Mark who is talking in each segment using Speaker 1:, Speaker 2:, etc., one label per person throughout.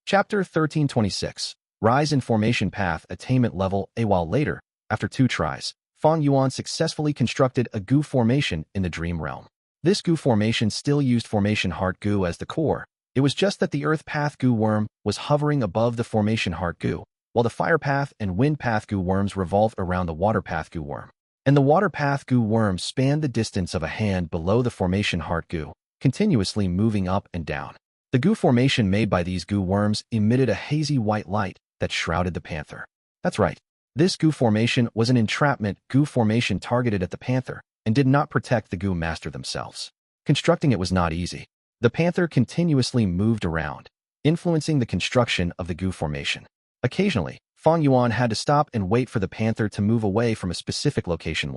Speaker 1: Chapter 1326. Rise in Formation Path Attainment Level. A while later, after 2 tries, Fang Yuan successfully constructed a Gu formation in the Dream Realm. This Gu formation still used Formation Heart Gu as the core. It was just that the Earth Path Gu worm was hovering above the Formation Heart Gu, while the Fire Path and Wind Path Gu worms revolved around the Water Path Gu worm. And the Water Path Gu worm spanned the distance of a hand below the Formation Heart Gu, continuously moving up and down. The Gu formation made by these Gu worms emitted a hazy white light that shrouded the panther. That's right. This Gu formation was an entrapment Gu formation targeted at the panther and did not protect the Gu master themselves. Constructing it was not easy. The panther continuously moved around, influencing the construction of the Gu formation. Occasionally, Fang Yuan had to stop and wait for the panther to move away from a specific location.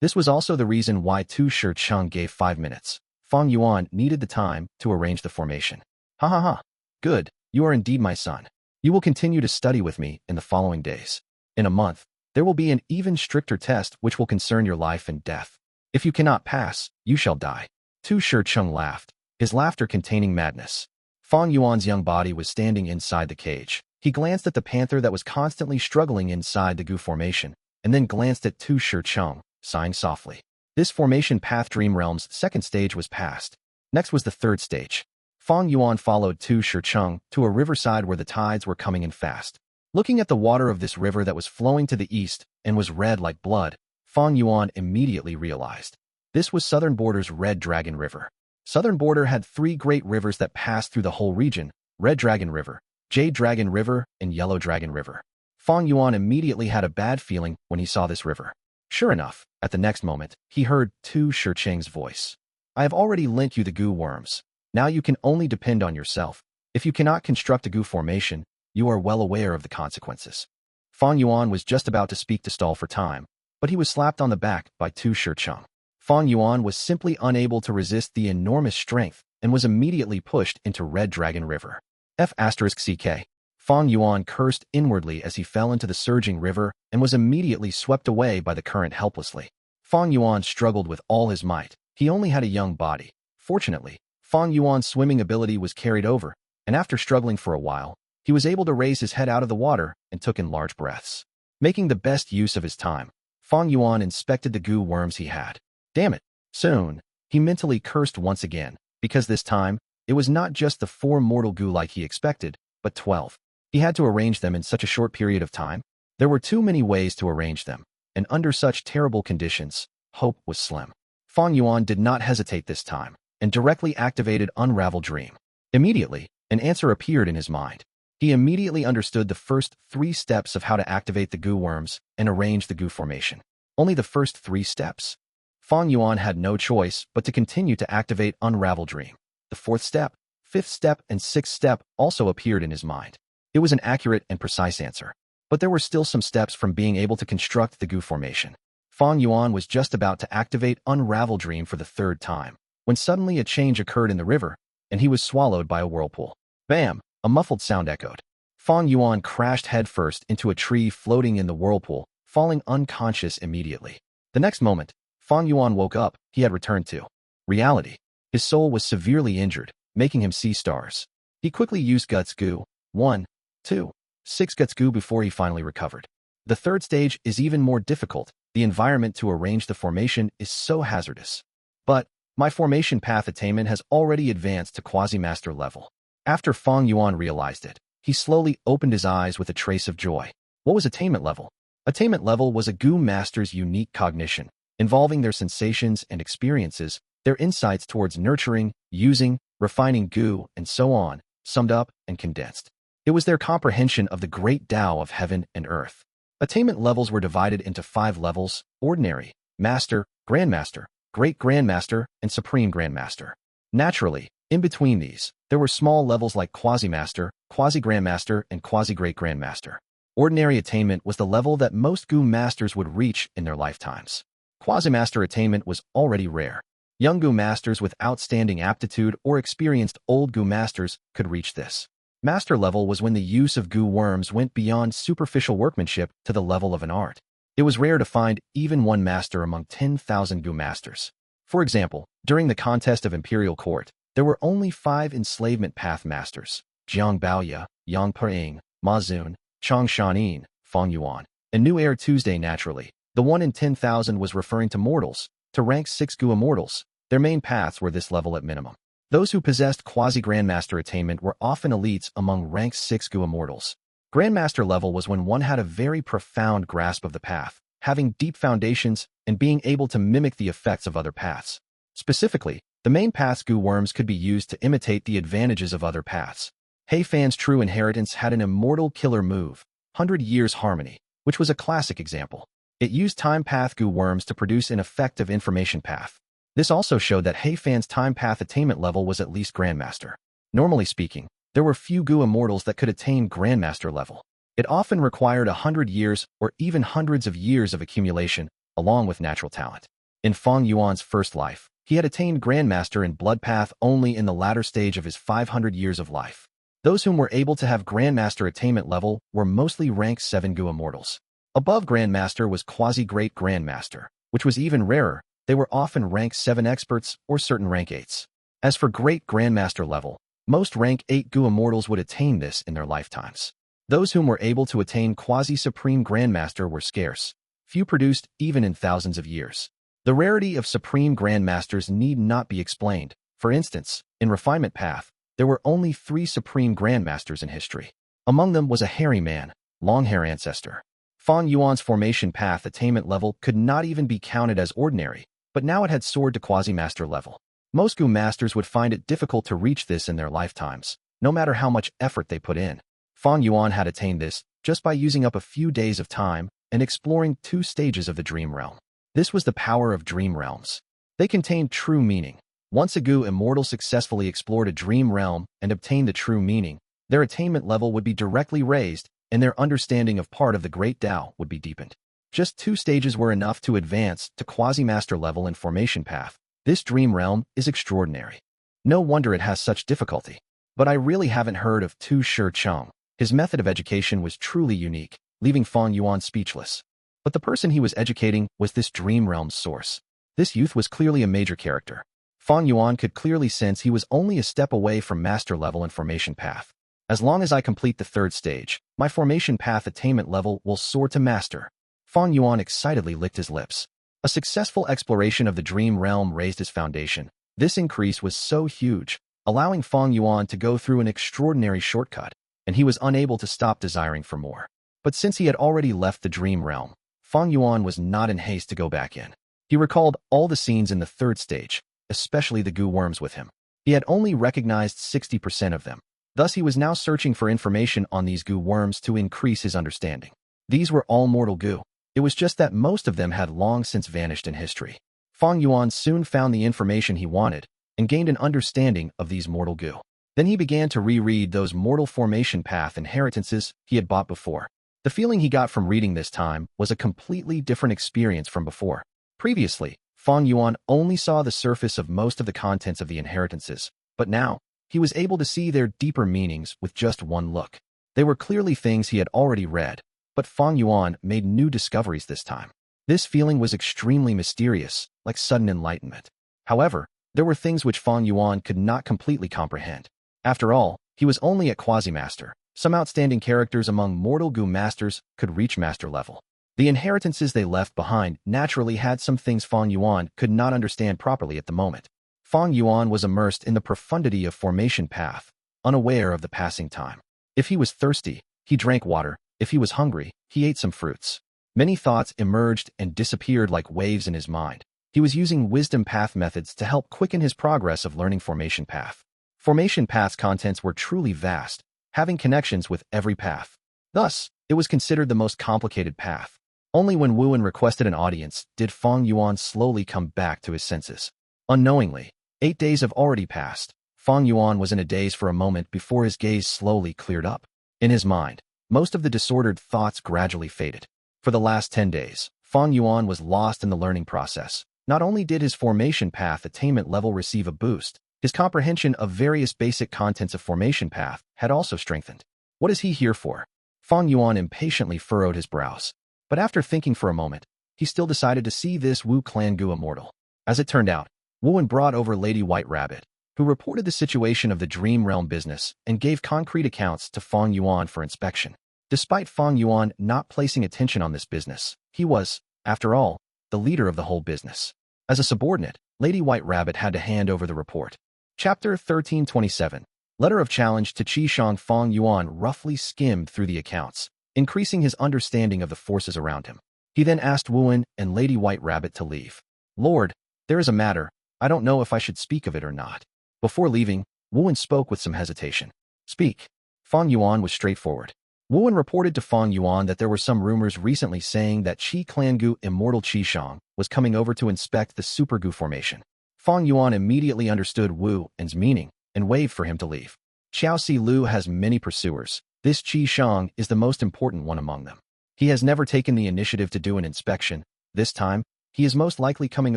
Speaker 1: This was also the reason why Shang gave 5 minutes. Fang Yuan needed the time to arrange the formation. Ha ha ha. Good, you are indeed my son. You will continue to study with me in the following days. In a month, there will be an even stricter test which will concern your life and death. If you cannot pass, you shall die. Shang laughed, his laughter containing madness. Fang Yuan's young body was standing inside the cage. He glanced at the panther that was constantly struggling inside the Gu formation, and then glanced at Shang, sighing softly. This Formation Path Dream Realm's 2nd stage was passed. Next was the 3rd stage. Fang Yuan followed Shang to a riverside where the tides were coming in fast. Looking at the water of this river that was flowing to the east and was red like blood, Fang Yuan immediately realized. This was Southern Border's Red Dragon River. Southern Border had 3 great rivers that passed through the whole region: Red Dragon River, Jade Dragon River, and Yellow Dragon River. Fang Yuan immediately had a bad feeling when he saw this river. Sure enough, at the next moment, he heard Shang's voice. I have already lent you the Gu worms. Now you can only depend on yourself. If you cannot construct a Gu formation, you are well aware of the consequences. Fang Yuan was just about to speak to stall for time, but he was slapped on the back by Shang. Fang Yuan was simply unable to resist the enormous strength and was immediately pushed into Red Dragon River. F***ck. Fang Yuan cursed inwardly as he fell into the surging river and was immediately swept away by the current helplessly. Fang Yuan struggled with all his might. He only had a young body. Fortunately, Fang Yuan's swimming ability was carried over, and after struggling for a while, he was able to raise his head out of the water and took in large breaths. Making the best use of his time, Fang Yuan inspected the Gu worms he had. Damn it! Soon, he mentally cursed once again, because this time, it was not just the 4 mortal Gu like he expected, but 12. He had to arrange them in such a short period of time. There were too many ways to arrange them, and under such terrible conditions, hope was slim. Fang Yuan did not hesitate this time, and directly activated Unravel Dream. Immediately, an answer appeared in his mind. He immediately understood the first 3 steps of how to activate the Gu worms and arrange the Gu formation. Only the first 3 steps. Fang Yuan had no choice but to continue to activate Unravel Dream. The 4th step, 5th step, and 6th step also appeared in his mind. It was an accurate and precise answer, but there were still some steps from being able to construct the Gu formation. Fang Yuan was just about to activate Unravel Dream for the 3rd time, when suddenly a change occurred in the river, and he was swallowed by a whirlpool. Bam! A muffled sound echoed. Fang Yuan crashed headfirst into a tree floating in the whirlpool, falling unconscious immediately. The next moment, Fang Yuan woke up. He had returned to reality. His soul was severely injured, making him see stars. He quickly used Guts Gu, 1, 2, 6 Guts Gu before he finally recovered. The 3rd stage is even more difficult. The environment to arrange the formation is so hazardous. But my formation path attainment has already advanced to quasi-master level. After Fang Yuan realized it, he slowly opened his eyes with a trace of joy. What was attainment level? Attainment level was a Gu master's unique cognition, involving their sensations and experiences, their insights towards nurturing, using, refining Gu, and so on, summed up and condensed. It was their comprehension of the great Tao of heaven and earth. Attainment levels were divided into 5 levels: Ordinary, Master, Grandmaster, Great Grandmaster, and Supreme Grandmaster. Naturally, in between these, there were small levels like Quasi-Master, Quasi-Grandmaster, and Quasi-Great Grandmaster. Ordinary attainment was the level that most Gu masters would reach in their lifetimes. Quasi-Master attainment was already rare. Young Gu masters with outstanding aptitude or experienced old Gu masters could reach this. Master level was when the use of Gu worms went beyond superficial workmanship to the level of an art. It was rare to find even one master among 10,000 Gu masters. For example, during the contest of Imperial Court, there were only 5 enslavement path masters: Jiang Baoya, Yang Pering, Ma Zun, Chang Shanin, Fang Yuan. And New Air Tuesday naturally. The 1 in 10,000 was referring to mortals, to rank 6 Gu immortals. Their main paths were this level at minimum. Those who possessed quasi-Grandmaster attainment were often elites among rank 6 Gu immortals. Grandmaster level was when one had a very profound grasp of the path, having deep foundations and being able to mimic the effects of other paths. Specifically, the main path's Gu worms could be used to imitate the advantages of other paths. He Fan's true inheritance had an immortal killer move, 100 Years Harmony, which was a classic example. It used time path Gu worms to produce an effective information path. This also showed that He Fan's time path attainment level was at least Grandmaster. Normally speaking, there were few Gu immortals that could attain Grandmaster level. It often required 100 years or even hundreds of years of accumulation, along with natural talent. In Fang Yuan's first life, he had attained Grandmaster in Blood Path only in the latter stage of his 500 years of life. Those whom were able to have Grandmaster attainment level were mostly rank 7 Gu immortals. Above Grandmaster was Quasi-Great Grandmaster, which was even rarer. They were often rank 7 experts or certain rank 8s. As for Great Grandmaster level, most rank 8 Gu immortals would attain this in their lifetimes. Those whom were able to attain Quasi-Supreme Grandmaster were scarce, few produced even in thousands of years. The rarity of Supreme Grandmasters need not be explained. For instance, in Refinement Path, there were only 3 Supreme Grandmasters in history. Among them was a hairy man, long-hair ancestor. Fang Yuan's formation path attainment level could not even be counted as ordinary, but now it had soared to Quasi-Master level. Most Gu masters would find it difficult to reach this in their lifetimes, no matter how much effort they put in. Fang Yuan had attained this just by using up a few days of time and exploring 2 stages of the Dream Realm. This was the power of Dream Realms. They contained true meaning. Once a Gu immortal successfully explored a Dream Realm and obtained the true meaning, their attainment level would be directly raised and their understanding of part of the Great Tao would be deepened. Just 2 stages were enough to advance to Quasi-Master level in Formation Path. This Dream Realm is extraordinary. No wonder it has such difficulty. But I really haven't heard of Tu Shi Cheng. His method of education was truly unique, leaving Fang Yuan speechless. But the person he was educating was this Dream Realm's source. This youth was clearly a major character. Fang Yuan could clearly sense he was only a step away from Master level in Formation Path. As long as I complete the 3rd stage, my Formation Path attainment level will soar to Master. Fang Yuan excitedly licked his lips. A successful exploration of the Dream Realm raised his foundation. This increase was so huge, allowing Fang Yuan to go through an extraordinary shortcut, and he was unable to stop desiring for more. But since he had already left the Dream Realm, Fang Yuan was not in haste to go back in. He recalled all the scenes in the 3rd stage, especially the Gu worms with him. He had only recognized 60% of them. Thus he was now searching for information on these Gu worms to increase his understanding. These were all mortal Gu. It was just that most of them had long since vanished in history. Fang Yuan soon found the information he wanted and gained an understanding of these mortal Gu. Then he began to reread those mortal formation path inheritances he had bought before. The feeling he got from reading this time was a completely different experience from before. Previously, Fang Yuan only saw the surface of most of the contents of the inheritances, but now, he was able to see their deeper meanings with just one look. They were clearly things he had already read, but Fang Yuan made new discoveries this time. This feeling was extremely mysterious, like sudden enlightenment. However, there were things which Fang Yuan could not completely comprehend. After all, he was only at Quasi-Master. Some outstanding characters among mortal Gu masters could reach Master level. The inheritances they left behind naturally had some things Fang Yuan could not understand properly at the moment. Fang Yuan was immersed in the profundity of Formation Path, unaware of the passing time. If he was thirsty, he drank water. If he was hungry, he ate some fruits. Many thoughts emerged and disappeared like waves in his mind. He was using Wisdom Path methods to help quicken his progress of learning Formation Path. Formation Path's contents were truly vast, having connections with every path. Thus, it was considered the most complicated path. Only when Wuan requested an audience did Fang Yuan slowly come back to his senses. Unknowingly, 8 days have already passed. Fang Yuan was in a daze for a moment before his gaze slowly cleared up. In his mind, most of the disordered thoughts gradually faded. For the last 10 days, Fang Yuan was lost in the learning process. Not only did his Formation Path attainment level receive a boost, his comprehension of various basic contents of Formation Path had also strengthened. What is he here for? Fang Yuan impatiently furrowed his brows. But after thinking for a moment, he still decided to see this Wu Clan Gu immortal. As it turned out, Wuan brought over Lady White Rabbit. who reported the situation of the Dream Realm business and gave concrete accounts to Fang Yuan for inspection. Despite Fang Yuan not placing attention on this business, he was, after all, the leader of the whole business. As a subordinate, Lady White Rabbit had to hand over the report. Chapter 1327. Letter of Challenge to Shang. Fang Yuan roughly skimmed through the accounts, increasing his understanding of the forces around him. He then asked Wuan and Lady White Rabbit to leave. Lord, there is a matter. I don't know if I should speak of it or not. Before leaving, Wuan spoke with some hesitation. Speak. Fang Yuan was straightforward. Wuan reported to Fang Yuan that there were some rumors recently saying that Qi Clan Gu immortal Shang was coming over to inspect the Super Gu formation. Fang Yuan immediately understood Wuan's meaning and waved for him to leave. Qiao Si Lu has many pursuers. This Shang is the most important one among them. He has never taken the initiative to do an inspection. This time, he is most likely coming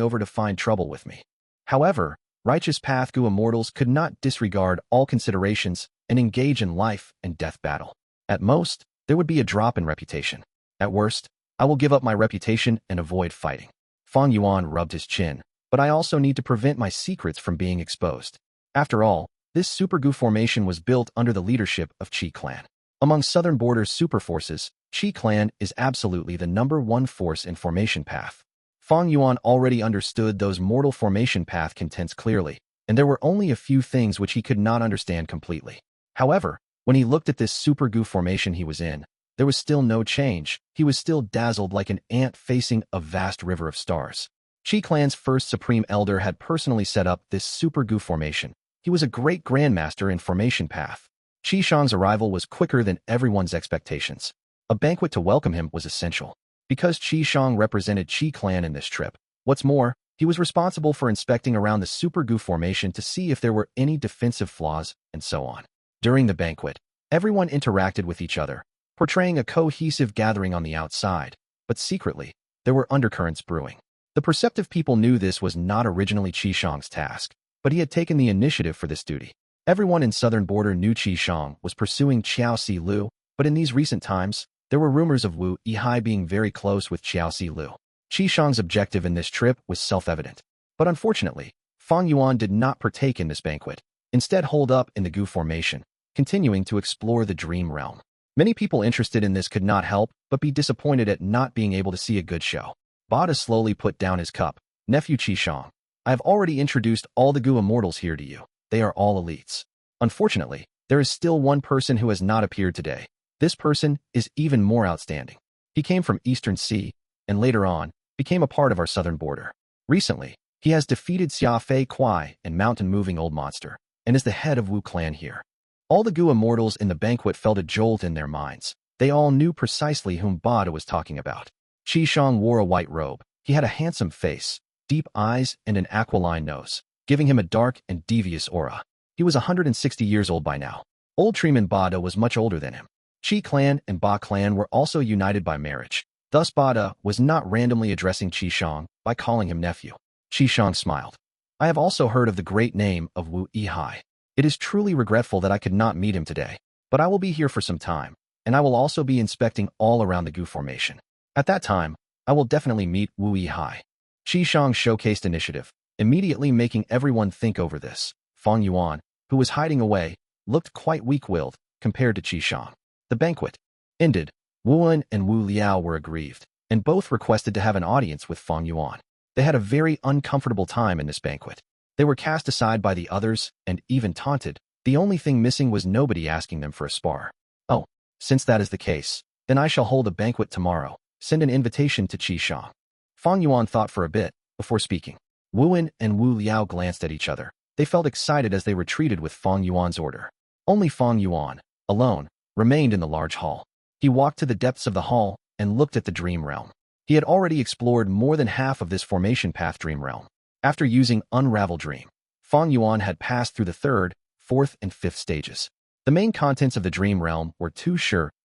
Speaker 1: over to find trouble with me. However, righteous path Gu immortals could not disregard all considerations and engage in life and death battle. At most, there would be a drop in reputation. At worst, I will give up my reputation and avoid fighting. Fang Yuan rubbed his chin, but I also need to prevent my secrets from being exposed. After all, this Super Gu formation was built under the leadership of Qi Clan. Among Southern Border's super forces, Qi Clan is absolutely the #1 force in formation path. Fang Yuan already understood those mortal formation path contents clearly, and there were only a few things which he could not understand completely. However, when he looked at this Super Gu formation he was in, there was still no change. He was still dazzled like an ant facing a vast river of stars. Qi Clan's first Supreme Elder had personally set up this Super Gu formation. He was a great Grandmaster in formation path. Shang's arrival was quicker than everyone's expectations. A banquet to welcome him was essential. Because Shang represented Qi Clan in this trip. What's more, he was responsible for inspecting around the Super Gu formation to see if there were any defensive flaws, and so on. During the banquet, everyone interacted with each other, portraying a cohesive gathering on the outside, but secretly, there were undercurrents brewing. The perceptive people knew this was not originally Shang's task, but he had taken the initiative for this duty. Everyone in Southern Border knew Shang was pursuing Qiao Si Lu, but in these recent times, there were rumors of Wu Yihai being very close with Qiao Si Lu. Shang's objective in this trip was self-evident. But unfortunately, Fang Yuan did not partake in this banquet, instead holed up in the Gu formation, continuing to explore the Dream Realm. Many people interested in this could not help but be disappointed at not being able to see a good show. Bada slowly put down his cup. Nephew Shang, I have already introduced all the Gu immortals here to you. They are all elites. Unfortunately, there is still one person who has not appeared today. This person is even more outstanding. He came from Eastern Sea, and later on, became a part of our Southern Border. Recently, he has defeated Xia Fei Kuai and mountain-moving old monster, and is the head of Wu Clan here. All the Gu immortals in the banquet felt a jolt in their minds. They all knew precisely whom Bada was talking about. Shang wore a white robe. He had a handsome face, deep eyes, and an aquiline nose, giving him a dark and devious aura. He was 160 years old by now. Old Treeman Bada was much older than him. Qi Clan and Ba Clan were also united by marriage. Thus Bada was not randomly addressing Shang by calling him nephew. Shang smiled. I have also heard of the great name of Wu Yihai. It is truly regretful that I could not meet him today, but I will be here for some time, and I will also be inspecting all around the Gu formation. At that time, I will definitely meet Wu Yihai. Shang showcased initiative, immediately making everyone think over this. Fang Yuan, who was hiding away, looked quite weak-willed compared to Shang. The banquet ended. Wuan and Wu Liao were aggrieved, and both requested to have an audience with Fang Yuan. They had a very uncomfortable time in this banquet. They were cast aside by the others and even taunted. The only thing missing was nobody asking them for a spar. Oh, since that is the case, then I shall hold a banquet tomorrow. Send an invitation to Shang. Fang Yuan thought for a bit before speaking. Wuan and Wu Liao glanced at each other. They felt excited as they retreated with Fang Yuan's order. Only Fang Yuan, alone, remained in the large hall. He walked to the depths of the hall and looked at the Dream Realm. He had already explored more than half of this formation path Dream Realm. After using Unravel Dream, Fang Yuan had passed through the 3rd, 4th, and 5th stages. The main contents of the Dream Realm were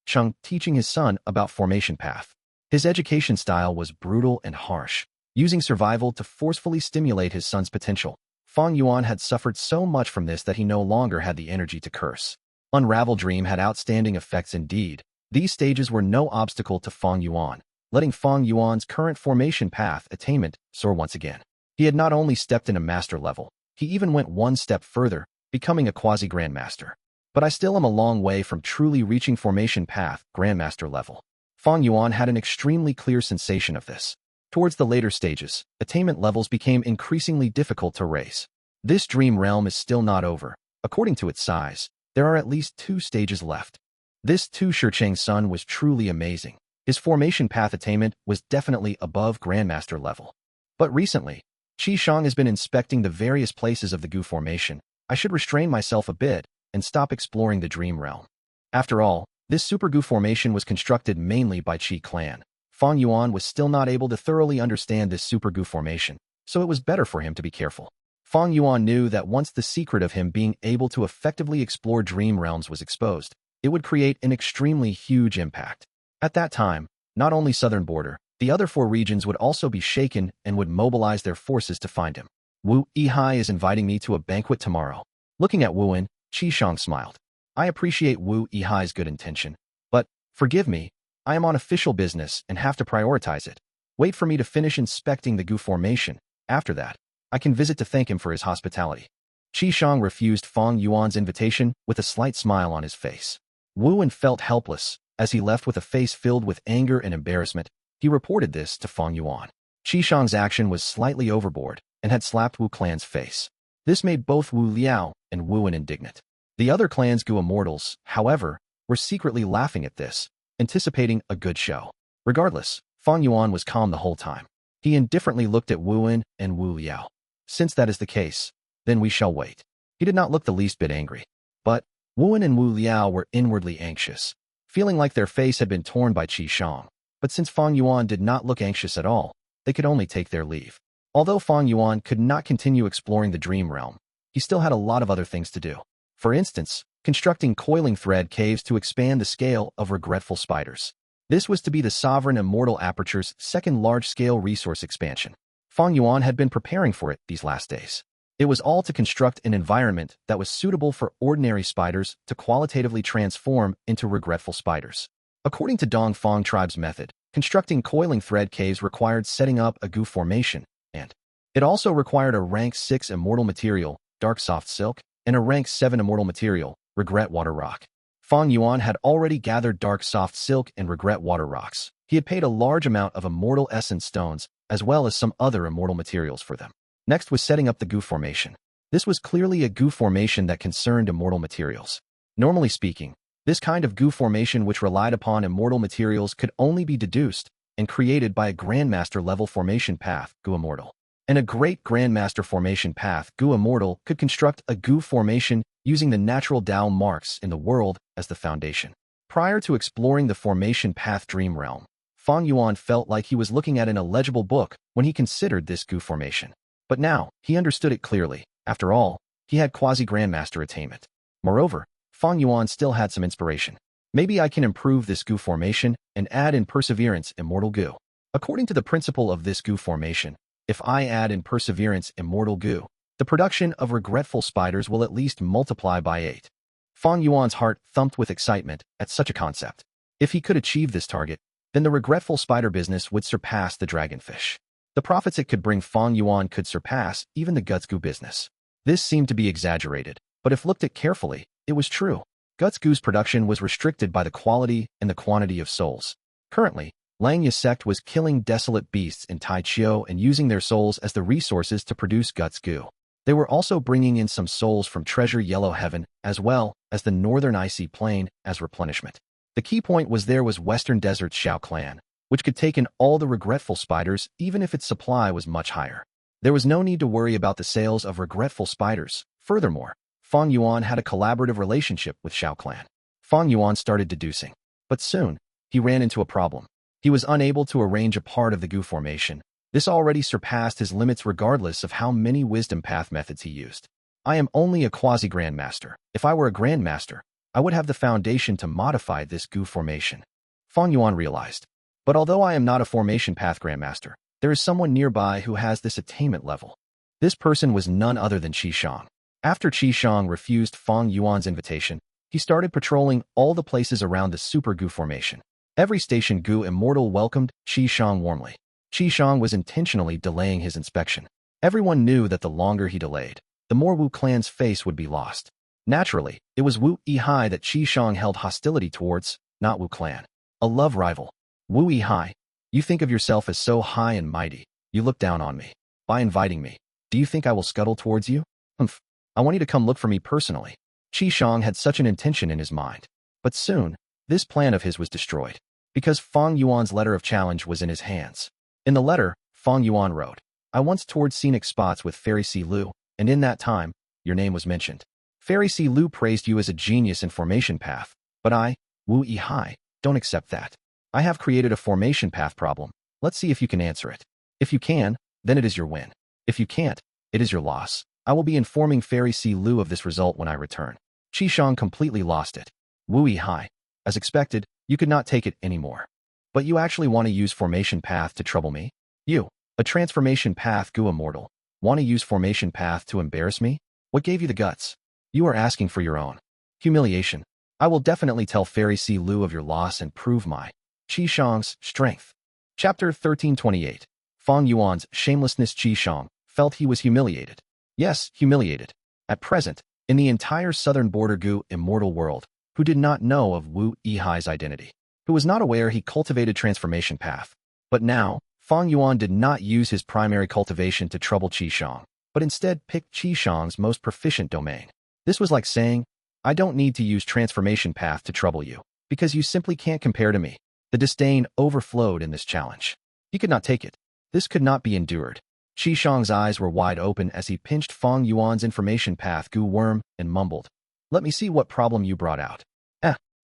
Speaker 1: Shang teaching his son about formation path. His education style was brutal and harsh, using survival to forcefully stimulate his son's potential. Fang Yuan had suffered so much from this that he no longer had the energy to curse. Unravel Dream had outstanding effects indeed. These stages were no obstacle to Fang Yuan, letting Fang Yuan's current formation path, Attainment, soar once again. He had not only stepped in a master level, He even went one step further, becoming a quasi-Grandmaster. But I still am a long way from truly reaching formation path, Grandmaster level. Fang Yuan had an extremely clear sensation of this. Towards the later stages, attainment levels became increasingly difficult to raise. This dream realm is still not over. According to its size, there are at least 2 stages left. This Tu Shicheng's son was truly amazing. His formation path attainment was definitely above Grandmaster level. But recently, Shang has been inspecting the various places of the Gu formation. I should restrain myself a bit and stop exploring the dream realm. After all, this Super Gu formation was constructed mainly by Qi clan. Fang Yuan was still not able to thoroughly understand this Super Gu formation, so it was better for him to be careful. Fang Yuan knew that once the secret of him being able to effectively explore dream realms was exposed, it would create an extremely huge impact. At that time, not only southern border, the other 4 regions would also be shaken and would mobilize their forces to find him. Wu Yihai is inviting me to a banquet tomorrow. Looking at Wu Yin, Shang smiled. I appreciate Wu Yihai's good intention, but, forgive me, I am on official business and have to prioritize it. Wait for me to finish inspecting the Gu formation. After that, I can visit to thank him for his hospitality. Shang refused Fang Yuan's invitation with a slight smile on his face. Wu Yin felt helpless. As he left with a face filled with anger and embarrassment, he reported this to Fang Yuan. Shang's action was slightly overboard and had slapped Wu clan's face. This made both Wu Liao and Wu Yin indignant. The other clan's Gu immortals, however, were secretly laughing at this, anticipating a good show. Regardless, Fang Yuan was calm the whole time. He indifferently looked at Wu Yin and Wu Liao. Since that is the case, then we shall wait. He did not look the least bit angry. But Wu Yin and Wu Liao were inwardly anxious, feeling like their face had been torn by Shang. But since Fang Yuan did not look anxious at all, they could only take their leave. Although Fang Yuan could not continue exploring the dream realm, he still had a lot of other things to do. For instance, constructing coiling thread caves to expand the scale of regretful spiders. This was to be the sovereign immortal aperture's second large-scale resource expansion. Fang Yuan had been preparing for it these last days. It was all to construct an environment that was suitable for ordinary spiders to qualitatively transform into regretful spiders. According to Dongfang tribe's method, constructing coiling thread caves required setting up a Gu formation, and it also required a rank 6 immortal material, dark soft silk, and a rank 7 immortal material, regret water rock. Fang Yuan had already gathered dark soft silk and regret water rocks. He had paid a large amount of immortal essence stones, as well as some other immortal materials for them. Next was setting up the Gu formation. This was clearly a Gu formation that concerned immortal materials. Normally speaking, this kind of Gu formation which relied upon immortal materials could only be deduced and created by a Grandmaster level formation path, Gu Immortal. And a great Grandmaster formation path, Gu Immortal, could construct a Gu formation using the natural Tao marks in the world as the foundation. Prior to exploring the formation path dream realm, Fang Yuan felt like he was looking at an illegible book when he considered this Gu formation. But now, he understood it clearly. After all, he had quasi-Grandmaster attainment. Moreover, Fang Yuan still had some inspiration. Maybe I can improve this Gu formation and add in perseverance immortal Gu. According to the principle of this Gu formation, if I add in perseverance immortal Gu, the production of regretful spiders will at least multiply by 8. Fang Yuan's heart thumped with excitement at such a concept. If he could achieve this target, then the regretful spider business would surpass the dragonfish. The profits it could bring Fang Yuan could surpass even the Guts Gu business. This seemed to be exaggerated, but if looked at carefully, it was true. Guts Gu's production was restricted by the quality and the quantity of souls. Currently, Langya sect was killing desolate beasts in Qiao and using their souls as the resources to produce Guts Gu. They were also bringing in some souls from Treasure Yellow Heaven as well as the Northern Icy Plain as replenishment. The key point was there was Western Desert's Xiao clan, which could take in all the regretful spiders even if its supply was much higher. There was no need to worry about the sales of regretful spiders. Furthermore, Fang Yuan had a collaborative relationship with Xiao clan. Fang Yuan started deducing, but soon, he ran into a problem. He was unable to arrange a part of the Gu formation. This already surpassed his limits regardless of how many wisdom path methods he used. I am only a quasi-Grandmaster. If I were a Grandmaster, I would have the foundation to modify this Gu formation. Fang Yuan realized. But although I am not a formation path Grandmaster, there is someone nearby who has this attainment level. This person was none other than Shang. After Shang refused Fang Yuan's invitation, he started patrolling all the places around the Super Gu formation. Every station Gu Immortal welcomed Shang warmly. Shang was intentionally delaying his inspection. Everyone knew that the longer he delayed, the more Wu Clan's face would be lost. Naturally, it was Wu Yihai that Shang held hostility towards, not Wu Clan. A love rival. Wu Yihai, you think of yourself as so high and mighty. You look down on me. By inviting me, do you think I will scuttle towards you? Humph. I want you to come look for me personally. Shang had such an intention in his mind. But soon, this plan of his was destroyed. Because Fang Yuan's letter of challenge was in his hands. In the letter, Fang Yuan wrote, I once toured scenic spots with Fairy C. Lu, and in that time, your name was mentioned. Fairy C. Lu praised you as a genius in formation path, but I, Wu Yihai, don't accept that. I have created a formation path problem. Let's see if you can answer it. If you can, then it is your win. If you can't, it is your loss. I will be informing Fairy C. Lu of this result when I return. Shang completely lost it. Wu Yihai, as expected, you could not take it anymore. But you actually want to use formation path to trouble me? You, a transformation path Gu immortal, want to use formation path to embarrass me? What gave you the guts? You are asking for your own humiliation. I will definitely tell Fairy C. Lu of your loss and prove my Shang's strength. Chapter 1328. Fang Yuan's shamelessness. Shang felt he was humiliated. Yes, humiliated. At present, in the entire southern border Gu immortal world, who did not know of Wu Yihai's identity, who was not aware he cultivated transformation path. But now, Fang Yuan did not use his primary cultivation to trouble Shang, but instead picked Shang's most proficient domain. This was like saying, I don't need to use transformation path to trouble you, because you simply can't compare to me. The disdain overflowed in this challenge. He could not take it. This could not be endured. Shang's eyes were wide open as he pinched Fang Yuan's information path Gu worm and mumbled, let me see what problem you brought out.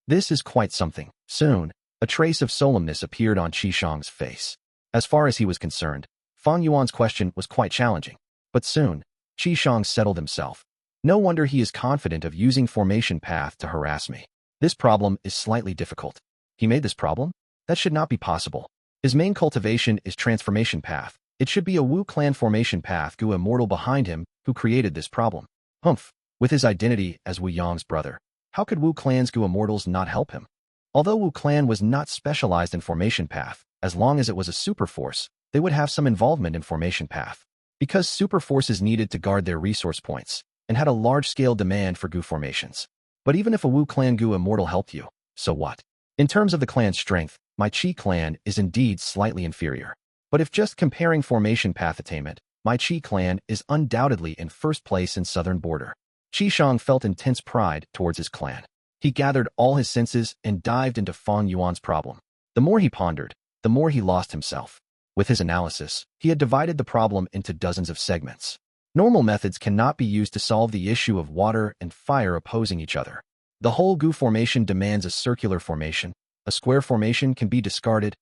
Speaker 1: This is quite something. Soon, a trace of solemnness appeared on Shang's face. As far as he was concerned, Fang Yuan's question was quite challenging. But soon, Shang settled himself. No wonder he is confident of using formation path to harass me. This problem is slightly difficult. He made this problem? That should not be possible. His main cultivation is transformation path. It should be a Wu Clan formation path Gu immortal behind him who created this problem. Humph. With his identity as Wu Yong's brother, how could Wu Clan's Gu immortals not help him? Although Wu Clan was not specialized in formation path, as long as it was a super force, they would have some involvement in formation path. Because super forces needed to guard their resource points, and had a large-scale demand for Gu formations. But even if a Wu Clan Gu immortal helped you, so what? In terms of the clan's strength, my Qi clan is indeed slightly inferior. But if just comparing formation path attainment, my Qi clan is undoubtedly in first place in southern border. Shang felt intense pride towards his clan. He gathered all his senses and dived into Fang Yuan's problem. The more he pondered, the more he lost himself. With his analysis, he had divided the problem into dozens of segments. Normal methods cannot be used to solve the issue of water and fire opposing each other. The whole Gu formation demands a circular formation. A square formation can be discarded.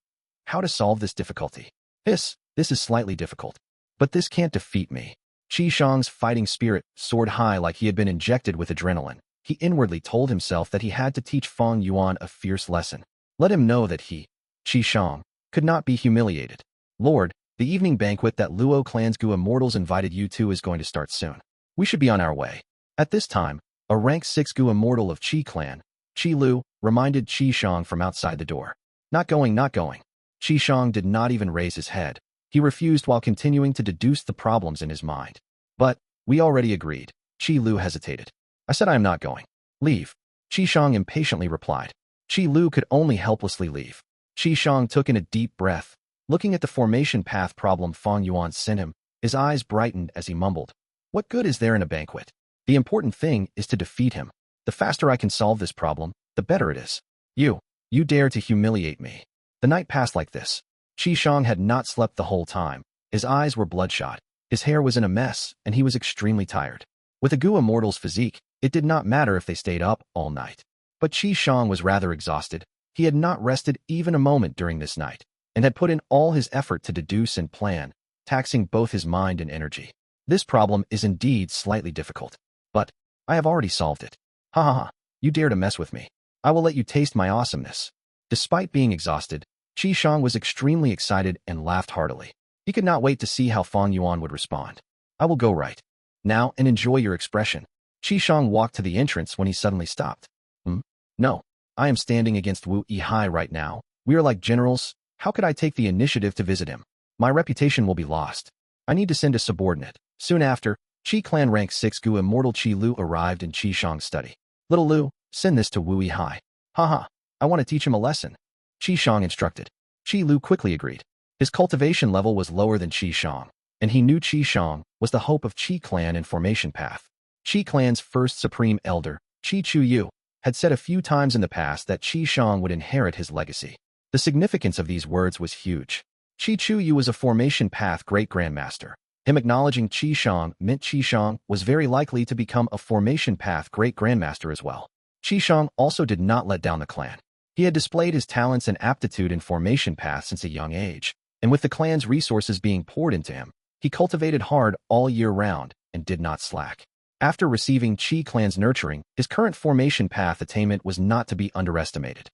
Speaker 1: How to solve this difficulty? This is slightly difficult. But this can't defeat me. Shang's fighting spirit soared high like he had been injected with adrenaline. He inwardly told himself that he had to teach Fang Yuan a fierce lesson. Let him know that he, Shang, could not be humiliated. Lord, the evening banquet that Luo Clan's Gu immortals invited you to is going to start soon. We should be on our way. At this time, a rank 6 Gu immortal of Qi clan, Qi Lu, reminded Shang from outside the door. Not going, not going. Shang did not even raise his head. He refused while continuing to deduce the problems in his mind. But, we already agreed. Qi Lu hesitated. I said I am not going. Leave. Shang impatiently replied. Qi Lu could only helplessly leave. Shang took in a deep breath. Looking at the formation path problem Fang Yuan sent him, his eyes brightened as he mumbled. What good is there in a banquet? The important thing is to defeat him. The faster I can solve this problem, the better it is. You dare to humiliate me. The night passed like this. Shang had not slept the whole time. His eyes were bloodshot. His hair was in a mess, and he was extremely tired. With a Gu immortal's physique, it did not matter if they stayed up all night. But Shang was rather exhausted. He had not rested even a moment during this night, and had put in all his effort to deduce and plan, taxing both his mind and energy. This problem is indeed slightly difficult. But, I have already solved it. Ha ha ha, you dare to mess with me. I will let you taste my awesomeness. Despite being exhausted, Shang was extremely excited and laughed heartily. He could not wait to see how Fang Yuan would respond. I will go right now and enjoy your expression. Shang walked to the entrance when he suddenly stopped. No, I am standing against Wu Yihai right now. We are like generals. How could I take the initiative to visit him? My reputation will be lost. I need to send a subordinate. Soon after, Qi Clan Rank 6 Gu Immortal Qi Lu arrived in Qi Shang's study. Little Lu, send this to Wu Yihai. Haha, I want to teach him a lesson. Qi Shang instructed. Qi Lu quickly agreed. His cultivation level was lower than Qi Shang, and he knew Qi Shang was the hope of Qi Clan in formation path. Qi Clan's first supreme elder, Qi Chu Yu, had said a few times in the past that Qi Shang would inherit his legacy. The significance of these words was huge. Qi Chu Yu was a formation path great grandmaster. Him acknowledging Qi Shang meant Qi Shang was very likely to become a formation path great grandmaster as well. Qi Shang also did not let down the clan. He had displayed his talents and aptitude in formation path since a young age, and with the clan's resources being poured into him, he cultivated hard all year round and did not slack. After receiving Qi Clan's nurturing, his current formation path attainment was not to be underestimated.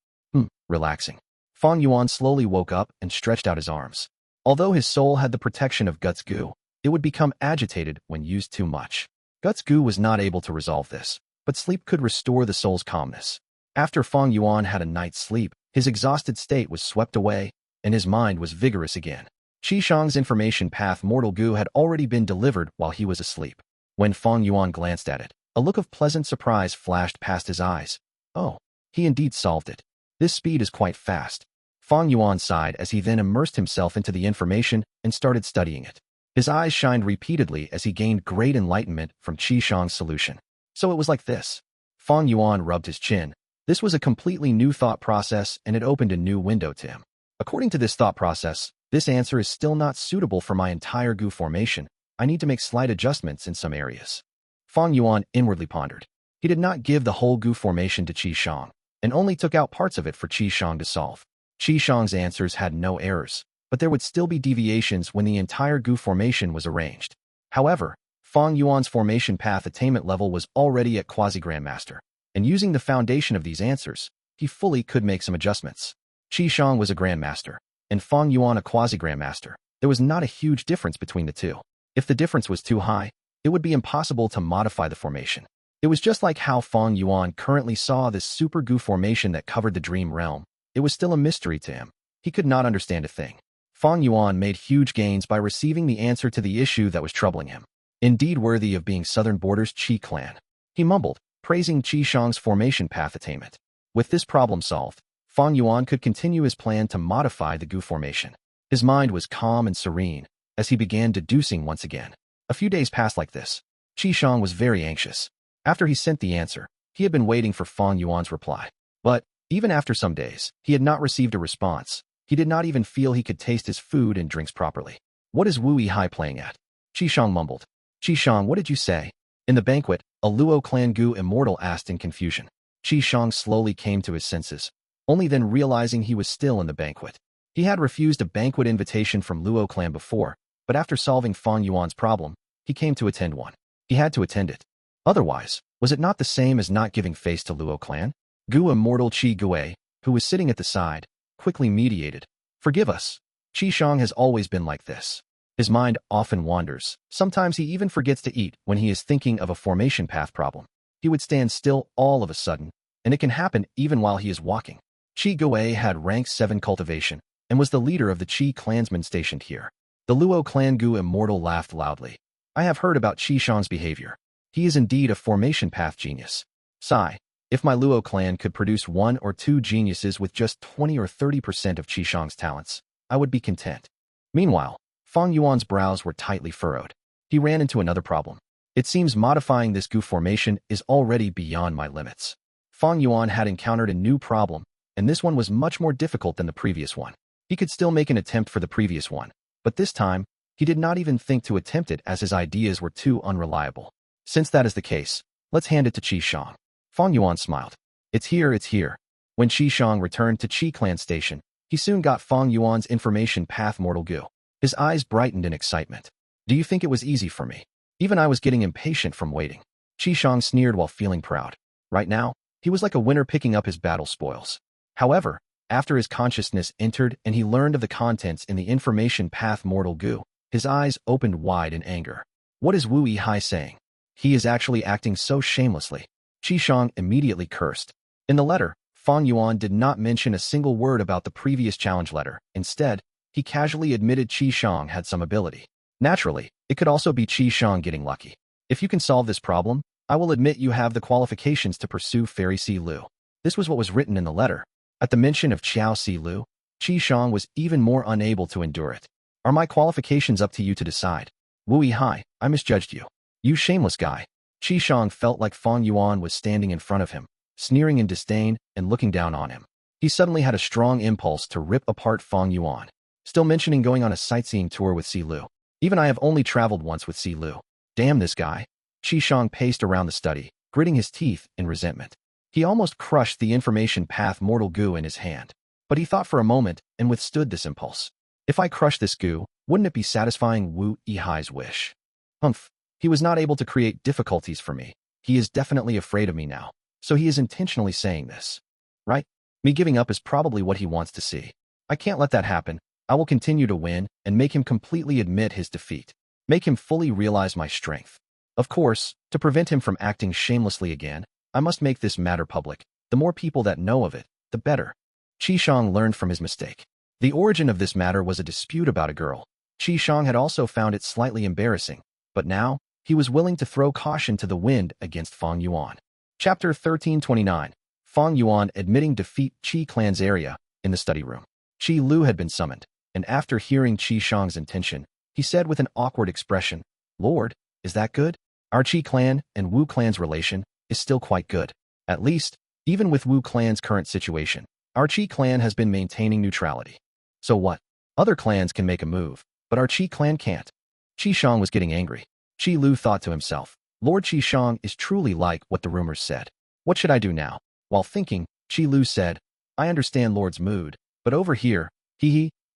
Speaker 1: Relaxing. Fang Yuan slowly woke up and stretched out his arms. Although his soul had the protection of Guts Gu, it would become agitated when used too much. Guts Gu was not able to resolve this, but sleep could restore the soul's calmness. After Fang Yuan had a night's sleep, his exhausted state was swept away, and his mind was vigorous again. Qi Shang's information path Mortal Gu had already been delivered while he was asleep. When Fang Yuan glanced at it, a look of pleasant surprise flashed past his eyes. Oh, he indeed solved it. This speed is quite fast. Fang Yuan sighed as he then immersed himself into the information and started studying it. His eyes shined repeatedly as he gained great enlightenment from Qi Shang's solution. So it was like this. Fang Yuan rubbed his chin. This was a completely new thought process, and it opened a new window to him. According to this thought process, this answer is still not suitable for my entire Gu formation. I need to make slight adjustments in some areas. Fang Yuan inwardly pondered. He did not give the whole Gu formation to Qi Shang, and only took out parts of it for Qi Shang to solve. Qi Shang's answers had no errors, but there would still be deviations when the entire Gu formation was arranged. However, Fang Yuan's formation path attainment level was already at quasi-grandmaster, and using the foundation of these answers, he fully could make some adjustments. Qi Shang was a grandmaster, and Fang Yuan a quasi-grandmaster. There was not a huge difference between the two. If the difference was too high, it would be impossible to modify the formation. It was just like how Fang Yuan currently saw this super Gu formation that covered the dream realm. It was still a mystery to him. He could not understand a thing. Fang Yuan made huge gains by receiving the answer to the issue that was troubling him. Indeed worthy of being Southern Border's Qi Clan. He mumbled, praising Qi Shang's formation path attainment. With this problem solved, Fang Yuan could continue his plan to modify the Gu formation. His mind was calm and serene as he began deducing once again. A few days passed like this. Qi Shang was very anxious. After he sent the answer, he had been waiting for Fang Yuan's reply. But, even after some days, he had not received a response. He did not even feel he could taste his food and drinks properly. What is Wu Yihai playing at? Qi Shang mumbled. Qi Shang, what did you say? In the banquet, a Luo Clan Gu immortal asked in confusion. Qi Shang slowly came to his senses, only then realizing he was still in the banquet. He had refused a banquet invitation from Luo Clan before, but after solving Fang Yuan's problem, he came to attend one. He had to attend it. Otherwise, was it not the same as not giving face to Luo Clan? Gu immortal Qi Gue, who was sitting at the side, quickly mediated. Forgive us. Qi Shang has always been like this. His mind often wanders. Sometimes he even forgets to eat when he is thinking of a formation path problem. He would stand still all of a sudden, and it can happen even while he is walking. Qi Gue had rank 7 cultivation, and was the leader of the Qi clansmen stationed here. The Luo Clan Gu immortal laughed loudly. I have heard about Qi Shang's behavior. He is indeed a formation path genius. Sigh. If my Luo clan could produce 1 or 2 geniuses with just 20 or 30% of Qi Shang's talents, I would be content. Meanwhile, Fang Yuan's brows were tightly furrowed. He ran into another problem. It seems modifying this Gu formation is already beyond my limits. Fang Yuan had encountered a new problem, and this one was much more difficult than the previous one. He could still make an attempt for the previous one, but this time, he did not even think to attempt it as his ideas were too unreliable. Since that is the case, let's hand it to Qi Shang. Fang Yuan smiled. It's here, it's here. When Qi Shang returned to Qi Clan Station, he soon got Fang Yuan's information path Mortal Gu. His eyes brightened in excitement. Do you think it was easy for me? Even I was getting impatient from waiting. Qi Shang sneered while feeling proud. Right now, he was like a winner picking up his battle spoils. However, after his consciousness entered and he learned of the contents in the information path Mortal Gu, his eyes opened wide in anger. What is Wu Yihai saying? He is actually acting so shamelessly. Qi Shang immediately cursed. In the letter, Fang Yuan did not mention a single word about the previous challenge letter. Instead, he casually admitted Qi Shang had some ability. Naturally, it could also be Qi Shang getting lucky. If you can solve this problem, I will admit you have the qualifications to pursue Fairy Si Lu. This was what was written in the letter. At the mention of Qiao Si Lu, Shang was even more unable to endure it. Are my qualifications up to you to decide? Wu Yihai, I misjudged you. You shameless guy. Shang felt like Fang Yuan was standing in front of him, sneering in disdain and looking down on him. He suddenly had a strong impulse to rip apart Fang Yuan. Still mentioning going on a sightseeing tour with Si Lu. Even I have only traveled once with Si Lu. Damn this guy. Shang paced around the study, gritting his teeth in resentment. He almost crushed the information path Mortal Gu in his hand. But he thought for a moment and withstood this impulse. If I crush this Gu, wouldn't it be satisfying Wu Yihai's wish? Humph. He was not able to create difficulties for me. He is definitely afraid of me now. So he is intentionally saying this. Right? Me giving up is probably what he wants to see. I can't let that happen. I will continue to win and make him completely admit his defeat. Make him fully realize my strength. Of course, to prevent him from acting shamelessly again, I must make this matter public. The more people that know of it, the better. Shang learned from his mistake. The origin of this matter was a dispute about a girl. Shang had also found it slightly embarrassing, but now, he was willing to throw caution to the wind against Fang Yuan. Chapter 1329. Fang Yuan admitting defeat Qi clan's area in the study room. Qi Lu had been summoned, and after hearing Shang's intention, he said with an awkward expression, Lord, is that good? Our Qi clan and Wu clan's relation is still quite good. At least, even with Wu clan's current situation, our Qi clan has been maintaining neutrality. So what? Other clans can make a move, but our Qi clan can't. Shang was getting angry. Qi Lu thought to himself, Lord Shang is truly like what the rumors said. What should I do now? While thinking, Qi Lu said, I understand Lord's mood, but over here,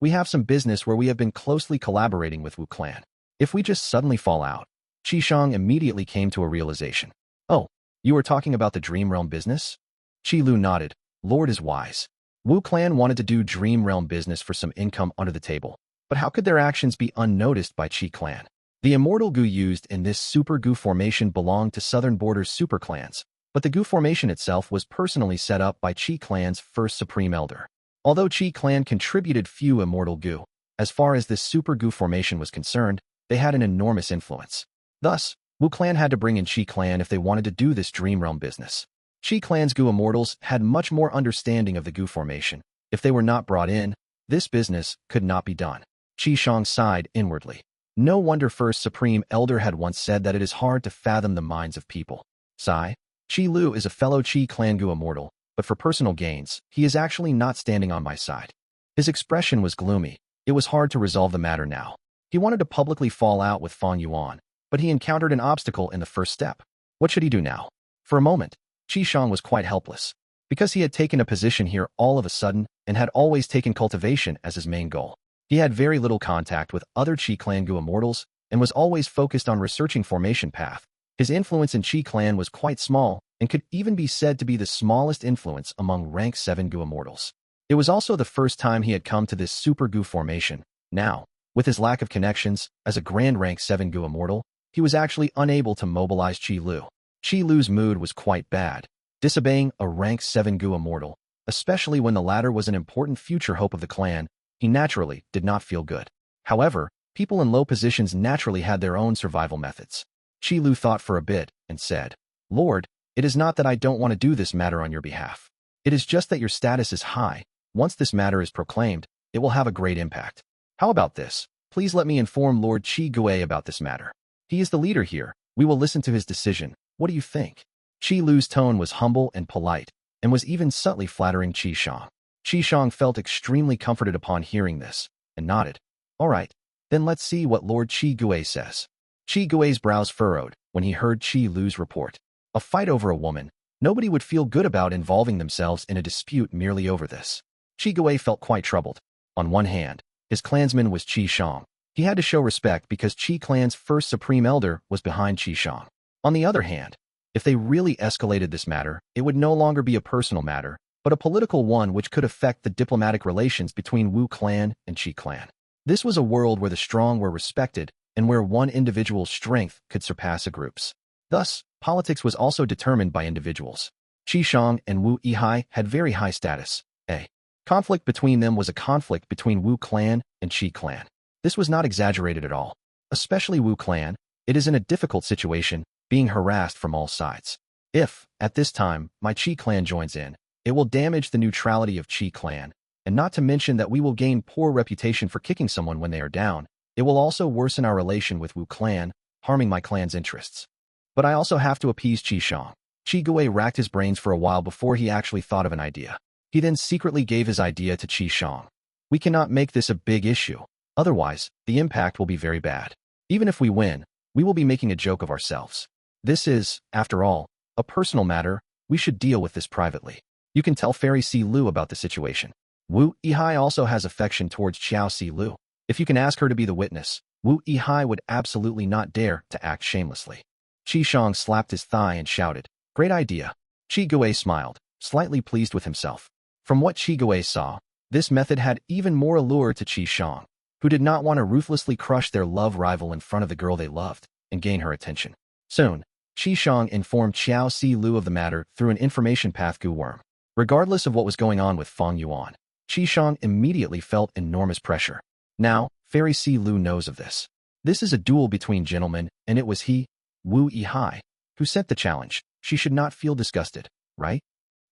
Speaker 1: we have some business where we have been closely collaborating with Wu clan. If we just suddenly fall out. Shang immediately came to a realization. Oh, you were talking about the Dream Realm business? Qi Lu nodded. Lord is wise. Wu clan wanted to do Dream Realm business for some income under the table. But how could their actions be unnoticed by Qi clan? The immortal Gu used in this Super Gu formation belonged to Southern Border's super clans, but the Gu formation itself was personally set up by Qi clan's first Supreme Elder. Although Qi clan contributed few immortal Gu, as far as this Super Gu formation was concerned, they had an enormous influence. Thus, Wu clan had to bring in Qi clan if they wanted to do this Dream Realm business. Qi clan's Gu immortals had much more understanding of the Gu formation. If they were not brought in, this business could not be done. Shang sighed inwardly. No wonder First Supreme Elder had once said that it is hard to fathom the minds of people. Sigh. Qi Lu is a fellow Qi clan Gu immortal, but for personal gains, he is actually not standing on my side. His expression was gloomy. It was hard to resolve the matter now. He wanted to publicly fall out with Fang Yuan, but he encountered an obstacle in the first step. What should he do now? For a moment, Shang was quite helpless. Because he had taken a position here all of a sudden and had always taken cultivation as his main goal. He had very little contact with other Qi clan Gu immortals and was always focused on researching formation path. His influence in Qi clan was quite small and could even be said to be the smallest influence among rank 7 Gu immortals. It was also the first time he had come to this Super Gu formation. Now, with his lack of connections, as a grand rank 7 Gu immortal, he was actually unable to mobilize Qi Lu. Qi Lu's mood was quite bad. Disobeying a rank 7 Gu immortal, especially when the latter was an important future hope of the clan, he naturally did not feel good. However, people in low positions naturally had their own survival methods. Qi Lu thought for a bit and said, Lord, it is not that I don't want to do this matter on your behalf. It is just that your status is high. Once this matter is proclaimed, it will have a great impact. How about this? Please let me inform Lord Qi Gu about this matter. He is the leader here. We will listen to his decision. What do you think? Qi Lu's tone was humble and polite, and was even subtly flattering Shang. Shang felt extremely comforted upon hearing this, and nodded. All right, then let's see what Lord Qi Gu says. Qi Gu's brows furrowed when he heard Qi Lu's report. A fight over a woman. Nobody would feel good about involving themselves in a dispute merely over this. Qi Gu felt quite troubled. On one hand, his clansman was Shang. He had to show respect because Qi clan's first Supreme Elder was behind Shang. On the other hand, if they really escalated this matter, it would no longer be a personal matter, but a political one which could affect the diplomatic relations between Wu clan and Qi clan. This was a world where the strong were respected and where one individual's strength could surpass a group's. Thus, politics was also determined by individuals. Shang and Wu Yihai had very high status. A conflict between them was a conflict between Wu clan and Qi clan. This was not exaggerated at all. Especially Wu clan, it is in a difficult situation being harassed from all sides. If, at this time, my Qi clan joins in, it will damage the neutrality of Qi clan, and not to mention that we will gain poor reputation for kicking someone when they are down. It will also worsen our relation with Wu clan, harming my clan's interests. But I also have to appease Qi Shang. Qi Gui racked his brains for a while before he actually thought of an idea. He then secretly gave his idea to Qi Shang. We cannot make this a big issue. Otherwise, the impact will be very bad. Even if we win, we will be making a joke of ourselves. This is, after all, a personal matter. We should deal with this privately. You can tell Fairy Si Lu about the situation. Wu Yihai also has affection towards Qiao Si Lu. If you can ask her to be the witness, Wu Yihai would absolutely not dare to act shamelessly. Qi Shang slapped his thigh and shouted, "Great idea." Qi Gui smiled, slightly pleased with himself. From what Qi Gui saw, this method had even more allure to Qi Shang, who did not want to ruthlessly crush their love rival in front of the girl they loved and gain her attention. Soon, Qi Shang informed Qiao Si Lu of the matter through an information path Gu worm. Regardless of what was going on with Fang Yuan, Qi Shang immediately felt enormous pressure. Now, Fairy Si Lu knows of this. This is a duel between gentlemen, and it was he, Wu Yihai, who sent the challenge. She should not feel disgusted, right?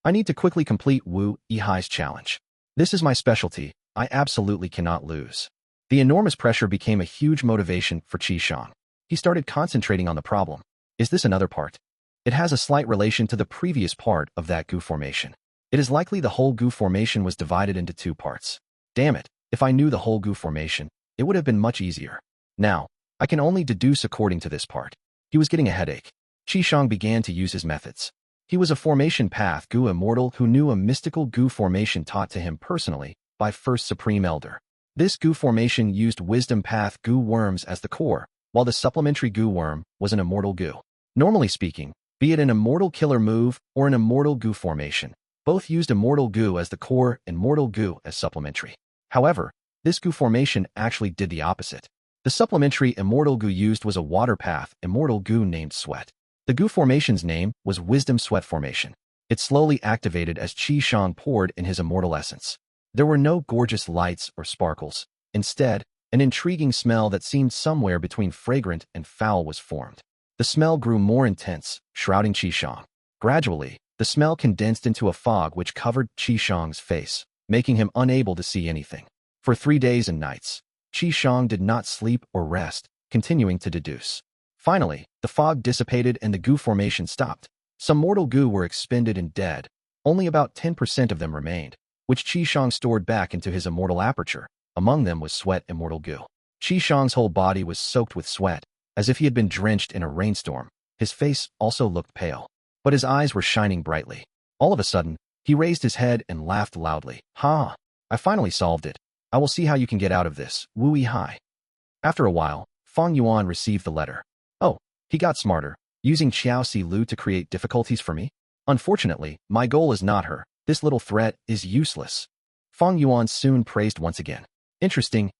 Speaker 1: I need to quickly complete Wu Yihai's challenge. This is my specialty. I absolutely cannot lose. The enormous pressure became a huge motivation for Qi Shang. He started concentrating on the problem. Is this another part? It has a slight relation to the previous part of that Gu formation. It is likely the whole Gu formation was divided into two parts. Damn it, if I knew the whole Gu formation, it would have been much easier. Now, I can only deduce according to this part. He was getting a headache. Qi Shang began to use his methods. He was a formation path Gu immortal who knew a mystical Gu formation taught to him personally by First Supreme Elder. This Gu formation used wisdom path Gu worms as the core, while the supplementary Gu worm was an immortal Gu. Normally speaking, be it an immortal killer move or an immortal Gu formation, both used immortal Gu as the core and mortal Gu as supplementary. However, this Gu formation actually did the opposite. The supplementary immortal Gu used was a water path immortal Gu named Sweat. The Gu formation's name was Wisdom Sweat Formation. It slowly activated as Qi Shang poured in his immortal essence. There were no gorgeous lights or sparkles. Instead, an intriguing smell that seemed somewhere between fragrant and foul was formed. The smell grew more intense, shrouding Qi Shang. Gradually, the smell condensed into a fog which covered Qi Shang's face, making him unable to see anything. For 3 days and nights, Qi Shang did not sleep or rest, continuing to deduce. Finally, the fog dissipated and the Gu formation stopped. Some mortal Gu were expended and dead. Only about 10% of them remained, which Qi Shang stored back into his immortal aperture. Among them was Sweat immortal Gu. Qi Shang's whole body was soaked with sweat, as if he had been drenched in a rainstorm. His face also looked pale, but his eyes were shining brightly. All of a sudden, he raised his head and laughed loudly. "Ha! I finally solved it. I will see how you can get out of this, Wu Yihai." After a while, Fang Yuan received the letter. Oh, he got smarter, using Qiao Si Lu to create difficulties for me? Unfortunately, my goal is not her. This little threat is useless. Fang Yuan soon praised once again. Interesting.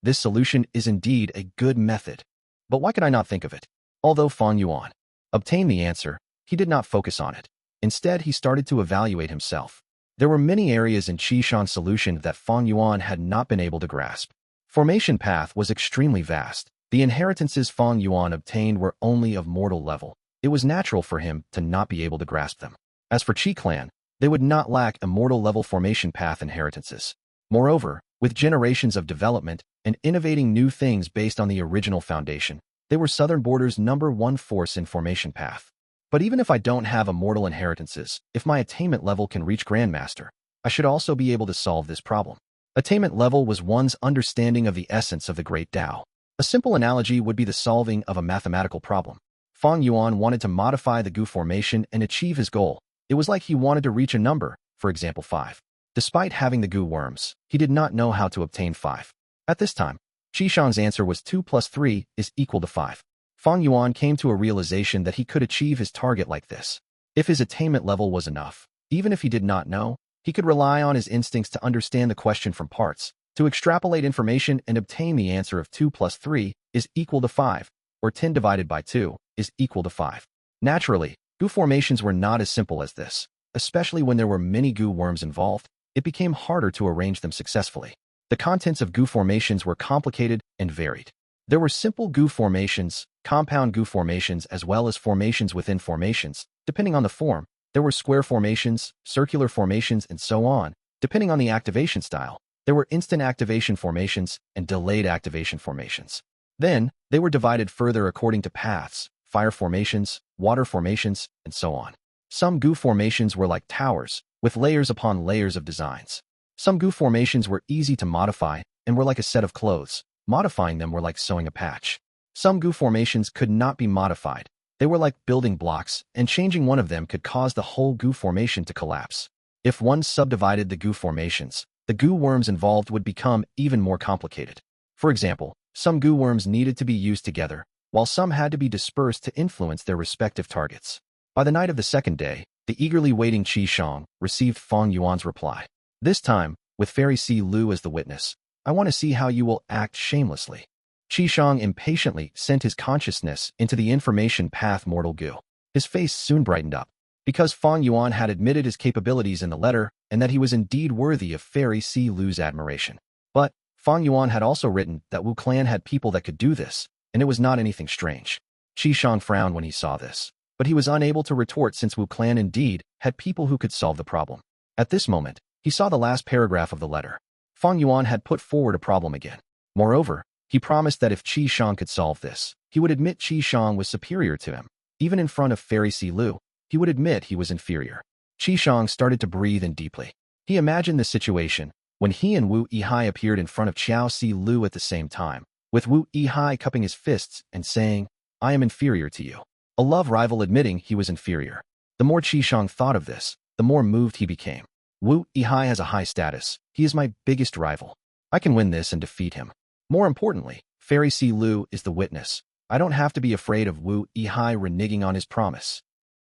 Speaker 1: This solution is indeed a good method. But why could I not think of it? Although Fang Yuan obtained the answer, he did not focus on it. Instead, he started to evaluate himself. There were many areas in Qi Shang's solution that Fang Yuan had not been able to grasp. Formation path was extremely vast. The inheritances Fang Yuan obtained were only of mortal level. It was natural for him to not be able to grasp them. As for Qi clan, they would not lack immortal level formation path inheritances. Moreover, with generations of development and innovating new things based on the original foundation, they were Southern Border's #1 force in formation path. But even if I don't have immortal inheritances, if my attainment level can reach Grandmaster, I should also be able to solve this problem. Attainment level was one's understanding of the essence of the Great Tao. A simple analogy would be the solving of a mathematical problem. Fang Yuan wanted to modify the Gu formation and achieve his goal. It was like he wanted to reach a number, for example 5. Despite having the Gu worms, he did not know how to obtain 5. At this time, Qi Shang's answer was 2 plus 3 is equal to 5. Fang Yuan came to a realization that he could achieve his target like this. If his attainment level was enough, even if he did not know, he could rely on his instincts to understand the question from parts, to extrapolate information and obtain the answer of 2 plus 3 is equal to 5, or 10 divided by 2 is equal to 5. Naturally, Gu formations were not as simple as this. Especially when there were many Gu worms involved, it became harder to arrange them successfully. The contents of Gu formations were complicated and varied. There were simple Gu formations, compound Gu formations as well as formations within formations. Depending on the form, there were square formations, circular formations, and so on. Depending on the activation style, there were instant activation formations and delayed activation formations. Then, they were divided further according to paths, fire formations, water formations, and so on. Some Gu formations were like towers, with layers upon layers of designs. Some Gu formations were easy to modify and were like a set of clothes. Modifying them were like sewing a patch. Some Gu formations could not be modified. They were like building blocks, and changing one of them could cause the whole Gu formation to collapse. If one subdivided the Gu formations, the Gu worms involved would become even more complicated. For example, some Gu worms needed to be used together, while some had to be dispersed to influence their respective targets. By the night of the second day, the eagerly waiting Shang received Fang Yuan's reply. This time, with Fairy C. Lu as the witness, I want to see how you will act shamelessly. Shang impatiently sent his consciousness into the information path Mortal Gu. His face soon brightened up, because Fang Yuan had admitted his capabilities in the letter and that he was indeed worthy of Fairy C. Lu's admiration. But Fang Yuan had also written that Wu clan had people that could do this, and it was not anything strange. Shang frowned when he saw this, but he was unable to retort since Wu clan indeed had people who could solve the problem. At this moment, he saw the last paragraph of the letter. Fang Yuan had put forward a problem again. Moreover, he promised that if Shang could solve this, he would admit Shang was superior to him. Even in front of Fairy C. Lu, he would admit he was inferior. Shang started to breathe in deeply. He imagined the situation when he and Wu Yihai appeared in front of Qiao C. Lu at the same time, with Wu Yihai cupping his fists and saying, "I am inferior to you." A love rival admitting he was inferior. The more Shang thought of this, the more moved he became. Wu Yihai has a high status. He is my biggest rival. I can win this and defeat him. More importantly, Fairy C. Lu is the witness. I don't have to be afraid of Wu Yihai reneging on his promise.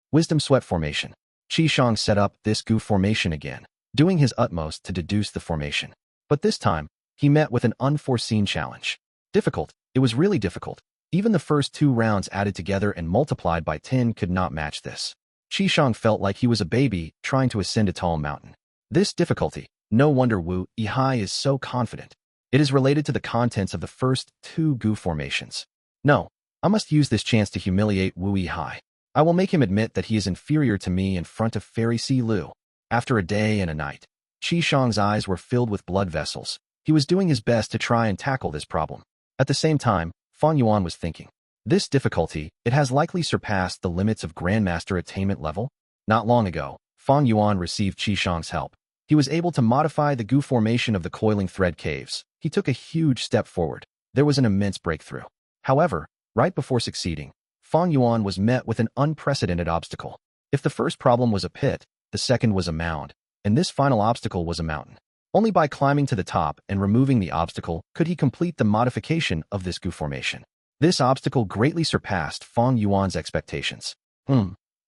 Speaker 1: Wisdom Sweat Formation. Shang set up this Gu formation again, doing his utmost to deduce the formation. But this time, he met with an unforeseen challenge. Difficult. It was really difficult. Even the first 2 rounds added together and multiplied by 10 could not match this. Shang felt like he was a baby trying to ascend a tall mountain. This difficulty, no wonder Wu Yihai is so confident. It is related to the contents of the first 2 Gu formations. No, I must use this chance to humiliate Wu Yihai. I will make him admit that he is inferior to me in front of Fairy C. Lu. After a day and a night, Shang's eyes were filled with blood vessels. He was doing his best to try and tackle this problem. At the same time, Fang Yuan was thinking, this difficulty, it has likely surpassed the limits of Grandmaster attainment level. Not long ago, Fang Yuan received Shang's help. He was able to modify the Gu formation of the coiling thread caves. He took a huge step forward. There was an immense breakthrough. However, right before succeeding, Fang Yuan was met with an unprecedented obstacle. If the first problem was a pit, the second was a mound, and this final obstacle was a mountain. Only by climbing to the top and removing the obstacle could he complete the modification of this Gu formation. This obstacle greatly surpassed Fang Yuan's expectations.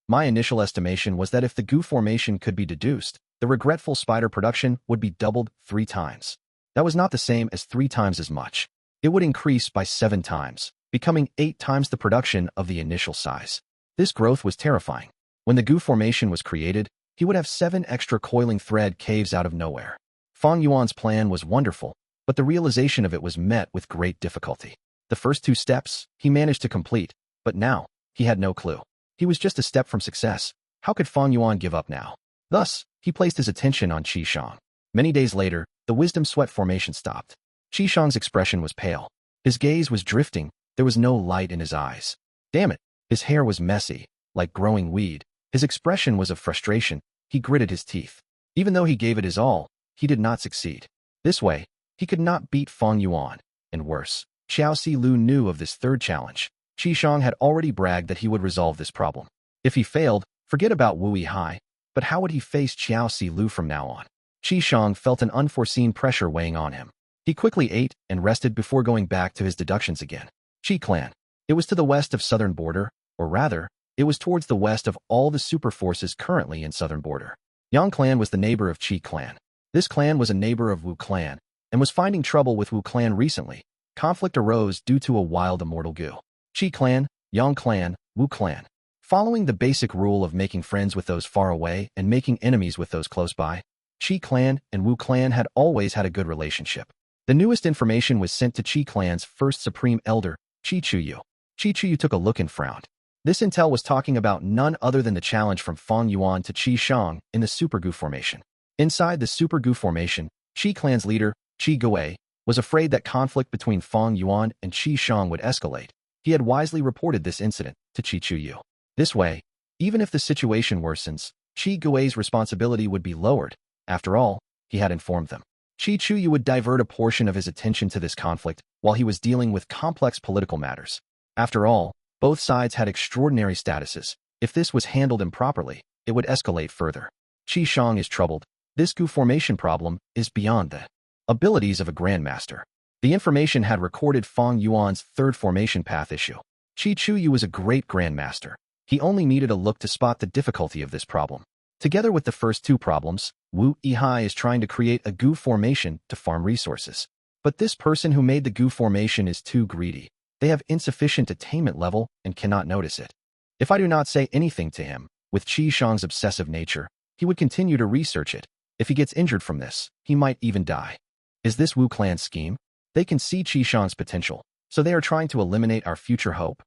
Speaker 1: My initial estimation was that if the Gu formation could be deduced, the regretful spider production would be doubled 3 times. That was not the same as 3 times as much. It would increase by 7 times, becoming 8 times the production of the initial size. This growth was terrifying. When the Gu formation was created, he would have 7 extra coiling thread caves out of nowhere. Fang Yuan's plan was wonderful, but the realization of it was met with great difficulty. The first 2 steps, he managed to complete, but now, he had no clue. He was just a step from success. How could Fang Yuan give up now? Thus, he placed his attention on Shang. Many days later, the wisdom sweat formation stopped. Shang's expression was pale. His gaze was drifting. There was no light in his eyes. Damn it, his hair was messy, like growing weed. His expression was of frustration. He gritted his teeth. Even though he gave it his all, he did not succeed. This way, he could not beat Fang Yuan. And worse, Qiao C. Lu knew of this third challenge. Shang had already bragged that he would resolve this problem. If he failed, forget about Wu Yihai. But how would he face Qiao C. Lu from now on? Shang felt an unforeseen pressure weighing on him. He quickly ate and rested before going back to his deductions again. Qi clan. It was to the west of southern border, or rather, it was towards the west of all the super forces currently in southern border. Yong clan was the neighbor of Qi clan. This clan was a neighbor of Wu clan, and was finding trouble with Wu clan recently. Conflict arose due to a wild immortal Gu. Qi clan, Yong clan, Wu clan. Following the basic rule of making friends with those far away and making enemies with those close by, Qi clan and Wu clan had always had a good relationship. The newest information was sent to Qi clan's first supreme elder, Qi Chuyu. Qiao took a look and frowned. This intel was talking about none other than the challenge from Fang Yuan to Shang in the Super Gu formation. Inside the Super Gu formation, Qi clan's leader, Qiao, was afraid that conflict between Fang Yuan and Shang would escalate. He had wisely reported this incident to Qiao. This way, even if the situation worsens, Qiao's responsibility would be lowered. After all, he had informed them. Qiao would divert a portion of his attention to this conflict while he was dealing with complex political matters. After all, both sides had extraordinary statuses. If this was handled improperly, it would escalate further. Shang is troubled. This Gu formation problem is beyond the abilities of a Grandmaster. The information had recorded Fang Yuan's third formation path issue. Qiao was a great Grandmaster. He only needed a look to spot the difficulty of this problem. Together with the first two problems, Wu Yihai is trying to create a Gu formation to farm resources. But this person who made the Gu formation is too greedy. They have insufficient attainment level and cannot notice it. If I do not say anything to him, with Shang's obsessive nature, he would continue to research it. If he gets injured from this, he might even die. Is this Wu clan's scheme? They can see Shang's potential, so they are trying to eliminate our future hope.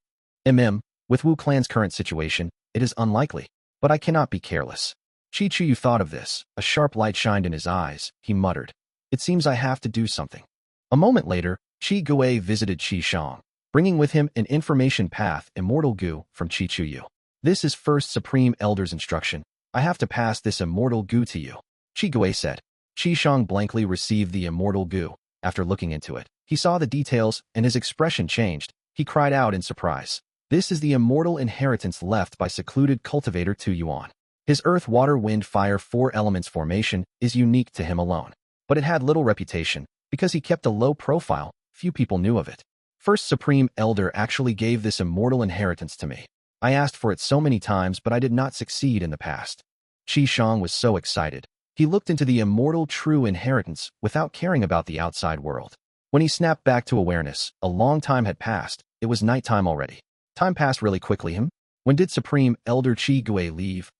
Speaker 1: With Wu clan's current situation, it is unlikely, but I cannot be careless. Qiao thought of this. A sharp light shined in his eyes. He muttered, "It seems I have to do something." A moment later, Qiao visited Shang, bringing with him an information path Immortal Gu from Qiao. "This is First Supreme Elder's instruction. I have to pass this Immortal Gu to you," Qiao said. Shang blankly received the Immortal Gu. After looking into it, he saw the details and his expression changed. He cried out in surprise. This is the immortal inheritance left by secluded cultivator Yuan. His earth, water, wind, fire, 4 elements formation is unique to him alone. But it had little reputation. Because he kept a low profile, few people knew of it. First Supreme Elder actually gave this immortal inheritance to me. I asked for it so many times, but I did not succeed in the past. Shang was so excited. He looked into the immortal true inheritance without caring about the outside world. When he snapped back to awareness, a long time had passed. It was nighttime already. Time passed really quickly. When did Supreme Elder Qiao leave?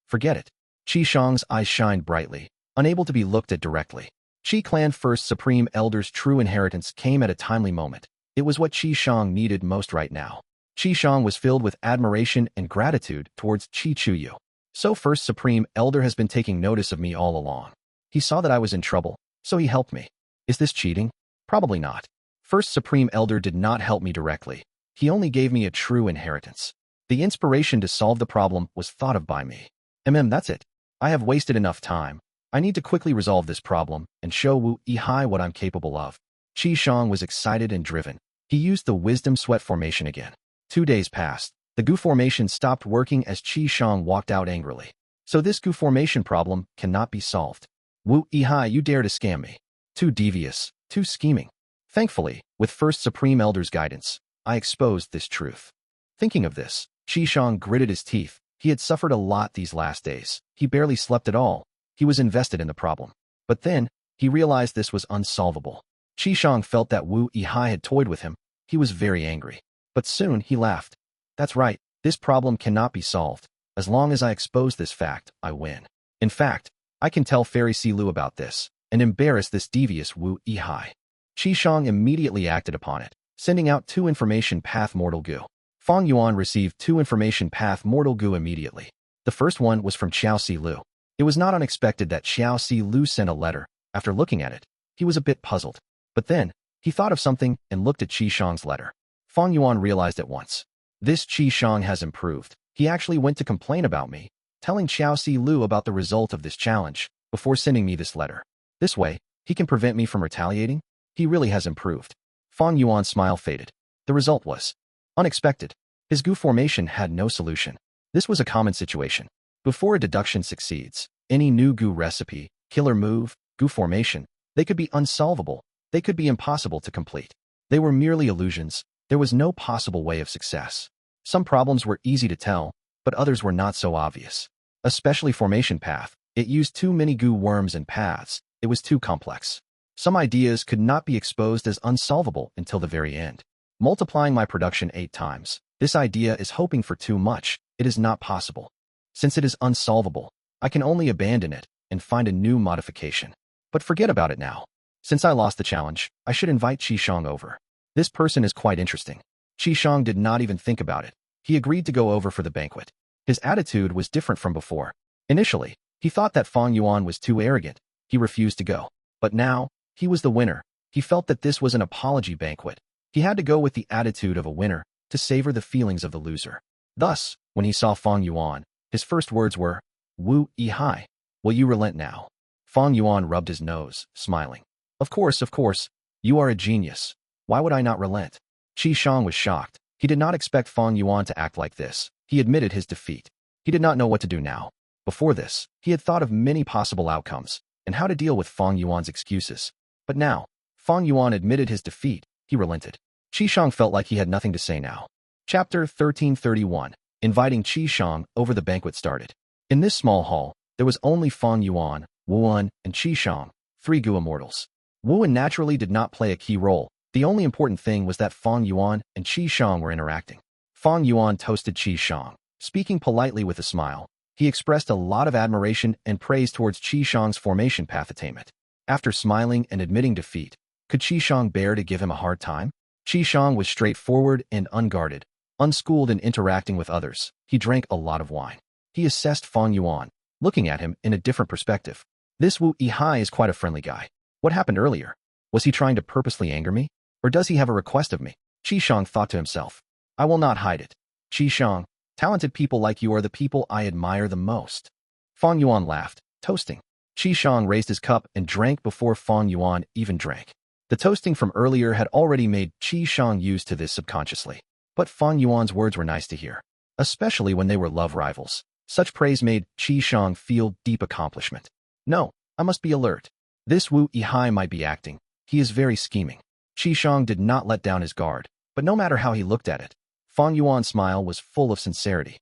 Speaker 1: Forget it. Shang's eyes shined brightly, unable to be looked at directly. Qi Clan First Supreme Elder's true inheritance came at a timely moment. It was what Shang needed most right now. Shang was filled with admiration and gratitude towards Qiao. So First Supreme Elder has been taking notice of me all along. He saw that I was in trouble, so he helped me. Is this cheating? Probably not. First Supreme Elder did not help me directly. He only gave me a true inheritance. The inspiration to solve the problem was thought of by me. That's it. I have wasted enough time. I need to quickly resolve this problem and show Wu Yihai what I'm capable of. Shang was excited and driven. He used the Wisdom Sweat formation again. 2 days passed. The Gu formation stopped working as Shang walked out angrily. So this Gu formation problem cannot be solved. Wu Yihai, you dare to scam me. Too devious, too scheming. Thankfully, with First Supreme Elder's guidance, I exposed this truth. Thinking of this, Shang gritted his teeth. He had suffered a lot these last days. He barely slept at all. He was invested in the problem. But then, he realized this was unsolvable. Shang felt that Wu Yihai had toyed with him. He was very angry. But soon, he laughed. That's right, this problem cannot be solved. As long as I expose this fact, I win. In fact, I can tell Fairy Silu about this, and embarrass this devious Wu Yihai. Shang immediately acted upon it, sending out 2 information path Mortal Gu. Fang Yuan received 2 information path Mortal Gu immediately. The first one was from Qiao Silu. It was not unexpected that Qiao Silu sent a letter. After looking at it, he was a bit puzzled. But then, he thought of something and looked at Shang's letter. Fang Yuan realized at once. This Shang has improved. He actually went to complain about me, telling Qiao Silu about the result of this challenge, before sending me this letter. This way, he can prevent me from retaliating. He really has improved. Fang Yuan's smile faded. The result was unexpected. His Gu formation had no solution. This was a common situation. Before a deduction succeeds, any new Gu recipe, killer move, Gu formation, they could be unsolvable. They could be impossible to complete. They were merely illusions. There was no possible way of success. Some problems were easy to tell, but others were not so obvious. Especially formation path. It used too many Gu worms and paths. It was too complex. Some ideas could not be exposed as unsolvable until the very end. Multiplying my production 8 times. This idea is hoping for too much. It is not possible. Since it is unsolvable, I can only abandon it and find a new modification. But forget about it now. Since I lost the challenge, I should invite Shang over. This person is quite interesting. Shang did not even think about it. He agreed to go over for the banquet. His attitude was different from before. Initially, he thought that Fang Yuan was too arrogant. He refused to go. But now, he was the winner. He felt that this was an apology banquet. He had to go with the attitude of a winner to savor the feelings of the loser. Thus, when he saw Fang Yuan, his first words were, "Wu Yi Hai. Will you relent now?" Fang Yuan rubbed his nose, smiling. Of course. You are a genius. Why would I not relent?" Shang was shocked. He did not expect Fang Yuan to act like this. He admitted his defeat. He did not know what to do now. Before this, he had thought of many possible outcomes and how to deal with Fang Yuan's excuses. But now, Fang Yuan admitted his defeat. He relented. Shang felt like he had nothing to say now. Chapter 1331. Inviting Shang over the banquet started. In this small hall, there was only Fang Yuan, Wuan, and Shang, 3 Gu immortals. Wuan naturally did not play a key role. The only important thing was that Fang Yuan and Shang were interacting. Fang Yuan toasted Shang. Speaking politely with a smile, he expressed a lot of admiration and praise towards Shang's formation path attainment. After smiling and admitting defeat, could Shang bear to give him a hard time? Shang was straightforward and unguarded, unschooled in interacting with others. He drank a lot of wine. He assessed Fang Yuan, looking at him in a different perspective. This Wu Yi Hai is quite a friendly guy. What happened earlier? Was he trying to purposely anger me? Or does he have a request of me? Shang thought to himself. I will not hide it. Shang, talented people like you are the people I admire the most. Fang Yuan laughed, toasting. Shang raised his cup and drank before Fang Yuan even drank. The toasting from earlier had already made Shang used to this subconsciously. But Fang Yuan's words were nice to hear, especially when they were love rivals. Such praise made Shang feel deep accomplishment. No, I must be alert. This Wu Yi Hai might be acting. He is very scheming. Shang did not let down his guard, but no matter how he looked at it, Fang Yuan's smile was full of sincerity.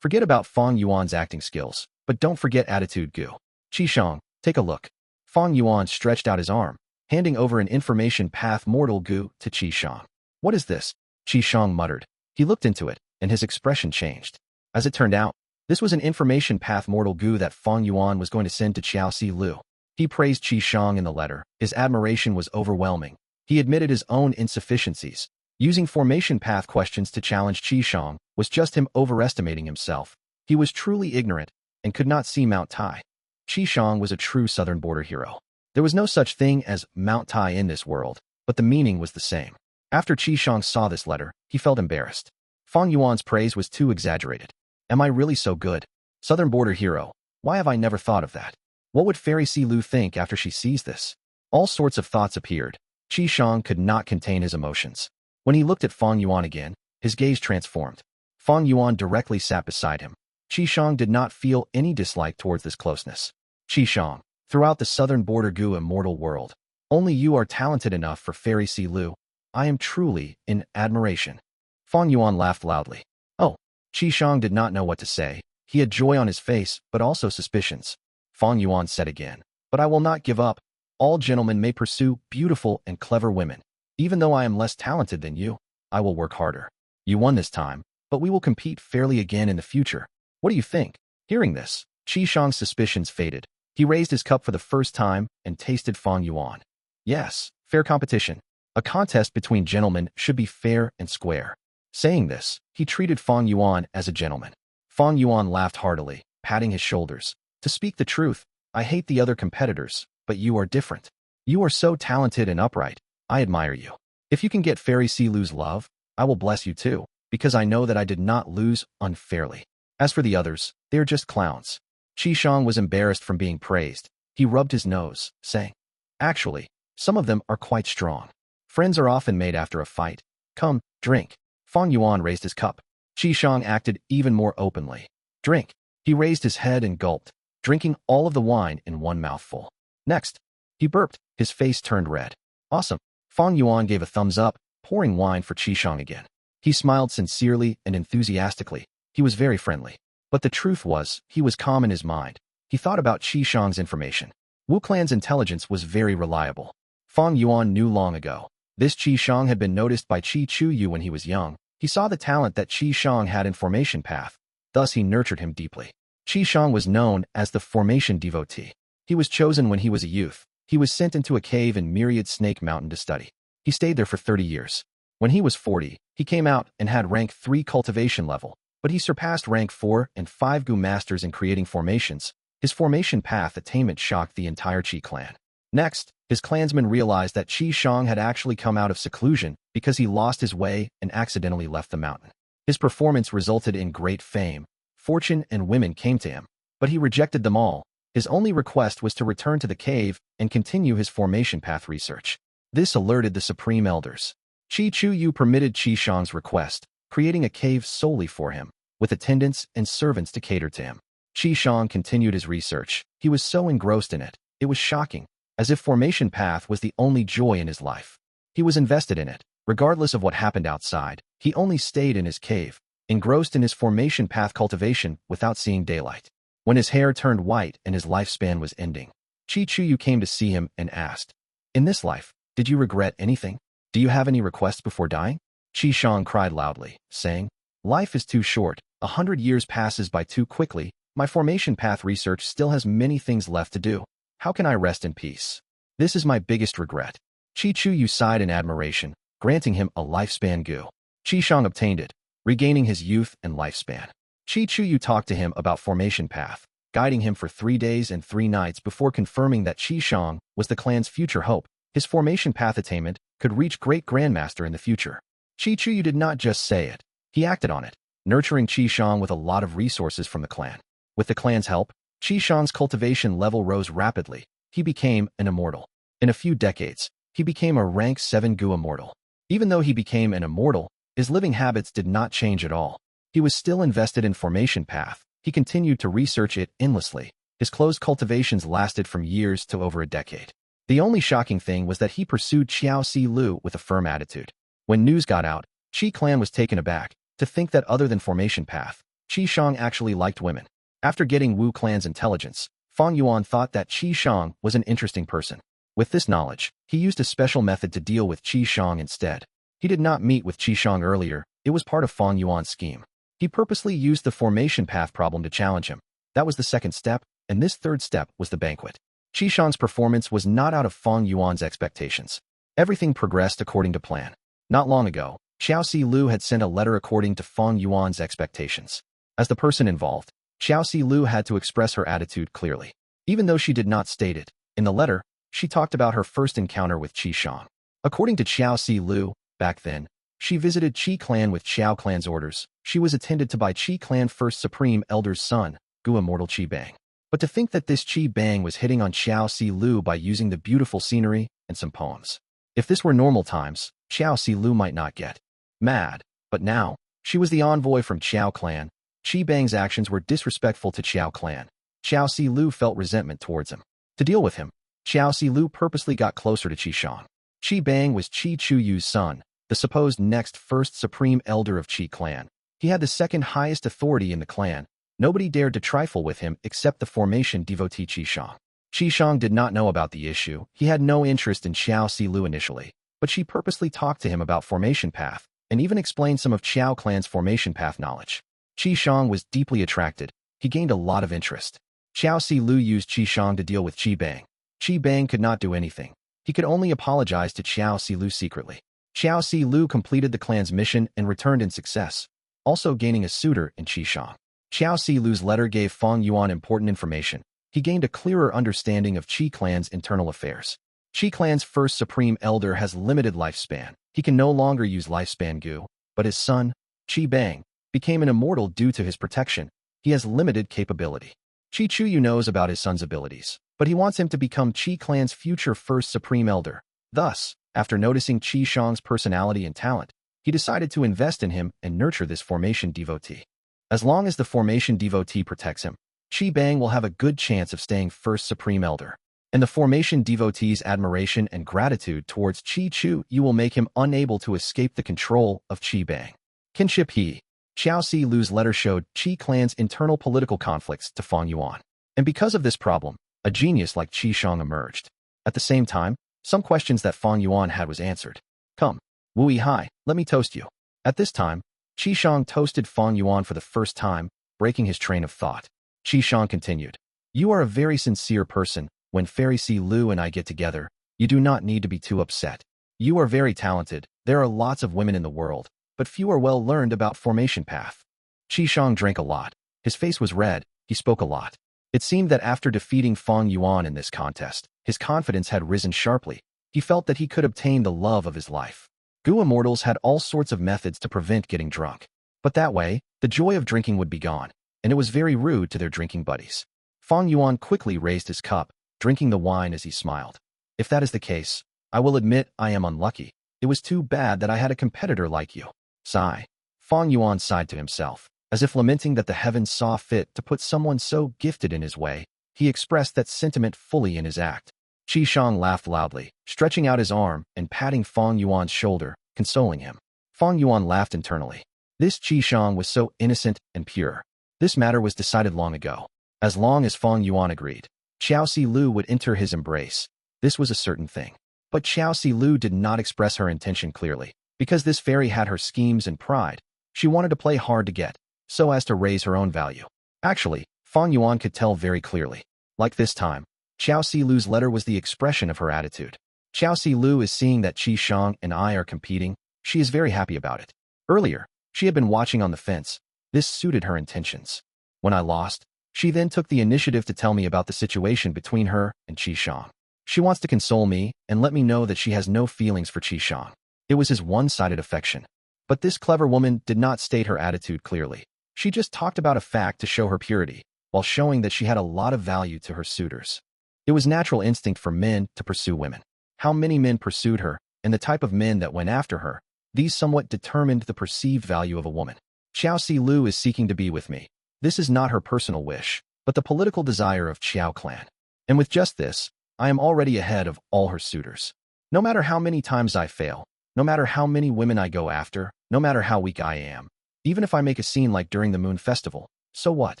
Speaker 1: Forget about Fang Yuan's acting skills, but don't forget attitude Gu. Shang, take a look. Fang Yuan stretched out his arm, handing over an information path mortal Gu to Shang. What is this? Shang muttered. He looked into it, and his expression changed. As it turned out, this was an information path mortal Gu that Fang Yuan was going to send to Qiao Si Lu. He praised Shang in the letter. His admiration was overwhelming. He admitted his own insufficiencies. Using formation path questions to challenge Shang was just him overestimating himself. He was truly ignorant and could not see Mount Tai. Shang was a true southern border hero. There was no such thing as Mount Tai in this world, but the meaning was the same. After Shang saw this letter, he felt embarrassed. Fang Yuan's praise was too exaggerated. Am I really so good? Southern border hero. Why have I never thought of that? What would Fairy Si Lu think after she sees this? All sorts of thoughts appeared. Shang could not contain his emotions. When he looked at Fang Yuan again, his gaze transformed. Fang Yuan directly sat beside him. Shang did not feel any dislike towards this closeness. Shang, throughout the southern border Gu immortal world, only you are talented enough for Fairy Si Lu. I am truly in admiration. Fang Yuan laughed loudly. Oh, Shang did not know what to say. He had joy on his face, but also suspicions. Fang Yuan said again, but I will not give up. All gentlemen may pursue beautiful and clever women. Even though I am less talented than you, I will work harder. You won this time, but we will compete fairly again in the future. What do you think? Hearing this, Shang's suspicions faded. He raised his cup for the first time and tasted Fang Yuan. Yes, fair competition. A contest between gentlemen should be fair and square. Saying this, he treated Fang Yuan as a gentleman. Fang Yuan laughed heartily, patting his shoulders. To speak the truth, I hate the other competitors, but you are different. You are so talented and upright. I admire you. If you can get Fairy Si Lu's love, I will bless you too, because I know that I did not lose unfairly. As for the others, they are just clowns. Shang was embarrassed from being praised. He rubbed his nose, saying, actually, some of them are quite strong. Friends are often made after a fight. Come, drink. Fang Yuan raised his cup. Shang acted even more openly. Drink. He raised his head and gulped, drinking all of the wine in one mouthful. Next, he burped. His face turned red. Awesome. Fang Yuan gave a thumbs up, pouring wine for Shang again. He smiled sincerely and enthusiastically. He was very friendly. But the truth was, he was calm in his mind. He thought about Shang's information. Wu Clan's intelligence was very reliable. Fang Yuan knew long ago. This Shang had been noticed by Chu Yu when he was young. He saw the talent that Shang had in formation path. Thus he nurtured him deeply. Shang was known as the formation devotee. He was chosen when he was a youth. He was sent into a cave in Myriad Snake Mountain to study. He stayed there for 30 years. When he was 40, he came out and had rank 3 cultivation level, but he surpassed rank 4 and 5 Gu masters in creating formations. His formation path attainment shocked the entire Qi clan. Next, his clansmen realized that Shang had actually come out of seclusion because he lost his way and accidentally left the mountain. His performance resulted in great fame, fortune, and women came to him, but he rejected them all. His only request was to return to the cave and continue his formation path research. This alerted the Supreme Elders. Qiao permitted Shang's request, creating a cave solely for him, with attendants and servants to cater to him. Shang continued his research. He was so engrossed in it. It was shocking, as if formation path was the only joy in his life. He was invested in it. Regardless of what happened outside, he only stayed in his cave, engrossed in his formation path cultivation without seeing daylight. When his hair turned white and his lifespan was ending, Qiao came to see him and asked, "In this life, did you regret anything? Do you have any requests before dying?" Shang cried loudly, saying, "Life is too short. 100 years passes by too quickly. My formation path research still has many things left to do. How can I rest in peace? This is my biggest regret." Qiao sighed in admiration, granting him a lifespan Gu. Shang obtained it, regaining his youth and lifespan. Qiao talked to him about formation path, guiding him for 3 days and 3 nights before confirming that Shang was the clan's future hope. His formation path attainment could reach great Grandmaster in the future. Qiao did not just say it, he acted on it, nurturing Shang with a lot of resources from the clan. With the clan's help, Shang's cultivation level rose rapidly. He became an immortal. In a few decades, he became a rank 7 Gu immortal. Even though he became an immortal, his living habits did not change at all. He was still invested in formation path. He continued to research it endlessly. His closed cultivations lasted from years to over a decade. The only shocking thing was that he pursued Qiao with a firm attitude. When news got out, Qi clan was taken aback to think that other than formation path, Shang actually liked women. After getting Wu clan's intelligence, Fang Yuan thought that Shang was an interesting person. With this knowledge, he used a special method to deal with Shang instead. He did not meet with Shang earlier. It was part of Fang Yuan's scheme. He purposely used the formation path problem to challenge him. That was the second step, and this third step was the banquet. Shang's performance was not out of Fang Yuan's expectations. Everything progressed according to plan. Not long ago, Qiao had sent a letter according to Fang Yuan's expectations. As the person involved, Qiao had to express her attitude clearly. Even though she did not state it, in the letter, she talked about her first encounter with Shang. According to Qiao, back then, she visited Qi clan with Qiao clan's orders. She was attended to by Qi clan first supreme elder's son, Gu immortal Qi Bang. But to think that this Qi Bang was hitting on Qiao by using the beautiful scenery and some poems. If this were normal times, Qiao might not get mad. But now, she was the envoy from Qiao clan. Qi Bang's actions were disrespectful to Qiao clan. Qiao felt resentment towards him. To deal with him, Qiao purposely got closer to Shang. Qi Bang was Qiau's son, the supposed next first supreme elder of Qi clan. He had the second highest authority in the clan. Nobody dared to trifle with him except the formation devotee Shang. Shang did not know about the issue. He had no interest in Qiao initially, but she purposely talked to him about formation path, and even explained some of Qiao clan's formation path knowledge. Shang was deeply attracted. He gained a lot of interest. Qiao used Shang to deal with Qi Bang. Qi Bang could not do anything. He could only apologize to Qiao secretly. Qiao completed the clan's mission and returned in success, also gaining a suitor in Shang. Qiao letter gave Fang Yuan important information. He gained a clearer understanding of Qi clan's internal affairs. Qi clan's first supreme elder has limited lifespan. He can no longer use lifespan Gu, but his son, Qi Bang, became an immortal due to his protection. He has limited capability. Qiao knows about his son's abilities, but he wants him to become Qi clan's future first supreme elder. Thus, after noticing Shang's personality and talent, he decided to invest in him and nurture this formation devotee. As long as the formation devotee protects him, Qi Bang will have a good chance of staying first supreme elder. And the formation devotee's admiration and gratitude towards Qiao will make him unable to escape the control of Qi Bang. Kinship He. Qiao's letter showed Qi clan's internal political conflicts to Fang Yuan. And because of this problem, a genius like Shang emerged. At the same time, some questions that Fang Yuan had was answered. "Come, Wu Hai, let me toast you." At this time, Shang toasted Fang Yuan for the first time, breaking his train of thought. Shang continued, "You are a very sincere person. When Fairy Lu and I get together, you do not need to be too upset. You are very talented. There are lots of women in the world, but few are well learned about formation path. Shang drank a lot. His face was red. He spoke a lot. It seemed that after defeating Fang Yuan in this contest, his confidence had risen sharply. He felt that he could obtain the love of his life. Gu immortals had all sorts of methods to prevent getting drunk. But that way, the joy of drinking would be gone, and it was very rude to their drinking buddies. Fang Yuan quickly raised his cup, drinking the wine as he smiled. If that is the case, I will admit I am unlucky. It was too bad that I had a competitor like you. Sigh. Fang Yuan sighed to himself, as if lamenting that the heavens saw fit to put someone so gifted in his way. He expressed that sentiment fully in his act. Shang laughed loudly, stretching out his arm and patting Fang Yuan's shoulder, consoling him. Fang Yuan laughed internally. This Shang was so innocent and pure. This matter was decided long ago. As long as Fang Yuan agreed, Qiao Lu would enter his embrace. This was a certain thing. But Qiao Lu did not express her intention clearly, because this fairy had her schemes and pride. She wanted to play hard to get, so as to raise her own value. Actually, Fang Yuan could tell very clearly. Like this time, Qiao Lu's letter was the expression of her attitude. Qiao Lu is seeing that Shang and I are competing. She is very happy about it. Earlier, she had been watching on the fence. This suited her intentions. When I lost, she then took the initiative to tell me about the situation between her and Shang. She wants to console me and let me know that she has no feelings for Shang. It was his one-sided affection. But this clever woman did not state her attitude clearly. She just talked about a fact to show her purity, while showing that she had a lot of value to her suitors. It was natural instinct for men to pursue women. How many men pursued her, and the type of men that went after her, these somewhat determined the perceived value of a woman. Qiao Lu is seeking to be with me. This is not her personal wish, but the political desire of Qiao clan. And with just this, I am already ahead of all her suitors. No matter how many times I fail, no matter how many women I go after, no matter how weak I am, even if I make a scene like during the Moon Festival, so what?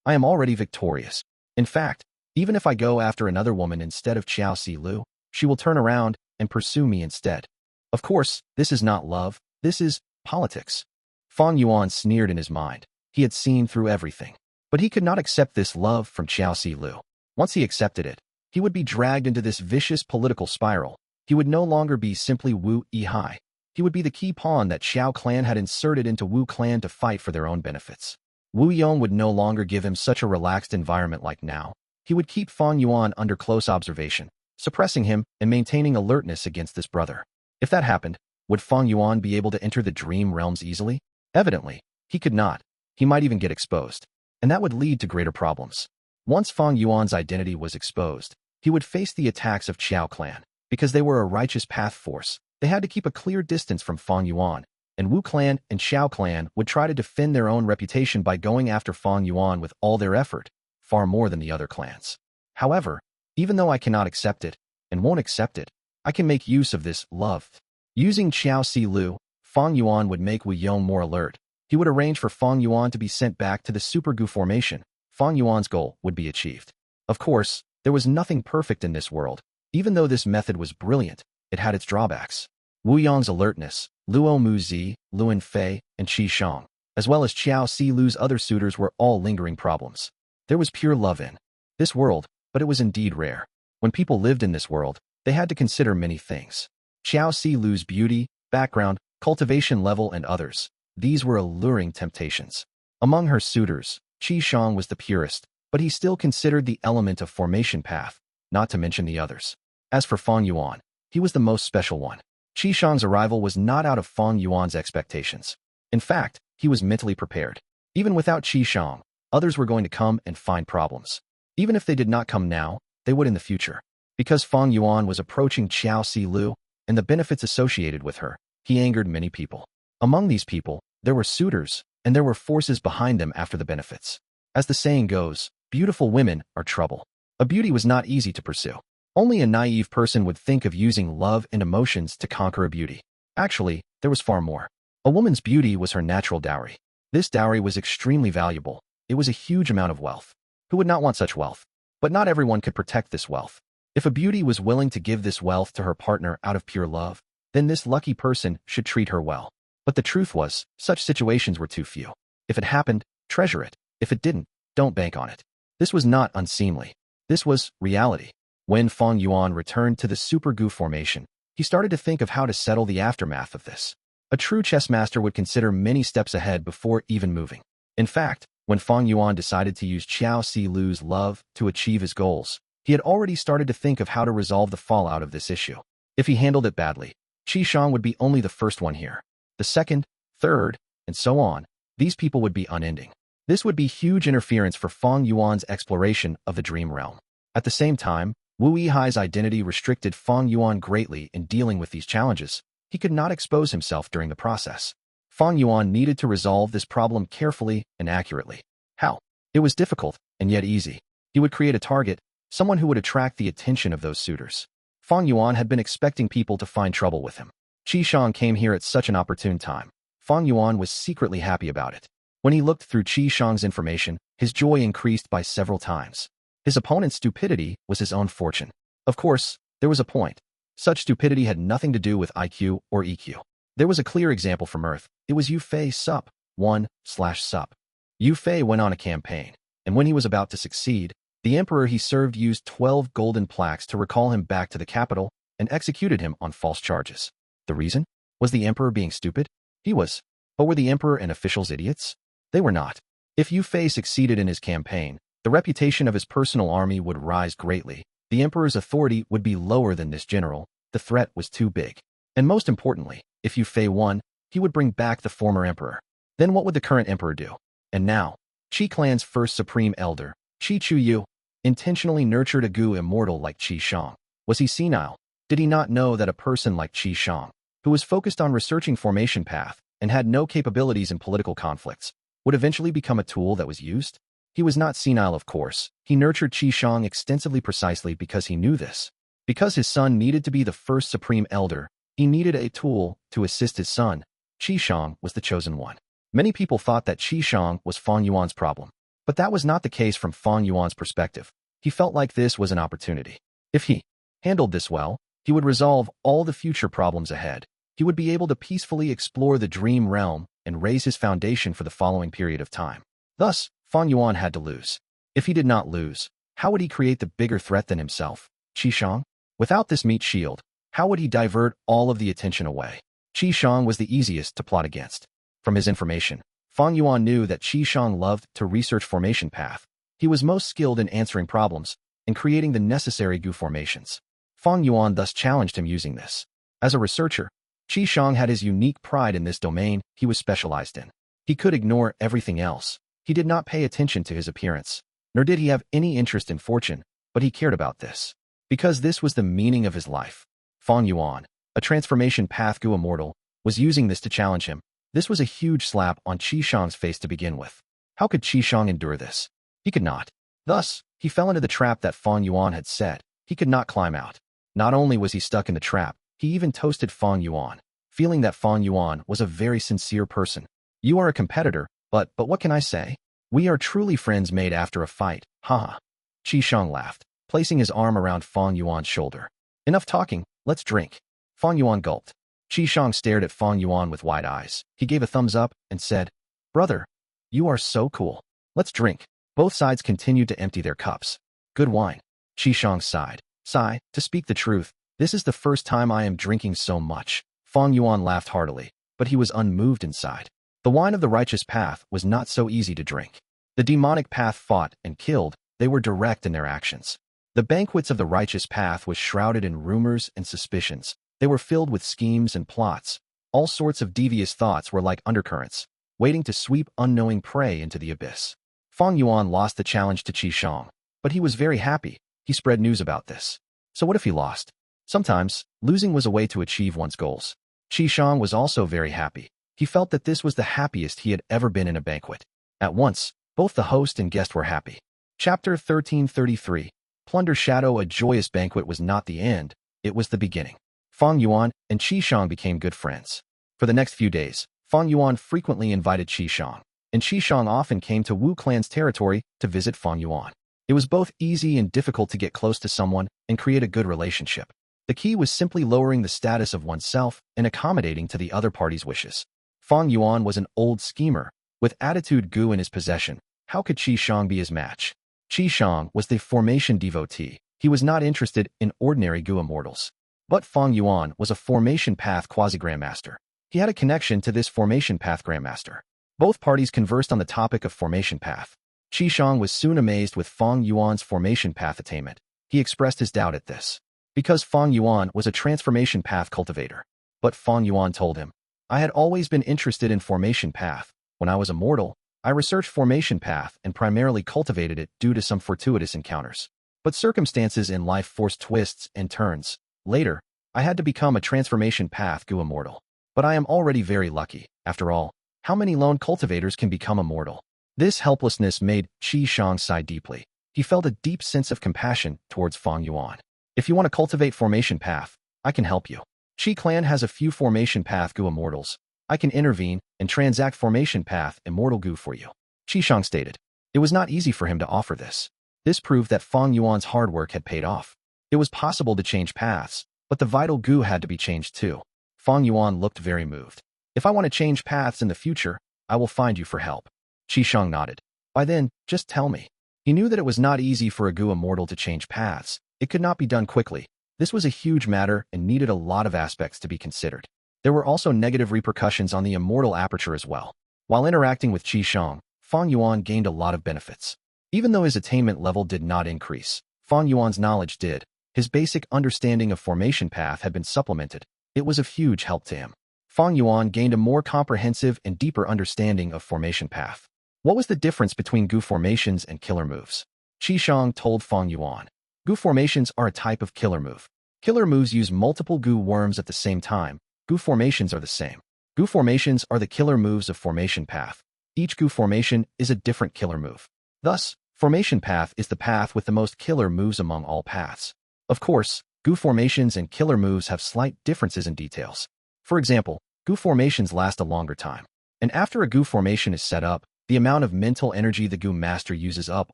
Speaker 1: I am already victorious. In fact, even if I go after another woman instead of Qiao Lu, she will turn around and pursue me instead. Of course, this is not love, this is politics. Fang Yuan sneered in his mind. He had seen through everything. But he could not accept this love from Qiao Lu. Once he accepted it, he would be dragged into this vicious political spiral. He would no longer be simply Wu Yihai. He would be the key pawn that Qiao clan had inserted into Wu clan to fight for their own benefits. Wu Yong would no longer give him such a relaxed environment like now. He would keep Fang Yuan under close observation, suppressing him and maintaining alertness against this brother. If that happened, would Fang Yuan be able to enter the dream realms easily? Evidently, he could not. He might even get exposed. And that would lead to greater problems. Once Fang Yuan's identity was exposed, he would face the attacks of Qiao clan. Because they were a righteous path force, they had to keep a clear distance from Fang Yuan, and Wu clan and Qiao clan would try to defend their own reputation by going after Fang Yuan with all their effort, far more than the other clans. However, even though I cannot accept it, and won't accept it, I can make use of this love. Using Qiao Lu, Fang Yuan would make Wu Yong more alert. He would arrange for Fang Yuan to be sent back to the Super Gu formation. Fang Yuan's goal would be achieved. Of course, there was nothing perfect in this world. Even though this method was brilliant, it had its drawbacks. Wu Yong's alertness, Luo Muzi, Luan Fei, and Shang, as well as Qiao Lu's other suitors were all lingering problems. There was pure love in this world, but it was indeed rare. When people lived in this world, they had to consider many things. Qiao Lu's beauty, background, cultivation level, and others. These were alluring temptations. Among her suitors, Shang was the purest, but he still considered the element of formation path, not to mention the others. As for Fang Yuan, he was the most special one. Shang's arrival was not out of Fang Yuan's expectations. In fact, he was mentally prepared. Even without Shang, others were going to come and find problems. Even if they did not come now, they would in the future. Because Fang Yuan was approaching Qiao Lu, and the benefits associated with her, he angered many people. Among these people, there were suitors, and there were forces behind them after the benefits. As the saying goes, beautiful women are trouble. A beauty was not easy to pursue. Only a naive person would think of using love and emotions to conquer a beauty. Actually, there was far more. A woman's beauty was her natural dowry. This dowry was extremely valuable. It was a huge amount of wealth. Who would not want such wealth? But not everyone could protect this wealth. If a beauty was willing to give this wealth to her partner out of pure love, then this lucky person should treat her well. But the truth was, such situations were too few. If it happened, treasure it. If it didn't, don't bank on it. This was not unseemly. This was reality. When Fang Yuan returned to the Super Gu formation, He started to think of how to settle the aftermath of this. A true chess master would consider many steps ahead before even moving. In fact, when Fang Yuan decided to use Qiao Si Lu's love to achieve his goals, he had already started to think of how to resolve the fallout of this issue. If he handled it badly, Shang would be only the first one here. The second, third, and so on. These people would be unending. This would be huge interference for Fang Yuan's exploration of the dream realm. At the same time, Wu Yihai's identity restricted Fang Yuan greatly in dealing with these challenges. He could not expose himself during the process. Fang Yuan needed to resolve this problem carefully and accurately. How? It was difficult, and yet easy. He would create a target, someone who would attract the attention of those suitors. Fang Yuan had been expecting people to find trouble with him. Shang came here at such an opportune time. Fang Yuan was secretly happy about it. When he looked through Shang's information, his joy increased by several times. His opponent's stupidity was his own fortune. Of course, there was a point. Such stupidity had nothing to do with IQ or EQ. There was a clear example from Earth. It was Yu Fei Sup, 1/Sup. Yu Fei went on a campaign, and when he was about to succeed, the emperor he served used 12 golden plaques to recall him back to the capital and executed him on false charges. The reason? Was the emperor being stupid? He was. But were the emperor and officials idiots? They were not. If Yu Fei succeeded in his campaign, the reputation of his personal army would rise greatly. The emperor's authority would be lower than this general. The threat was too big. And most importantly, if Yu Fei won, he would bring back the former emperor. Then what would the current emperor do? And now, Qi clan's first supreme elder, Qi Chuyu, intentionally nurtured a Gu immortal like Shang. Was he senile? Did he not know that a person like Shang, who was focused on researching formation path and had no capabilities in political conflicts, would eventually become a tool that was used? He was not senile, of course. He nurtured Shang extensively precisely because he knew this. Because his son needed to be the first supreme elder, he needed a tool to assist his son. Shang was the chosen one. Many people thought that Shang was Fang Yuan's problem, but that was not the case from Fang Yuan's perspective. He felt like this was an opportunity. If he handled this well, he would resolve all the future problems ahead. He would be able to peacefully explore the dream realm and raise his foundation for the following period of time. Thus, Fang Yuan had to lose. If he did not lose, how would he create the bigger threat than himself? Shang? Without this meat shield, how would he divert all of the attention away? Shang was the easiest to plot against. From his information, Fang Yuan knew that Shang loved to research formation path. He was most skilled in answering problems and creating the necessary Gu formations. Fang Yuan thus challenged him using this. As a researcher, Shang had his unique pride in this domain he was specialized in. He could ignore everything else. He did not pay attention to his appearance, nor did he have any interest in fortune, but he cared about this. Because this was the meaning of his life. Fang Yuan, a transformation path Gu immortal, was using this to challenge him. This was a huge slap on Shang's face to begin with. How could Shang endure this? He could not. Thus, he fell into the trap that Fang Yuan had set. He could not climb out. Not only was he stuck in the trap, he even toasted Fang Yuan, feeling that Fang Yuan was a very sincere person. You are a competitor, but what can I say? We are truly friends made after a fight, haha. Shang laughed, placing his arm around Fang Yuan's shoulder. Enough talking, let's drink. Fang Yuan gulped. Shang stared at Fang Yuan with wide eyes. He gave a thumbs up and said, "Brother, you are so cool. Let's drink." Both sides continued to empty their cups. Good wine. Shang sighed. Sigh, to speak the truth, this is the first time I am drinking so much. Fang Yuan laughed heartily, but he was unmoved inside. The wine of the righteous path was not so easy to drink. The demonic path fought and killed. They were direct in their actions. The banquets of the righteous path was shrouded in rumors and suspicions. They were filled with schemes and plots. All sorts of devious thoughts were like undercurrents, waiting to sweep unknowing prey into the abyss. Fang Yuan lost the challenge to Shang, but he was very happy. He spread news about this. So what if he lost? Sometimes, losing was a way to achieve one's goals. Shang was also very happy. He felt that this was the happiest he had ever been in a banquet. At once, both the host and guest were happy. Chapter 1333. Plunder Shadow. A joyous banquet was not the end, it was the beginning. Fang Yuan and Shang became good friends. For the next few days, Fang Yuan frequently invited Shang, and Shang often came to Wu clan's territory to visit Fang Yuan. It was both easy and difficult to get close to someone and create a good relationship. The key was simply lowering the status of oneself and accommodating to the other party's wishes. Fang Yuan was an old schemer, with attitude Gu in his possession. How could Shang be his match? Shang was the formation devotee. He was not interested in ordinary Gu immortals. But Fang Yuan was a formation path quasi-grandmaster. He had a connection to this formation path grandmaster. Both parties conversed on the topic of formation path. Shang was soon amazed with Fang Yuan's formation path attainment. He expressed his doubt at this, because Fang Yuan was a transformation path cultivator. But Fang Yuan told him, I had always been interested in formation path. When I was immortal, I researched formation path and primarily cultivated it due to some fortuitous encounters. But circumstances in life forced twists and turns. Later, I had to become a transformation path Gu immortal. But I am already very lucky. After all, how many lone cultivators can become immortal? This helplessness made Shang sigh deeply. He felt a deep sense of compassion towards Fang Yuan. If you want to cultivate formation path, I can help you. Qi clan has a few formation path Gu immortals. I can intervene and transact formation path immortal Gu for you. Shang stated. It was not easy for him to offer this. This proved that Fang Yuan's hard work had paid off. It was possible to change paths, but the vital Gu had to be changed too. Fang Yuan looked very moved. If I want to change paths in the future, I will find you for help. Shang nodded. By then, just tell me. He knew that it was not easy for a Gu immortal to change paths. It could not be done quickly. This was a huge matter and needed a lot of aspects to be considered. There were also negative repercussions on the immortal aperture as well. While interacting with Shang, Fang Yuan gained a lot of benefits. Even though his attainment level did not increase, Fang Yuan's knowledge did. His basic understanding of formation path had been supplemented. It was of huge help to him. Fang Yuan gained a more comprehensive and deeper understanding of formation path. What was the difference between Gu formations and killer moves? Shang told Fang Yuan. Gu formations are a type of killer move. Killer moves use multiple Gu worms at the same time. Gu formations are the same. Gu formations are the killer moves of formation path. Each Gu formation is a different killer move. Thus, formation path is the path with the most killer moves among all paths. Of course, Gu formations and killer moves have slight differences in details. For example, Gu formations last a longer time. And after a Gu formation is set up, the amount of mental energy the Gu master uses up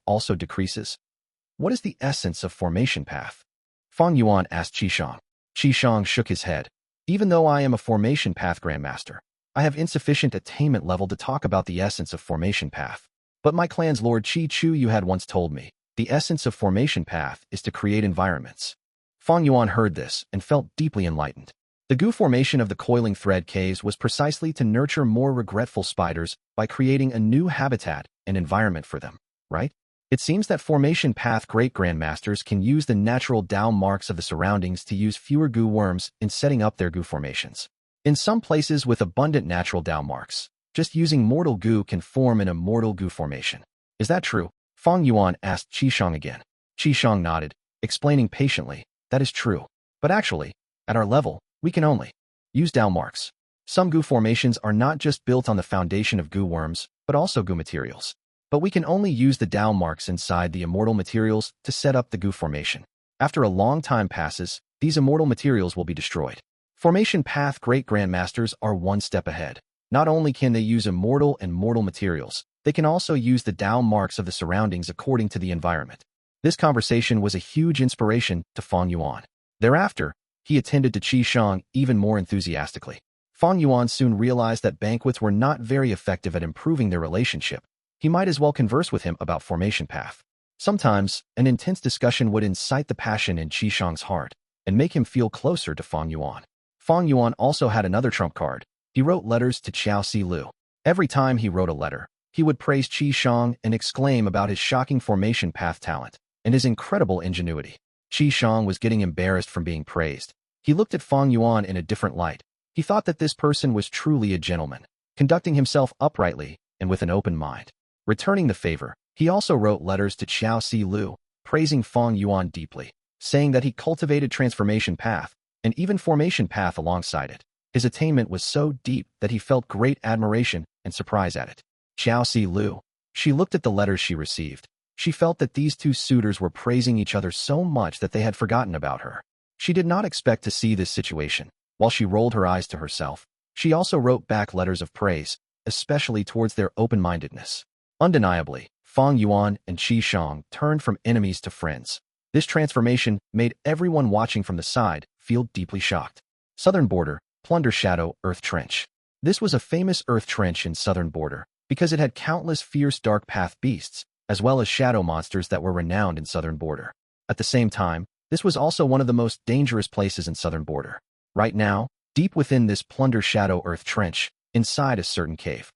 Speaker 1: also decreases. What is the essence of formation path? Fang Yuan asked Shang. Shang shook his head. Even though I am a formation path grandmaster, I have insufficient attainment level to talk about the essence of formation path. But my clan's Lord Qiao had once told me, the essence of formation path is to create environments. Fang Yuan heard this and felt deeply enlightened. The Gu formation of the coiling thread caves was precisely to nurture more regretful spiders by creating a new habitat and environment for them, right? It seems that formation path great grandmasters can use the natural Dao marks of the surroundings to use fewer Gu worms in setting up their Gu formations. In some places with abundant natural Dao marks, just using mortal Gu can form an immortal Gu formation. Is that true? Fang Yuan asked Shang again. Shang nodded, explaining patiently, that is true. But actually, at our level, we can only use Dao marks. Some Gu formations are not just built on the foundation of Gu worms, but also Gu materials. But we can only use the Dao marks inside the immortal materials to set up the Gu formation. After a long time passes, these immortal materials will be destroyed. Formation path great grandmasters are one step ahead. Not only can they use immortal and mortal materials, they can also use the Dao marks of the surroundings according to the environment. This conversation was a huge inspiration to Fang Yuan. Thereafter, he attended to Shang even more enthusiastically. Fang Yuan soon realized that banquets were not very effective at improving their relationship. He might as well converse with him about formation path. Sometimes, an intense discussion would incite the passion in Shang's heart and make him feel closer to Fang Yuan. Fang Yuan also had another trump card. He wrote letters to Qiao Si Lu. Every time he wrote a letter, he would praise Shang and exclaim about his shocking formation path talent and his incredible ingenuity. Shang was getting embarrassed from being praised. He looked at Fang Yuan in a different light. He thought that this person was truly a gentleman, conducting himself uprightly and with an open mind. Returning the favor, he also wrote letters to Qiao Si Lu, praising Fang Yuan deeply, saying that he cultivated transformation path and even formation path alongside it. His attainment was so deep that he felt great admiration and surprise at it. Qiao Si Lu. She looked at the letters she received. She felt that these two suitors were praising each other so much that they had forgotten about her. She did not expect to see this situation. While she rolled her eyes to herself, she also wrote back letters of praise, especially towards their open-mindedness. Undeniably, Fang Yuan and Shang turned from enemies to friends. This transformation made everyone watching from the side feel deeply shocked. Southern Border, Plunder Shadow Earth Trench. This was a famous earth trench in Southern Border because it had countless fierce dark path beasts, as well as shadow monsters that were renowned in Southern Border. At the same time, This was also one of the most dangerous places in southern border. Right now, deep within this Plunder shadow earth trench, inside a certain cave.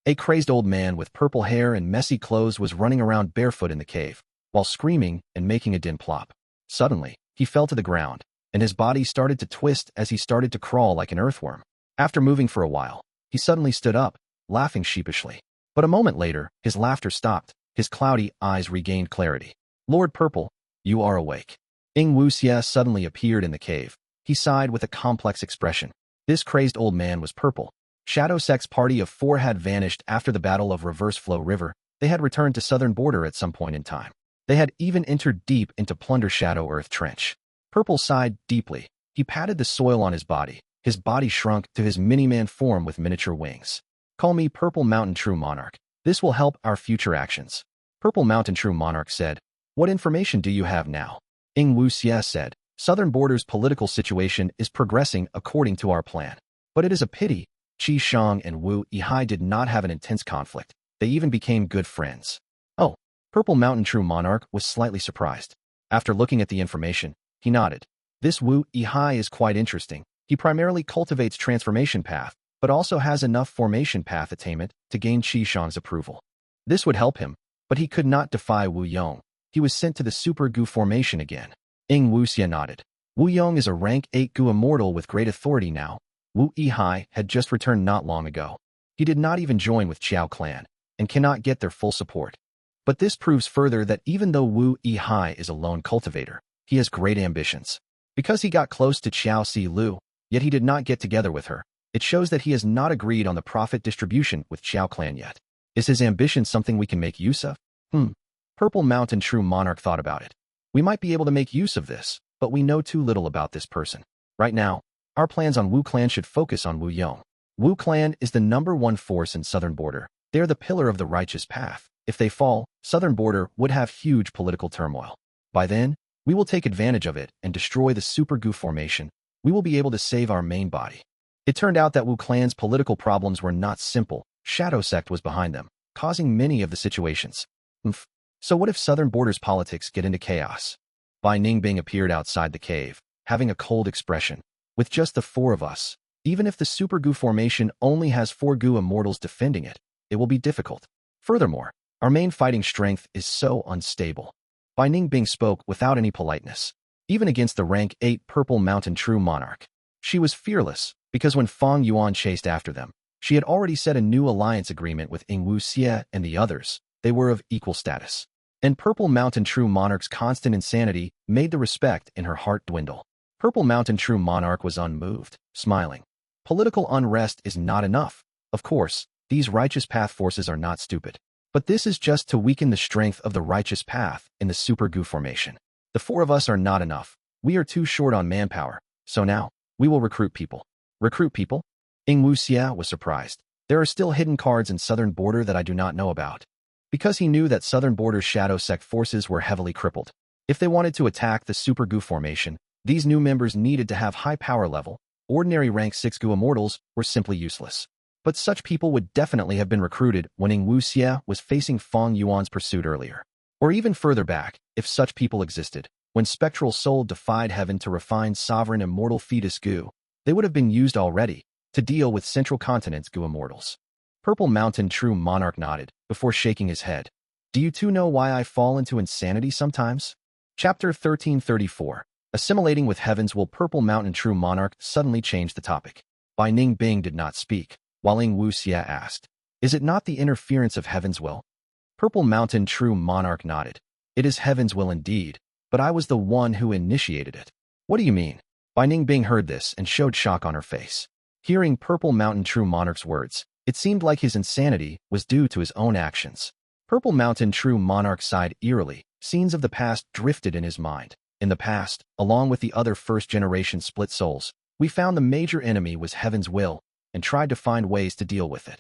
Speaker 1: A crazed old man with purple hair and messy clothes was running around barefoot in the cave, while screaming and making a din plop. Suddenly, he fell to the ground, and his body started to twist as he started to crawl like an earthworm. After moving for a while, he suddenly stood up, laughing sheepishly. But a moment later, his laughter stopped, his cloudy eyes regained clarity. Lord Purple, you are awake. Ying Wuxia suddenly appeared in the cave. He sighed with a complex expression. This crazed old man was purple. Shadow Sect's party of 4 had vanished after the Battle of Reverse Flow River. They had returned to southern border at some point in time. They had even entered deep into Plunder Shadow Earth Trench. Purple sighed deeply. He patted the soil on his body. His body shrunk to his mini-man form with miniature wings. Call me Purple Mountain True Monarch. This will help our future actions. Purple Mountain True Monarch said. What information do you have now? Ying Wuxia said. Southern border's political situation is progressing according to our plan. But it is a pity. Shang and Wu Yihai did not have an intense conflict. They even became good friends. Oh, Purple Mountain True Monarch was slightly surprised. After looking at the information, he nodded. This Wu Yihai is quite interesting. He cultivates transformation path, but also has enough formation path attainment to gain Shang's approval. This would help him, but he could not defy Wu Yong. He was sent to the Super Gu formation again. Ying Wuxia nodded. Wu Yong is a rank 8 Gu immortal with great authority now. Wu Yihai had just returned not long ago. He did not even join with Qiao clan, and cannot get their full support. But this proves further that even though Wu Yihai is a lone cultivator, he has great ambitions. Because he got close to Qiao Si Lu, yet he did not get together with her, it shows that he has not agreed on the profit distribution with Qiao clan yet. Is his ambition something we can make use of? Purple Mountain True Monarch thought about it. We might be able to make use of this, but we know too little about this person. Right now, our plans on Wu clan should focus on Wu Yong. Wu clan is the #1 force in southern border. They are the pillar of the righteous path. If they fall, southern border would have huge political turmoil. By then, we will take advantage of it and destroy the Super Gu formation. We will be able to save our main body. It turned out that Wu clan's political problems were not simple. Shadow Sect was behind them, causing many of the situations. So what if southern border's politics get into chaos? Bai Ningbing appeared outside the cave, having a cold expression. With just the 4 of us, even if the Super Gu formation only has 4 Gu immortals defending it, it will be difficult. Furthermore, our main fighting strength is so unstable. Bai Ningbing spoke without any politeness. Even against the rank 8 Purple Mountain True Monarch, she was fearless, because when Fang Yuan chased after them, she had already set a new alliance agreement with Ying Wuxia and the others. They were of equal status. And Purple Mountain True Monarch's constant insanity made the respect in her heart dwindle. Purple Mountain True Monarch was unmoved, smiling. Political unrest is not enough. Of course, these righteous path forces are not stupid. But this is just to weaken the strength of the righteous path in the Super Gu formation. The 4 of us are not enough. We are too short on manpower. So now, we will recruit people. Recruit people? Ying Wuxia was surprised. There are still hidden cards in southern border that I do not know about. Because he knew that southern border's Shadow Sect forces were heavily crippled. If they wanted to attack the Super Gu formation, these new members needed to have high power level. Ordinary rank 6 Gu immortals were simply useless. But such people would definitely have been recruited when Ying Wuxia was facing Fang Yuan's pursuit earlier. Or even further back, if such people existed, when Spectral Soul defied heaven to refine sovereign immortal fetus Gu, they would have been used already to deal with Central Continent's Gu immortals. Purple Mountain True Monarch nodded, before shaking his head. Do you two know why I fall into insanity sometimes? Chapter 1334. Assimilating with Heavens. Will Purple Mountain True Monarch suddenly change the topic? Bai Ningbing did not speak, while Ying Wuxia asked, Is it not the interference of Heaven's will? Purple Mountain True Monarch nodded. It is Heaven's will indeed, but I was the one who initiated it. What do you mean? Bai Ningbing heard this and showed shock on her face. Hearing Purple Mountain True Monarch's words, it seemed like his insanity was due to his own actions. Purple Mountain True Monarch sighed eerily. Scenes of the past drifted in his mind. In the past, along with the other first-generation split souls, we found the major enemy was Heaven's will and tried to find ways to deal with it.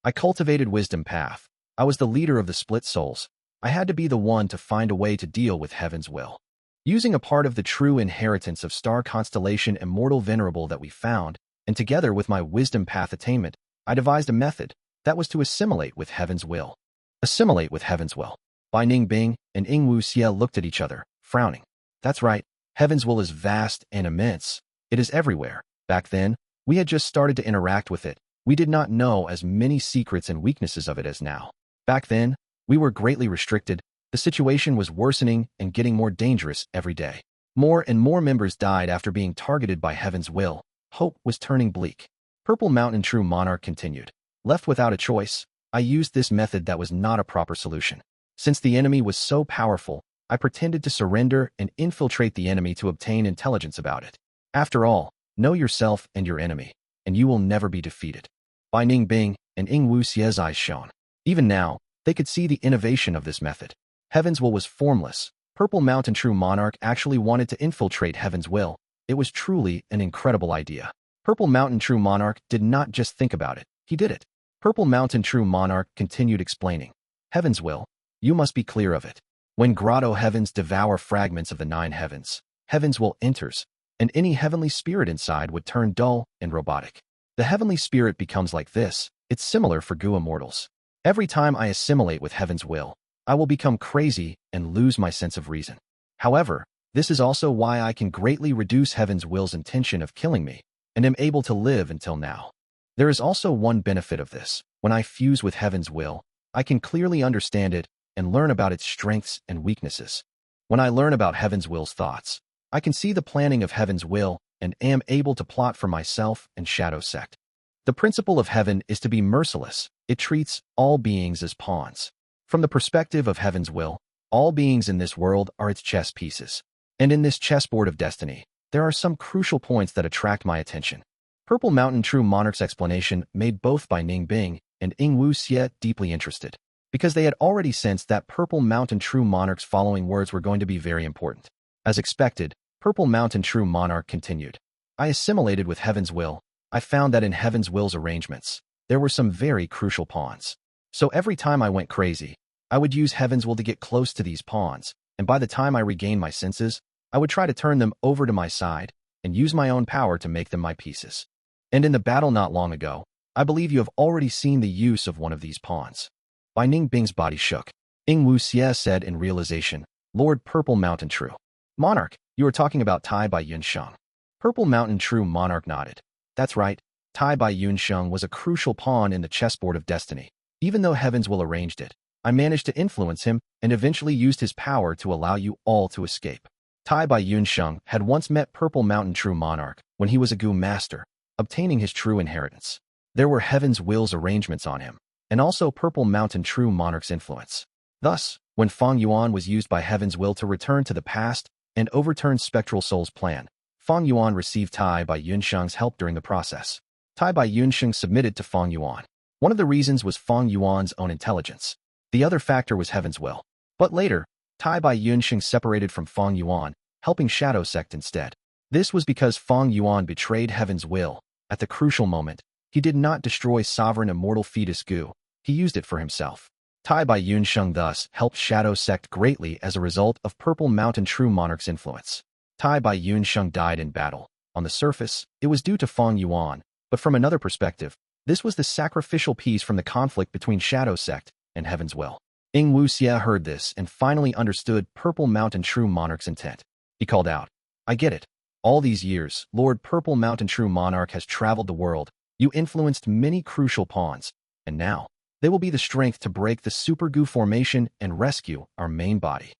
Speaker 1: I cultivated wisdom path. I was the leader of the split souls. I had to be the one to find a way to deal with Heaven's will. Using a part of the true inheritance of star constellation Immortal Venerable that we found, and together with my wisdom path attainment, I devised a method that was to assimilate with Heaven's will. Assimilate with Heaven's will. Bai Ningbing and Ying Wuxia looked at each other, frowning. That's right, Heaven's will is vast and immense. It is everywhere. Back then, we had just started to interact with it. We did not know as many secrets and weaknesses of it as now. Back then, we were greatly restricted. The situation was worsening and getting more dangerous every day. More and more members died after being targeted by Heaven's will. Hope was turning bleak. Purple Mountain True Monarch continued. Left without a choice, I used this method that was not a proper solution. Since the enemy was so powerful, I pretended to surrender and infiltrate the enemy to obtain intelligence about it. After all, know yourself and your enemy, and you will never be defeated. By Ning Bing and Ying Wu Xie's eyes shone. Even now, they could see the innovation of this method. Heaven's will was formless. Purple Mountain True Monarch actually wanted to infiltrate Heaven's will. It was truly an incredible idea. Purple Mountain True Monarch did not just think about it, he did it. Purple Mountain True Monarch continued explaining. Heaven's will, you must be clear of it. When grotto heavens devour fragments of the 9 heavens, Heaven's will enters, and any heavenly spirit inside would turn dull and robotic. The heavenly spirit becomes like this. It's similar for Gu immortals. Every time I assimilate with Heaven's will, I will become crazy and lose my sense of reason. However, this is also why I can greatly reduce Heaven's will's intention of killing me, and am able to live until now. There is also one benefit of this. When I fuse with Heaven's will, I can clearly understand it and learn about its strengths and weaknesses. When I learn about Heaven's will's thoughts, I can see the planning of Heaven's will and am able to plot for myself and Shadow Sect. The principle of Heaven is to be merciless. It treats all beings as pawns. From the perspective of Heaven's will, all beings in this world are its chess pieces. And in this chessboard of destiny, there are some crucial points that attract my attention. Purple Mountain True Monarch's explanation made both by Ning Bing and Ying Wu Xie deeply interested, because they had already sensed that Purple Mountain True Monarch's following words were going to be very important. As expected, Purple Mountain True Monarch continued. I assimilated with Heaven's will. I found that in Heaven's will's arrangements, there were some very crucial pawns. So every time I went crazy, I would use Heaven's will to get close to these pawns, and by the time I regained my senses, I would try to turn them over to my side and use my own power to make them my pieces. And in the battle not long ago, I believe you have already seen the use of one of these pawns. By Ning Bing's body shook. Ying Wu Xie said in realization, Lord Purple Mountain True Monarch, you are talking about Tai Bai Yun Shang. Purple Mountain True Monarch nodded. That's right, Tai Bai Yun Shang was a crucial pawn in the chessboard of destiny. Even though Heaven's will arranged it, I managed to influence him and eventually used his power to allow you all to escape. Tai Bai Yun Shang had once met Purple Mountain True Monarch when he was a Gu master, obtaining his true inheritance. There were Heaven's will's arrangements on him, and also Purple Mountain True Monarch's influence. Thus, when Fang Yuan was used by Heaven's will to return to the past and overturn Spectral Soul's plan, Fang Yuan received Tai Bai Yun Shang's help during the process. Tai Bai Yun Shang submitted to Fang Yuan. One of the reasons was Fang Yuan's own intelligence. The other factor was Heaven's will. But later, Tai Bai Yun Shang separated from Fang Yuan, helping Shadow Sect instead. This was because Fang Yuan betrayed Heaven's will. At the crucial moment, he did not destroy sovereign immortal fetus Gu. He used it for himself. Tai Bai Yun Shang thus helped Shadow Sect greatly as a result of Purple Mountain True Monarch's influence. Tai Bai Yun Shang died in battle. On the surface, it was due to Fang Yuan, but from another perspective, this was the sacrificial piece from the conflict between Shadow Sect and Heaven's will. Ying Wu Xie heard this and finally understood Purple Mountain True Monarch's intent. He called out, I get it. All these years, Lord Purple Mountain True Monarch has traveled the world. You influenced many crucial pawns, and now, they will be the strength to break the Super Gu formation and rescue our main body.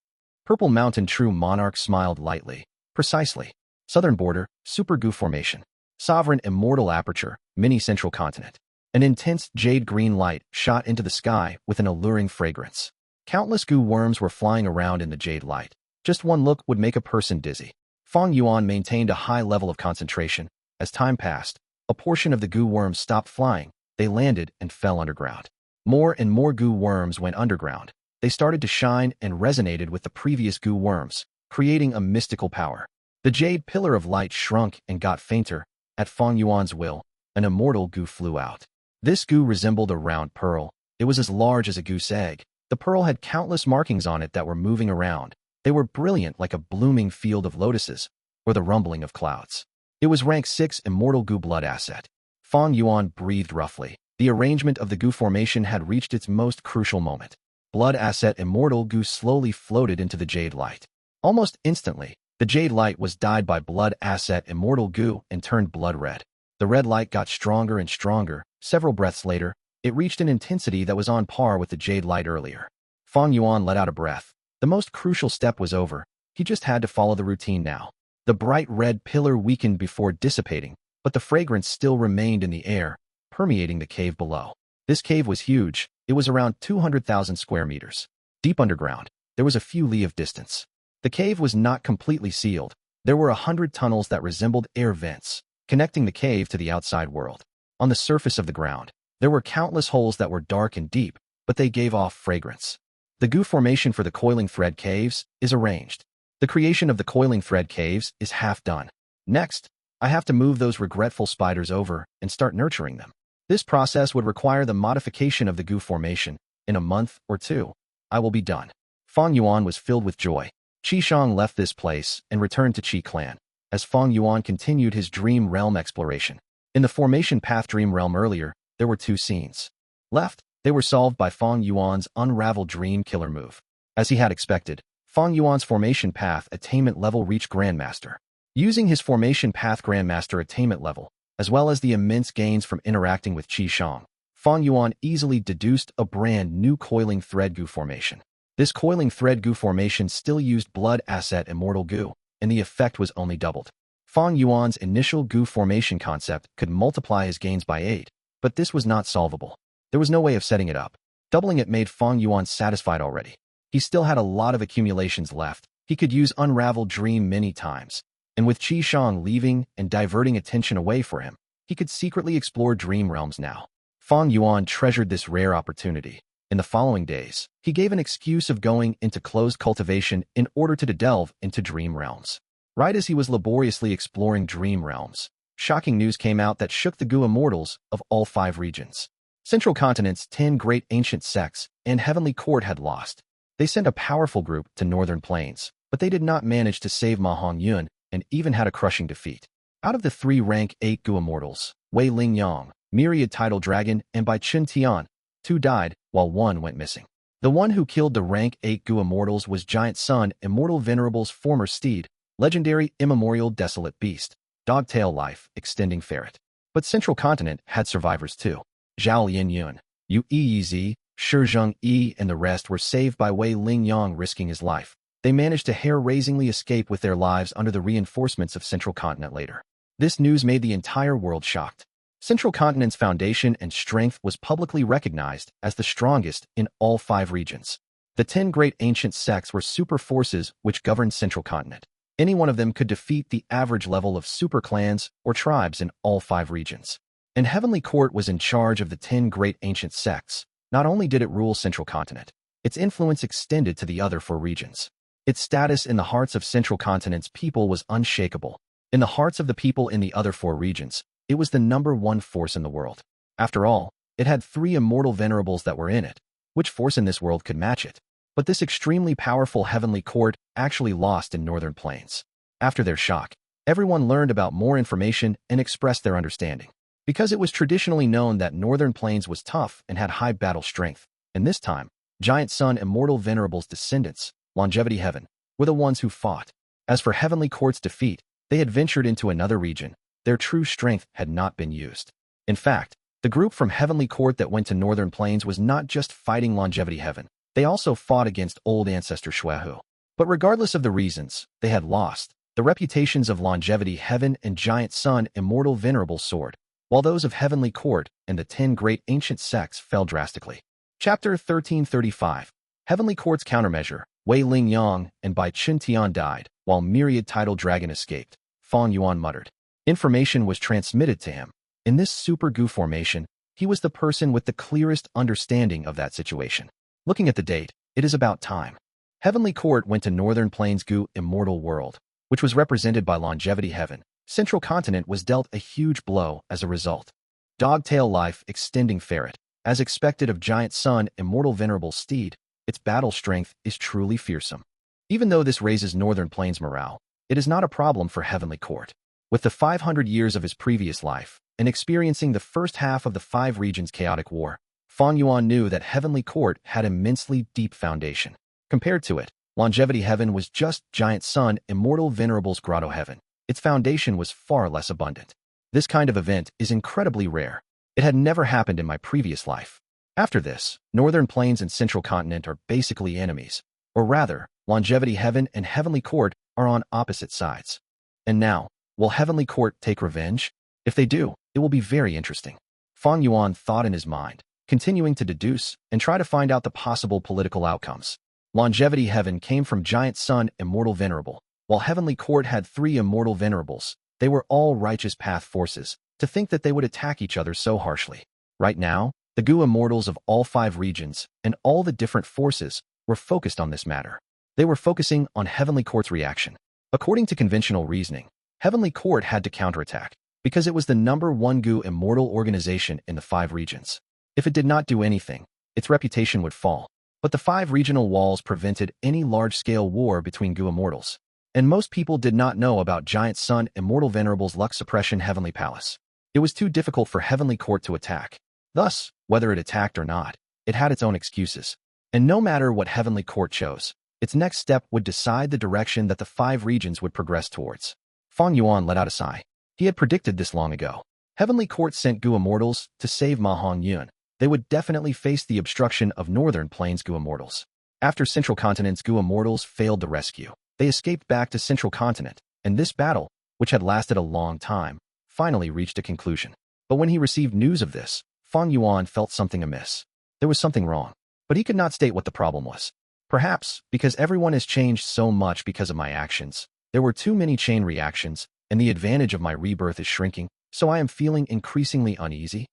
Speaker 1: Purple Mountain True Monarch smiled lightly. Precisely. Southern border, Super Gu formation. Sovereign immortal aperture, mini central continent. An intense jade green light shot into the sky with an alluring fragrance. Countless Gu worms were flying around in the jade light. Just one look would make a person dizzy. Fang Yuan maintained a high level of concentration. As time passed, a portion of the Gu worms stopped flying. They landed and fell underground. More and more Gu worms went underground. They started to shine and resonated with the previous Gu worms, creating a mystical power. The jade pillar of light shrunk and got fainter. At Fang Yuan's will, an immortal Gu flew out. This Gu resembled a round pearl. It was as large as a goose egg. The pearl had countless markings on it that were moving around. They were brilliant like a blooming field of lotuses, or the rumbling of clouds. It was rank 6 immortal Gu blood asset. Fang Yuan breathed roughly. The arrangement of the Gu formation had reached its most crucial moment. Blood asset immortal Gu slowly floated into the jade light. Almost instantly, The Jade light was dyed by blood asset immortal Gu and turned blood red. The red light got stronger and stronger. Several breaths later, it reached an intensity that was on par with the Jade light earlier. Fang Yuan let out a breath. The most crucial step was over. He just had to follow the routine now. The bright red pillar weakened before dissipating, but the fragrance still remained in the air, permeating the cave below. This cave was huge. It was around 200,000 square meters. Deep underground, there was a few li of distance. The cave was not completely sealed. There were 100 tunnels that resembled air vents, connecting the cave to the outside world. On the surface of the ground, there were countless holes that were dark and deep, but they gave off fragrance. The Gu formation for the Coiling Thread Caves is arranged. The creation of the Coiling Thread Caves is half done. Next, I have to move those regretful spiders over and start nurturing them. This process would require the modification of the Gu formation. In a month or two, I will be done. Fang Yuan was filled with joy. Shang left this place and returned to Qi clan, as Fang Yuan continued his dream realm exploration. In the formation path dream realm earlier, there were two scenes. Left, they were solved by Fang Yuan's unraveled dream killer move. As he had expected, Fang Yuan's formation path attainment level reached Grandmaster. Using his formation path Grandmaster attainment level, as well as the immense gains from interacting with Shang, Fang Yuan easily deduced a brand new Coiling Thread Gu formation. This Coiling Thread Gu formation still used blood asset immortal Gu, and the effect was only doubled. Fang Yuan's initial Gu formation concept could multiply his gains by 8, but this was not solvable. There was no way of setting it up. Doubling it made Fang Yuan satisfied already. He still had a lot of accumulations left. He could use Unraveled Dream many times. And with Shang leaving and diverting attention away for him, he could secretly explore dream realms now. Fang Yuan treasured this rare opportunity. In the following days, he gave an excuse of going into closed cultivation in order to delve into dream realms. Right as he was laboriously exploring dream realms, shocking news came out that shook the Gu immortals of all 5 regions. Central Continent's 10 great ancient sects and Heavenly Court had lost. They sent a powerful group to Northern Plains, but they did not manage to save Fang Yuan and even had a crushing defeat. Out of the 3 rank 8 Gu immortals, Wei Ling Yong, Myriad Tidal Dragon, and Bai Chen Tian, 2 died, while 1 went missing. The one who killed the rank 8 Gu immortals was Giant Sun, Immortal Venerable's former steed, legendary immemorial desolate beast, Dogtail Life, extending ferret. But Central Continent had survivors too. Zhao Yin Yun, Yu Yizi, Shizheng Yi, and the rest were saved by Wei Ling Yong risking his life. They managed to hair-raisingly escape with their lives under the reinforcements of Central Continent later. This news made the entire world shocked. Central Continent's foundation and strength was publicly recognized as the strongest in all 5 regions. The 10 great ancient sects were super forces which governed Central Continent. Any one of them could defeat the average level of super clans or tribes in all 5 regions. And Heavenly Court was in charge of the 10 great ancient sects. Not only did it rule Central Continent, its influence extended to the other 4 regions. Its status in the hearts of Central Continent's people was unshakable. In the hearts of the people in the other 4 regions, it was the #1 force in the world. After all, it had 3 immortal venerables that were in it. Which force in this world could match it? But this extremely powerful Heavenly Court actually lost in Northern Plains. After their shock, everyone learned about more information and expressed their understanding. Because it was traditionally known that Northern Plains was tough and had high battle strength, and this time, Giant Sun Immortal Venerable's descendants, Longevity Heaven, were the ones who fought. As for Heavenly Court's defeat, they had ventured into another region. Their true strength had not been used. In fact, the group from Heavenly Court that went to Northern Plains was not just fighting Longevity Heaven. They also fought against old ancestor Shuehu. But regardless of the reasons, they had lost. The reputations of Longevity Heaven and Giant Sun Immortal Venerable soared, while those of Heavenly Court and the 10 great ancient sects fell drastically. Chapter 1335. Heavenly Court's Countermeasure. Wei Ling Yong and Bai Chen Tian died, while Myriad Tidal Dragon escaped. Fang Yuan muttered. Information was transmitted to him. In this Super Gu formation, he was the person with the clearest understanding of that situation. Looking at the date, it is about time. Heavenly Court went to Northern Plains Gu Immortal World, which was represented by Longevity Heaven. Central Continent was dealt a huge blow as a result. Dogtail Life extending ferret. As expected of Giant Sun Immortal Venerable Steed, its battle strength is truly fearsome. Even though this raises Northern Plains morale, it is not a problem for Heavenly Court. With the 500 years of his previous life, and experiencing the first half of the 5 regions' chaotic war, Fang Yuan knew that Heavenly Court had immensely deep foundation. Compared to it, Longevity Heaven was just Giant Sun Immortal Venerable's Grotto Heaven. Its foundation was far less abundant. This kind of event is incredibly rare. It had never happened in my previous life. After this, Northern Plains and Central Continent are basically enemies. Or rather, Longevity Heaven and Heavenly Court are on opposite sides. And now, will Heavenly Court take revenge? If they do, it will be very interesting. Fang Yuan thought in his mind, continuing to deduce and try to find out the possible political outcomes. Longevity Heaven came from Giant Sun Immortal Venerable, while Heavenly Court had 3 Immortal Venerables. They were all righteous path forces. To think that they would attack each other so harshly. Right now, the Gu Immortals of all 5 regions and all the different forces were focused on this matter. They were focusing on Heavenly Court's reaction. According to conventional reasoning, Heavenly Court had to counterattack because it was the #1 Gu Immortal organization in the 5 regions. If it did not do anything, its reputation would fall. But the 5 regional walls prevented any large-scale war between Gu Immortals. And most people did not know about Giant Sun Immortal Venerable's Luck Suppression Heavenly Palace. It was too difficult for Heavenly Court to attack. Thus, whether it attacked or not, it had its own excuses. And no matter what Heavenly Court chose, its next step would decide the direction that the 5 regions would progress towards. Fang Yuan let out a sigh. He had predicted this long ago. Heavenly Court sent Gu Immortals to save Mahong Yuan. They would definitely face the obstruction of Northern Plains Gu Immortals. After Central Continent's Gu Immortals failed the rescue, they escaped back to Central Continent, and this battle, which had lasted a long time, finally reached a conclusion. But when he received news of this, Fang Yuan felt something amiss. There was something wrong, but he could not state what the problem was. Perhaps, because everyone has changed so much because of my actions. There were too many chain reactions, and the advantage of my rebirth is shrinking, so I am feeling increasingly uneasy.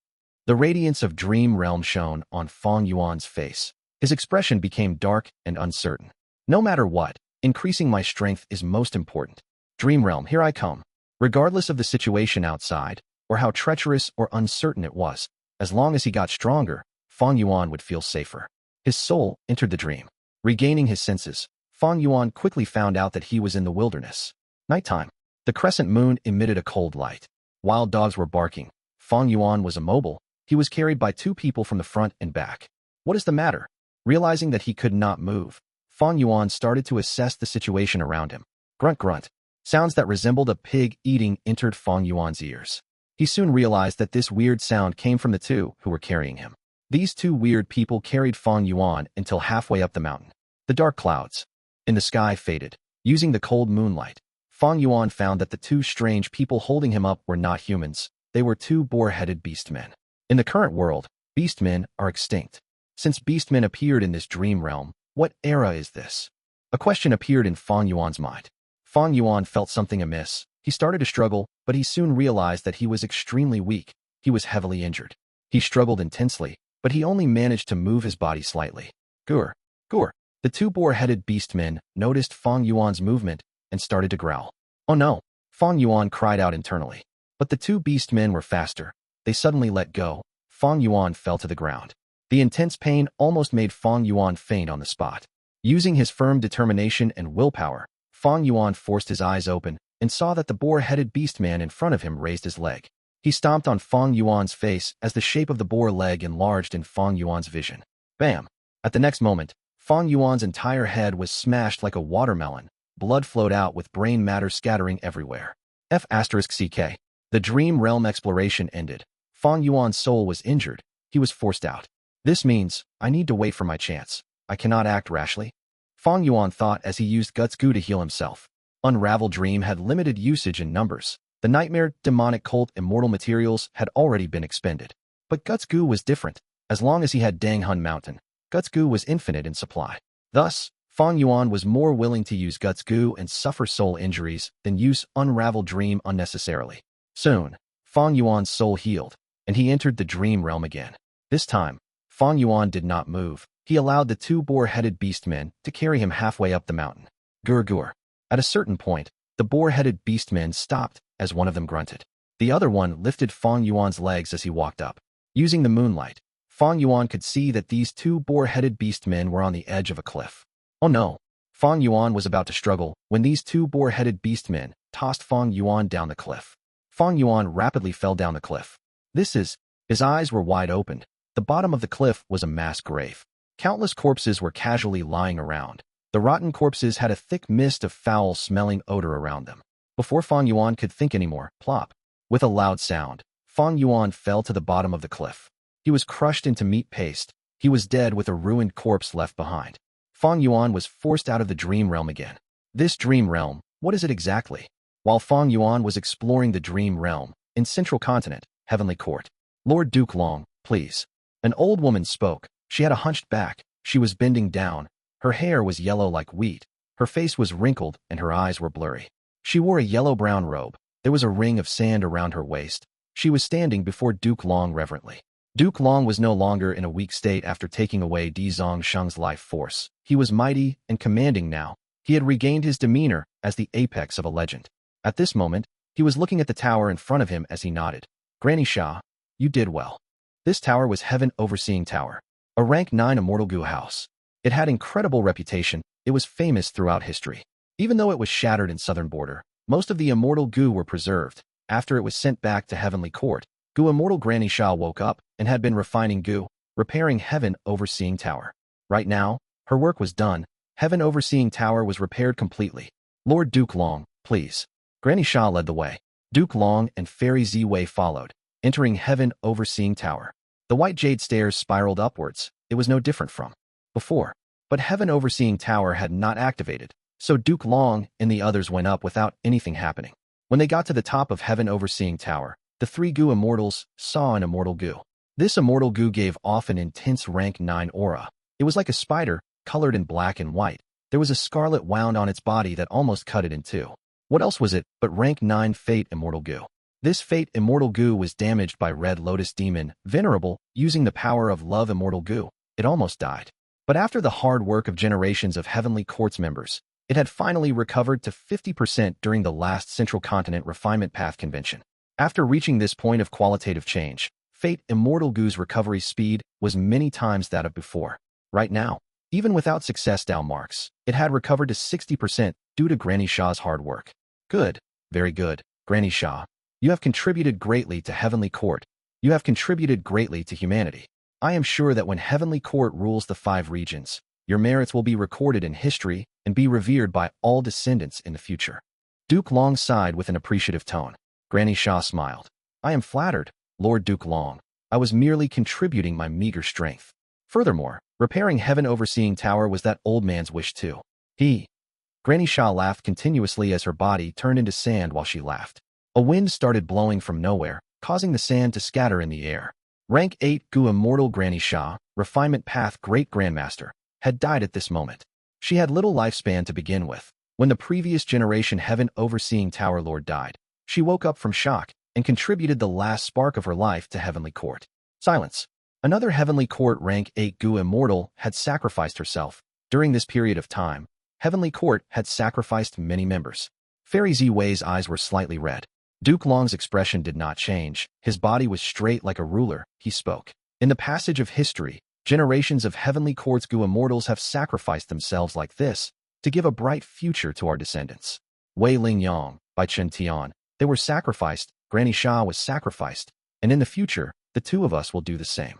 Speaker 1: The radiance of Dream Realm shone on Fang Yuan's face. His expression became dark and uncertain. No matter what, increasing my strength is most important. Dream Realm, here I come. Regardless of the situation outside, or how treacherous or uncertain it was, as long as he got stronger, Fang Yuan would feel safer. His soul entered the dream. Regaining his senses, Fang Yuan quickly found out that he was in the wilderness. Nighttime. The crescent moon emitted a cold light. Wild dogs were barking. Fang Yuan was immobile. He was carried by 2 people from the front and back. What is the matter? Realizing that he could not move, Fang Yuan started to assess the situation around him. Grunt grunt. Sounds that resembled a pig eating entered Fang Yuan's ears. He soon realized that this weird sound came from the 2 who were carrying him. These 2 weird people carried Fang Yuan until halfway up the mountain. The dark clouds in the sky faded. Using the cold moonlight, Fang Yuan found that the 2 strange people holding him up were not humans. They were 2 boar-headed beastmen. In the current world, beastmen are extinct. Since beastmen appeared in this dream realm, what era is this? A question appeared in Fang Yuan's mind. Fang Yuan felt something amiss. He started to struggle, but he soon realized that he was extremely weak. He was heavily injured. He struggled intensely, but he only managed to move his body slightly. Gur, gur. The 2 boar-headed beastmen noticed Fang Yuan's movement and started to growl. Oh no! Fang Yuan cried out internally. But the 2 beastmen were faster. They suddenly let go. Fang Yuan fell to the ground. The intense pain almost made Fang Yuan faint on the spot. Using his firm determination and willpower, Fang Yuan forced his eyes open and saw that the boar-headed beastman in front of him raised his leg. He stomped on Fang Yuan's face as the shape of the boar leg enlarged in Fang Yuan's vision. Bam! At the next moment, Fang Yuan's entire head was smashed like a watermelon. Blood flowed out with brain matter scattering everywhere. F***CK. The dream realm exploration ended. Fang Yuan's soul was injured. He was forced out. This means, I need to wait for my chance. I cannot act rashly. Fang Yuan thought as he used Guts Gu to heal himself. Unravel Dream had limited usage in numbers. The Nightmare Demonic Cult Immortal materials had already been expended. But Guts Gu was different. As long as he had Dang Hun Mountain, Guts Gu was infinite in supply. Thus, Fang Yuan was more willing to use Guts Gu and suffer soul injuries than use Unravel Dream unnecessarily. Soon, Fang Yuan's soul healed, and he entered the dream realm again. This time, Fang Yuan did not move. He allowed the 2 boar-headed beastmen to carry him halfway up the mountain. Gur gur. At a certain point, the boar-headed beastmen stopped as one of them grunted. The other one lifted Fang Yuan's legs as he walked up. Using the moonlight, Fang Yuan could see that these 2 boar-headed beastmen were on the edge of a cliff. Oh no! Fang Yuan was about to struggle when these 2 boar-headed beastmen tossed Fang Yuan down the cliff. Fang Yuan rapidly fell down the cliff. His eyes were wide opened. The bottom of the cliff was a mass grave. Countless corpses were casually lying around. The rotten corpses had a thick mist of foul-smelling odor around them. Before Fang Yuan could think anymore, plop. With a loud sound, Fang Yuan fell to the bottom of the cliff. He was crushed into meat paste. He was dead with a ruined corpse left behind. Fang Yuan was forced out of the dream realm again. This dream realm, what is it exactly? While Fang Yuan was exploring the dream realm, in Central Continent, Heavenly Court. Lord Duke Long, please. An old woman spoke. She had a hunched back. She was bending down. Her hair was yellow like wheat. Her face was wrinkled and her eyes were blurry. She wore a yellow-brown robe. There was a ring of sand around her waist. She was standing before Duke Long reverently. Duke Long was no longer in a weak state after taking away Di Zongsheng's life force. He was mighty and commanding now. He had regained his demeanor as the apex of a legend. At this moment, he was looking at the tower in front of him as he nodded. Granny Xia, you did well. This tower was Heaven Overseeing Tower, a rank 9 immortal Gu house. It had incredible reputation. It was famous throughout history. Even though it was shattered in southern border, most of the immortal Gu were preserved. After it was sent back to Heavenly Court, Gu Immortal Granny Xia woke up and had been refining Gu, repairing Heaven Overseeing Tower. Right now, her work was done. Heaven Overseeing Tower was repaired completely. Lord Duke Long, please. Granny Xia led the way. Duke Long and Fairy Ziwei followed, entering Heaven Overseeing Tower. The white jade stairs spiraled upwards. It was no different from before. But Heaven Overseeing Tower had not activated, so Duke Long and the others went up without anything happening. When they got to the top of Heaven Overseeing Tower, the 3 Gu Immortals saw an immortal Gu. This immortal Gu gave off an intense rank 9 aura. It was like a spider, colored in black and white. There was a scarlet wound on its body that almost cut it in two. What else was it but rank 9 Fate Immortal Gu? This Fate Immortal Gu was damaged by Red Lotus Demon, Venerable, using the power of Love Immortal Gu. It almost died. But after the hard work of generations of Heavenly Court's members, it had finally recovered to 50% during the last Central Continent Refinement Path Convention. After reaching this point of qualitative change, Fate Immortal Gu's recovery speed was many times that of before. Right now, even without success down marks, it had recovered to 60% due to Granny Xia's hard work. Good, very good, Granny Xia. You have contributed greatly to Heavenly Court. You have contributed greatly to humanity. I am sure that when Heavenly Court rules the 5 regions, your merits will be recorded in history and be revered by all descendants in the future. Duke Long sighed with an appreciative tone. Granny Xia smiled. I am flattered, Lord Duke Long. I was merely contributing my meager strength. Furthermore, repairing Heaven Overseeing Tower was that old man's wish too. Granny Xia laughed continuously as her body turned into sand while she laughed. A wind started blowing from nowhere, causing the sand to scatter in the air. Rank 8 Gu Immortal Granny Xia, Refinement Path Great Grandmaster, had died at this moment. She had little lifespan to begin with. When the previous generation Heaven Overseeing Tower Lord died, she woke up from shock and contributed the last spark of her life to Heavenly Court. Silence. Another Heavenly Court Rank 8 Gu Immortal had sacrificed herself. During this period of time, Heavenly Court had sacrificed many members. Fairy Ziwei's eyes were slightly red. Duke Long's expression did not change. His body was straight like a ruler. He spoke. In the passage of history, generations of Heavenly Court's Gu Immortals have sacrificed themselves like this to give a bright future to our descendants. Wei Ling Yong, by Chen Tian, they were sacrificed, Granny Xia was sacrificed, and in the future, the two of us will do the same.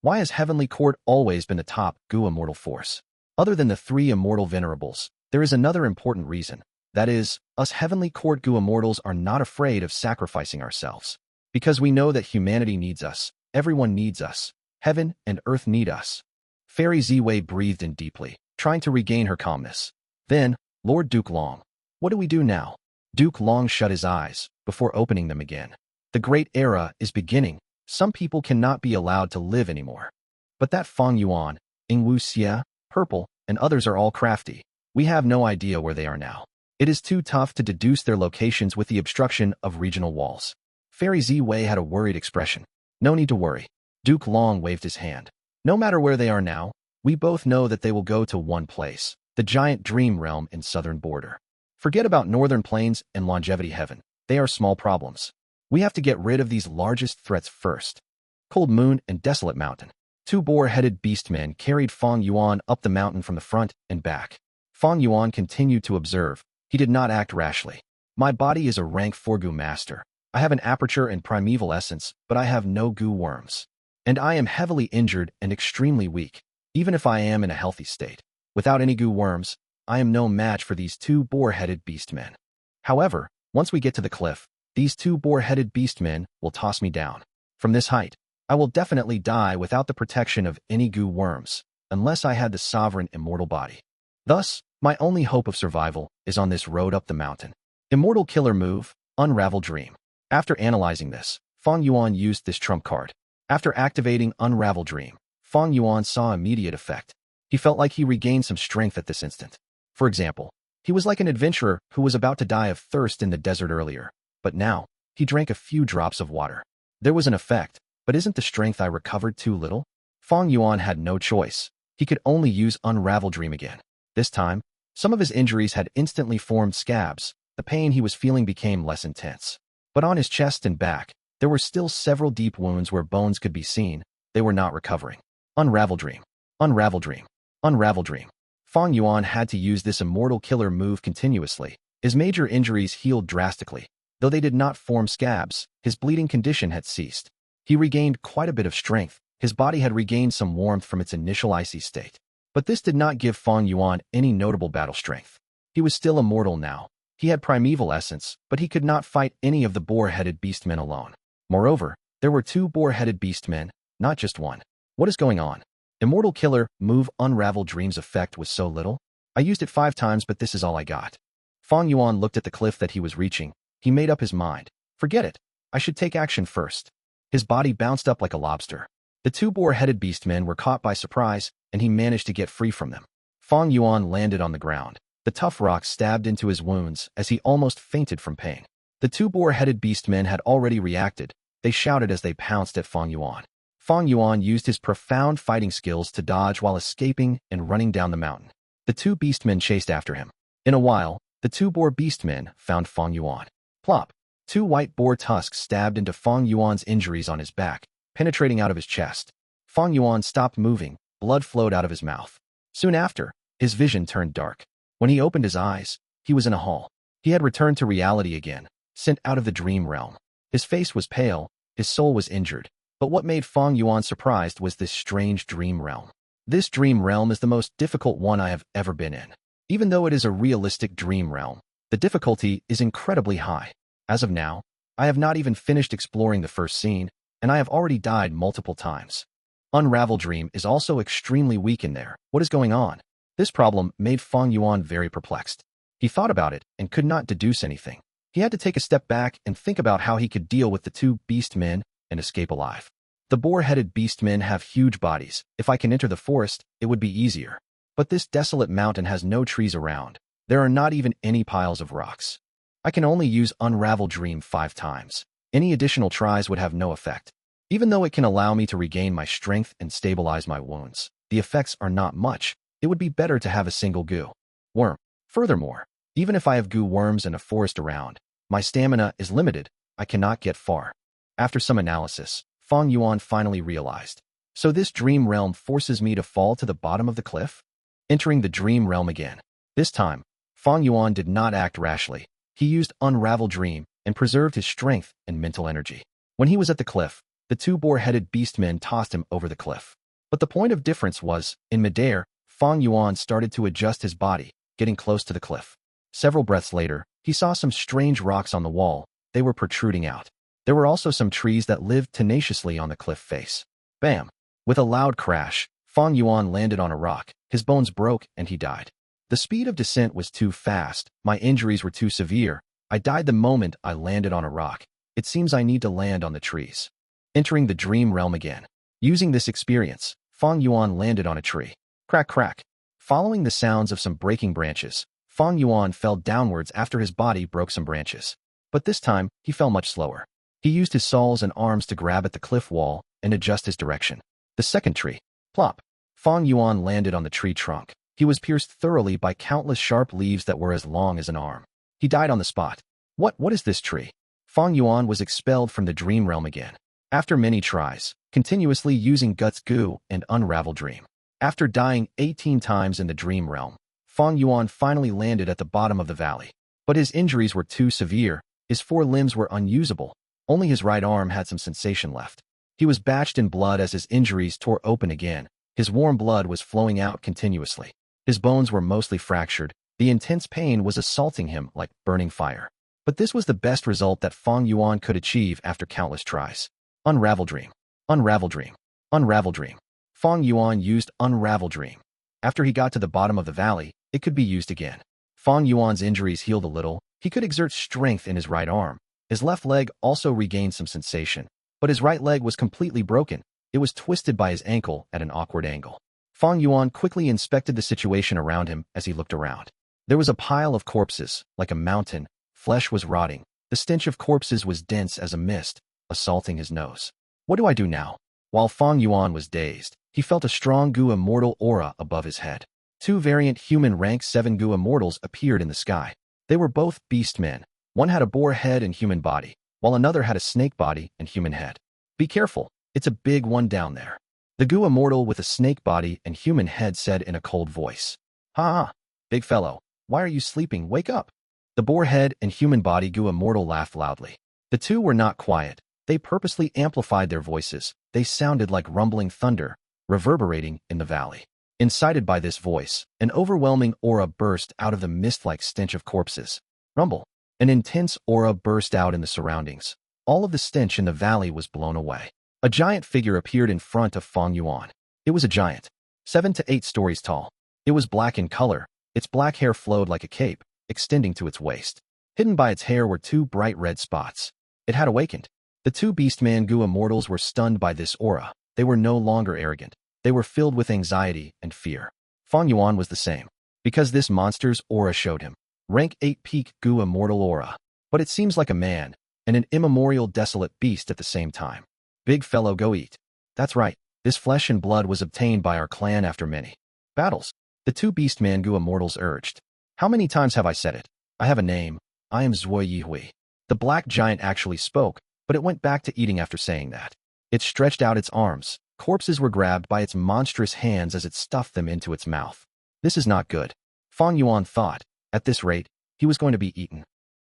Speaker 1: Why has Heavenly Court always been the top Gu Immortal force? Other than the 3 immortal venerables, there is another important reason. That is, us Heavenly Court Gu Immortals are not afraid of sacrificing ourselves. Because we know that humanity needs us, everyone needs us, heaven and earth need us. Fairy Ziwei breathed in deeply, trying to regain her calmness. Then, Lord Duke Long, what do we do now? Duke Long shut his eyes, before opening them again. The great era is beginning. Some people cannot be allowed to live anymore. But that Fang Yuan, Ingwu Xie, Purple, and others are all crafty. We have no idea where they are now. It is too tough to deduce their locations with the obstruction of regional walls. Fairy Ziwei had a worried expression. No need to worry. Duke Long waved his hand. No matter where they are now, we both know that they will go to one place, the giant dream realm in southern border. Forget about northern plains and longevity heaven. They are small problems. We have to get rid of these largest threats first. Cold Moon and Desolate Mountain. 2 boar-headed beastmen carried Fang Yuan up the mountain from the front and back. Fang Yuan continued to observe. He did not act rashly. My body is a rank 4 Gu master. I have an aperture and primeval essence, but I have no Gu worms. And I am heavily injured and extremely weak, even if I am in a healthy state. Without any Gu worms, I am no match for these two boar-headed beastmen. However, once we get to the cliff, these two boar-headed beastmen will toss me down. From this height, I will definitely die without the protection of any Gu worms, unless I had the sovereign immortal body. Thus, my only hope of survival is on this road up the mountain. Immortal killer move, Unravel Dream. After analyzing this, Fang Yuan used this trump card. After activating Unravel Dream, Fang Yuan saw immediate effect. He felt like he regained some strength at this instant. For example, he was like an adventurer who was about to die of thirst in the desert earlier, but now, he drank a few drops of water. There was an effect, but isn't the strength I recovered too little? Fang Yuan had no choice. He could only use Unravel Dream again. This time, some of his injuries had instantly formed scabs. The pain he was feeling became less intense. But on his chest and back, there were still several deep wounds where bones could be seen. They were not recovering. Unravel Dream. Unravel Dream. Unravel Dream. Fang Yuan had to use this immortal killer move continuously. His major injuries healed drastically. Though they did not form scabs, his bleeding condition had ceased. He regained quite a bit of strength. His body had regained some warmth from its initial icy state. But this did not give Fang Yuan any notable battle strength. He was still immortal now. He had primeval essence, but he could not fight any of the boar-headed beastmen alone. Moreover, there were two boar-headed beastmen, not just one. What is going on? Immortal killer move Unravel Dream's effect was so little? I used it 5 times, but this is all I got. Fang Yuan looked at the cliff that he was reaching. He made up his mind. Forget it. I should take action first. His body bounced up like a lobster. The two boar-headed beastmen were caught by surprise, and he managed to get free from them. Fang Yuan landed on the ground. The tough rocks stabbed into his wounds as he almost fainted from pain. The two boar-headed beastmen had already reacted. They shouted as they pounced at Fang Yuan. Fang Yuan used his profound fighting skills to dodge while escaping and running down the mountain. The two beastmen chased after him. In a while, the two boar beastmen found Fang Yuan. Plop! 2 white boar tusks stabbed into Fang Yuan's injuries on his back, penetrating out of his chest. Fang Yuan stopped moving. Blood flowed out of his mouth. Soon after, his vision turned dark. When he opened his eyes, he was in a hall. He had returned to reality again, sent out of the dream realm. His face was pale, his soul was injured. But what made Fang Yuan surprised was this strange dream realm. This dream realm is the most difficult one I have ever been in. Even though it is a realistic dream realm, the difficulty is incredibly high. As of now, I have not even finished exploring the first scene, and I have already died multiple times. Unravel Dream is also extremely weak in there. What is going on? This problem made Fang Yuan very perplexed. He thought about it and could not deduce anything. He had to take a step back and think about how he could deal with the two beastmen and escape alive. The boar-headed beastmen have huge bodies. If I can enter the forest, it would be easier. But this desolate mountain has no trees around. There are not even any piles of rocks. I can only use Unravel Dream 5 times. Any additional tries would have no effect. Even though it can allow me to regain my strength and stabilize my wounds, the effects are not much. It would be better to have a single Gu worm. Furthermore, even if I have Gu worms and a forest around, my stamina is limited. I cannot get far. After some analysis, Fang Yuan finally realized. So this dream realm forces me to fall to the bottom of the cliff? Entering the dream realm again. This time, Fang Yuan did not act rashly. He used Unravel Dream and preserved his strength and mental energy. When he was at the cliff, the two boar-headed beastmen tossed him over the cliff. But the point of difference was, in midair, Fang Yuan started to adjust his body, getting close to the cliff. Several breaths later, he saw some strange rocks on the wall. They were protruding out. There were also some trees that lived tenaciously on the cliff face. Bam! With a loud crash, Fang Yuan landed on a rock. His bones broke and he died. The speed of descent was too fast. My injuries were too severe. I died the moment I landed on a rock. It seems I need to land on the trees. Entering the dream realm again. Using this experience, Fang Yuan landed on a tree. Crack, crack. Following the sounds of some breaking branches, Fang Yuan fell downwards after his body broke some branches. But this time, he fell much slower. He used his soles and arms to grab at the cliff wall and adjust his direction. The second tree. Plop. Fang Yuan landed on the tree trunk. He was pierced thoroughly by countless sharp leaves that were as long as an arm. He died on the spot. What is this tree? Fang Yuan was expelled from the dream realm again. After many tries, continuously using Guts Gu and Unravel Dream. After dying 18 times in the dream realm, Fang Yuan finally landed at the bottom of the valley. But his injuries were too severe. His 4 limbs were unusable. Only his right arm had some sensation left. He was bathed in blood as his injuries tore open again. His warm blood was flowing out continuously. His bones were mostly fractured. The intense pain was assaulting him like burning fire. But this was the best result that Fang Yuan could achieve after countless tries. Unravel Dream. Unravel Dream. Unravel Dream. Fang Yuan used Unravel Dream. After he got to the bottom of the valley, it could be used again. Fang Yuan's injuries healed a little. He could exert strength in his right arm. His left leg also regained some sensation. But his right leg was completely broken. It was twisted by his ankle at an awkward angle. Fang Yuan quickly inspected the situation around him as he looked around. There was a pile of corpses, like a mountain. Flesh was rotting. The stench of corpses was dense as a mist, assaulting his nose. What do I do now? While Fang Yuan was dazed, he felt a strong Gu immortal aura above his head. Two variant human rank 7 Gu immortals appeared in the sky. They were both beast men. One had a boar head and human body, while another had a snake body and human head. Be careful, it's a big one down there. The Gu immortal with a snake body and human head said in a cold voice. Ha ha, big fellow, why are you sleeping? Wake up. The boar head and human body Gu immortal laughed loudly. The two were not quiet. They purposely amplified their voices. They sounded like rumbling thunder, reverberating in the valley. Incited by this voice, an overwhelming aura burst out of the mist-like stench of corpses. Rumble. An intense aura burst out in the surroundings. All of the stench in the valley was blown away. A giant figure appeared in front of Fang Yuan. It was a giant, 7 to 8 stories tall. It was black in color. Its black hair flowed like a cape, extending to its waist. Hidden by its hair were 2 bright red spots. It had awakened. The 2 Beastman Gu immortals were stunned by this aura. They were no longer arrogant. They were filled with anxiety and fear. Fang Yuan was the same, because this monster's aura showed him. Rank 8 peak Gu immortal aura. But it seems like a man, and an immemorial desolate beast at the same time. Big fellow, go eat. That's right, this flesh and blood was obtained by our clan after many battles. The 2 Beastman Gu immortals urged. How many times have I said it? I have a name. I am Zui Yihui. The black giant actually spoke, but it went back to eating after saying that. It stretched out its arms. Corpses were grabbed by its monstrous hands as it stuffed them into its mouth. This is not good. Fang Yuan thought. At this rate, he was going to be eaten.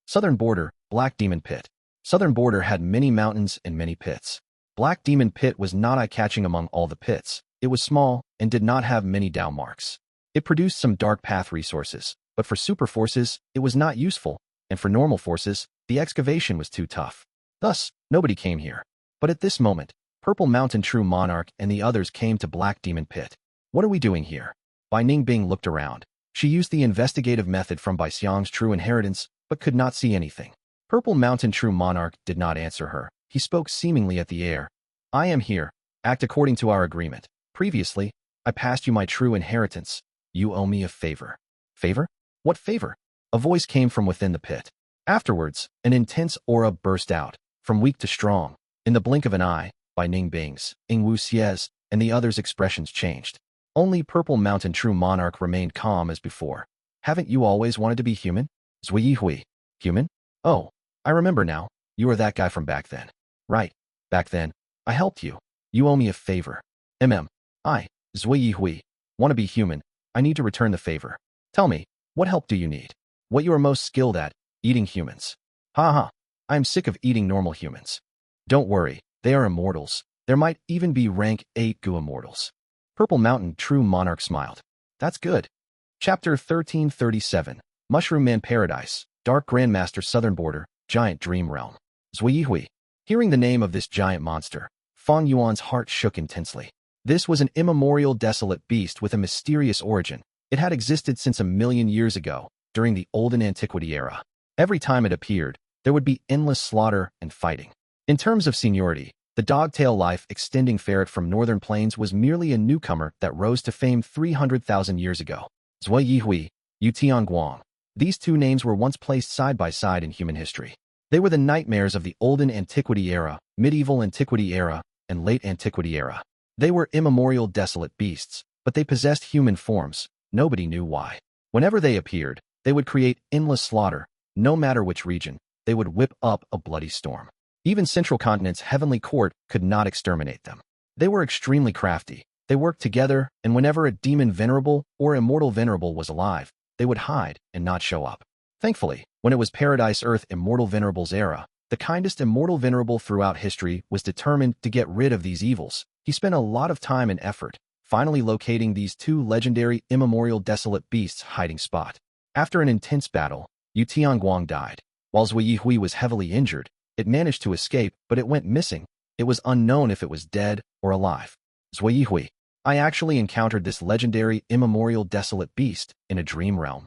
Speaker 1: Southern Border, Black Demon Pit. Southern Border had many mountains and many pits. Black Demon Pit was not eye-catching among all the pits. It was small and did not have many Dao marks. It produced some dark path resources, but for super forces, it was not useful, and for normal forces, the excavation was too tough. Thus, nobody came here. But at this moment, Purple Mountain True Monarch and the others came to Black Demon Pit. What are we doing here? Bai Ningbing looked around. She used the investigative method from Bai Xiang's true inheritance, but could not see anything. Purple Mountain True Monarch did not answer her. He spoke seemingly at the air. I am here. Act according to our agreement. Previously, I passed you my true inheritance. You owe me a favor. Favor? What favor? A voice came from within the pit. Afterwards, an intense aura burst out, from weak to strong. In the blink of an eye, Bai Ningbing's, Ing Wu Xie's, and the others' expressions changed. Only Purple Mountain True Monarch remained calm as before. Haven't you always wanted to be human? Zui Yihui. Human? Oh, I remember now. You were that guy from back then. Right. Back then, I helped you. You owe me a favor. I, Zui Yihui, want to be human. I need to return the favor. Tell me, what help do you need? What you are most skilled at, eating humans. Ha ha. I am sick of eating normal humans. Don't worry, they are immortals. There might even be rank 8 Gu immortals. Purple Mountain True Monarch smiled. That's good. Chapter 1337, Mushroomman Paradise, Dark Grandmaster Southern Border, Giant Dream Realm. Zui Yihui. Hearing the name of this giant monster, Fang Yuan's heart shook intensely. This was an immemorial desolate beast with a mysterious origin. It had existed since 1,000,000 years ago, during the Olden Antiquity era. Every time it appeared, there would be endless slaughter and fighting. In terms of seniority, the dogtail life extending ferret from northern plains was merely a newcomer that rose to fame 300,000 years ago. Zui Yihui, Yu Tianguang. These two names were once placed side by side in human history. They were the nightmares of the Olden Antiquity era, Medieval Antiquity era, and Late Antiquity era. They were immemorial desolate beasts, but they possessed human forms. Nobody knew why. Whenever they appeared, they would create endless slaughter. No matter which region, they would whip up a bloody storm. Even Central Continent's heavenly court could not exterminate them. They were extremely crafty. They worked together, and whenever a demon venerable or immortal venerable was alive, they would hide and not show up. Thankfully, when it was Paradise Earth Immortal Venerable's era, the kindest immortal venerable throughout history was determined to get rid of these evils. He spent a lot of time and effort, finally locating these two legendary immemorial desolate beasts' hiding spot. After an intense battle, Guang died. While Zui Hui was heavily injured, it managed to escape, but it went missing. It was unknown if it was dead or alive. Zui Hui. I actually encountered this legendary, immemorial, desolate beast in a dream realm.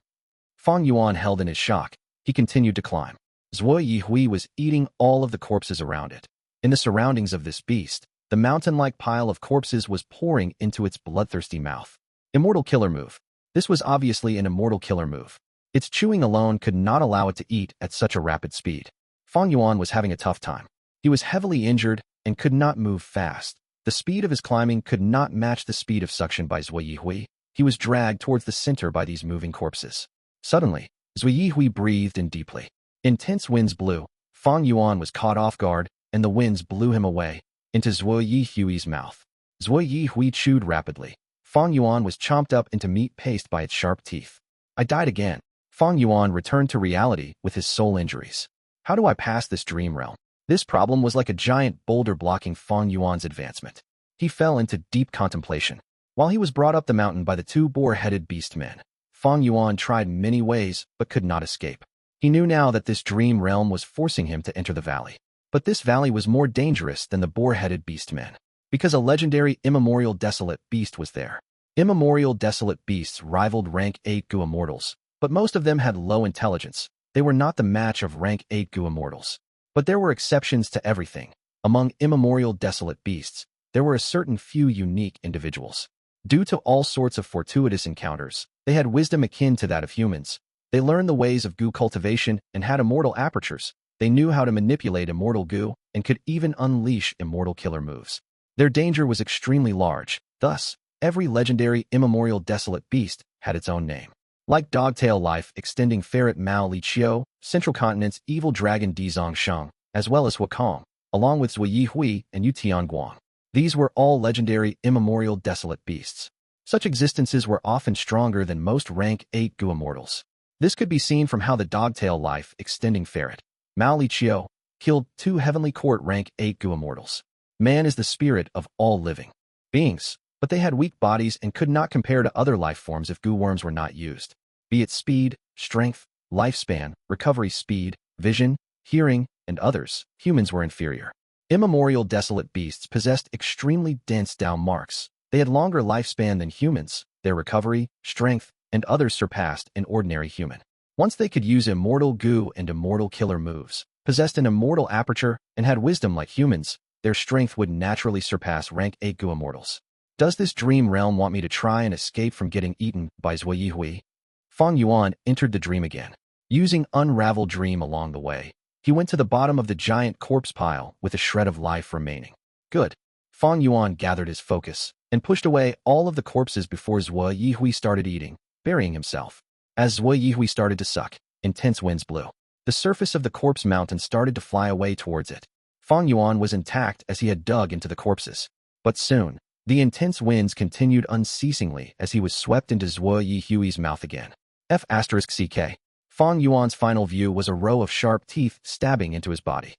Speaker 1: Fang Yuan held in his shock. He continued to climb. Zui Hui was eating all of the corpses around it. In the surroundings of this beast, the mountain-like pile of corpses was pouring into its bloodthirsty mouth. Immortal killer move. This was obviously an immortal killer move. Its chewing alone could not allow it to eat at such a rapid speed. Fang Yuan was having a tough time. He was heavily injured and could not move fast. The speed of his climbing could not match the speed of suction by Zui Hui. He was dragged towards the center by these moving corpses. Suddenly, Zui Hui breathed in deeply. Intense winds blew. Fang Yuan was caught off guard, and the winds blew him away into Zui Hui's mouth. Zui Hui chewed rapidly. Fang Yuan was chomped up into meat paste by its sharp teeth. I died again. Fang Yuan returned to reality with his soul injuries. How do I pass this dream realm? This problem was like a giant boulder blocking Fang Yuan's advancement. He fell into deep contemplation. While he was brought up the mountain by the two boar-headed beast men, Fang Yuan tried many ways but could not escape. He knew now that this dream realm was forcing him to enter the valley. But this valley was more dangerous than the boar-headed beast men, because a legendary immemorial desolate beast was there. Immemorial desolate beasts rivaled rank 8 Gu immortals, but most of them had low intelligence. They were not the match of rank 8 Gu immortals. But there were exceptions to everything. Among immemorial desolate beasts, there were a certain few unique individuals. Due to all sorts of fortuitous encounters, they had wisdom akin to that of humans. They learned the ways of Gu cultivation and had immortal apertures. They knew how to manipulate immortal Gu and could even unleash immortal killer moves. Their danger was extremely large. Thus, every legendary immemorial desolate beast had its own name. Like Dogtail Life extending ferret Mao Li Qiao, Central Continent's evil dragon Dizong Shang, as well as Wakong, along with Zui Hui and Guang. These were all legendary immemorial desolate beasts. Such existences were often stronger than most rank 8 Gu immortals. This could be seen from how the Dogtail Life extending ferret, Mao Li Qiao, killed 2 Heavenly Court rank 8 Gu immortals. Man is the spirit of all living beings, but they had weak bodies and could not compare to other life forms if Gu worms were not used. Be it speed, strength, lifespan, recovery speed, vision, hearing, and others, humans were inferior. Immemorial desolate beasts possessed extremely dense down marks. They had longer lifespan than humans. Their recovery, strength, and others surpassed an ordinary human. Once they could use immortal Gu and immortal killer moves, possessed an immortal aperture, and had wisdom like humans, their strength would naturally surpass rank 8 Gu immortals. Does this dream realm want me to try and escape from getting eaten by Zui Hui? Fang Yuan entered the dream again. Using Unravel Dream along the way, he went to the bottom of the giant corpse pile with a shred of life remaining. Good. Fang Yuan gathered his focus and pushed away all of the corpses before Zui Hui started eating, burying himself. As Zui Hui started to suck, intense winds blew. The surface of the corpse mountain started to fly away towards it. Fang Yuan was intact as he had dug into the corpses. But soon, the intense winds continued unceasingly as he was swept into Zui Hui's mouth again. F***CK. Fang Yuan's final view was a row of sharp teeth stabbing into his body.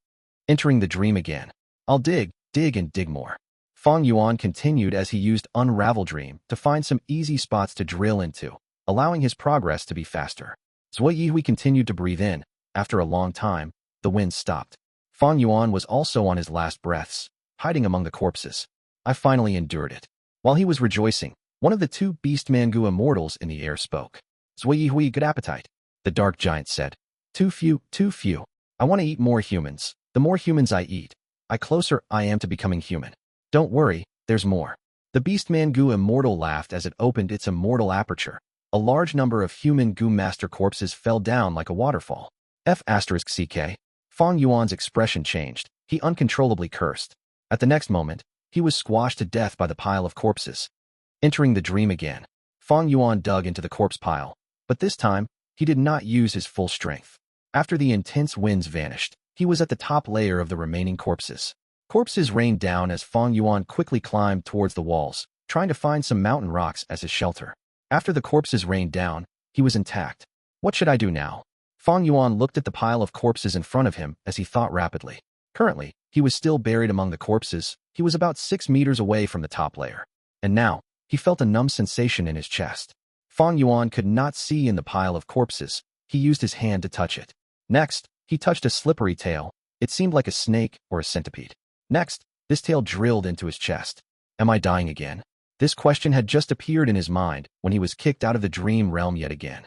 Speaker 1: Entering the dream again. I'll dig, and dig more. Fang Yuan continued as he used Unravel Dream to find some easy spots to drill into, allowing his progress to be faster. Zui Hui continued to breathe in. After a long time, the wind stopped. Fang Yuan was also on his last breaths, hiding among the corpses. I finally endured it. While he was rejoicing, one of the 2 Beastman Gu immortals in the air spoke. Zui Hui, good appetite. The dark giant said. Too few. I want to eat more humans. The more humans I eat, the closer I am to becoming human. Don't worry, there's more. The Beastman Gu immortal laughed as it opened its immortal aperture. A large number of human Gu master corpses fell down like a waterfall. F***CK. Fang Yuan's expression changed. He uncontrollably cursed. At the next moment, he was squashed to death by the pile of corpses. Entering the dream again, Fang Yuan dug into the corpse pile, but this time, he did not use his full strength. After the intense winds vanished, he was at the top layer of the remaining corpses. Corpses rained down as Fang Yuan quickly climbed towards the walls, trying to find some mountain rocks as his shelter. After the corpses rained down, he was intact. What should I do now? Fang Yuan looked at the pile of corpses in front of him as he thought rapidly. Currently, he was still buried among the corpses. He was about 6 meters away from the top layer. And now, he felt a numb sensation in his chest. Fang Yuan could not see in the pile of corpses. He used his hand to touch it. Next, he touched a slippery tail. It seemed like a snake or a centipede. Next, this tail drilled into his chest. Am I dying again? This question had just appeared in his mind when he was kicked out of the dream realm yet again.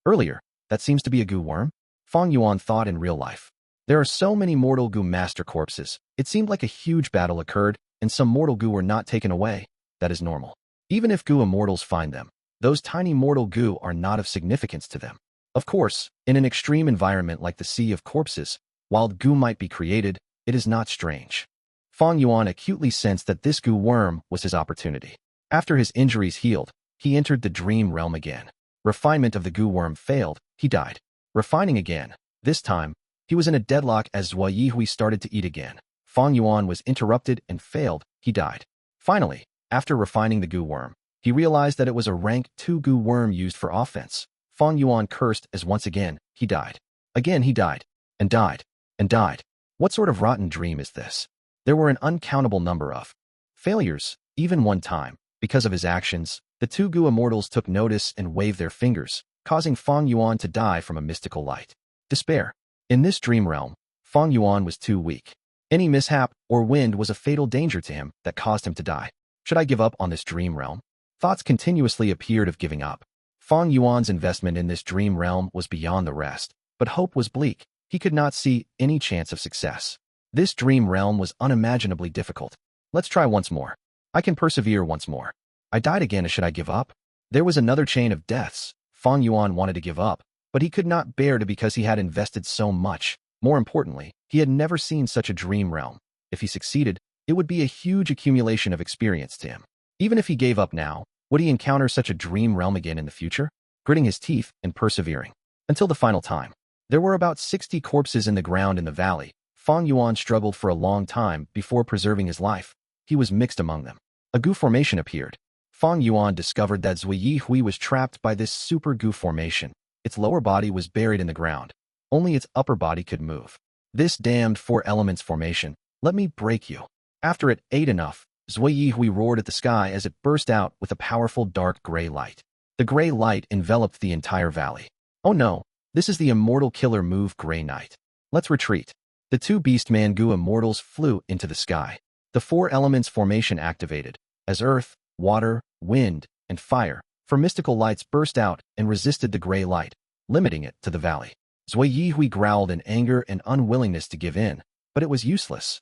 Speaker 1: Earlier, that seems to be a Gu worm? Fang Yuan thought in real life. There are so many mortal Gu master corpses. It seemed like a huge battle occurred, and some mortal Gu were not taken away. That is normal. Even if Gu immortals find them, those tiny mortal Gu are not of significance to them. Of course, in an extreme environment like the Sea of Corpses, while Gu might be created, it is not strange. Fang Yuan acutely sensed that this Gu worm was his opportunity. After his injuries healed, he entered the dream realm again. Refinement of the Gu worm failed, he died. Refining again. This time, he was in a deadlock as Zhuo Yihui started to eat again. Fang Yuan was interrupted and failed, he died. Finally, after refining the Gu worm, he realized that it was a rank 2 Gu worm used for offense. Fang Yuan cursed as once again, he died. Again he died. And died. And died. What sort of rotten dream is this? There were an uncountable number of failures, even one time. Because of his actions, the 2 Gu immortals took notice and waved their fingers, causing Fang Yuan to die from a mystical light. Despair. In this dream realm, Fang Yuan was too weak. Any mishap or wind was a fatal danger to him that caused him to die. Should I give up on this dream realm? Thoughts continuously appeared of giving up. Fang Yuan's investment in this dream realm was beyond the rest, but hope was bleak. He could not see any chance of success. This dream realm was unimaginably difficult. Let's try once more. I can persevere once more. I died again. Should I give up? There was another chain of deaths. Fang Yuan wanted to give up, but he could not bear to because he had invested so much. More importantly, he had never seen such a dream realm. If he succeeded, it would be a huge accumulation of experience to him. Even if he gave up now, would he encounter such a dream realm again in the future? Gritting his teeth and persevering. Until the final time. There were about 60 corpses in the ground in the valley. Fang Yuan struggled for a long time before preserving his life. He was mixed among them. A Gu formation appeared. Fang Yuan discovered that Zhuo Yihui was trapped by this super Gu formation. Its lower body was buried in the ground. Only its upper body could move. This damned 4 elements formation, let me break you. After it ate enough, Zhuo Yihui roared at the sky as it burst out with a powerful dark gray light. The gray light enveloped the entire valley. Oh no, this is the immortal killer move Gray Knight. Let's retreat. The 2 Beastman Gu immortals flew into the sky. The 4 elements formation activated, as earth, water, wind, and fire, for mystical lights burst out and resisted the gray light, limiting it to the valley. Zhuo Yihui growled in anger and unwillingness to give in, but it was useless.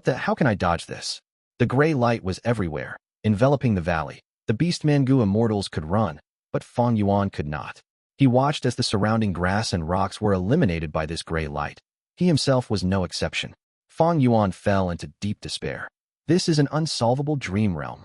Speaker 1: How can I dodge this? The gray light was everywhere, enveloping the valley. The Beastman Gu immortals could run, but Fang Yuan could not. He watched as the surrounding grass and rocks were eliminated by this gray light. He himself was no exception. Fang Yuan fell into deep despair. This is an unsolvable dream realm.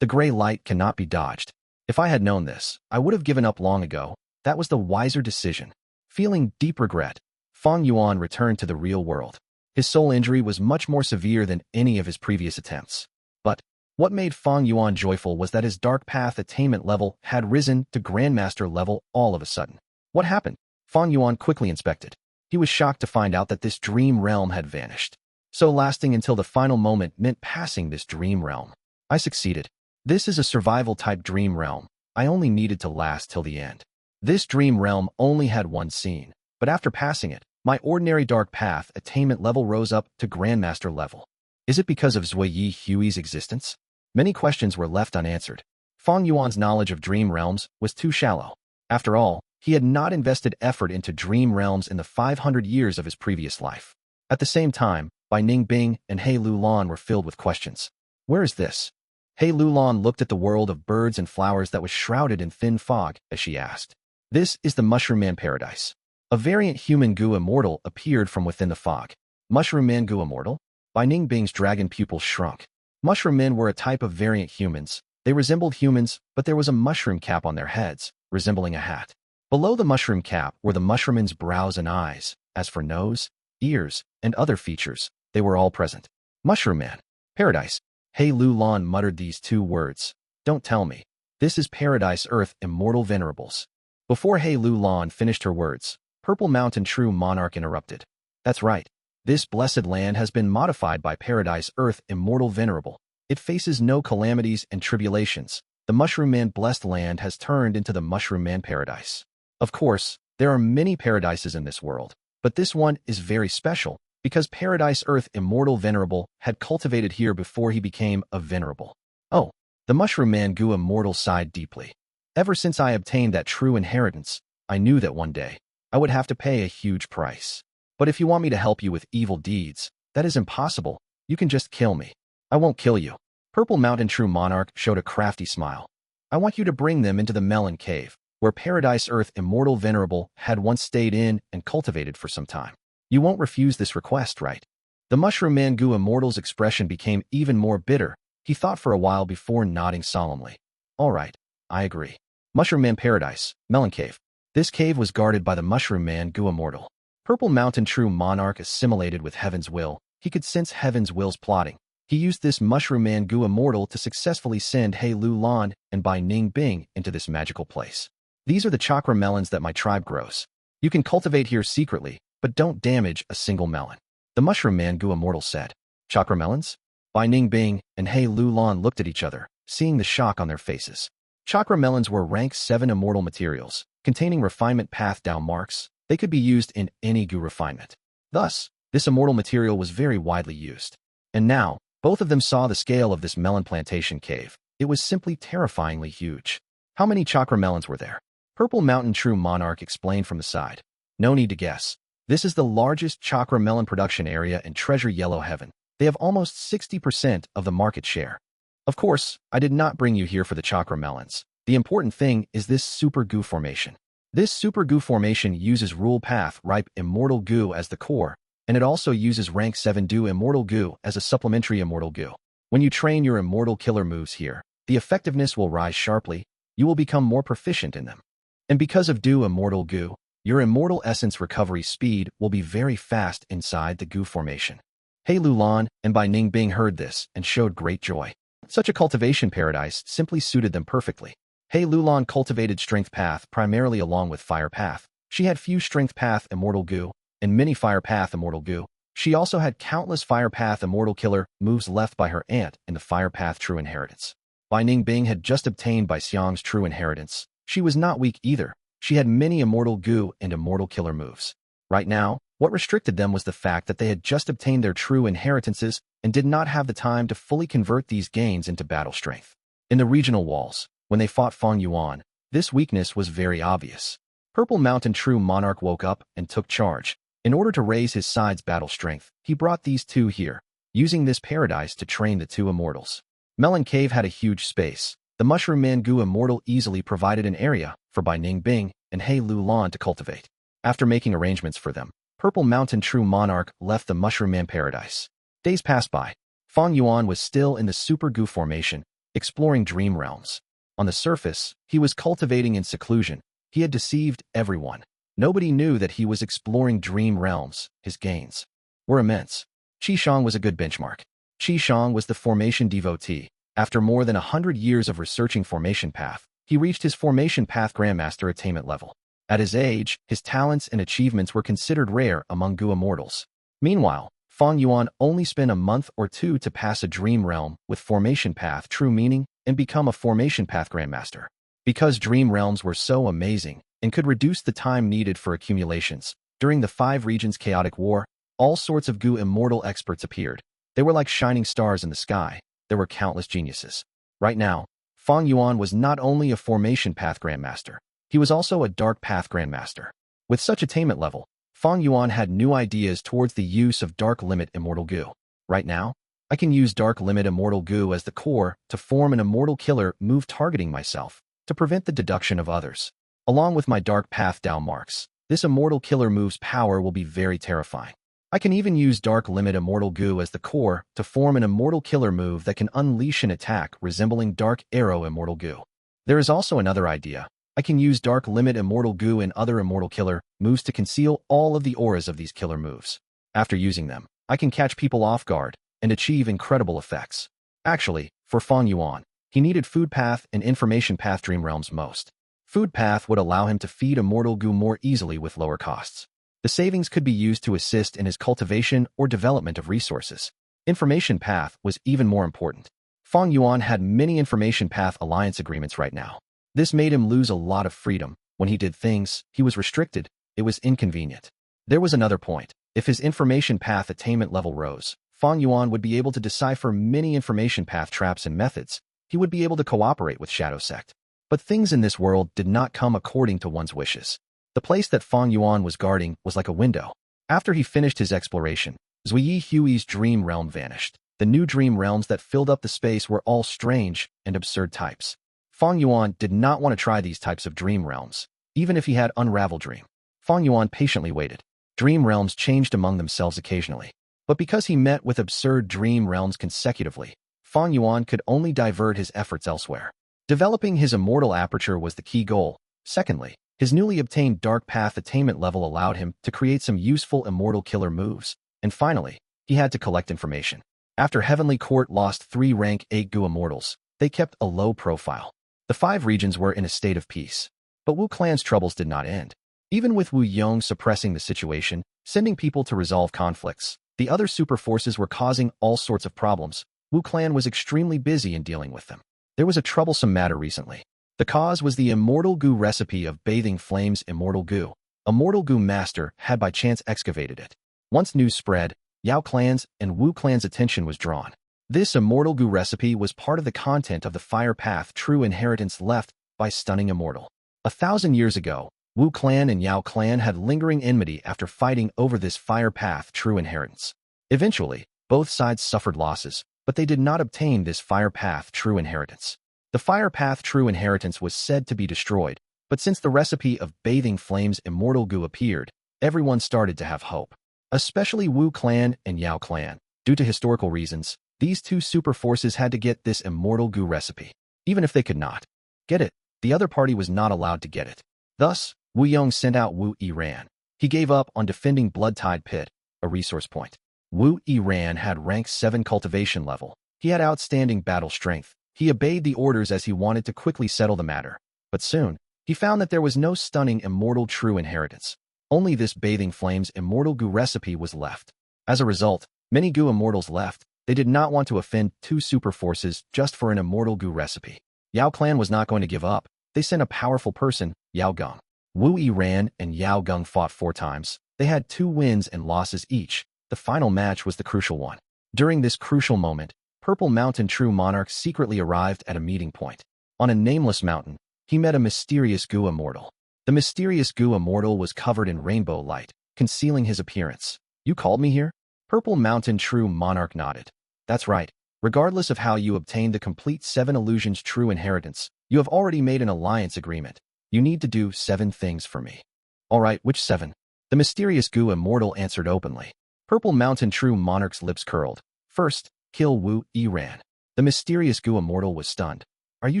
Speaker 1: The gray light cannot be dodged. If I had known this, I would have given up long ago. That was the wiser decision. Feeling deep regret, Fang Yuan returned to the real world. His soul injury was much more severe than any of his previous attempts. But what made Fang Yuan joyful was that his dark path attainment level had risen to Grandmaster level all of a sudden. What happened? Fang Yuan quickly inspected. He was shocked to find out that this dream realm had vanished. So lasting until the final moment meant passing this dream realm. I succeeded. This is a survival-type dream realm. I only needed to last till the end. This dream realm only had one scene, but after passing it, my ordinary dark path attainment level rose up to Grandmaster level. Is it because of Zhuo Yihui's existence? Many questions were left unanswered. Fang Yuan's knowledge of dream realms was too shallow. After all, he had not invested effort into dream realms in the 500 years of his previous life. At the same time, Bai Ningbing and He Lulan were filled with questions. Where is this? He Lulan looked at the world of birds and flowers that was shrouded in thin fog as she asked. This is the Mushroomman paradise. A variant human Gu immortal appeared from within the fog. Mushroomman Gu immortal? Bai Ningbing's dragon pupils shrunk. Mushroommen were a type of variant humans. They resembled humans, but there was a mushroom cap on their heads, resembling a hat. Below the mushroom cap were the mushroommen's brows and eyes. As for nose, ears, and other features, they were all present. Mushroomman. Paradise. He Lulan muttered these 2 words. Don't tell me. This is Paradise Earth Immortal Venerables. Before He Lulan finished her words, Purple Mountain True Monarch interrupted. That's right. This blessed land has been modified by Paradise Earth Immortal Venerable. It faces no calamities and tribulations. the Mushroomman blessed land has turned into the Mushroomman paradise. Of course, there are many paradises in this world, but this one is very special because Paradise Earth Immortal Venerable had cultivated here before he became a Venerable. Oh, the Mushroomman Gu Immortal sighed deeply. Ever since I obtained that true inheritance, I knew that one day I would have to pay a huge price. But if you want me to help you with evil deeds, that is impossible. You can just kill me. I won't kill you. Purple Mountain True Monarch showed a crafty smile. I want you to bring them into the Melon Cave, where Paradise Earth Immortal Venerable had once stayed in and cultivated for some time. You won't refuse this request, right? The Mushroomman Gu Immortal's expression became even more bitter. He thought for a while before nodding solemnly. All right, I agree. Mushroomman Paradise, Melon Cave. This cave was guarded by the Mushroomman Gu Immortal. Purple Mountain True Monarch assimilated with Heaven's will. He could sense Heaven's will's plotting. He used this Mushroomman Gu Immortal to successfully send He Lu Lan and Bai Ning Bing into this magical place. These are the Chakra melons that my tribe grows. You can cultivate here secretly, but don't damage a single melon. The Mushroomman Gu Immortal said. Chakra melons? Bai Ning Bing and He Lu Lan looked at each other, seeing the shock on their faces. Chakra melons were rank 7 immortal materials, containing refinement path down marks. They could be used in any Gu refinement. Thus, this immortal material was very widely used. And now, both of them saw the scale of this melon plantation cave. It was simply terrifyingly huge. How many chakra melons were there? Purple Mountain True Monarch explained from the side. No need to guess. This is the largest chakra melon production area in Treasure Yellow Heaven. They have almost 60% of the market share. Of course, I did not bring you here for the chakra melons. The important thing is this Super Gu formation. This Super Gu formation uses Rule Path Ripe Immortal Gu as the core, and it also uses Rank 7 Du Immortal Gu as a supplementary Immortal Gu. When you train your Immortal Killer moves here, the effectiveness will rise sharply. You will become more proficient in them. And because of Du Immortal Gu, your Immortal Essence recovery speed will be very fast inside the Gu formation. He Lu Lan and Bai Ning Bing heard this and showed great joy. Such a cultivation paradise simply suited them perfectly. He Lu Lan cultivated Strength Path primarily along with Fire Path. She had few Strength Path Immortal Gu and many Fire Path Immortal Gu. She also had countless Fire Path Immortal Killer moves left by her aunt in the Fire Path True Inheritance. Bai Ning Bing had just obtained Bai Xiang's True Inheritance. She was not weak either. She had many Immortal Gu and Immortal Killer moves. Right now, what restricted them was the fact that they had just obtained their True Inheritances and did not have the time to fully convert these gains into battle strength. In the regional walls, when they fought Fang Yuan, this weakness was very obvious. Purple Mountain True Monarch woke up and took charge. In order to raise his side's battle strength, he brought these two here, using this paradise to train the two immortals. Melon Cave had a huge space. The Mushroomman Gu Immortal easily provided an area for Bai Ning Bing and He Lu Lan to cultivate. After making arrangements for them, Purple Mountain True Monarch left the Mushroomman paradise. Days passed by. Fang Yuan was still in the Super Gu formation, exploring dream realms. On the surface, he was cultivating in seclusion. He had deceived everyone. Nobody knew that he was exploring dream realms. His gains were immense. Shang was a good benchmark. Shang was the formation devotee. After more than 100 years of researching formation path, he reached his formation path Grandmaster attainment level. At his age, his talents and achievements were considered rare among Gu immortals. Meanwhile, Fang Yuan only spent a month or two to pass a dream realm with formation path true meaning and become a formation path Grandmaster. Because dream realms were so amazing and could reduce the time needed for accumulations, during the 5 regions chaotic war, all sorts of Gu immortal experts appeared. They were like shining stars in the sky. There were countless geniuses. Right now, Fang Yuan was not only a formation path Grandmaster, he was also a dark path Grandmaster. With such attainment level, Fang Yuan had new ideas towards the use of Dark Limit Immortal Gu. Right now, I can use Dark Limit Immortal Gu as the core to form an Immortal Killer move targeting myself to prevent the deduction of others. Along with my Dark Path down marks, this Immortal Killer move's power will be very terrifying. I can even use Dark Limit Immortal Gu as the core to form an Immortal Killer move that can unleash an attack resembling Dark Arrow Immortal Gu. There is also another idea. I can use Dark Limit Immortal Gu and other Immortal Killer moves to conceal all of the auras of these killer moves. After using them, I can catch people off guard and achieve incredible effects. Actually, for Fang Yuan, he needed Food Path and Information Path Dream Realms most. Food Path would allow him to feed Immortal Gu more easily with lower costs. The savings could be used to assist in his cultivation or development of resources. Information Path was even more important. Fang Yuan had many information path alliance agreements right now. This made him lose a lot of freedom. When he did things, he was restricted. It was inconvenient. There was another point. If his information path attainment level rose, Fang Yuan would be able to decipher many information path traps and methods. He would be able to cooperate with Shadow Sect. But things in this world did not come according to one's wishes. The place that Fang Yuan was guarding was like a window. After he finished his exploration, Zui Hui's dream realm vanished. The new dream realms that filled up the space were all strange and absurd types. Fang Yuan did not want to try these types of dream realms, even if he had Unravel Dream. Fang Yuan patiently waited. Dream realms changed among themselves occasionally. But because he met with absurd dream realms consecutively, Fang Yuan could only divert his efforts elsewhere. Developing his immortal aperture was the key goal. Secondly, his newly obtained Dark Path attainment level allowed him to create some useful immortal killer moves. And finally, he had to collect information. After Heavenly Court lost 3 rank 8 Gu immortals, they kept a low profile. The 5 regions were in a state of peace. But Wu Clan's troubles did not end. Even with Wu Yong suppressing the situation, sending people to resolve conflicts, the other super forces were causing all sorts of problems. Wu Clan was extremely busy in dealing with them. There was a troublesome matter recently. The cause was the Immortal Gu recipe of Bathing Flames Immortal Gu. Immortal Gu Master had by chance excavated it. Once news spread, Yao Clan's and Wu Clan's attention was drawn. This Immortal Gu recipe was part of the content of the Fire Path True Inheritance left by Stunning Immortal. 1,000 years ago, Wu Clan and Yao Clan had lingering enmity after fighting over this Fire Path True Inheritance. Eventually, both sides suffered losses, but they did not obtain this Fire Path True Inheritance. The Fire Path True Inheritance was said to be destroyed, but since the recipe of Bathing Flames Immortal Gu appeared, everyone started to have hope. Especially Wu Clan and Yao Clan. Due to historical reasons, these two super forces had to get this Immortal Gu recipe. Even if they could not get it, the other party was not allowed to get it. Thus, Wu Yong sent out Wu Yiran. He gave up on defending Blood Tide Pit, a resource point. Wu Yiran had rank 7 cultivation level. He had outstanding battle strength. He obeyed the orders as he wanted to quickly settle the matter. But soon, he found that there was no stunning immortal true inheritance. Only this Bathing Flames Immortal Gu recipe was left. As a result, many Gu immortals left. They did not want to offend 2 super forces just for an Immortal Gu recipe. Yao Clan was not going to give up. They sent a powerful person, Yao Gong. Wu Yiran and Yao Gong fought 4 times. They had 2 wins and losses each. The final match was the crucial one. During this crucial moment, Purple Mountain True Monarch secretly arrived at a meeting point. On a nameless mountain, he met a mysterious Gu immortal. The mysterious Gu immortal was covered in rainbow light, concealing his appearance. "You called me here?" Purple Mountain True Monarch nodded. "That's right. Regardless of how you obtained the complete 7 illusions true inheritance, you have already made an alliance agreement. You need to do 7 things for me." "All right, which 7? The mysterious Gu immortal answered openly. Purple Mountain True Monarch's lips curled. "First, kill Wu Yiran." The mysterious Gu immortal was stunned. "Are you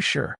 Speaker 1: sure?"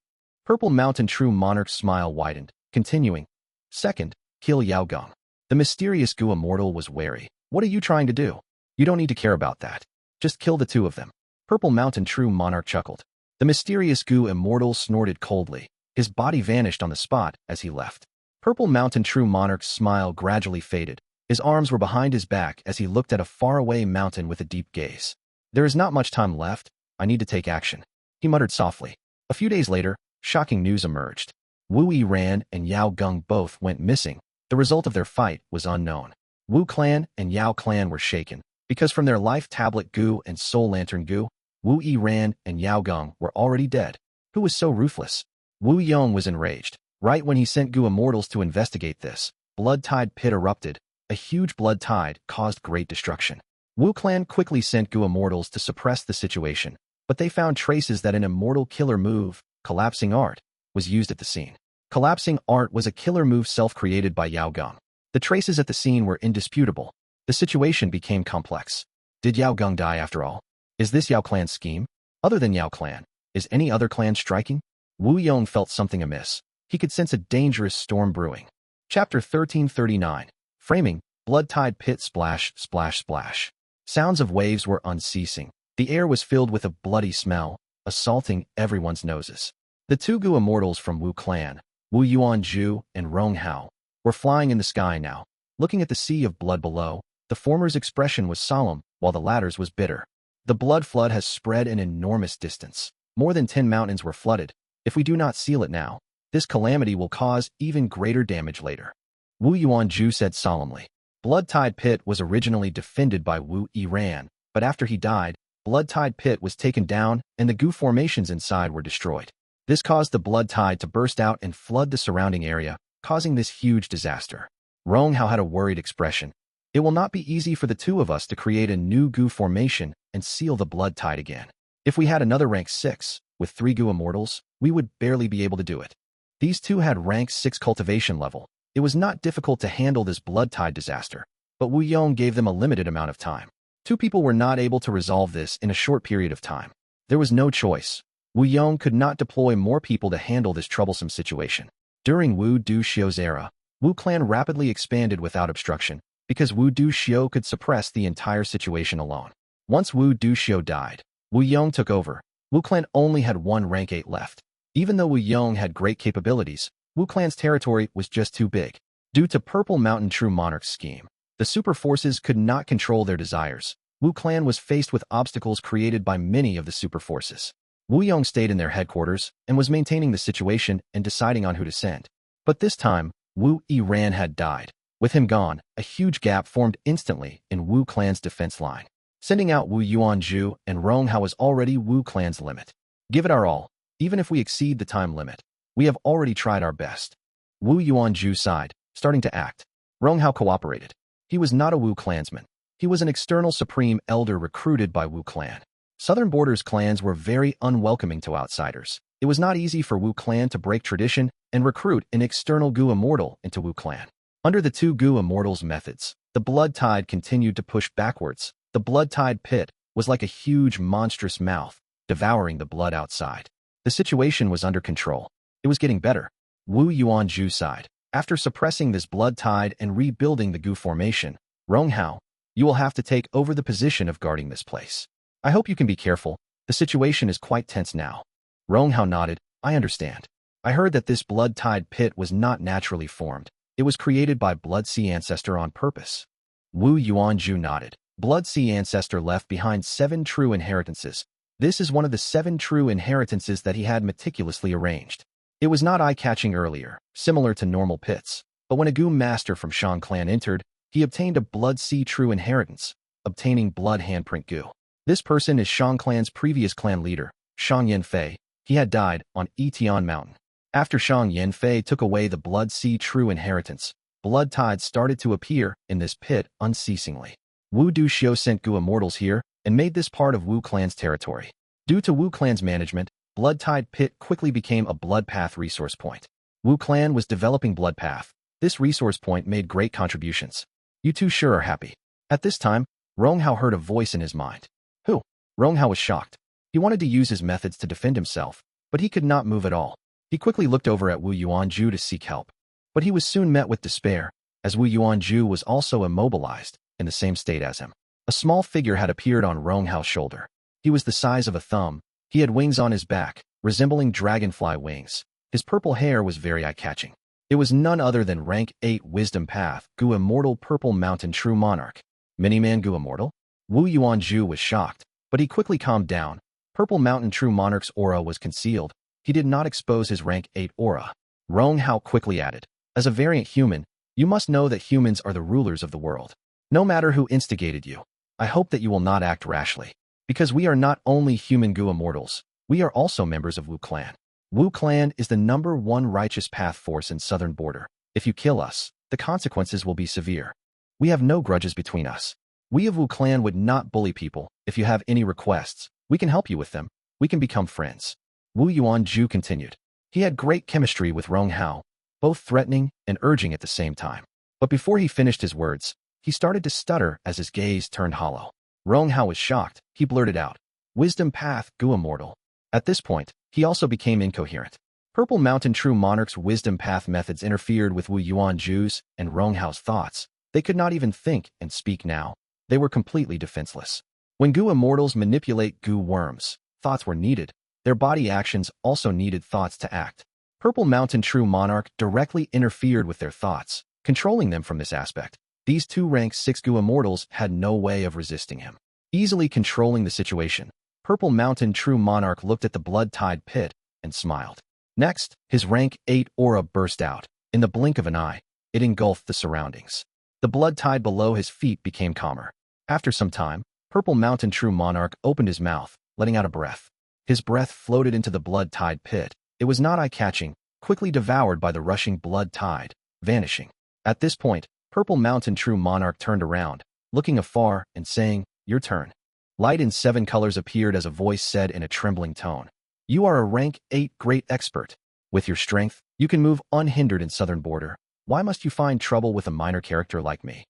Speaker 1: Purple Mountain True Monarch's smile widened, continuing. "Second, kill Yao Gong." The mysterious Gu immortal was wary. "What are you trying to do? You don't need to care about that. Just kill the 2 of them." Purple Mountain True Monarch chuckled. The mysterious Gu immortal snorted coldly. His body vanished on the spot as he left. Purple Mountain True Monarch's smile gradually faded. His arms were behind his back as he looked at a faraway mountain with a deep gaze. "There is not much time left. I need to take action," he muttered softly. A few days later, shocking news emerged. Wu Yiran and Yao Gong both went missing. The result of their fight was unknown. Wu Clan and Yao Clan were shaken, because from their Life Tablet Gu and Soul Lantern Gu, Wu Yiran and Yao Gong were already dead. Who was so ruthless? Wu Yong was enraged. Right when he sent Gu immortals to investigate this, Blood Tide Pit erupted. A huge blood tide caused great destruction. Wu Clan quickly sent Gu immortals to suppress the situation, but they found traces that an immortal killer move, Collapsing Art, was used at the scene. Collapsing Art was a killer move self-created by Yao Gong. The traces at the scene were indisputable. The situation became complex. Did Yao Gong die after all? Is this Yao Clan's scheme? Other than Yao Clan, is any other clan striking? Wu Yong felt something amiss. He could sense a dangerous storm brewing. Chapter 1339. Framing, Blood Tide Pit Splash, Splash, Splash. Sounds of waves were unceasing. The air was filled with a bloody smell, assaulting everyone's noses. The 2 Gu immortals from Wu Clan, Wu Yuanzhu and Rong Hao, were flying in the sky now. Looking at the sea of blood below, the former's expression was solemn, while the latter's was bitter. The blood flood has spread an enormous distance. More than 10 mountains were flooded. If we do not seal it now, this calamity will cause even greater damage later. Wu Yuanju said solemnly. Blood Tide Pit was originally defended by Wu Yiran, but after he died, Blood Tide Pit was taken down and the Gu formations inside were destroyed. This caused the blood tide to burst out and flood the surrounding area, causing this huge disaster. Rong Hao had a worried expression. It will not be easy for the two of us to create a new Gu formation and seal the blood tide again. If we had another rank 6, with 3 Gu immortals, we would barely be able to do it. These two had rank 6 cultivation level. It was not difficult to handle this blood tide disaster, but Wu Yong gave them a limited amount of time. 2 people were not able to resolve this in a short period of time. There was no choice. Wu Yong could not deploy more people to handle this troublesome situation. During Wu Du Xiao's era, Wu clan rapidly expanded without obstruction, because Wu Du Xiao could suppress the entire situation alone. Once Wu Du Xiao died, Wu Yong took over. Wu clan only had 1 rank 8 left. Even though Wu Yong had great capabilities, Wu clan's territory was just too big. Due to Purple Mountain True Monarch's scheme, the super forces could not control their desires. Wu clan was faced with obstacles created by many of the super forces. Wu Yong stayed in their headquarters and was maintaining the situation and deciding on who to send. But this time, Wu Yiran had died. With him gone, a huge gap formed instantly in Wu clan's defense line. Sending out Wu Yuanju and Rong Hao was already Wu clan's limit. Give it our all, even if we exceed the time limit. We have already tried our best. Wu Yuanju sighed, starting to act. Rong Hao cooperated. He was not a Wu clansman. He was an external supreme elder recruited by Wu clan. Southern Borders clans were very unwelcoming to outsiders. It was not easy for Wu clan to break tradition and recruit an external Gu immortal into Wu clan. Under the 2 Gu immortals methods, the blood tide continued to push backwards. The blood tide pit was like a huge monstrous mouth, devouring the blood outside. The situation was under control. It was getting better. Wu Yuanju sighed. After suppressing this blood tide and rebuilding the Gu formation, Rong Hao, you will have to take over the position of guarding this place. I hope you can be careful. The situation is quite tense now. Rong Hao nodded. I understand. I heard that this blood tide pit was not naturally formed. It was created by Blood Sea Ancestor on purpose. Wu Yuanju nodded. Blood Sea Ancestor left behind 7 true inheritances. This is one of the 7 true inheritances that he had meticulously arranged. It was not eye-catching earlier, similar to normal pits, but when a Gu master from Shang clan entered, he obtained a Blood Sea true inheritance, obtaining Blood Handprint Gu. This person is Shang clan's previous clan leader, Shang Yanfei. He had died on Etian Mountain. After Shang Yanfei took away the Blood Sea true inheritance, blood tides started to appear in this pit unceasingly. Wu Du Xiao sent Gu immortals here and made this part of Wu clan's territory. Due to Wu clan's management, Blood Tide Pit quickly became a Blood Path resource point. Wu clan was developing Blood Path. This resource point made great contributions. You two sure are happy. At this time, Rong Hao heard a voice in his mind. Who? Rong Hao was shocked. He wanted to use his methods to defend himself, but he could not move at all. He quickly looked over at Wu Yuanju to seek help. But he was soon met with despair, as Wu Yuanju was also immobilized, in the same state as him. A small figure had appeared on Rong Hao's shoulder. He was the size of a thumb. He had wings on his back, resembling dragonfly wings. His purple hair was very eye-catching. It was none other than rank 8 Wisdom Path Gu Immortal Purple Mountain True Monarch. Miniman Gu Immortal? Wu Yuanju was shocked, but he quickly calmed down. Purple Mountain True Monarch's aura was concealed. He did not expose his rank 8 aura. Rong Hao quickly added, as a variant human, you must know that humans are the rulers of the world. No matter who instigated you, I hope that you will not act rashly. Because we are not only human Gu immortals, we are also members of Wu clan. Wu clan is the #1 righteous path force in southern border. If you kill us, the consequences will be severe. We have no grudges between us. We of Wu clan would not bully people. If you have any requests, we can help you with them. We can become friends. Wu Yuanju continued. He had great chemistry with Rong Hao, both threatening and urging at the same time. But before he finished his words, he started to stutter as his gaze turned hollow. Rong Hao was shocked. He blurted out, Wisdom Path Gu Immortal. At this point, he also became incoherent. Purple Mountain True Monarch's Wisdom Path methods interfered with Wu Yuanju's and Rong Hao's thoughts. They could not even think and speak now. They were completely defenseless. When Gu immortals manipulate Gu worms, thoughts were needed. Their body actions also needed thoughts to act. Purple Mountain True Monarch directly interfered with their thoughts, controlling them from this aspect. These 2 rank 6 Gu immortals had no way of resisting him. easily controlling the situation. Purple Mountain True Monarch looked at the blood-tied pit and smiled. Next, his rank 8 aura burst out. In the blink of an eye, it engulfed the surroundings. The blood tide below his feet became calmer. After some time, Purple Mountain True Monarch opened his mouth, letting out a breath. His breath floated into the blood-tide pit. It was not eye-catching, quickly devoured by the rushing blood tide, vanishing. At this point, Purple Mountain True Monarch turned around, looking afar and saying, "Your turn." Light in 7 colors appeared as a voice said in a trembling tone. "You are a rank 8 great expert. With your strength, you can move unhindered in Southern Border. Why must you find trouble with a minor character like me?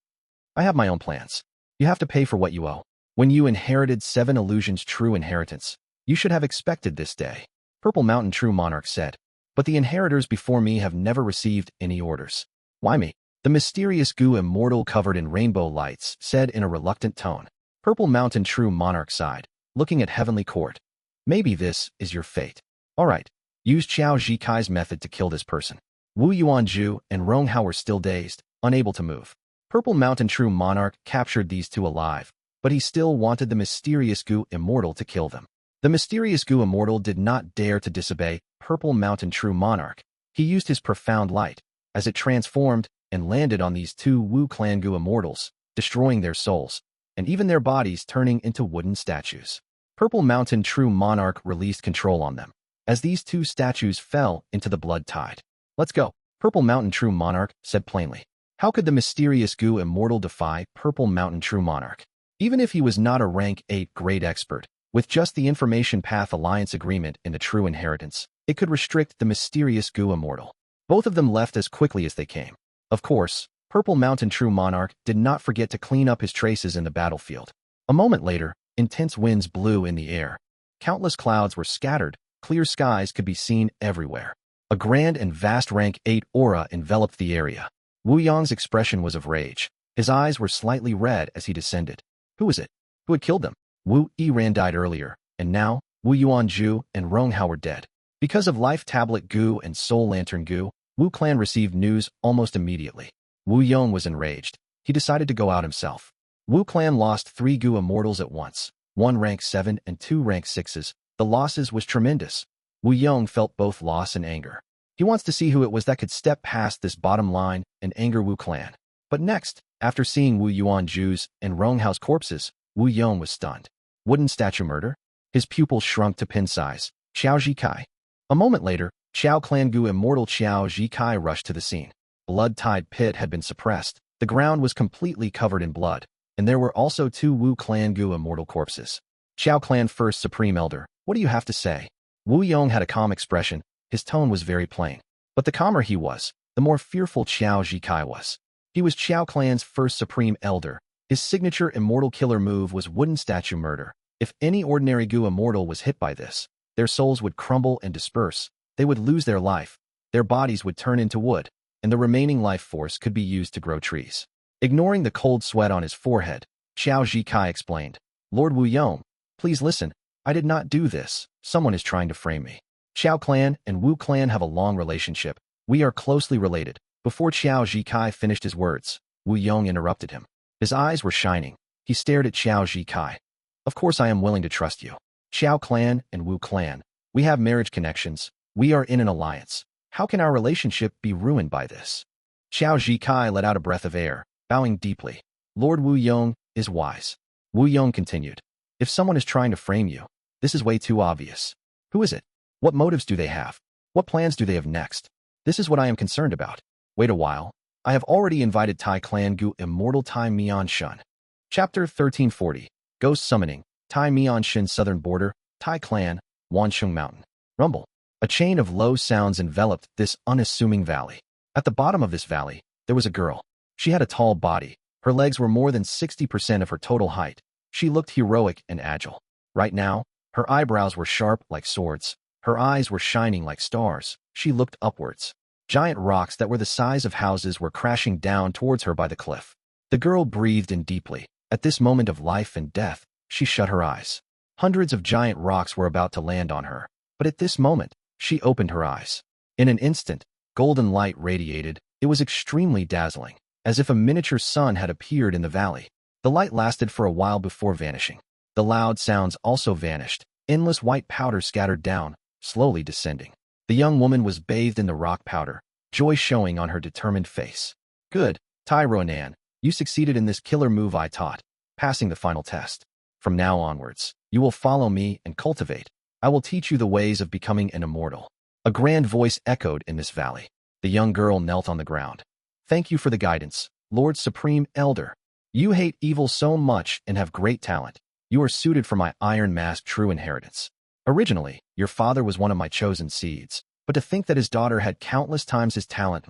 Speaker 1: I have my own plans. You have to pay for what you owe. When you inherited 7 illusions true inheritance, you should have expected this day," Purple Mountain True Monarch said. "But the inheritors before me have never received any orders." "Why me?" The mysterious Gu immortal covered in rainbow lights said in a reluctant tone. Purple Mountain True Monarch sighed, looking at Heavenly Court. "Maybe this is your fate. All right, use Qiao Zhikai's method to kill this person." Wu Yuanju and Rong Hao were still dazed, unable to move. Purple Mountain True Monarch captured these two alive, but he still wanted the mysterious Gu immortal to kill them. The mysterious Gu immortal did not dare to disobey Purple Mountain True Monarch. He used his profound light, as it transformed and landed on these two Wu Clan Gu immortals, destroying their souls, and even their bodies turning into wooden statues. Purple Mountain True Monarch released control on them, as these two statues fell into the blood tide. "Let's go," Purple Mountain True Monarch said plainly. How could the mysterious Gu immortal defy Purple Mountain True Monarch? Even if he was not a rank 8 great expert, with just the Information Path Alliance agreement in the True Inheritance, it could restrict the mysterious Gu immortal. Both of them left as quickly as they came. Of course, Purple Mountain True Monarch did not forget to clean up his traces in the battlefield. A moment later, intense winds blew in the air. Countless clouds were scattered, clear skies could be seen everywhere. A grand and vast rank 8 aura enveloped the area. Wu Yong's expression was of rage. His eyes were slightly red as he descended. Who was it? Who had killed them? Wu Yiran died earlier, and now, Wu Yuanju and Rong Hao were dead. Because of Life Tablet Gu and Soul Lantern Gu, Wu Clan received news almost immediately. Wu Yong was enraged. He decided to go out himself. Wu Clan lost 3 Gu immortals at once, 1 rank 7 and 2 rank 6s. The losses was tremendous. Wu Yong felt both loss and anger. He wants to see who it was that could step past this bottom line and anger Wu Clan. But next, after seeing Wu Yuanju's and Rong Hao's corpses, Wu Yong was stunned. Wooden statue murder? His pupils shrunk to pin size. Qiao Zhikai. A moment later, Qiao Clan Gu immortal Qiao Zhikai rushed to the scene. Blood-tide pit had been suppressed. The ground was completely covered in blood, and there were also 2 Wu Clan Gu immortal corpses. Qiao Clan First Supreme Elder, what do you have to say? Wu Yong had a calm expression. His tone was very plain. But the calmer he was, the more fearful Qiao Zhikai was. He was Qiao Clan's first Supreme Elder. His signature immortal killer move was Wooden Statue Murder. If any ordinary Gu immortal was hit by this, their souls would crumble and disperse. They would lose their life. Their bodies would turn into wood, and the remaining life force could be used to grow trees. Ignoring the cold sweat on his forehead, Qiao Zhikai explained, "Lord Wu Yong, please listen. I did not do this. Someone is trying to frame me. Qiao Clan and Wu Clan have a long relationship. We are closely related." Before Qiao Zhikai finished his words, Wu Yong interrupted him. His eyes were shining. He stared at Qiao Zhikai. "Of course I am willing to trust you. Qiao Clan and Wu Clan. We have marriage connections. We are in an alliance. How can our relationship be ruined by this?" Qiao Zhikai let out a breath of air, bowing deeply. "Lord Wu Yong is wise." Wu Yong continued. "If someone is trying to frame you, this is way too obvious. Who is it? What motives do they have? What plans do they have next? This is what I am concerned about. Wait a while. I have already invited Tai Clan Gu Immortal Tai Mian Shen. Chapter 1340. Ghost Summoning. Tai Mian Shen Southern Border. Tai Clan. Wansheng Mountain. Rumble. A chain of low sounds enveloped this unassuming valley. At the bottom of this valley, there was a girl. She had a tall body. Her legs were more than 60% of her total height. She looked heroic and agile. Right now, her eyebrows were sharp like swords. Her eyes were shining like stars. She looked upwards. Giant rocks that were the size of houses were crashing down towards her by the cliff. The girl breathed in deeply. At this moment of life and death, she shut her eyes. Hundreds of giant rocks were about to land on her. But at this moment, she opened her eyes. In an instant, golden light radiated. It was extremely dazzling, as if a miniature sun had appeared in the valley. The light lasted for a while before vanishing. The loud sounds also vanished, endless white powder scattered down, slowly descending. The young woman was bathed in the rock powder, joy showing on her determined face. Good, Tai Ruanan, you succeeded in this killer move I taught, passing the final test. From now onwards, you will follow me and cultivate. I will teach you the ways of becoming an immortal. A grand voice echoed in this valley. The young girl knelt on the ground. Thank you for the guidance, Lord Supreme Elder. You hate evil so much and have great talent. You are suited for my Iron Mask true inheritance. Originally, your father was one of my chosen seeds, but to think that his daughter had countless times his talent.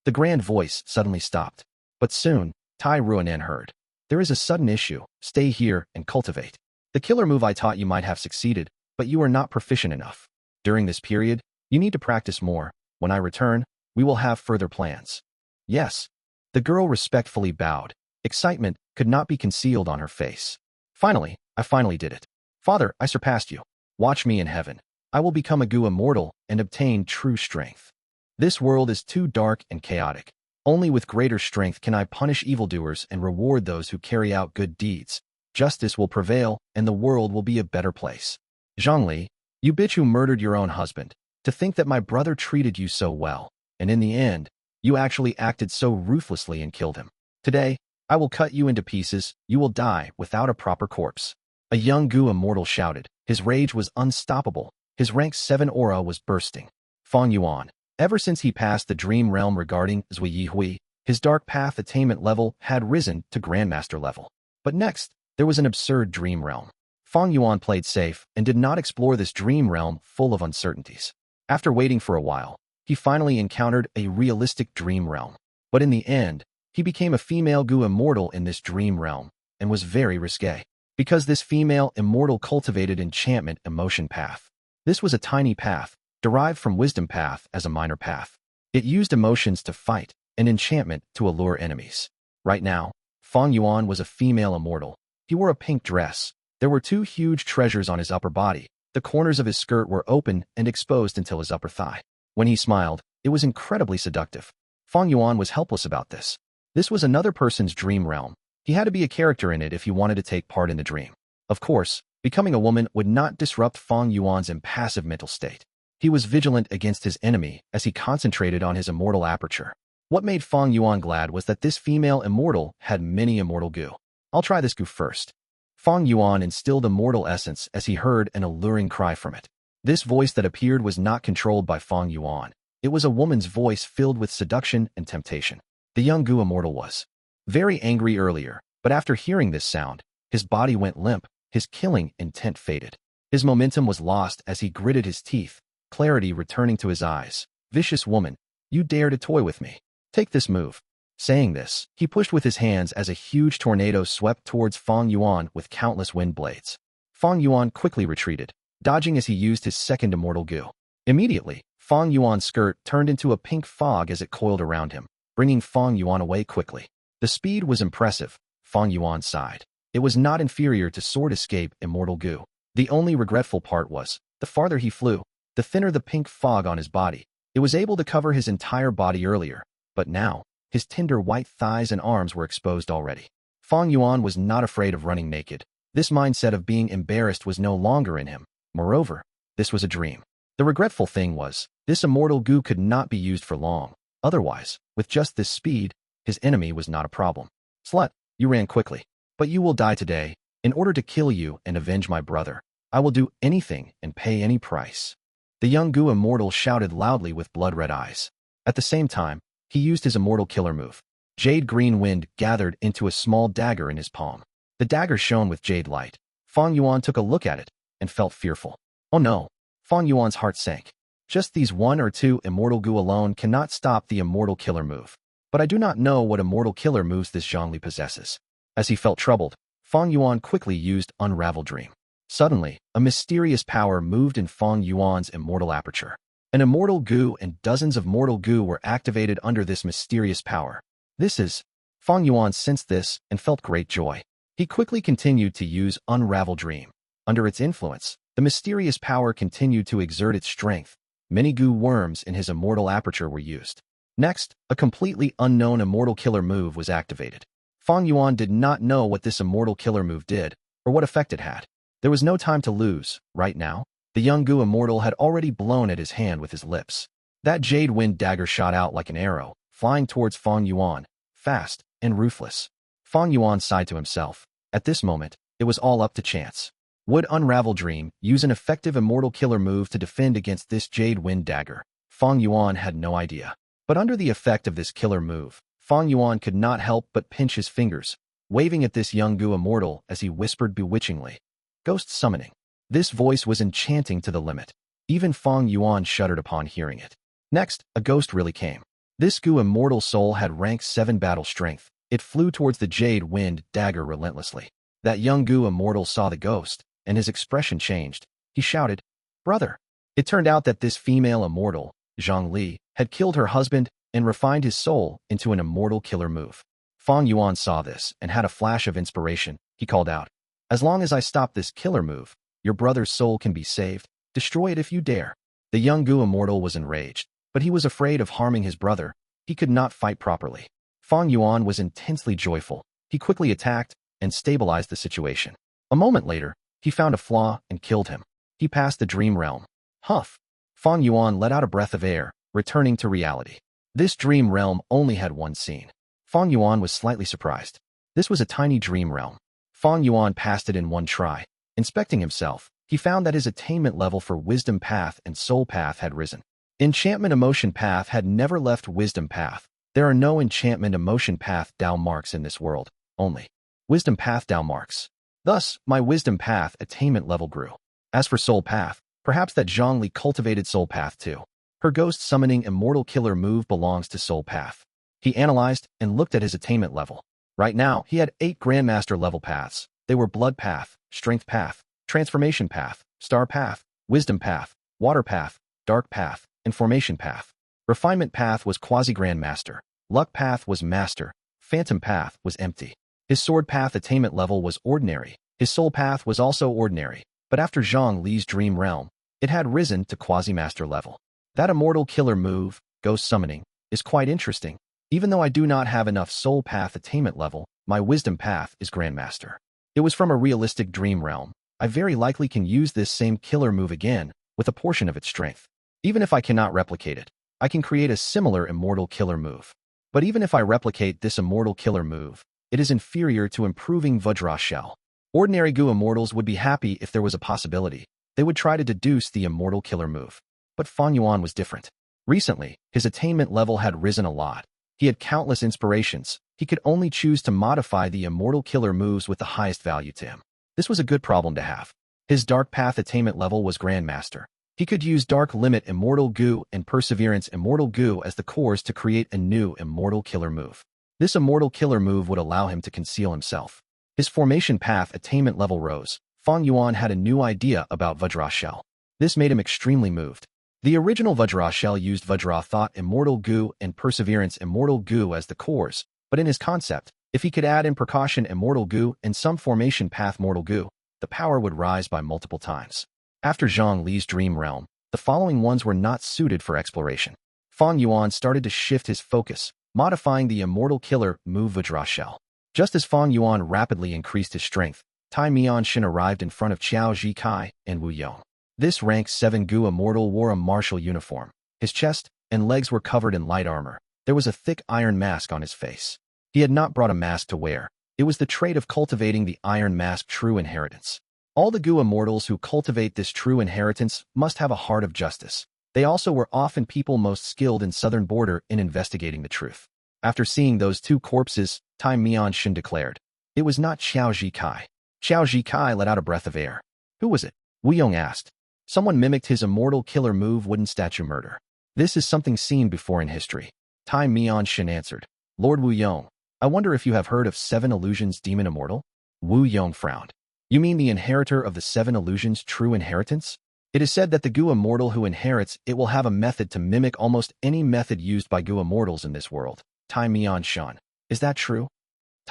Speaker 1: The grand voice suddenly stopped. But soon, Tai Ruanan heard. There is a sudden issue. Stay here and cultivate. The killer move I taught you might have succeeded, but you are not proficient enough. During this period, you need to practice more. When I return, we will have further plans. Yes. The girl respectfully bowed. Excitement could not be concealed on her face. Finally, I finally did it. Father, I surpassed you. Watch me in heaven. I will become a Gu immortal and obtain true strength. This world is too dark and chaotic. Only with greater strength can I punish evildoers and reward those who carry out good deeds. Justice will prevail, and the world will be a better place. Zhongli, you bitch who murdered your own husband. To think that my brother treated you so well, and in the end, you actually acted so ruthlessly and killed him. Today, I will cut you into pieces. You will die without a proper corpse. A young Gu immortal shouted. His rage was unstoppable. His rank 7 aura was bursting. Fang Yuan. Ever since he passed the dream realm regarding Zui Yihui, his dark path attainment level had risen to Grandmaster level. But next, there was an absurd dream realm. Fang Yuan played safe and did not explore this dream realm full of uncertainties. After waiting for a while, he finally encountered a realistic dream realm. But in the end, he became a female Gu immortal in this dream realm and was very risque. Because this female immortal cultivated enchantment emotion path. This was a tiny path, derived from wisdom path as a minor path. It used emotions to fight and enchantment to allure enemies. Right now, Fang Yuan was a female immortal. He wore a pink dress. There were 2 huge treasures on his upper body. The corners of his skirt were open and exposed until his upper thigh. When he smiled, it was incredibly seductive. Fang Yuan was helpless about this. This was another person's dream realm. He had to be a character in it if he wanted to take part in the dream. Of course, becoming a woman would not disrupt Fang Yuan's impassive mental state. He was vigilant against his enemy as he concentrated on his immortal aperture. What made Fang Yuan glad was that this female immortal had many immortal Gu. I'll try this Gu first. Fang Yuan instilled immortal essence as he heard an alluring cry from it. This voice that appeared was not controlled by Fang Yuan. It was a woman's voice filled with seduction and temptation. The young Gu immortal was very angry earlier, but after hearing this sound, his body went limp, his killing intent faded. His momentum was lost as he gritted his teeth, clarity returning to his eyes. Vicious woman, you dare to toy with me. Take this move. Saying this, he pushed with his hands as a huge tornado swept towards Fang Yuan with countless wind blades. Fang Yuan quickly retreated, dodging as he used his second immortal Gu. Immediately, Fang Yuan's skirt turned into a pink fog as it coiled around him, bringing Fang Yuan away quickly. The speed was impressive. Fang Yuan sighed. It was not inferior to Sword Escape Immortal Gu. The only regretful part was, the farther he flew, the thinner the pink fog on his body. It was able to cover his entire body earlier, but now, his tender white thighs and arms were exposed already. Fang Yuan was not afraid of running naked. This mindset of being embarrassed was no longer in him. Moreover, this was a dream. The regretful thing was, this immortal Gu could not be used for long. Otherwise, with just this speed, his enemy was not a problem. Slut, you ran quickly. But you will die today. In order to kill you and avenge my brother, I will do anything and pay any price. The young Gu immortal shouted loudly with blood-red eyes. At the same time, he used his immortal killer move. Jade green wind gathered into a small dagger in his palm. The dagger shone with jade light. Fang Yuan took a look at it and felt fearful. Oh no! Fang Yuan's heart sank. Just these 1 or 2 immortal Gu alone cannot stop the immortal killer move. But I do not know what immortal killer moves this Zhongli possesses. As he felt troubled, Fang Yuan quickly used Unravel Dream. Suddenly, a mysterious power moved in Fang Yuan's immortal aperture. An immortal Gu and dozens of mortal Gu were activated under this mysterious power. This is... Fang Yuan sensed this and felt great joy. He quickly continued to use Unravel Dream. Under its influence, the mysterious power continued to exert its strength. Many Gu worms in his immortal aperture were used. Next, a completely unknown immortal killer move was activated. Fang Yuan did not know what this immortal killer move did, or what effect it had. There was no time to lose. Right now, the young Gu immortal had already blown at his hand with his lips. That jade wind dagger shot out like an arrow, flying towards Fang Yuan, fast and ruthless. Fang Yuan sighed to himself. At this moment, it was all up to chance. Would Unravel Dream use an effective immortal killer move to defend against this jade wind dagger? Fang Yuan had no idea. But under the effect of this killer move, Fang Yuan could not help but pinch his fingers, waving at this young Gu immortal as he whispered bewitchingly. Ghost summoning. This voice was enchanting to the limit. Even Fang Yuan shuddered upon hearing it. Next, a ghost really came. This Gu immortal soul had rank 7 battle strength. It flew towards the jade wind dagger relentlessly. That young Gu immortal saw the ghost, and his expression changed. He shouted, "Brother!" It turned out that this female immortal, Zhang Li, had killed her husband and refined his soul into an immortal killer move. Fang Yuan saw this and had a flash of inspiration. He called out, "As long as I stop this killer move, your brother's soul can be saved. Destroy it if you dare." The young Gu immortal was enraged, but he was afraid of harming his brother. He could not fight properly. Fang Yuan was intensely joyful. He quickly attacked and stabilized the situation. A moment later, he found a flaw and killed him. He passed the dream realm. Huff! Fang Yuan let out a breath of air, returning to reality. This dream realm only had one scene. Fang Yuan was slightly surprised. This was a tiny dream realm. Fang Yuan passed it in one try. Inspecting himself, he found that his attainment level for Wisdom Path and Soul Path had risen. Enchantment Emotion Path had never left Wisdom Path. There are no Enchantment Emotion Path Dao marks in this world, only Wisdom Path Dao marks. Thus, my Wisdom Path attainment level grew. As for Soul Path, perhaps that Zhang Li cultivated Soul Path too. Her ghost summoning immortal killer move belongs to Soul Path. He analyzed and looked at his attainment level. Right now, he had 8 Grandmaster level paths. They were Blood Path, Strength Path, Transformation Path, Star Path, Wisdom Path, Water Path, Dark Path, and Formation Path. Refinement Path was Quasi-Grandmaster. Luck Path was Master. Phantom Path was Empty. His Sword Path attainment level was Ordinary. His Soul Path was also Ordinary, but after Zhang Li's Dream Realm, it had risen to Quasi-Master level. That immortal killer move, Ghost Summoning, is quite interesting. Even though I do not have enough Soul Path attainment level, my Wisdom Path is Grandmaster. It was from a realistic dream realm. I very likely can use this same killer move again, with a portion of its strength. Even if I cannot replicate it, I can create a similar immortal killer move. But even if I replicate this immortal killer move, it is inferior to improving Vajra Shell. Ordinary Gu immortals would be happy if there was a possibility. They would try to deduce the immortal killer move. But Fang Yuan was different. Recently, his attainment level had risen a lot. He had countless inspirations. He could only choose to modify the immortal killer moves with the highest value to him. This was a good problem to have. His Dark Path attainment level was Grandmaster. He could use Dark Limit Immortal Gu and Perseverance Immortal Gu as the cores to create a new immortal killer move. This immortal killer move would allow him to conceal himself. His Formation Path attainment level rose. Fang Yuan had a new idea about Vajra Shell. This made him extremely moved. The original Vajra Shell used Vajra Thought Immortal Gu and Perseverance Immortal Gu as the cores, but in his concept, if he could add in Precaution Immortal Gu and some Formation Path Mortal Gu, the power would rise by multiple times. After Zhang Li's Dream Realm, the following ones were not suited for exploration. Fang Yuan started to shift his focus, modifying the immortal killer move Vajra Shell. Just as Fang Yuan rapidly increased his strength, Mian Shen arrived in front of Qiao Ji Kai and Wu Yong. This rank 7 Gu immortal wore a martial uniform. His chest and legs were covered in light armor. There was a thick iron mask on his face. He had not brought a mask to wear. It was the trait of cultivating the iron mask true inheritance. All the Gu immortals who cultivate this true inheritance must have a heart of justice. They also were often people most skilled in southern border in investigating the truth. After seeing those 2 corpses, Mian Shen declared, "It was not Qiao Ji Kai." Qiao Ji Kai let out a breath of air. "Who was it?" Wu Yong asked. "Someone mimicked his immortal killer move Wooden Statue Murder. This is something seen before in history." Mian Shen answered, "Lord Wu Yong, I wonder if you have heard of 7 Illusions Demon Immortal?" Wu Yong frowned. "You mean the inheritor of the 7 Illusions true inheritance? It is said that the Gu immortal who inherits it will have a method to mimic almost any method used by Gu immortals in this world." Mian Shen. "Is that true?"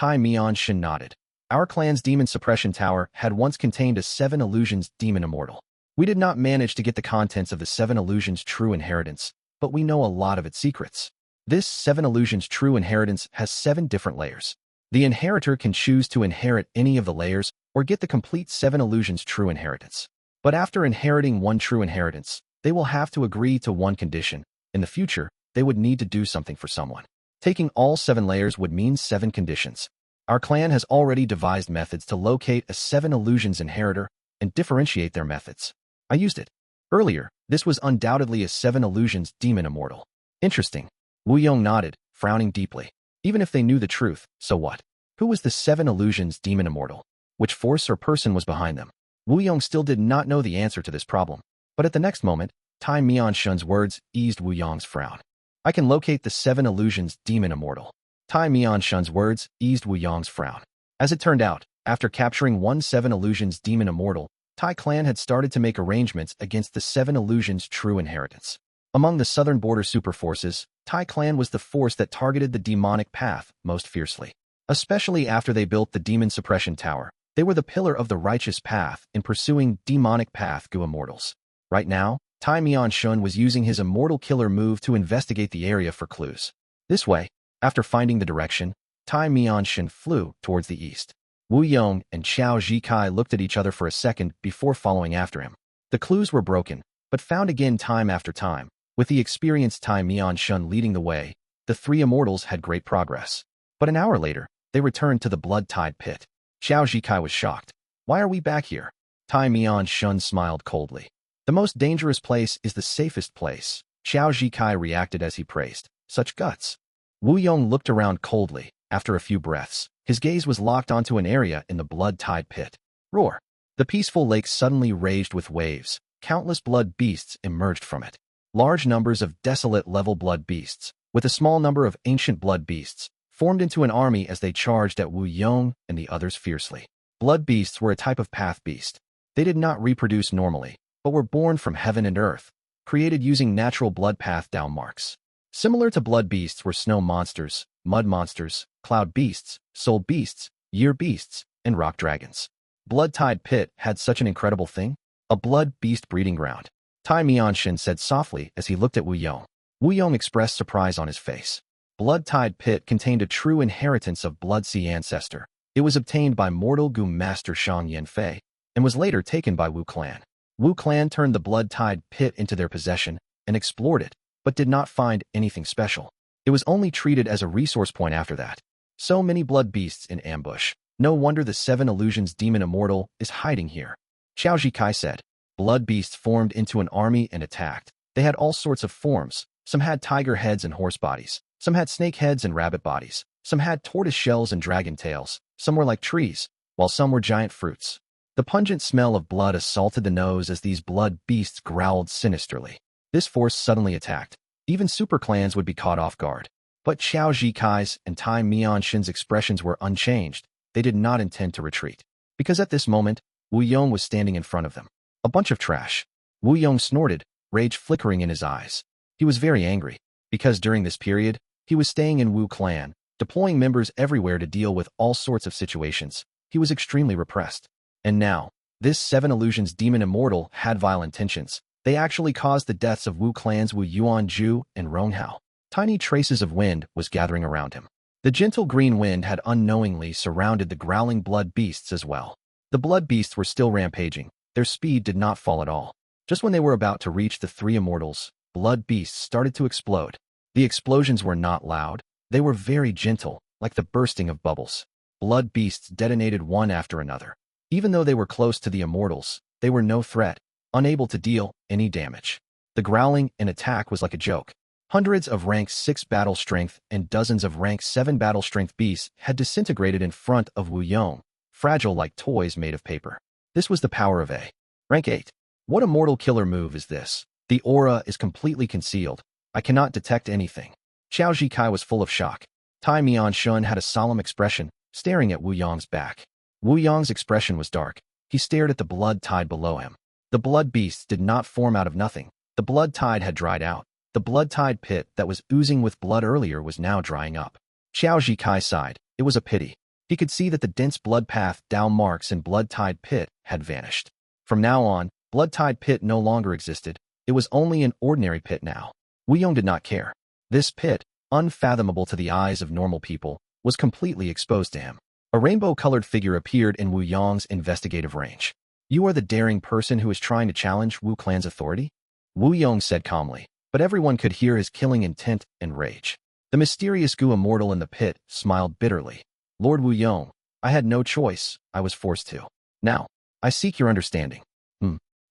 Speaker 1: Mian Shen nodded. "Our clan's demon suppression tower had once contained a 7 Illusions Demon Immortal. We did not manage to get the contents of the 7 Illusions true inheritance, but we know a lot of its secrets. This 7 Illusions true inheritance has 7 different layers. The inheritor can choose to inherit any of the layers or get the complete 7 illusions true inheritance. But after inheriting 1 true inheritance, they will have to agree to 1 condition. In the future, they would need to do something for someone. Taking all 7 layers would mean 7 conditions. Our clan has already devised methods to locate a 7 illusions inheritor and differentiate their methods. I used it. Earlier, this was undoubtedly a 7 illusions demon immortal. Interesting. Yong nodded, frowning deeply. Even if they knew the truth, so what? Who was the 7 illusions demon immortal? Which force or person was behind them? Yong still did not know the answer to this problem. But at the next moment, Mian Shen's words eased Yong's frown. I can locate the 7 illusions demon immortal. Mian Shen's words eased Yong's frown. As it turned out, after capturing 1 7 illusions demon immortal, Tai clan had started to make arrangements against the 7 illusions true inheritance. Among the southern border superforces, Tai clan was the force that targeted the demonic path most fiercely. Especially after they built the demon suppression tower, they were the pillar of the righteous path in pursuing demonic path Gu immortals. Right now, Mian Shen was using his immortal killer move to investigate the area for clues. This way, after finding the direction, Mian Shen flew towards the east. Yong and Qiao Zhikai looked at each other for a second before following after him. The clues were broken, but found again time after time. With the experienced Mian Shen leading the way, the 3 immortals had great progress. But an hour later, they returned to the blood-tide pit. Qiao Zhikai was shocked. Why are we back here? Mian Shen smiled coldly. The most dangerous place is the safest place. Qiao Zhikai reacted as he praised. Such guts. Yong looked around coldly. After a few breaths, his gaze was locked onto an area in the blood-tide pit. Roar! The peaceful lake suddenly raged with waves. Countless blood beasts emerged from it. Large numbers of desolate-level blood beasts, with a small number of ancient blood beasts, formed into an army as they charged at Yong and the others fiercely. Blood beasts were a type of path beast. They did not reproduce normally, but were born from heaven and earth, created using natural blood path down marks. Similar to blood beasts were snow monsters, mud monsters, cloud beasts, soul beasts, year beasts, and rock dragons. Blood-tide pit had such an incredible thing? A blood beast breeding ground. Mian Shen said softly as he looked at Yong. Yong expressed surprise on his face. Blood-tide pit contained a true inheritance of Blood Sea ancestor. It was obtained by mortal Gu master Shang Yanfei, and was later taken by Wu clan. Wu clan turned the blood-tide pit into their possession and explored it, but did not find anything special. It was only treated as a resource point after that. So many blood beasts in ambush. No wonder the 7 illusions demon immortal is hiding here. Qiao Zhikai said. Blood beasts formed into an army and attacked. They had all sorts of forms. Some had tiger heads and horse bodies. Some had snake heads and rabbit bodies. Some had tortoise shells and dragon tails. Some were like trees, while some were giant fruits. The pungent smell of blood assaulted the nose as these blood beasts growled sinisterly. This force suddenly attacked. Even super clans would be caught off guard. But Qiao Zhikai's and Mian Shen's expressions were unchanged. They did not intend to retreat. Because at this moment, Yong was standing in front of them. A bunch of trash. Yong snorted, rage flickering in his eyes. He was very angry, because during this period, he was staying in Wu clan, deploying members everywhere to deal with all sorts of situations. He was extremely repressed. And now, this 7 illusions demon immortal had vile intentions. They actually caused the deaths of Wu clan's Wu Yuan Ju and Ronghao. Tiny traces of wind was gathering around him. The gentle green wind had unknowingly surrounded the growling blood beasts as well. The blood beasts were still rampaging. Their speed did not fall at all. Just when they were about to reach the 3 immortals, blood beasts started to explode. The explosions were not loud. They were very gentle, like the bursting of bubbles. Blood beasts detonated one after another. Even though they were close to the immortals, they were no threat, unable to deal any damage. The growling and attack was like a joke. Hundreds of rank 6 battle strength and dozens of rank 7 battle strength beasts had disintegrated in front of Wu Yong, fragile like toys made of paper. This was the power of a rank 8. What a mortal killer move is this? The aura is completely concealed. I cannot detect anything. Qiao Zhikai was full of shock. Mian Shen had a solemn expression, staring at Wu Yong's back. Wu Yong's expression was dark. He stared at the blood tide below him. The blood beasts did not form out of nothing. The blood tide had dried out. The blood tide pit that was oozing with blood earlier was now drying up. Qiao Zhikai sighed. It was a pity. He could see that the dense blood path down marks in blood tide pit had vanished. From now on, blood tide pit no longer existed. It was only an ordinary pit now. Wu Yong did not care. This pit, unfathomable to the eyes of normal people, was completely exposed to him. A rainbow-colored figure appeared in Wu Yong's investigative range. You are the daring person who is trying to challenge Wu clan's authority? Wu Yong said calmly, but everyone could hear his killing intent and rage. The mysterious Gu immortal in the pit smiled bitterly. Lord Wu Yong, I had no choice, I was forced to. Now, I seek your understanding.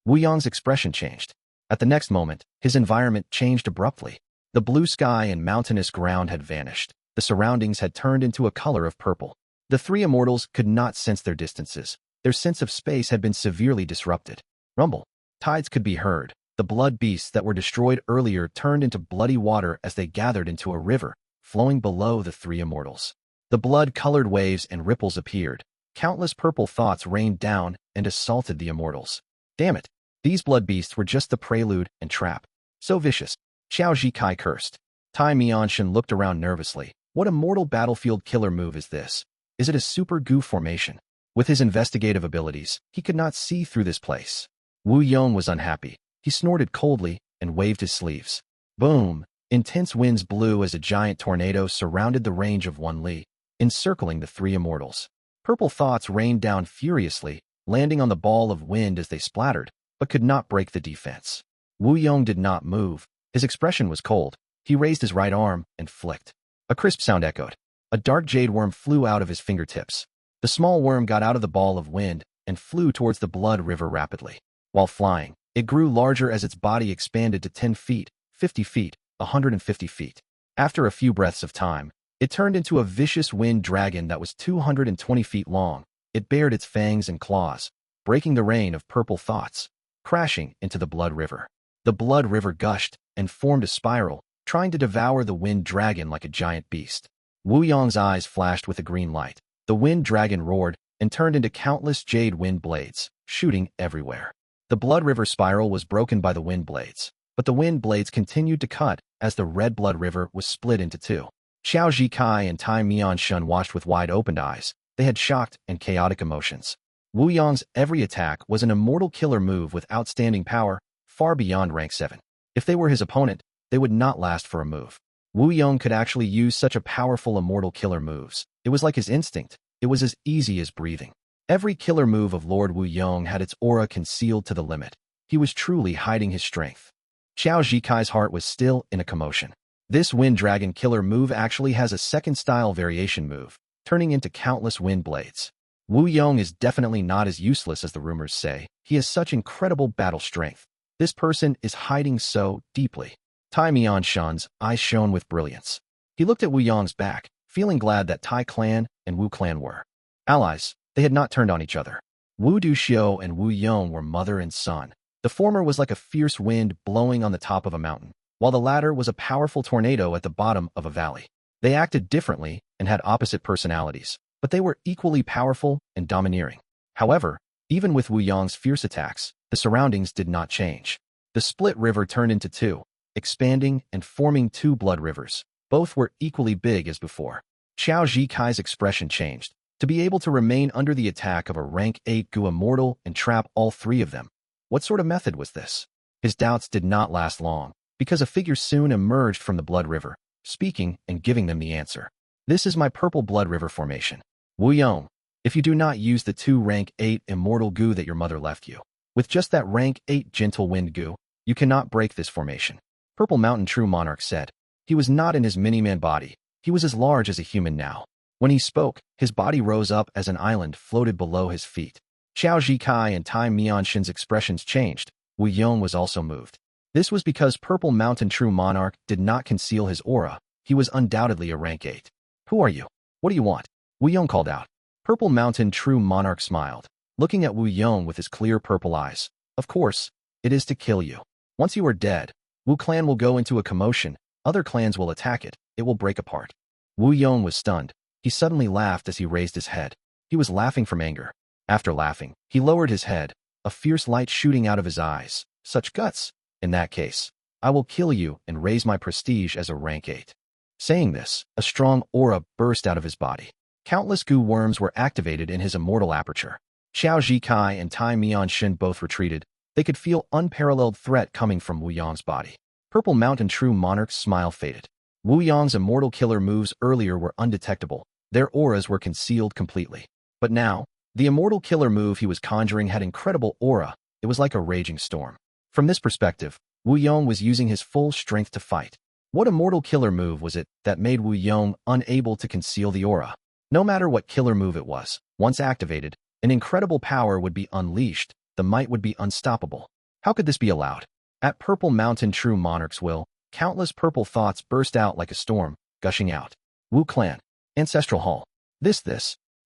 Speaker 1: Wu Yong's expression changed. At the next moment, his environment changed abruptly. The blue sky and mountainous ground had vanished. The surroundings had turned into a color of purple. The three immortals could not sense their distances. Their sense of space had been severely disrupted. Rumble. Tides could be heard. The blood beasts that were destroyed earlier turned into bloody water as they gathered into a river, flowing below the three immortals. The blood-colored waves and ripples appeared. Countless purple thoughts rained down and assaulted the immortals. Damn it! These blood beasts were just the prelude and trap. So vicious. Qiao Zhikai cursed. Mian Shen looked around nervously. What immortal battlefield killer move is this? Is it a super Gu formation? With his investigative abilities, he could not see through this place. Wu Yong was unhappy. He snorted coldly and waved his sleeves. Boom! Intense winds blew as a giant tornado surrounded the range of 1 li, encircling the three immortals. Purple thoughts rained down furiously, landing on the ball of wind as they splattered, but could not break the defense. Wu Yong did not move. His expression was cold. He raised his right arm and flicked. A crisp sound echoed. A dark jade worm flew out of his fingertips. The small worm got out of the ball of wind and flew towards the blood river rapidly. While flying, it grew larger as its body expanded to 10 feet, 50 feet, 150 feet. After a few breaths of time, it turned into a vicious wind dragon that was 220 feet long. It bared its fangs and claws, breaking the rain of purple thoughts, crashing into the blood river. The blood river gushed and formed a spiral, trying to devour the wind dragon like a giant beast. Wu Yong's eyes flashed with a green light. The wind dragon roared and turned into countless jade wind blades, shooting everywhere. The blood river spiral was broken by the wind blades, but the wind blades continued to cut as the red blood river was split into two. Qiao Zhikai and Mian Shen watched with wide-opened eyes. They had shocked and chaotic emotions. Wu Yong's every attack was an immortal killer move with outstanding power, far beyond rank 7. If they were his opponent, they would not last for a move. Wu Yong could actually use such a powerful immortal killer moves. It was like his instinct. It was as easy as breathing. Every killer move of Lord Wu Yong had its aura concealed to the limit. He was truly hiding his strength. Qiao Zhikai's heart was still in a commotion. This wind dragon killer move actually has a second style variation move, turning into countless wind blades. Wu Yong is definitely not as useless as the rumors say. He has such incredible battle strength. This person is hiding so deeply. Mian Shen's eyes shone with brilliance. He looked at Wu Yong's back, feeling glad that Tai clan and Wu clan were allies. They had not turned on each other. Wu Duxiu and Wu Yong were mother and son. The former was like a fierce wind blowing on the top of a mountain, while the latter was a powerful tornado at the bottom of a valley. They acted differently and had opposite personalities, but they were equally powerful and domineering. However, even with Wu Yong's fierce attacks, the surroundings did not change. The split river turned into two, expanding and forming two blood rivers. Both were equally big as before. Qiao Zhikai's expression changed. To be able to remain under the attack of a rank 8 Gu immortal and trap all three of them. What sort of method was this? His doubts did not last long, because a figure soon emerged from the blood river, speaking and giving them the answer. This is my purple blood river formation. Wu Yong, if you do not use the 2 rank 8 immortal Gu that your mother left you, with just that rank 8 gentle wind Gu, you cannot break this formation. Purple Mountain True Monarch said. He was not in his mini-man body. He was as large as a human now. When he spoke, his body rose up as an island floated below his feet. Qiao Zhikai and Mian Shen's expressions changed. Wu Yong was also moved. This was because Purple Mountain True Monarch did not conceal his aura. He was undoubtedly a rank 8. Who are you? What do you want? Wu Yong called out. Purple Mountain True Monarch smiled, looking at Wu Yong with his clear purple eyes. Of course, it is to kill you. Once you are dead, Wu clan will go into a commotion. Other clans will attack it. It will break apart. Wu Yong was stunned. He suddenly laughed as he raised his head. He was laughing from anger. After laughing, he lowered his head, a fierce light shooting out of his eyes. Such guts! In that case, I will kill you and raise my prestige as a rank 8. Saying this, a strong aura burst out of his body. Countless Gu worms were activated in his immortal aperture. Qiao Zhikai and Mian Shen both retreated. They could feel unparalleled threat coming from Wu Yong's body. Purple Mountain True Monarch's smile faded. Wu Yong's immortal killer moves earlier were undetectable. Their auras were concealed completely. But now, the immortal killer move he was conjuring had incredible aura. It was like a raging storm. From this perspective, Wu Yong was using his full strength to fight. What immortal killer move was it that made Wu Yong unable to conceal the aura? No matter what killer move it was, once activated, an incredible power would be unleashed, the might would be unstoppable. How could this be allowed? At Purple Mountain True Monarch's will, countless purple thoughts burst out like a storm, gushing out. Wu Clan. Ancestral Hall. This.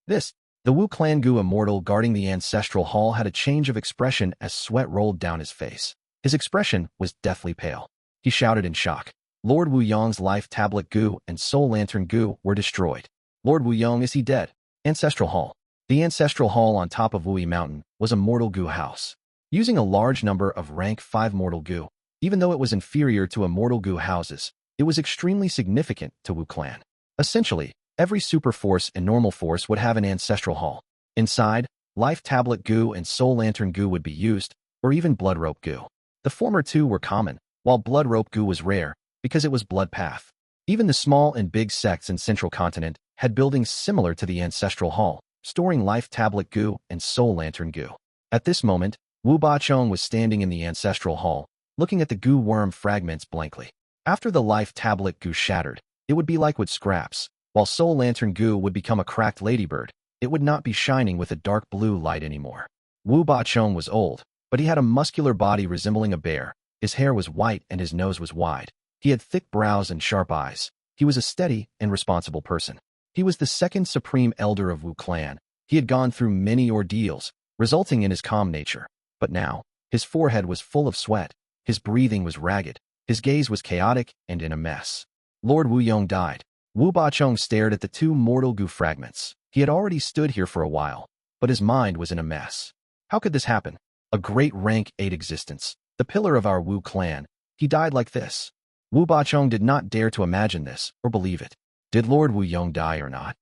Speaker 1: The Wu Clan Gu immortal guarding the Ancestral Hall had a change of expression as sweat rolled down his face. His expression was deathly pale. He shouted in shock. Lord Wu Yong's life tablet Gu and soul lantern Gu were destroyed. Lord Wu Yong, is he dead? Ancestral Hall. The Ancestral Hall on top of Wui Mountain was a mortal Gu house. Using a large number of rank 5 mortal Gu, even though it was inferior to immortal Gu houses, it was extremely significant to Wu Clan. Essentially, every super force and normal force would have an Ancestral Hall. Inside, life tablet Gu and soul lantern Gu would be used, or even blood rope Gu. The former two were common, while blood rope Gu was rare, because it was blood path. Even the small and big sects in Central Continent had buildings similar to the Ancestral Hall, storing life tablet Gu and soul lantern Gu. At this moment, Wu Bachong was standing in the Ancestral Hall, looking at the Gu worm fragments blankly. After the life tablet Gu shattered, it would be like wood scraps, while soul lantern Gu would become a cracked ladybird. It would not be shining with a dark blue light anymore. Wu Bachong was old, but he had a muscular body resembling a bear. His hair was white and his nose was wide. He had thick brows and sharp eyes. He was a steady and responsible person. He was the second supreme elder of Wu Clan. He had gone through many ordeals, resulting in his calm nature. But now, his forehead was full of sweat. His breathing was ragged. His gaze was chaotic and in a mess. Lord Wu Yong died. Wu Bachong stared at the two mortal Gu fragments. He had already stood here for a while, but his mind was in a mess. How could this happen? A great rank 8 existence, the pillar of our Wu Clan. He died like this. Wu Bachong did not dare to imagine this or believe it. Did Lord Wu Yong die or not?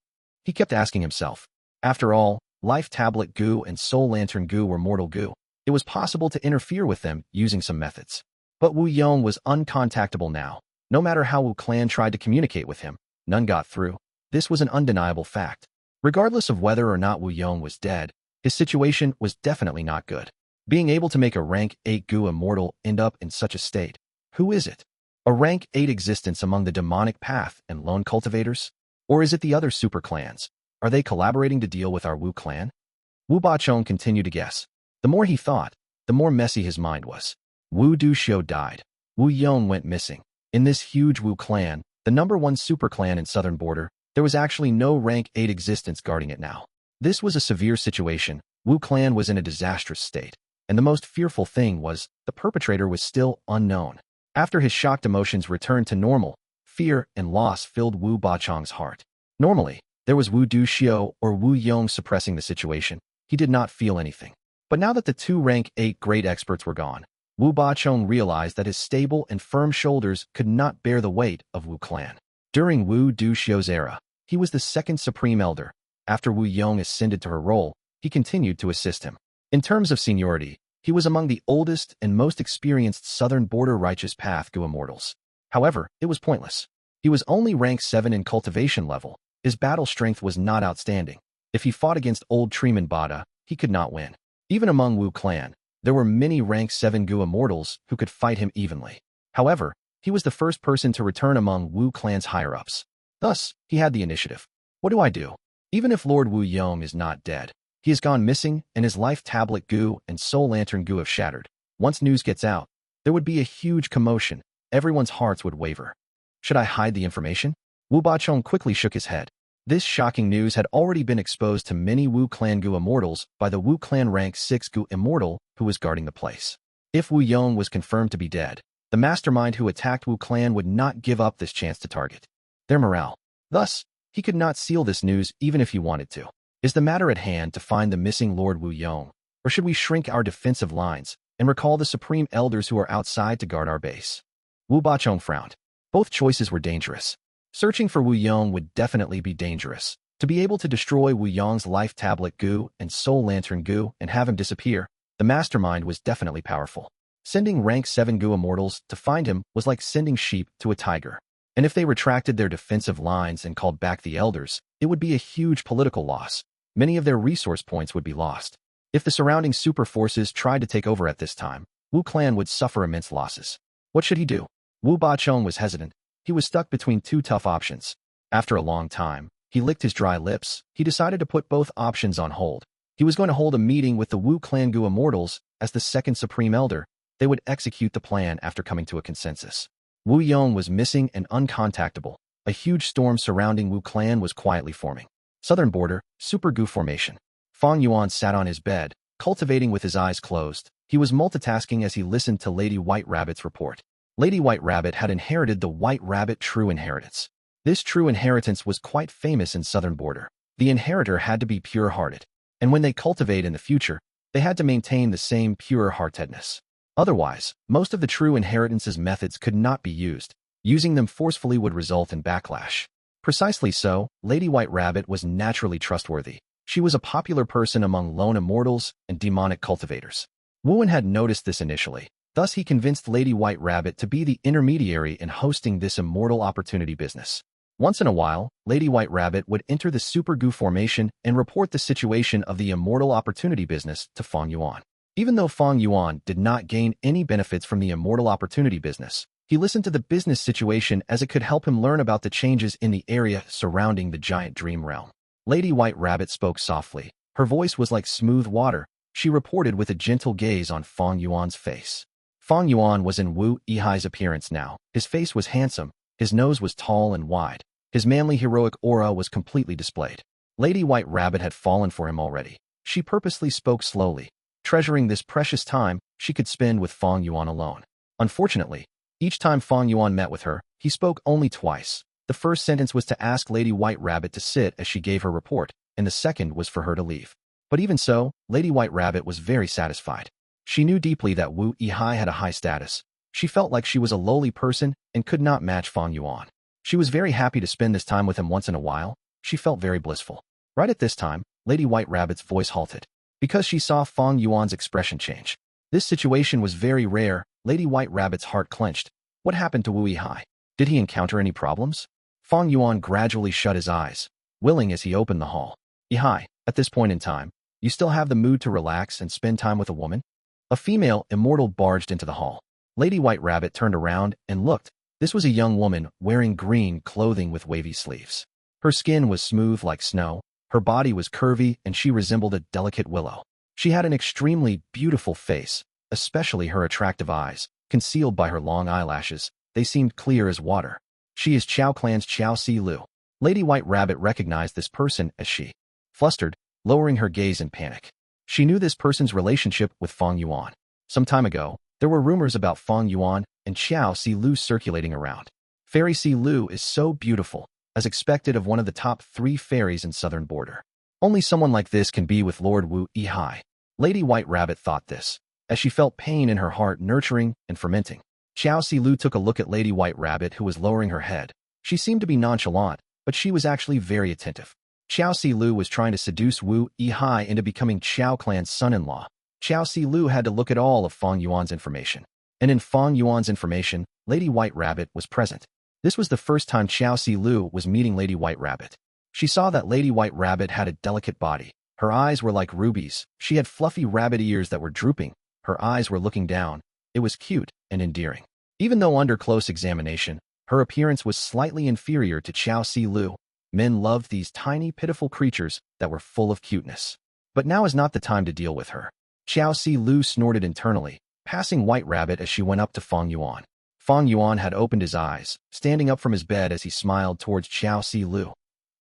Speaker 1: He kept asking himself. After all, life tablet Gu and soul lantern Gu were mortal Gu. It was possible to interfere with them using some methods. But Wu Yong was uncontactable now. No matter how Wu Clan tried to communicate with him, none got through. This was an undeniable fact. Regardless of whether or not Wu Yong was dead, his situation was definitely not good. Being able to make a rank 8 Gu immortal end up in such a state. Who is it? A rank 8 existence among the demonic path and lone cultivators? Or is it the other super clans? Are they collaborating to deal with our Wu Clan? Wu Bachong continued to guess. The more he thought, the more messy his mind was. Wu Duxiu died. Wu Yong went missing. In this huge Wu Clan, the #1 super clan in southern border, there was actually no rank 8 existence guarding it now. This was a severe situation. Wu Clan was in a disastrous state. And the most fearful thing was, the perpetrator was still unknown. After his shocked emotions returned to normal, fear and loss filled Wu Bachong's heart. Normally, there was Wu Duxiu or Wu Yong suppressing the situation. He did not feel anything. But now that the two rank 8 great experts were gone, Wu Bachong realized that his stable and firm shoulders could not bear the weight of Wu Clan. During Wu Duxiu's era, he was the second supreme elder. After Wu Yong ascended to her role, he continued to assist him. In terms of seniority, he was among the oldest and most experienced southern border righteous path Gu immortals. However, it was pointless. He was only rank 7 in cultivation level. His battle strength was not outstanding. If he fought against old Treeman Bada, he could not win. Even among Wu Clan, there were many rank 7 Gu immortals who could fight him evenly. However, he was the first person to return among Wu Clan's higher-ups. Thus, he had the initiative. What do I do? Even if Lord Wu Yong is not dead, he has gone missing and his life tablet Gu and soul lantern Gu have shattered. Once news gets out, there would be a huge commotion. Everyone's hearts would waver. Should I hide the information? Wu Bachong quickly shook his head. This shocking news had already been exposed to many Wu Clan Gu immortals by the Wu Clan rank 6 Gu immortal who was guarding the place. If Wu Yong was confirmed to be dead, the mastermind who attacked Wu Clan would not give up this chance to target their morale. Thus, he could not seal this news even if he wanted to. Is the matter at hand to find the missing Lord Wu Yong, or should we shrink our defensive lines and recall the supreme elders who are outside to guard our base? Wu Bachong frowned. Both choices were dangerous. Searching for Wu Yong would definitely be dangerous. To be able to destroy Wu Yong's life tablet Gu and soul lantern Gu and have him disappear, the mastermind was definitely powerful. Sending rank 7 Gu immortals to find him was like sending sheep to a tiger. And if they retracted their defensive lines and called back the elders, it would be a huge political loss. Many of their resource points would be lost. If the surrounding super forces tried to take over at this time, Wu clan would suffer immense losses. What should he do? Wu Bachong was hesitant. He was stuck between two tough options. After a long time, he licked his dry lips. He decided to put both options on hold. He was going to hold a meeting with the Wu Clan Gu Immortals as the second Supreme Elder. They would execute the plan after coming to a consensus. Wu Yong was missing and uncontactable. A huge storm surrounding Wu Clan was quietly forming. Southern border, Super Gu formation. Fang Yuan sat on his bed, cultivating with his eyes closed. He was multitasking as he listened to Lady White Rabbit's report. Lady White Rabbit had inherited the White Rabbit true inheritance. This true inheritance was quite famous in Southern border. The inheritor had to be pure-hearted, and when they cultivate in the future, they had to maintain the same pure-heartedness. Otherwise, most of the true inheritance's methods could not be used. Using them forcefully would result in backlash. Precisely so, Lady White Rabbit was naturally trustworthy. She was a popular person among lone immortals and demonic cultivators. Wuan had noticed this initially. Thus he convinced Lady White Rabbit to be the intermediary in hosting this immortal opportunity business. Once in a while, Lady White Rabbit would enter the Super Gu formation and report the situation of the immortal opportunity business to Fang Yuan. Even though Fang Yuan did not gain any benefits from the immortal opportunity business, he listened to the business situation as it could help him learn about the changes in the area surrounding the giant dream realm. Lady White Rabbit spoke softly. Her voice was like smooth water. She reported with a gentle gaze on Fang Yuan's face. Fang Yuan was in Wu Yihai's appearance now. His face was handsome. His nose was tall and wide. His manly heroic aura was completely displayed. Lady White Rabbit had fallen for him already. She purposely spoke slowly, treasuring this precious time she could spend with Fang Yuan alone. Unfortunately, each time Fang Yuan met with her, he spoke only twice. The first sentence was to ask Lady White Rabbit to sit as she gave her report, and the second was for her to leave. But even so, Lady White Rabbit was very satisfied. She knew deeply that Wu Yihai had a high status. She felt like she was a lowly person and could not match Fang Yuan. She was very happy to spend this time with him once in a while. She felt very blissful. Right at this time, Lady White Rabbit's voice halted, because she saw Fang Yuan's expression change. This situation was very rare. Lady White Rabbit's heart clenched. What happened to Wu Yihai? Did he encounter any problems? Fang Yuan gradually shut his eyes, willing as he opened the hall. Yihai, at this point in time, you still have the mood to relax and spend time with a woman? A female immortal barged into the hall. Lady White Rabbit turned around and looked. This was a young woman wearing green clothing with wavy sleeves. Her skin was smooth like snow. Her body was curvy and she resembled a delicate willow. She had an extremely beautiful face, especially her attractive eyes, concealed by her long eyelashes. They seemed clear as water. She is Qiao clan's Qiao Si Lu. Lady White Rabbit recognized this person as she. Flustered, lowering her gaze in panic. She knew this person's relationship with Fang Yuan. Some time ago, there were rumors about Fang Yuan and Qiao Si Lu circulating around. Fairy Si Lu is so beautiful, as expected of one of the top 3 fairies in Southern border. Only someone like this can be with Lord Wu Yihai. Lady White Rabbit thought this, as she felt pain in her heart nurturing and fermenting. Qiao Si Lu took a look at Lady White Rabbit, who was lowering her head. She seemed to be nonchalant, but she was actually very attentive. Qiao Si Lu was trying to seduce Wu Yihai into becoming Qiao clan's son-in-law. Qiao Si Lu had to look at all of Fang Yuan's information. And in Fang Yuan's information, Lady White Rabbit was present. This was the first time Qiao Si Lu was meeting Lady White Rabbit. She saw that Lady White Rabbit had a delicate body. Her eyes were like rubies. She had fluffy rabbit ears that were drooping. Her eyes were looking down. It was cute and endearing. Even though under close examination, her appearance was slightly inferior to Qiao Si Lu, men loved these tiny, pitiful creatures that were full of cuteness. But now is not the time to deal with her. Qiao Si Lu snorted internally, passing White Rabbit as she went up to Fang Yuan. Fang Yuan had opened his eyes, standing up from his bed as he smiled towards Qiao Si Lu.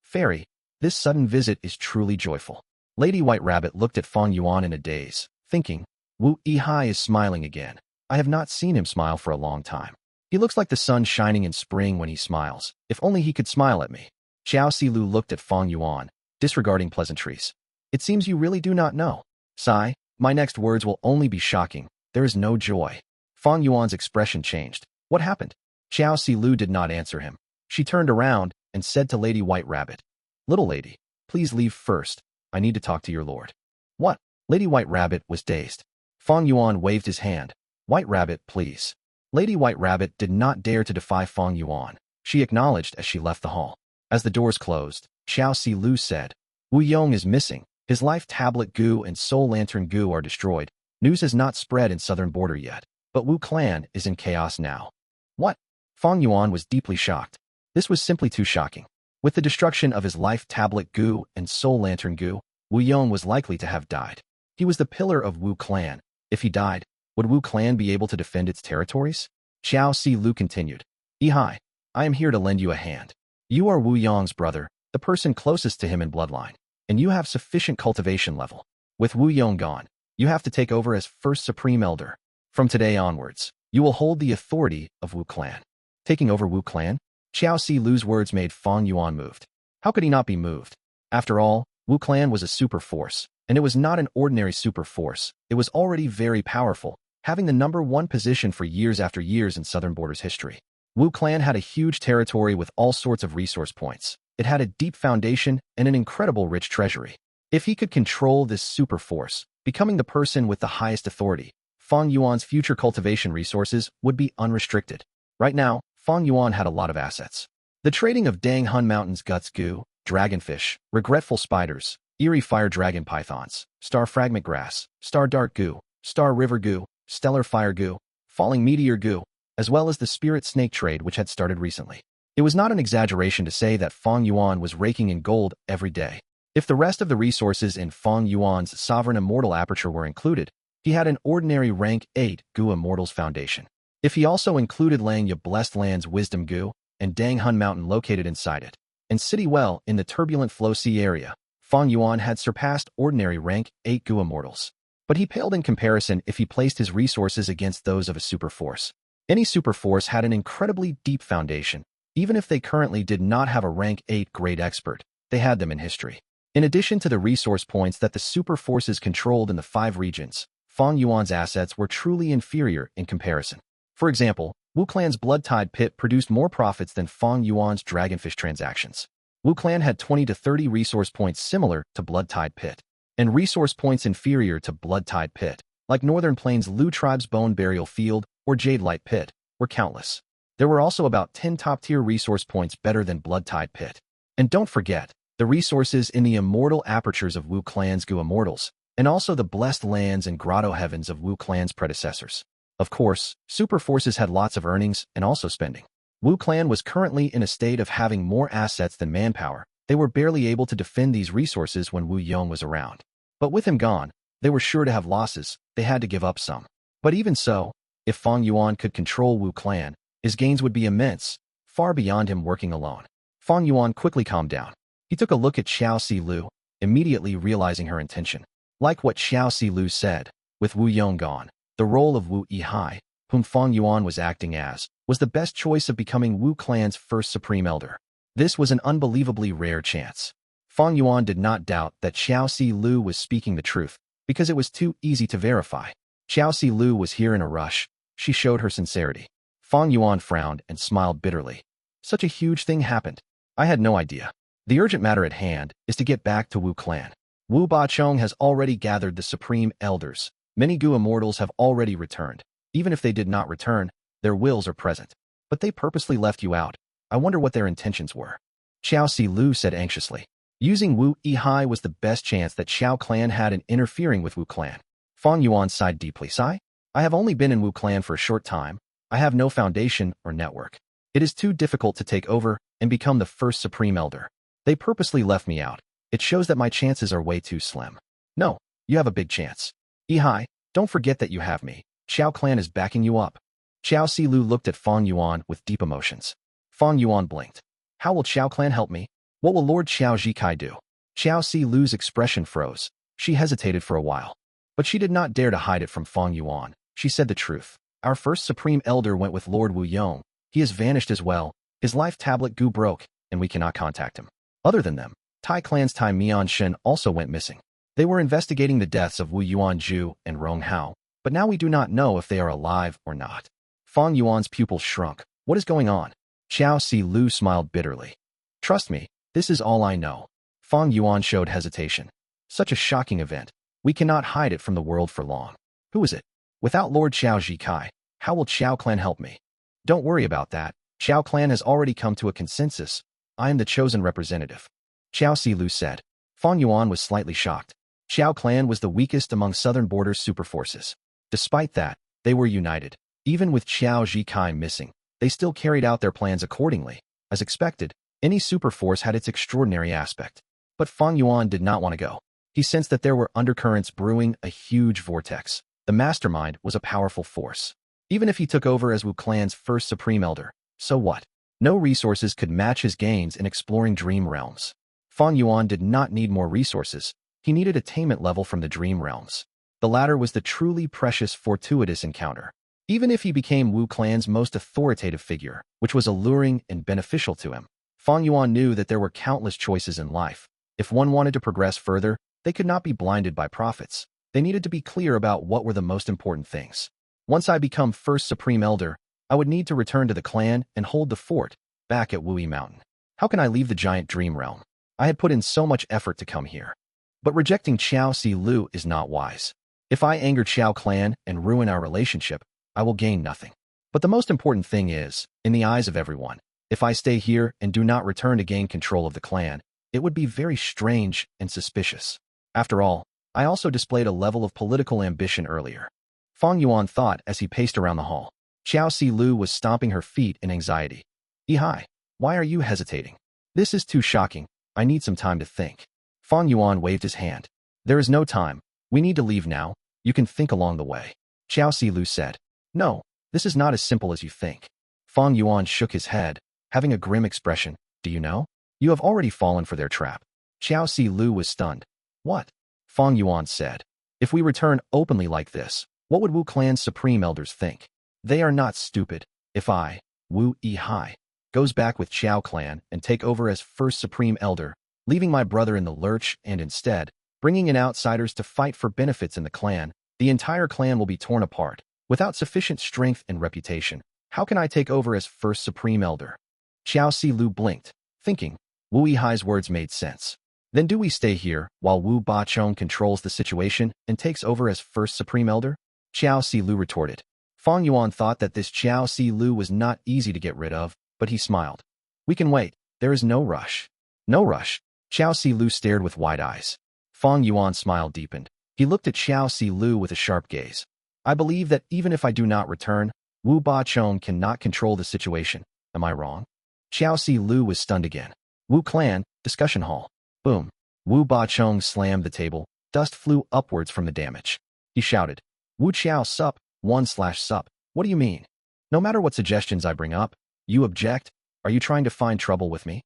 Speaker 1: Fairy, this sudden visit is truly joyful. Lady White Rabbit looked at Fang Yuan in a daze, thinking, Wu Yihai is smiling again. I have not seen him smile for a long time. He looks like the sun shining in spring when he smiles. If only he could smile at me. Qiao Si Lu looked at Fang Yuan, disregarding pleasantries. It seems you really do not know. Sigh, my next words will only be shocking. There is no joy. Fang Yuan's expression changed. What happened? Qiao Si Lu did not answer him. She turned around and said to Lady White Rabbit, Little lady, please leave first. I need to talk to your lord. What? Lady White Rabbit was dazed. Fang Yuan waved his hand. White Rabbit, please. Lady White Rabbit did not dare to defy Fang Yuan. she acknowledged as she left the hall. As the doors closed, Qiao Si Lu said, Wu Yong is missing. His life tablet Gu and soul lantern Gu are destroyed. News has not spread in southern border yet, but Wu clan is in chaos now. What? Fang Yuan was deeply shocked. This was simply too shocking. With the destruction of his life tablet Gu and soul lantern Gu, Wu Yong was likely to have died. He was the pillar of Wu clan. If he died, would Wu clan be able to defend its territories? Qiao Si Lu continued. Ihai, I am here to lend you a hand. You are Wu Yong's brother, the person closest to him in bloodline, and you have sufficient cultivation level. With Wu Yong gone, you have to take over as first supreme elder. From today onwards, you will hold the authority of Wu clan. Taking over Wu clan? Qiao Si Lu's words made Fang Yuan moved. How could he not be moved? After all, Wu clan was a super force, and it was not an ordinary super force. It was already very powerful, having the #1 position for years after years in Southern Border's history. Wu clan had a huge territory with all sorts of resource points. It had a deep foundation and an incredible rich treasury. If he could control this super force, becoming the person with the highest authority, Fang Yuan's future cultivation resources would be unrestricted. Right now, Fang Yuan had a lot of assets. The trading of Dang Hun Mountain's Guts Gu, Dragonfish, Regretful Spiders, Eerie Fire Dragon Pythons, Star Fragment Grass, Star Dart Gu, Star River Gu, Stellar Fire Gu, Falling Meteor Gu, as well as the Spirit Snake trade which had started recently. It was not an exaggeration to say that Fang Yuan was raking in gold every day. If the rest of the resources in Fang Yuan's Sovereign Immortal Aperture were included, he had an ordinary rank 8 Gu Immortals Foundation. If he also included Langya Blessed Land's Wisdom Gu and Dang Hun Mountain located inside it, and City Well in the turbulent Flow Sea area, Fang Yuan had surpassed ordinary rank 8 Gu Immortals. But he paled in comparison if he placed his resources against those of a super force. Any super force had an incredibly deep foundation. Even if they currently did not have a rank 8 grade expert, they had them in history. In addition to the resource points that the super forces controlled in the 5 regions, Fang Yuan's assets were truly inferior in comparison. For example, Wu clan's Blood Tide Pit produced more profits than Fang Yuan's Dragonfish transactions. Wu clan had 20 to 30 resource points similar to Blood Tide Pit, and resource points inferior to Blood Tide Pit, like Northern Plains Lu Tribe's Bone Burial Field or Jade Light Pit, were countless. There were also about 10 top-tier resource points better than Blood Tide Pit. And don't forget, the resources in the immortal apertures of Wu clan's Gu Immortals, and also the blessed lands and grotto heavens of Wu clan's predecessors. Of course, super forces had lots of earnings and also spending. Wu clan was currently in a state of having more assets than manpower. They were barely able to defend these resources when Wu Yong was around. But with him gone, they were sure to have losses. They had to give up some. But even so, if Fang Yuan could control Wu clan, his gains would be immense, far beyond him working alone. Fang Yuan quickly calmed down. He took a look at Qiao Si Lu, immediately realizing her intention. Like what Qiao Si Lu said, with Wu Yong gone, the role of Wu Ihai, whom Fang Yuan was acting as, was the best choice of becoming Wu clan's first supreme elder. This was an unbelievably rare chance. Fang Yuan did not doubt that Qiao Si Lu was speaking the truth, because it was too easy to verify. Qiao Si Lu was here in a rush. She showed her sincerity. Fang Yuan frowned and smiled bitterly. Such a huge thing happened. I had no idea. The urgent matter at hand is to get back to Wu clan. Wu Bachong has already gathered the supreme elders. Many Gu Immortals have already returned. Even if they did not return, their wills are present. But they purposely left you out. I wonder what their intentions were. Qiao Si Lu said anxiously. Using Wu Ihai was the best chance that Qiao clan had in interfering with Wu clan. Fang Yuan sighed deeply. Sigh? I have only been in Wu clan for a short time. I have no foundation or network. It is too difficult to take over and become the first supreme elder. They purposely left me out. It shows that my chances are way too slim. No, you have a big chance. Ihai, don't forget that you have me. Qiao clan is backing you up. Qiao Si Lu looked at Fang Yuan with deep emotions. Fang Yuan blinked. How will Qiao clan help me? What will Lord Qiao Zikai do? Qiao Si Lu's expression froze. She hesitated for a while. But she did not dare to hide it from Fang Yuan. She said the truth. Our first supreme elder went with Lord Wu Yong. He has vanished as well. His life tablet Gu broke, and we cannot contact him. Other than them, Tai clan's Tai Mian Shen also went missing. They were investigating the deaths of Wu Yuan Ju and Rong Hao, but now we do not know if they are alive or not. Fang Yuan's pupils shrunk. What is going on? Qiao Si Lu smiled bitterly. Trust me, this is all I know. Fang Yuan showed hesitation. Such a shocking event. We cannot hide it from the world for long. Who is it? Without Lord Qiao Zikai, how will Qiao clan help me? Don't worry about that. Qiao clan has already come to a consensus. I am the chosen representative. Qiao Silu said. Fang Yuan was slightly shocked. Qiao clan was the weakest among southern border's superforces. Despite that, they were united. Even with Qiao Zhikai missing, they still carried out their plans accordingly. As expected, any superforce had its extraordinary aspect. But Fang Yuan did not want to go. He sensed that there were undercurrents brewing, a huge vortex. The mastermind was a powerful force. Even if he took over as Wu clan's first supreme elder, so what? No resources could match his gains in exploring dream realms. Fang Yuan did not need more resources. He needed attainment level from the dream realms. The latter was the truly precious fortuitous encounter. Even if he became Wu clan's most authoritative figure, which was alluring and beneficial to him, Fang Yuan knew that there were countless choices in life. If one wanted to progress further, they could not be blinded by profits. They needed to be clear about what were the most important things. Once I become first supreme elder, I would need to return to the clan and hold the fort back at Wuyi Mountain. How can I leave the giant dream realm? I had put in so much effort to come here. But rejecting Qiao Silu is not wise. If I anger Qiao clan and ruin our relationship, I will gain nothing. But the most important thing is, in the eyes of everyone, if I stay here and do not return to gain control of the clan, it would be very strange and suspicious. After all, I also displayed a level of political ambition earlier. Fang Yuan thought as he paced around the hall. Qiao Silu was stomping her feet in anxiety. Ihai, why are you hesitating? This is too shocking. I need some time to think. Fang Yuan waved his hand. There is no time. We need to leave now. You can think along the way. Qiao Silu said. No, this is not as simple as you think. Fang Yuan shook his head, having a grim expression. Do you know? You have already fallen for their trap. Qiao Silu was stunned. What? Fang Yuan said. If we return openly like this, what would Wu clan's supreme elders think? They are not stupid. If I, Wu Ihai, goes back with Qiao clan and take over as first supreme elder, leaving my brother in the lurch and instead, bringing in outsiders to fight for benefits in the clan, the entire clan will be torn apart. Without sufficient strength and reputation, how can I take over as first supreme elder? Qiao Silu blinked, thinking. Wu Ihai's words made sense. Then do we stay here while Wu Bachong controls the situation and takes over as first supreme elder? Qiao Silu retorted. Fang Yuan thought that this Qiao Silu was not easy to get rid of, but he smiled. We can wait. There is no rush. No rush. Qiao Silu stared with wide eyes. Fang Yuan's smile deepened. He looked at Qiao Silu with a sharp gaze. I believe that even if I do not return, Wu Bachong cannot control the situation. Am I wrong? Qiao Silu was stunned again. Wu clan, discussion hall. Boom. Wu Bachong slammed the table. Dust flew upwards from the damage. He shouted. Wu Qiao sup, 1/sup. What do you mean? No matter what suggestions I bring up, you object? Are you trying to find trouble with me?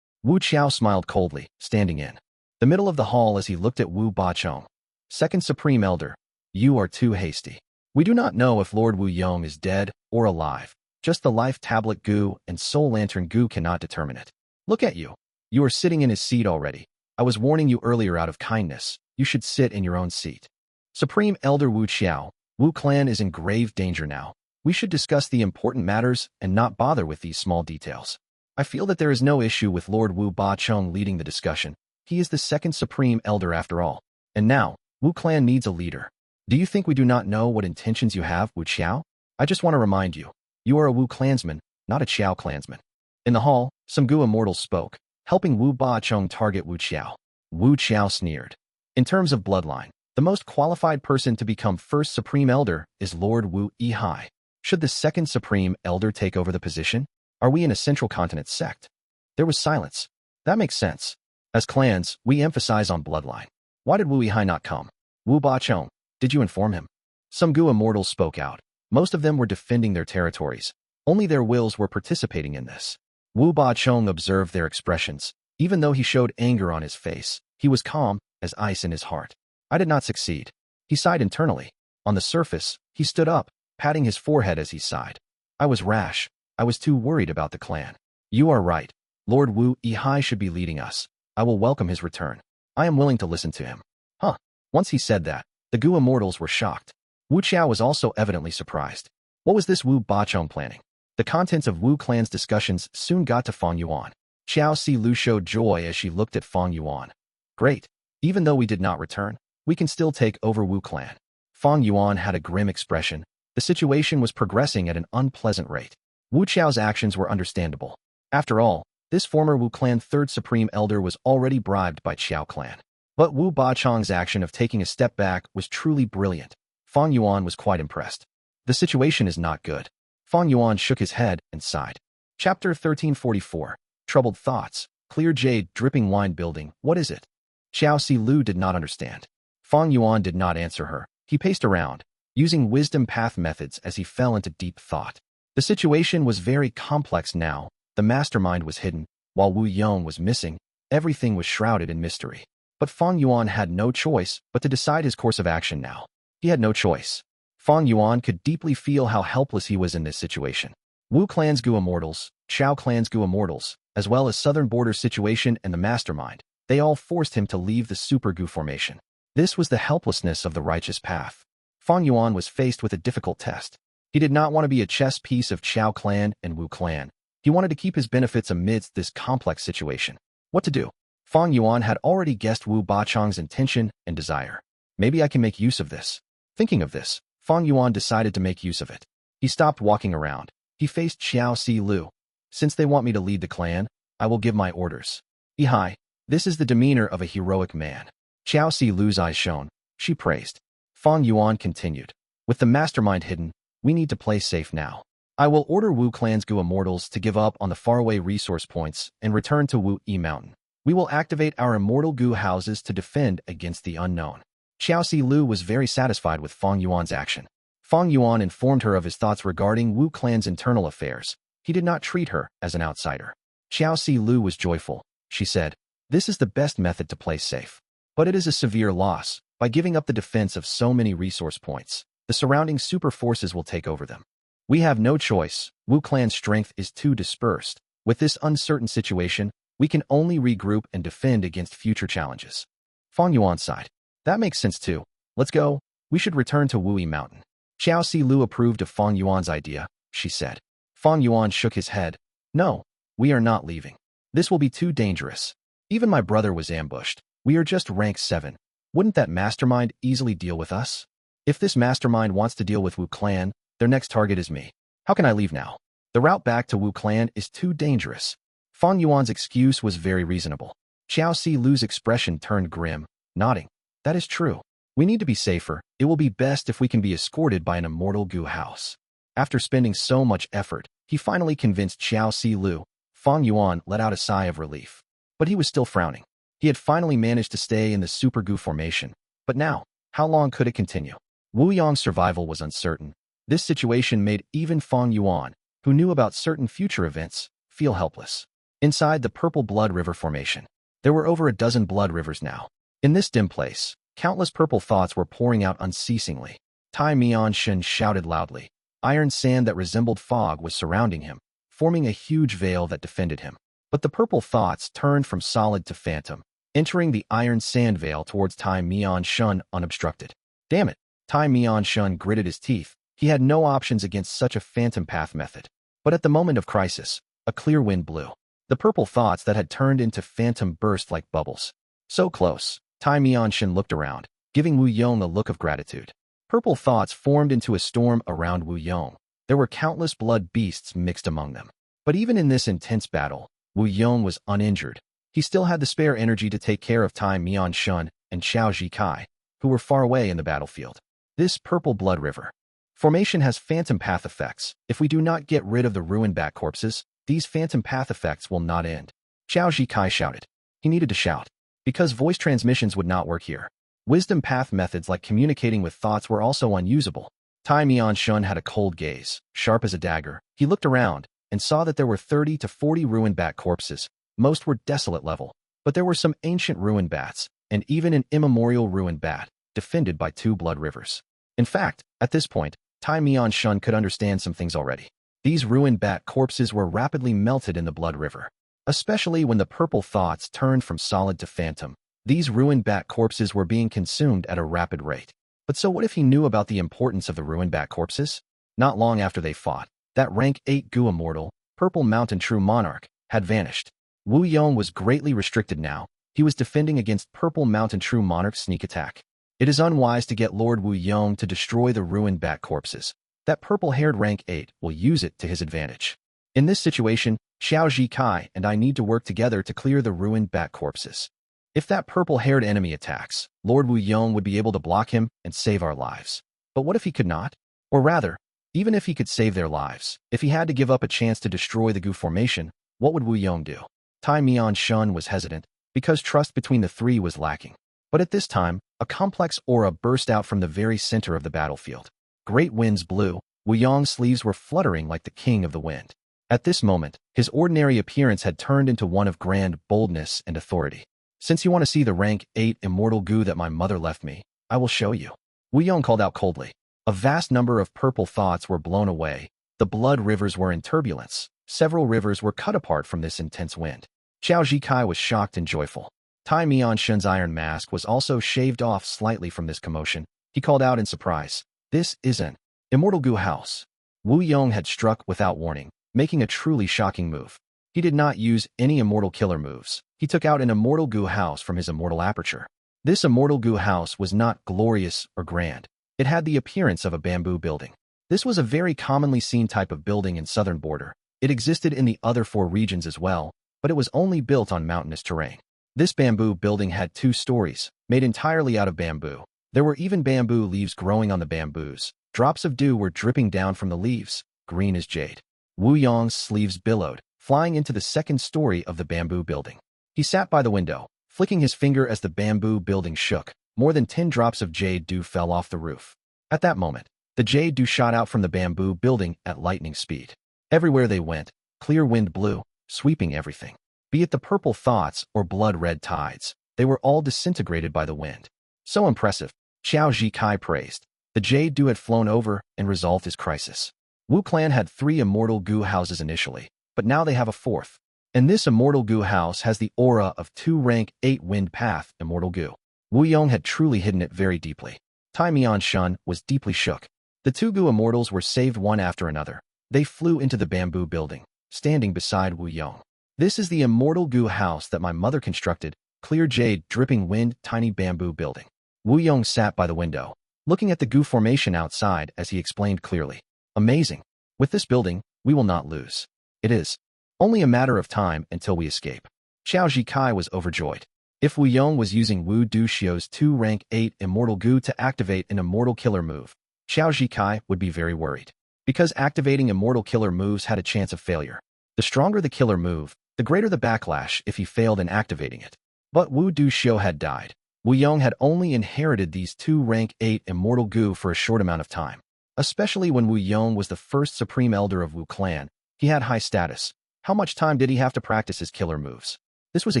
Speaker 1: Wu Qiao smiled coldly, standing in the middle of the hall as he looked at Wu Bachong. Second Supreme Elder, you are too hasty. We do not know if Lord Wu Yong is dead or alive. Just the Life Tablet Gu and Soul Lantern Gu cannot determine it. Look at you. You are sitting in his seat already. I was warning you earlier out of kindness. You should sit in your own seat. Supreme Elder Wu Qiao, Wu clan is in grave danger now. We should discuss the important matters and not bother with these small details. I feel that there is no issue with Lord Wu Bachong leading the discussion. He is the second Supreme Elder after all. And now, Wu clan needs a leader. Do you think we do not know what intentions you have, Wu Qiao? I just want to remind you. You are a Wu clansman, not a Qiao clansman. In the hall, some Gu immortals spoke, helping Wu Bachong target Wu Qiao. Wu Qiao sneered. In terms of bloodline, the most qualified person to become first Supreme Elder is Lord Wu Ihai. Should the second Supreme Elder take over the position? Are we in a Central Continent sect? There was silence. That makes sense. As clans, we emphasize on bloodline. Why did Wu Ihai not come? Wu Bachong, did you inform him? Some Gu immortals spoke out. Most of them were defending their territories. Only their wills were participating in this. Wu Bachong observed their expressions. Even though he showed anger on his face, he was calm as ice in his heart. I did not succeed. He sighed internally. On the surface, he stood up, patting his forehead as he sighed. I was rash. I was too worried about the clan. You are right. Lord Wu Ihai should be leading us. I will welcome his return. I am willing to listen to him. Huh. Once he said that, the Gu immortals were shocked. Wu Qiao was also evidently surprised. What was this Wu Bachong planning? The contents of Wu clan's discussions soon got to Fang Yuan. Qiao Silu showed joy as she looked at Fang Yuan. Great. Even though we did not return, we can still take over Wu clan. Fang Yuan had a grim expression. The situation was progressing at an unpleasant rate. Wu Qiao's actions were understandable. After all, this former Wu clan third supreme elder was already bribed by Qiao clan. But Wu Bachang's action of taking a step back was truly brilliant. Fang Yuan was quite impressed. The situation is not good. Fang Yuan shook his head and sighed. Chapter 1344. Troubled Thoughts. Clear Jade, dripping wine building. What is it? Xiao Si Lu did not understand. Fang Yuan did not answer her. He paced around, using wisdom path methods as he fell into deep thought. The situation was very complex now. The mastermind was hidden, while Wu Yong was missing. Everything was shrouded in mystery. But Fang Yuan had no choice but to decide his course of action now. He had no choice. Fang Yuan could deeply feel how helpless he was in this situation. Wu clan's Gu immortals, Qiao clan's Gu immortals, as well as southern border situation and the mastermind, they all forced him to leave the Super Gu formation. This was the helplessness of the righteous path. Fang Yuan was faced with a difficult test. He did not want to be a chess piece of Qiao clan and Wu clan. He wanted to keep his benefits amidst this complex situation. What to do? Fang Yuan had already guessed Wu Bachang's intention and desire. Maybe I can make use of this. Thinking of this, Fang Yuan decided to make use of it. He stopped walking around. He faced Xiao Si Lu. Since they want me to lead the clan, I will give my orders. Ihai, this is the demeanor of a heroic man. Xiao Si Lu's eyes shone. She praised. Fang Yuan continued. With the mastermind hidden, we need to play safe now. I will order Wu clan's Gu immortals to give up on the faraway resource points and return to Wu Yi Mountain. We will activate our immortal Gu houses to defend against the unknown. Xiao Si Lu was very satisfied with Fang Yuan's action. Fang Yuan informed her of his thoughts regarding Wu clan's internal affairs. He did not treat her as an outsider. Xiao Si Lu was joyful. She said, this is the best method to play safe. But it is a severe loss. By giving up the defense of so many resource points, the surrounding super forces will take over them. We have no choice. Wu clan's strength is too dispersed. With this uncertain situation, we can only regroup and defend against future challenges. Fang Yuan sighed. That makes sense too. Let's go. We should return to Wu Yi Mountain. Xiao Si Lu approved of Fang Yuan's idea, she said. Fang Yuan shook his head. No, we are not leaving. This will be too dangerous. Even my brother was ambushed. We are just rank 7. Wouldn't that mastermind easily deal with us? If this mastermind wants to deal with Wu clan, their next target is me. How can I leave now? The route back to Wu clan is too dangerous. Fang Yuan's excuse was very reasonable. Xiao Si Lu's expression turned grim, nodding. That is true. We need to be safer. It will be best if we can be escorted by an immortal Gu house. After spending so much effort, he finally convinced Xiao Si Lu. Fang Yuan let out a sigh of relief. But he was still frowning. He had finally managed to stay in the Super Gu formation. But now, how long could it continue? Wu Yong's survival was uncertain. This situation made even Fang Yuan, who knew about certain future events, feel helpless. Inside the Purple Blood River formation, there were over a dozen blood rivers now. In this dim place, countless purple thoughts were pouring out unceasingly. Mian Shen shouted loudly. Iron sand that resembled fog was surrounding him, forming a huge veil that defended him. But the purple thoughts turned from solid to phantom, entering the iron sand veil towards Mian Shen unobstructed. Damn it! Mian Shen gritted his teeth. He had no options against such a phantom path method. But at the moment of crisis, a clear wind blew. The purple thoughts that had turned into phantom burst like bubbles. So close, Mian Shen looked around, giving Wu Yong a look of gratitude. Purple thoughts formed into a storm around Wu Yong. There were countless blood beasts mixed among them. But even in this intense battle, Wu Yong was uninjured. He still had the spare energy to take care of Mian Shen and Qiao Zhikai, who were far away in the battlefield. This purple blood river formation has phantom path effects. If we do not get rid of the ruined bat corpses, these phantom path effects will not end. Qiao Zhikai shouted. He needed to shout, because voice transmissions would not work here. Wisdom path methods like communicating with thoughts were also unusable. Mian Shen had a cold gaze, sharp as a dagger. He looked around and saw that there were 30 to 40 ruined bat corpses. Most were desolate level, but there were some ancient ruined bats, and even an immemorial ruined bat, defended by 2 blood rivers. In fact, at this point, Mian Shen could understand some things already. These ruined bat corpses were rapidly melted in the blood river. Especially when the purple thoughts turned from solid to phantom, these ruined bat corpses were being consumed at a rapid rate. But so what if he knew about the importance of the ruined bat corpses? Not long after they fought, that rank 8 Gu immortal, Purple Mountain True Monarch, had vanished. Wu Yong was greatly restricted now. He was defending against Purple Mountain True Monarch's sneak attack. It is unwise to get Lord Wu Yong to destroy the ruined bat corpses. That purple-haired rank 8 will use it to his advantage. In this situation, Xiao Zhikai and I need to work together to clear the ruined bat corpses. If that purple-haired enemy attacks, Lord Wu Yong would be able to block him and save our lives. But what if he could not? Or rather, even if he could save their lives, if he had to give up a chance to destroy the Gu formation, what would Wu Yong do? Tai Mian Shun was hesitant, because trust between the three was lacking. But at this time, a complex aura burst out from the very center of the battlefield. Great winds blew, Wu Yong's sleeves were fluttering like the king of the wind. At this moment, his ordinary appearance had turned into one of grand boldness and authority. Since you want to see the rank 8 immortal Gu that my mother left me, I will show you. Wu Yong called out coldly. A vast number of purple thoughts were blown away. The blood rivers were in turbulence. Several rivers were cut apart from this intense wind. Xiao Zhikai was shocked and joyful. Tai Mian Shun's iron mask was also shaved off slightly from this commotion. He called out in surprise. This is an immortal Gu house. Wu Yong had struck without warning, making a truly shocking move. He did not use any immortal killer moves. He took out an immortal Gu house from his immortal aperture. This immortal Gu house was not glorious or grand. It had the appearance of a bamboo building. This was a very commonly seen type of building in southern border. It existed in the other 4 regions as well, but it was only built on mountainous terrain. This bamboo building had 2 stories, made entirely out of bamboo. There were even bamboo leaves growing on the bamboos. Drops of dew were dripping down from the leaves, green as jade. Wu Yong's sleeves billowed, flying into the 2nd story of the bamboo building. He sat by the window, flicking his finger as the bamboo building shook. More than 10 drops of jade dew fell off the roof. At that moment, the jade dew shot out from the bamboo building at lightning speed. Everywhere they went, clear wind blew, sweeping everything. Be it the purple thoughts or blood-red tides, they were all disintegrated by the wind. So impressive, Xiao Zhikai praised. The jade dew had flown over and resolved his crisis. Wu clan had 3 immortal Gu houses initially, but now they have a 4th. And this immortal Gu house has the aura of 2 rank 8 wind path immortal Gu. Wu Yong had truly hidden it very deeply. Tai Mian Shun was deeply shook. The 2 Gu immortals were saved one after another. They flew into the bamboo building, standing beside Wu Yong. This is the immortal Gu house that my mother constructed, clear jade, dripping wind, tiny bamboo building. Wu Yong sat by the window, looking at the Gu formation outside as he explained clearly. Amazing. With this building, we will not lose. It is only a matter of time until we escape. Xiao Zhikai was overjoyed. If Wu Yong was using Wu Duxiu's 2 rank 8 immortal Gu to activate an immortal killer move, Xiao Zhikai would be very worried. Because activating immortal killer moves had a chance of failure. The stronger the killer move, the greater the backlash if he failed in activating it. But Wu Duxiu had died. Wu Yong had only inherited these 2 rank 8 immortal Gu for a short amount of time. Especially when Wu Yong was the first supreme elder of Wu clan, he had high status. How much time did he have to practice his killer moves? This was a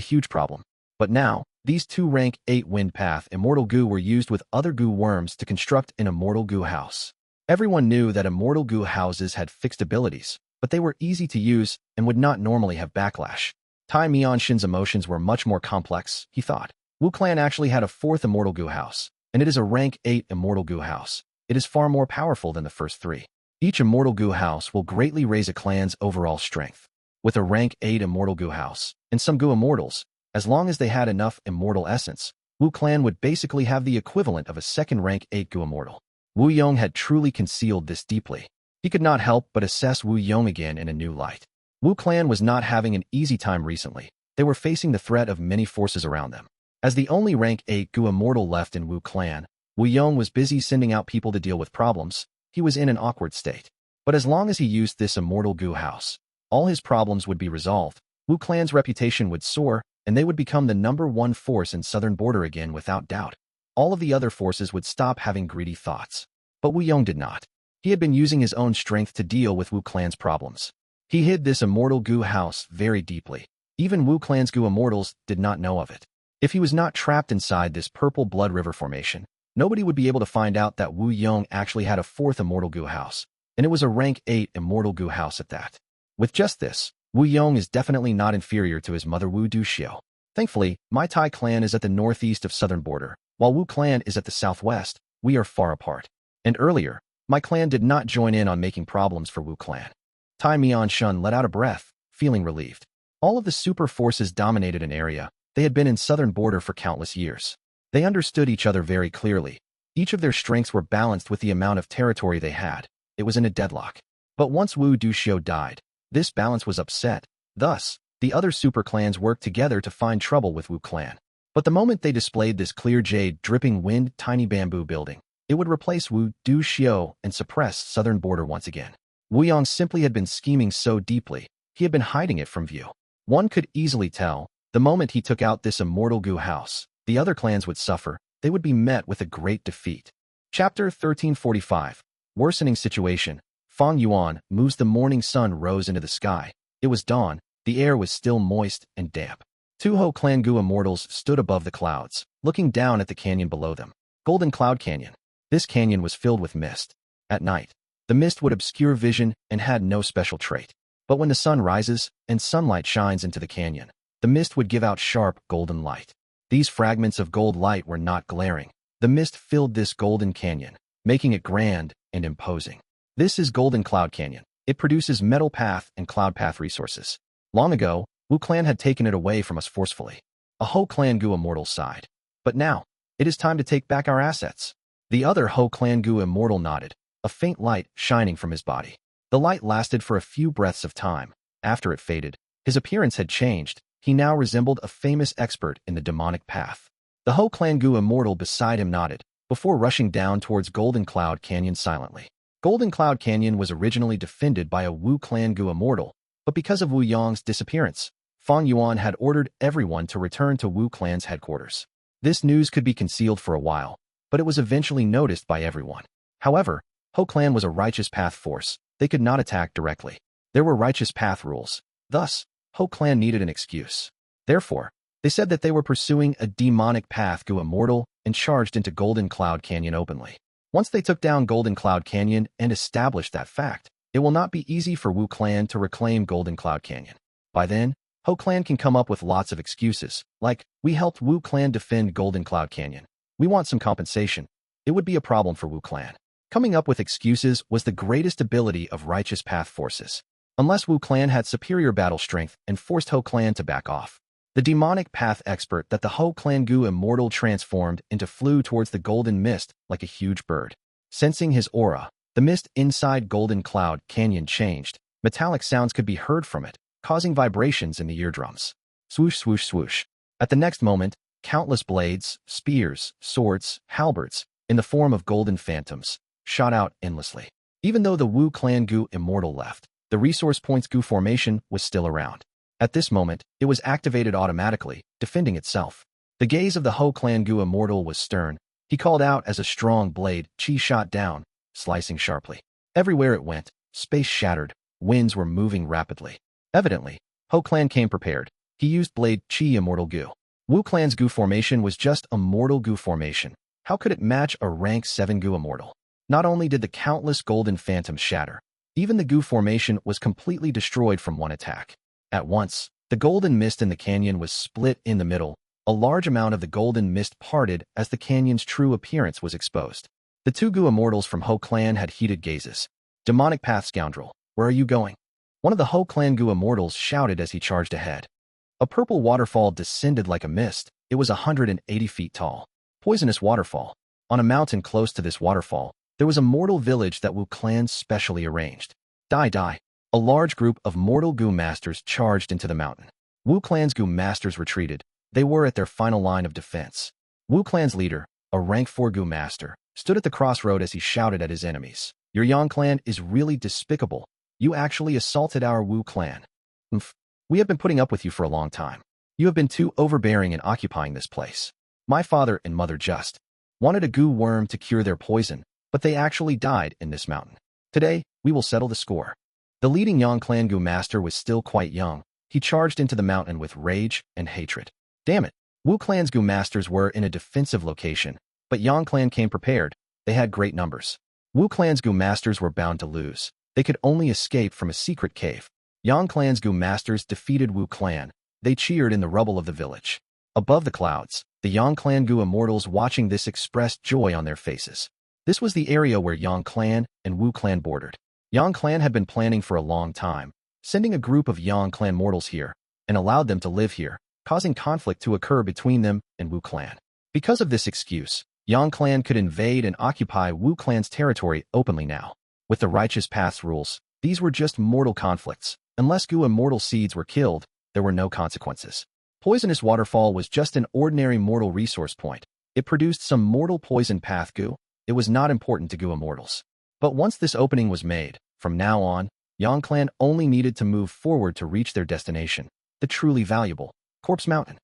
Speaker 1: huge problem. But now, these 2 rank 8 wind path immortal Gu were used with other Gu worms to construct an immortal Gu house. Everyone knew that immortal Gu houses had fixed abilities, but they were easy to use and would not normally have backlash. Tai Mian Shin's emotions were much more complex, he thought. Wu clan actually had a 4th immortal Gu house, and it is a rank 8 immortal Gu house. It is far more powerful than the first 3. Each immortal Gu house will greatly raise a clan's overall strength. With a rank 8 immortal Gu house, and some Gu immortals, as long as they had enough immortal essence, Wu clan would basically have the equivalent of a 2nd rank 8 Gu immortal. Wu Yong had truly concealed this deeply. He could not help but assess Wu Yong again in a new light. Wu clan was not having an easy time recently. They were facing the threat of many forces around them. As the only rank 8 Gu immortal left in Wu clan, Wu Yong was busy sending out people to deal with problems. He was in an awkward state. But as long as he used this immortal Gu house, all his problems would be resolved. Wu clan's reputation would soar, and they would become the #1 force in southern border again without doubt. All of the other forces would stop having greedy thoughts. But Wu Yong did not. He had been using his own strength to deal with Wu clan's problems. He hid this immortal Gu house very deeply. Even Wu clan's Gu immortals did not know of it. If he was not trapped inside this purple blood river formation, nobody would be able to find out that Wu Yong actually had a 4th immortal Gu house, and it was a rank 8 immortal Gu house at that. With just this, Wu Yong is definitely not inferior to his mother Wu Duxiu. Thankfully, my Tai clan is at the northeast of southern border, while Wu clan is at the southwest. We are far apart. And earlier, my clan did not join in on making problems for Wu clan. Tai Mian Shun let out a breath, feeling relieved. All of the super forces dominated an area. They had been in southern border for countless years. They understood each other very clearly. Each of their strengths were balanced with the amount of territory they had. It was in a deadlock. But once Wu Duxiu died, This balance was upset. Thus, the other super clans worked together to find trouble with Wu clan. But the moment they displayed this clear jade dripping wind tiny bamboo building, it would replace Wu Du Qiao and suppress southern border once again. Wu Yong simply had been scheming so deeply, he had been hiding it from view. One could easily tell, the moment he took out this immortal Gu house, the other clans would suffer, they would be met with a great defeat. Chapter 1345. Worsening Situation. Fang Yuan moves. The morning sun rose into the sky. It was dawn, the air was still moist and damp. Two Ho Clan Gu immortals stood above the clouds, looking down at the canyon below them. Golden Cloud Canyon. This canyon was filled with mist. At night, the mist would obscure vision and had no special trait. But when the sun rises and sunlight shines into the canyon, the mist would give out sharp golden light. These fragments of gold light were not glaring. The mist filled this golden canyon, making it grand and imposing. This is Golden Cloud Canyon. It produces metal path and cloud path resources. Long ago, Wu clan had taken it away from us forcefully. A Ho Clan Gu immortal sighed. But now, it is time to take back our assets. The other Ho Clan Gu immortal nodded, a faint light shining from his body. The light lasted for a few breaths of time. After it faded, his appearance had changed. He now resembled a famous expert in the demonic path. The Ho Clan Gu immortal beside him nodded, before rushing down towards Golden Cloud Canyon silently. Golden Cloud Canyon was originally defended by a Wu Clan Gu immortal, but because of Wu Yong's disappearance, Fang Yuan had ordered everyone to return to Wu Clan's headquarters. This news could be concealed for a while, but it was eventually noticed by everyone. However, Ho Clan was a righteous path force. They could not attack directly. There were righteous path rules. Thus, Ho Clan needed an excuse. Therefore, they said that they were pursuing a demonic path Gu immortal and charged into Golden Cloud Canyon openly. Once they took down Golden Cloud Canyon and established that fact, it will not be easy for Wu Clan to reclaim Golden Cloud Canyon. By then, Ho Clan can come up with lots of excuses, like, we helped Wu Clan defend Golden Cloud Canyon. We want some compensation. It would be a problem for Wu Clan. Coming up with excuses was the greatest ability of righteous path forces. Unless Wu Clan had superior battle strength and forced Ho Clan to back off. The demonic path expert that the Ho Clan Gu immortal transformed into flew towards the golden mist like a huge bird. Sensing his aura, the mist inside Golden Cloud Canyon changed. Metallic sounds could be heard from it, causing vibrations in the eardrums. Swoosh, swoosh, swoosh. At the next moment, countless blades, spears, swords, halberds, in the form of golden phantoms, shot out endlessly. Even though the Wu Clan Gu immortal left, the resource points Gu formation was still around. At this moment, it was activated automatically, defending itself. The gaze of the Ho Clan Gu immortal was stern. He called out as a strong blade, Qi shot down, slicing sharply. Everywhere it went, space shattered, winds were moving rapidly. Evidently, Ho Clan came prepared. He used blade Qi immortal Gu. Wu Clan's Gu formation was just a mortal Gu formation. How could it match a rank 7 Gu immortal? Not only did the countless golden phantoms shatter, even the Gu formation was completely destroyed from one attack. At once, the golden mist in the canyon was split in the middle. A large amount of the golden mist parted as the canyon's true appearance was exposed. The two Gu immortals from Ho Clan had heated gazes. Demonic path scoundrel, where are you going? One of the Ho Clan Gu immortals shouted as he charged ahead. A purple waterfall descended like a mist. It was 180 feet tall. Poisonous waterfall. On a mountain close to this waterfall, there was a mortal village that Wu Clan specially arranged. Die. A large group of mortal Gu masters charged into the mountain. Wu Clan's Gu masters retreated. They were at their final line of defense. Wu Clan's leader, a rank 4 Gu master, stood at the crossroad as he shouted at his enemies. Your Yong clan is really despicable. You actually assaulted our Wu Clan. We have been putting up with you for a long time. You have been too overbearing in occupying this place. My father and mother just wanted a Gu worm to cure their poison, but they actually died in this mountain. Today, we will settle the score. The leading Yong clan Gu master was still quite young. He charged into the mountain with rage and hatred. Damn it. Wu Clan's Gu masters were in a defensive location, but Yong clan came prepared. They had great numbers. Wu Clan's Gu masters were bound to lose. They could only escape from a secret cave. Yong clan's Gu masters defeated Wu Clan. They cheered in the rubble of the village. Above the clouds, the Yong clan Gu immortals watching this expressed joy on their faces. This was the area where Yong clan and Wu Clan bordered. Yong clan had been planning for a long time, sending a group of Yong clan mortals here, and allowed them to live here, causing conflict to occur between them and Wu Clan. Because of this excuse, Yong clan could invade and occupy Wu Clan's territory openly now. With the righteous paths rules, these were just mortal conflicts. Unless Gu immortal seeds were killed, there were no consequences. Poisonous Waterfall was just an ordinary mortal resource point. It produced some mortal poison path Gu. It was not important to Gu immortals. But once this opening was made, from now on, Yong clan only needed to move forward to reach their destination, the truly valuable Corpse Mountain.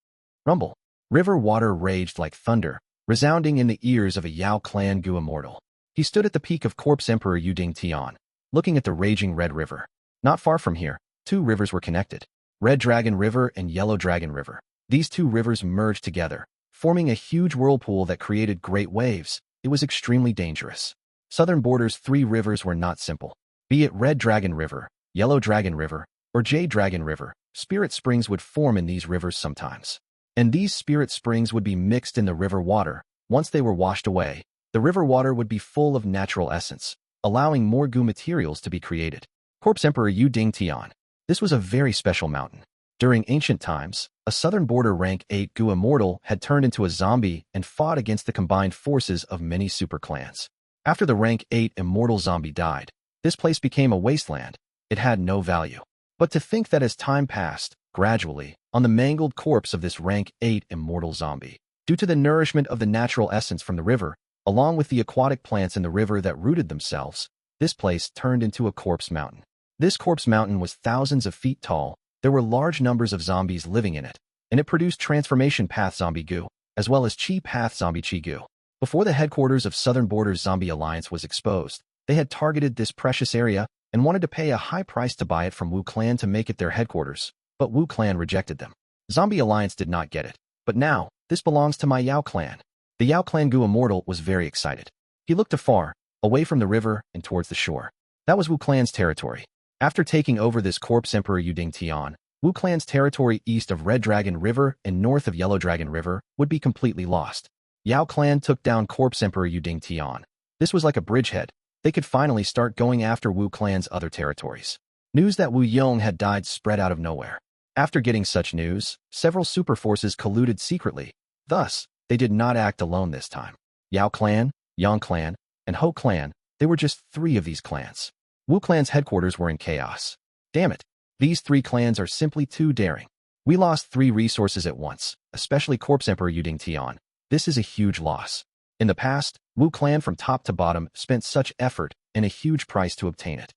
Speaker 1: Rumble. River water raged like thunder, resounding in the ears of a Yao clan Gu immortal. He stood at the peak of Corpse Emperor Yuding Tian, looking at the raging Red River. Not far from here, two rivers were connected. Red Dragon River and Yellow Dragon River. These two rivers merged together, forming a huge whirlpool that created great waves. It was extremely dangerous. Southern Border's three rivers were not simple. Be it Red Dragon River, Yellow Dragon River, or Jade Dragon River, spirit springs would form in these rivers sometimes. And these spirit springs would be mixed in the river water. Once they were washed away, the river water would be full of natural essence, allowing more Gu materials to be created. Corpse Emperor Yuding Tian. This was a very special mountain. During ancient times, a Southern Border rank 8 Gu immortal had turned into a zombie and fought against the combined forces of many super clans. After the rank 8 immortal zombie died, this place became a wasteland. It had no value. But to think that as time passed, gradually, on the mangled corpse of this rank 8 immortal zombie, due to the nourishment of the natural essence from the river, along with the aquatic plants in the river that rooted themselves, this place turned into a corpse mountain. This corpse mountain was thousands of feet tall. There were large numbers of zombies living in it, and it produced transformation path zombie Gu, as well as chi path zombie chi Gu. Before the headquarters of Southern Border's Zombie Alliance was exposed, they had targeted this precious area and wanted to pay a high price to buy it from Wu Clan to make it their headquarters, but Wu Clan rejected them. Zombie Alliance did not get it. But now, this belongs to my Yao Clan. The Yao Clan Gu immortal was very excited. He looked afar, away from the river and towards the shore. That was Wu Clan's territory. After taking over this Corpse Emperor Yuding Tian, Wu Clan's territory east of Red Dragon River and north of Yellow Dragon River would be completely lost. Yao Clan took down Corpse Emperor Yuding Tian. This was like a bridgehead. They could finally start going after Wu Clan's other territories. News that Wu Yong had died spread out of nowhere. After getting such news, several super forces colluded secretly. Thus, they did not act alone this time. Yao Clan, Yong Clan, and Ho Clan, they were just three of these clans. Wu Clan's headquarters were in chaos. Damn it. These three clans are simply too daring. We lost 3 resources at once, especially Corpse Emperor Yuding Tian. This is a huge loss. In the past, Wu Clan from top to bottom spent such effort and a huge price to obtain it.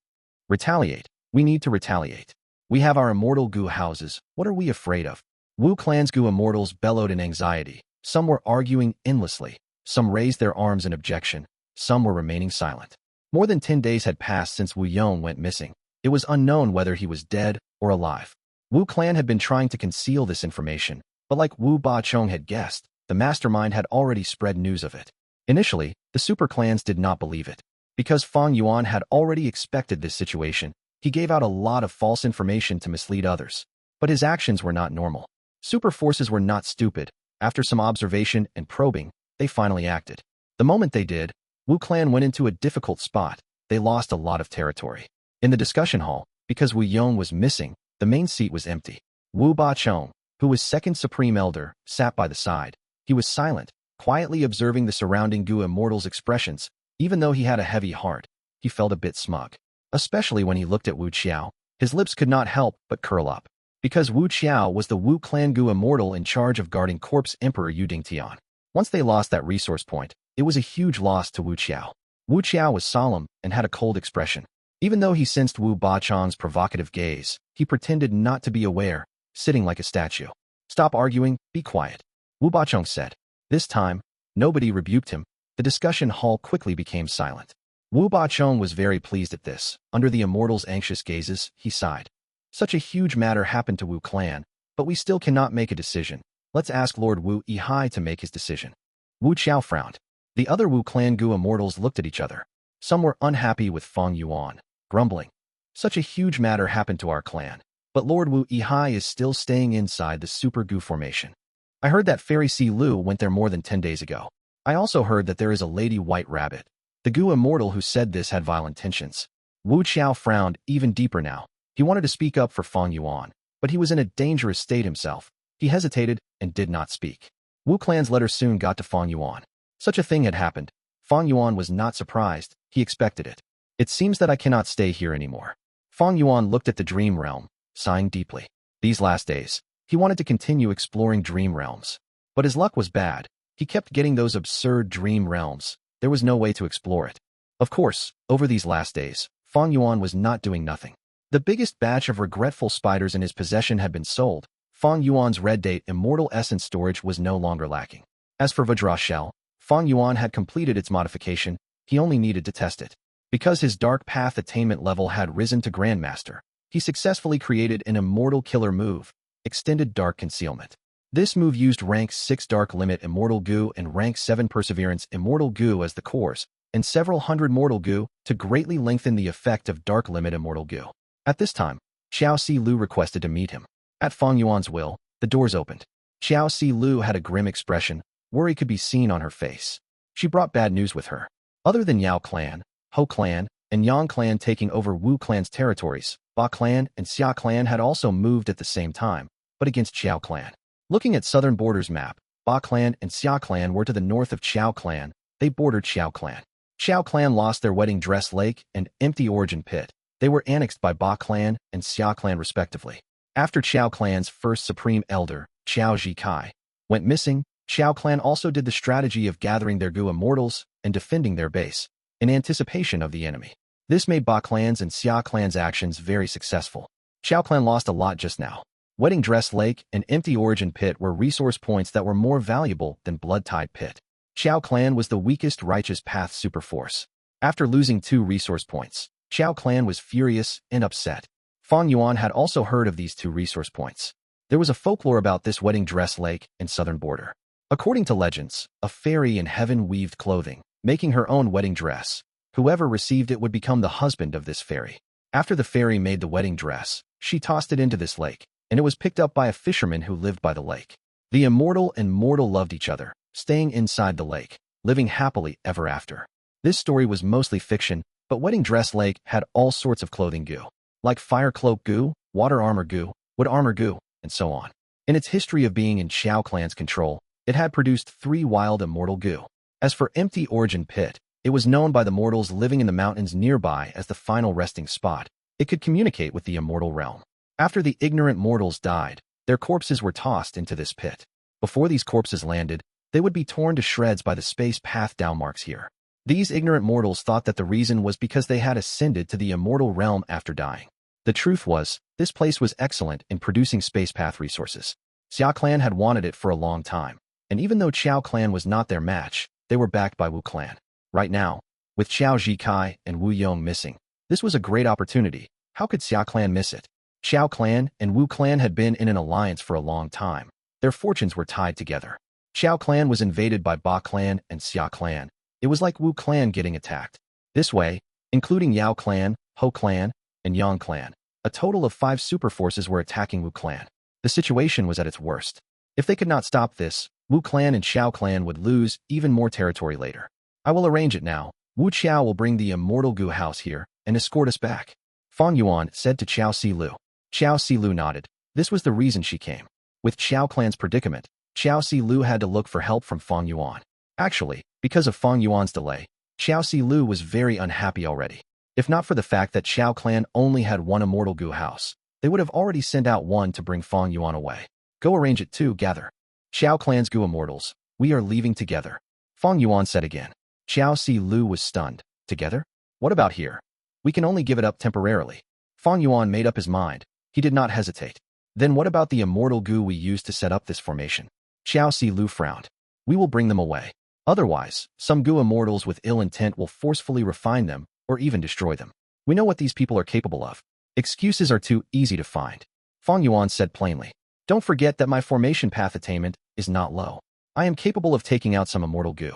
Speaker 1: Retaliate. We need to retaliate. We have our immortal Gu houses. What are we afraid of? Wu Clan's Gu immortals bellowed in anxiety. Some were arguing endlessly. Some raised their arms in objection. Some were remaining silent. More than 10 days had passed since Wu Yong went missing. It was unknown whether he was dead or alive. Wu Clan had been trying to conceal this information, but like Wu Ba Chong had guessed, the mastermind had already spread news of it. Initially, the super clans did not believe it. Because Fang Yuan had already expected this situation, he gave out a lot of false information to mislead others. But his actions were not normal. Super forces were not stupid. After some observation and probing, they finally acted. The moment they did, Wu Clan went into a difficult spot. They lost a lot of territory. In the discussion hall, because Wu Yong was missing, the main seat was empty. Wu Ba Chong, who was second supreme elder, sat by the side. He was silent, quietly observing the surrounding Gu immortals' expressions. Even though he had a heavy heart, he felt a bit smug. Especially when he looked at Wu Qiao, his lips could not help but curl up. Because Wu Qiao was the Wu Clan Gu immortal in charge of guarding Corpse Emperor Yuding Tian. Once they lost that resource point, it was a huge loss to Wu Qiao. Wu Qiao was solemn and had a cold expression. Even though he sensed Wu Ba Chong's provocative gaze, he pretended not to be aware, sitting like a statue. Stop arguing, be quiet, Wu Ba Chong said. This time, nobody rebuked him. The discussion hall quickly became silent. Wu Ba Chong was very pleased at this. Under the immortal's anxious gazes, he sighed. Such a huge matter happened to Wu Clan, but we still cannot make a decision. Let's ask Lord Wu Yihai to make his decision. Wu Qiao frowned. The other Wu Clan Gu immortals looked at each other. Some were unhappy with Fang Yuan, grumbling. Such a huge matter happened to our clan, but Lord Wu Yihai is still staying inside the Super Gu formation. I heard that Fairy Si Lu went there more than 10 days ago. I also heard that there is a Lady White Rabbit. The Gu immortal who said this had vile intentions. Wu Qiao frowned even deeper now. He wanted to speak up for Fang Yuan, but he was in a dangerous state himself. He hesitated and did not speak. Wu Clan's letter soon got to Fang Yuan. Such a thing had happened. Fang Yuan was not surprised. He expected it. It seems that I cannot stay here anymore. Fang Yuan looked at the dream realm, sighing deeply. These last days, he wanted to continue exploring dream realms. But his luck was bad. He kept getting those absurd dream realms. There was no way to explore it. Of course, over these last days, Fang Yuan was not doing nothing. The biggest batch of regretful spiders in his possession had been sold. Fang Yuan's red date immortal essence storage was no longer lacking. As for Vajra Shell, Fang Yuan had completed its modification. He only needed to test it. Because his dark path attainment level had risen to Grandmaster, he successfully created an immortal killer move, Extended Dark Concealment. This move used rank 6 Dark Limit Immortal Gu and rank 7 Perseverance Immortal Gu as the cores, and several hundred Mortal Gu to greatly lengthen the effect of Dark Limit Immortal Gu. At this time, Xiao Si Lu requested to meet him. At Fang Yuan's will, the doors opened. Xiao Si Lu had a grim expression. Worry could be seen on her face. She brought bad news with her. Other than Yao clan, Ho clan, and Yong clan taking over Wu clan's territories, Ba clan and Xia clan had also moved at the same time, but against Qiao clan. Looking at southern borders map, Ba clan and Xia clan were to the north of Qiao clan. They bordered Qiao clan. Qiao clan lost their wedding dress lake and empty origin pit. They were annexed by Ba clan and Xia clan respectively. After Qiao clan's first supreme elder, Qiao Zhikai, went missing, Qiao clan also did the strategy of gathering their Gu immortals and defending their base, in anticipation of the enemy. This made Ba clan's and Xia clan's actions very successful. Qiao clan lost a lot just now. Wedding dress lake and empty origin pit were resource points that were more valuable than blood tide pit. Qiao clan was the weakest righteous path superforce. After losing 2 resource points, Qiao clan was furious and upset. Fang Yuan had also heard of these 2 resource points. There was a folklore about this wedding dress lake and southern border. According to legends, a fairy in heaven weaved clothing, making her own wedding dress. Whoever received it would become the husband of this fairy. After the fairy made the wedding dress, she tossed it into this lake, and it was picked up by a fisherman who lived by the lake. The immortal and mortal loved each other, staying inside the lake, living happily ever after. This story was mostly fiction, but Wedding Dress Lake had all sorts of clothing Gu, like Fire Cloak Gu, Water Armor Gu, Wood Armor Gu, and so on. In its history of being in Qiao clan's control, it had produced 3 wild immortal Gu. As for Empty Origin Pit, it was known by the mortals living in the mountains nearby as the final resting spot. It could communicate with the immortal realm. After the ignorant mortals died, their corpses were tossed into this pit. Before these corpses landed, they would be torn to shreds by the space path downmarks here. These ignorant mortals thought that the reason was because they had ascended to the immortal realm after dying. The truth was, this place was excellent in producing space path resources. Xia clan had wanted it for a long time, and even though Qiao clan was not their match, they were backed by Wu clan. Right now, with Qiao Zhikai and Wu Yong missing, this was a great opportunity. How could Xia clan miss it? Qiao clan and Wu clan had been in an alliance for a long time. Their fortunes were tied together. Qiao clan was invaded by Ba clan and Xia clan. It was like Wu clan getting attacked. This way, including Yao clan, Ho clan, and Yong clan, a total of 5 superforces were attacking Wu clan. The situation was at its worst. If they could not stop this, Wu clan and Xiao clan would lose even more territory later. I will arrange it now. Wu Qiao will bring the immortal Gu house here and escort us back. Fang Yuan said to Xiao Si Lu. Xiao Si Lu nodded. This was the reason she came. With Qiao clan's predicament, Xiao Si Lu had to look for help from Fang Yuan. Actually, because of Fang Yuan's delay, Xiao Si Lu was very unhappy already. If not for the fact that Xiao clan only had 1 immortal Gu house, they would have already sent out 1 to bring Fang Yuan away. Go arrange it too, gather. Xiao clan's Gu immortals, we are leaving together. Fang Yuan said again. Xiao Si Lu was stunned. Together? What about here? We can only give it up temporarily. Fang Yuan made up his mind. He did not hesitate. Then what about the immortal Gu we used to set up this formation? Xiao Si Lu frowned. We will bring them away. Otherwise, some Gu immortals with ill intent will forcefully refine them or even destroy them. We know what these people are capable of. Excuses are too easy to find. Fang Yuan said plainly. Don't forget that my formation path attainment is not low. I am capable of taking out some immortal Gu.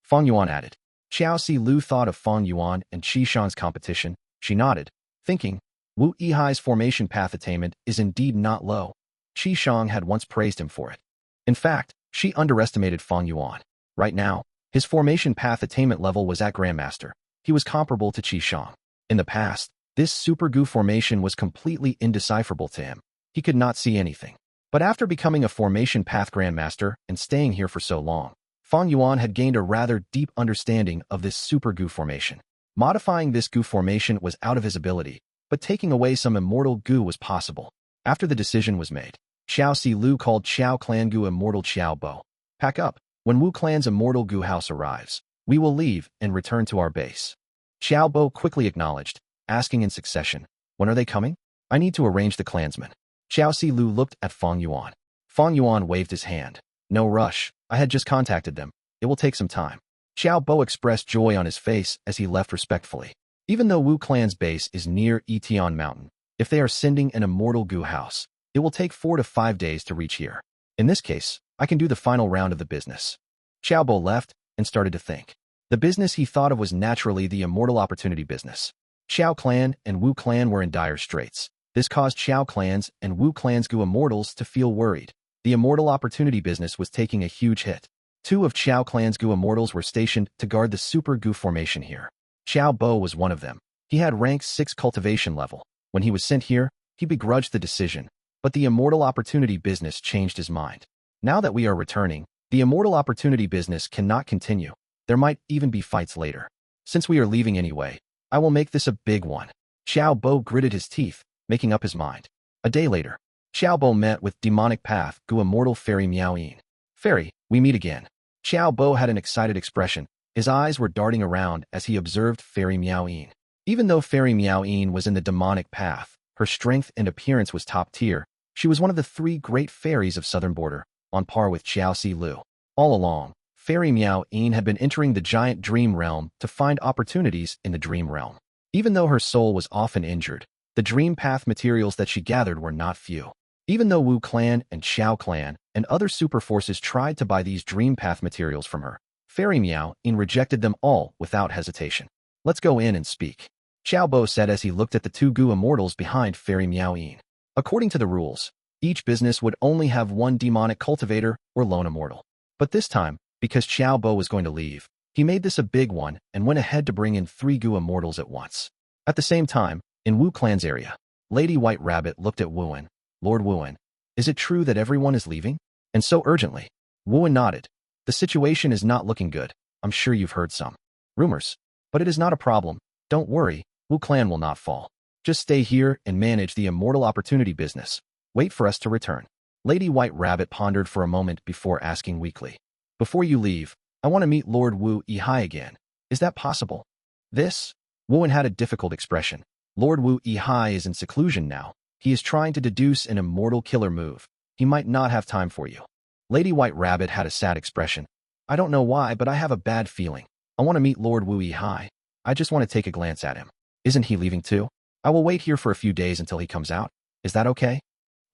Speaker 1: Fang Yuan added. Xiao Si Lu thought of Fang Yuan and Qi Shang's competition. She nodded, thinking, Wu Yihai's formation path attainment is indeed not low. Qi Shang had once praised him for it. In fact, she underestimated Fang Yuan. Right now, his formation path attainment level was at Grandmaster. He was comparable to Qi Shang. In the past, this Super Gu formation was completely indecipherable to him. He could not see anything. But after becoming a formation path Grandmaster and staying here for so long, Fang Yuan had gained a rather deep understanding of this Super Gu formation. Modifying this Gu formation was out of his ability, but taking away some immortal Gu was possible. After the decision was made, Qiao Si Lu called Qiao Clan Gu Immortal Qiao Bo. Pack up. When Wu Clan's Immortal Gu house arrives, we will leave and return to our base. Qiao Bo quickly acknowledged, asking in succession, when are they coming? I need to arrange the clansmen. Qiao Si Lu looked at Fang Yuan. Fang Yuan waved his hand. No rush, I had just contacted them. It will take some time. Qiao Bo expressed joy on his face as he left respectfully. Even though Wu Clan's base is near Etion Mountain, if they are sending an Immortal Gu house, it will take 4 to 5 days to reach here. In this case, I can do the final round of the business. Qiao Bo left and started to think. The business he thought of was naturally the Immortal Opportunity business. Qiao Clan and Wu Clan were in dire straits. This caused Qiao Clan's and Wu Clan's Gu Immortals to feel worried. The Immortal Opportunity business was taking a huge hit. 2 of Qiao Clan's Gu Immortals were stationed to guard the Super Gu formation here. Qiao Bo was one of them. He had rank 6 cultivation level. When he was sent here, he begrudged the decision, but the Immortal Opportunity business changed his mind. Now that we are returning, the Immortal Opportunity business cannot continue. There might even be fights later. Since we are leaving anyway, I will make this a big one. Qiao Bo gritted his teeth, making up his mind. A day later, Qiao Bo met with Demonic Path Gu Immortal Fairy Mian. Fairy, we meet again. Qiao Bo had an excited expression. His eyes were darting around as he observed Fairy Mian. Even though Fairy Mian was in the demonic path, her strength and appearance was top tier. She was one of the 3 great fairies of Southern Border, on par with Qiao Si Lu. All along, Fairy Mian had been entering the giant dream realm to find opportunities in the dream realm. Even though her soul was often injured, the dream path materials that she gathered were not few. Even though Wu Clan and Qiao Clan and other super forces tried to buy these dream path materials from her, Fairy Mian rejected them all without hesitation. Let's go in and speak, Qiao Bo said as he looked at the 2 Gu Immortals behind Fairy Mian. According to the rules, each business would only have 1 demonic cultivator or lone immortal. But this time, because Qiao Bo was going to leave, he made this a big one and went ahead to bring in 3 Gu Immortals at once. At the same time, in Wu Clan's area, Lady White Rabbit looked at Wuan. Lord Wuan, is it true that everyone is leaving? And so urgently. Wuan nodded. The situation is not looking good. I'm sure you've heard some rumors. But it is not a problem. Don't worry, Wu Clan will not fall. Just stay here and manage the Immortal Opportunity business. Wait for us to return. Lady White Rabbit pondered for a moment before asking weakly. Before you leave, I want to meet Lord Wu Yihai again. Is that possible? This? Wuan had a difficult expression. Lord Wu Yihai is in seclusion now. He is trying to deduce an immortal killer move. He might not have time for you. Lady White Rabbit had a sad expression. I don't know why, but I have a bad feeling. I want to meet Lord Wu Yihai. I just want to take a glance at him. Isn't he leaving too? I will wait here for a few days until he comes out. Is that okay?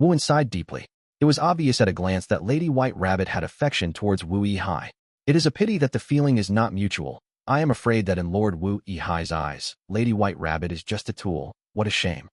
Speaker 1: Wuan sighed deeply. It was obvious at a glance that Lady White Rabbit had affection towards Wu Yihai. It is a pity that the feeling is not mutual. I am afraid that in Lord Wu Yihai's eyes, Lady White Rabbit is just a tool. What a shame.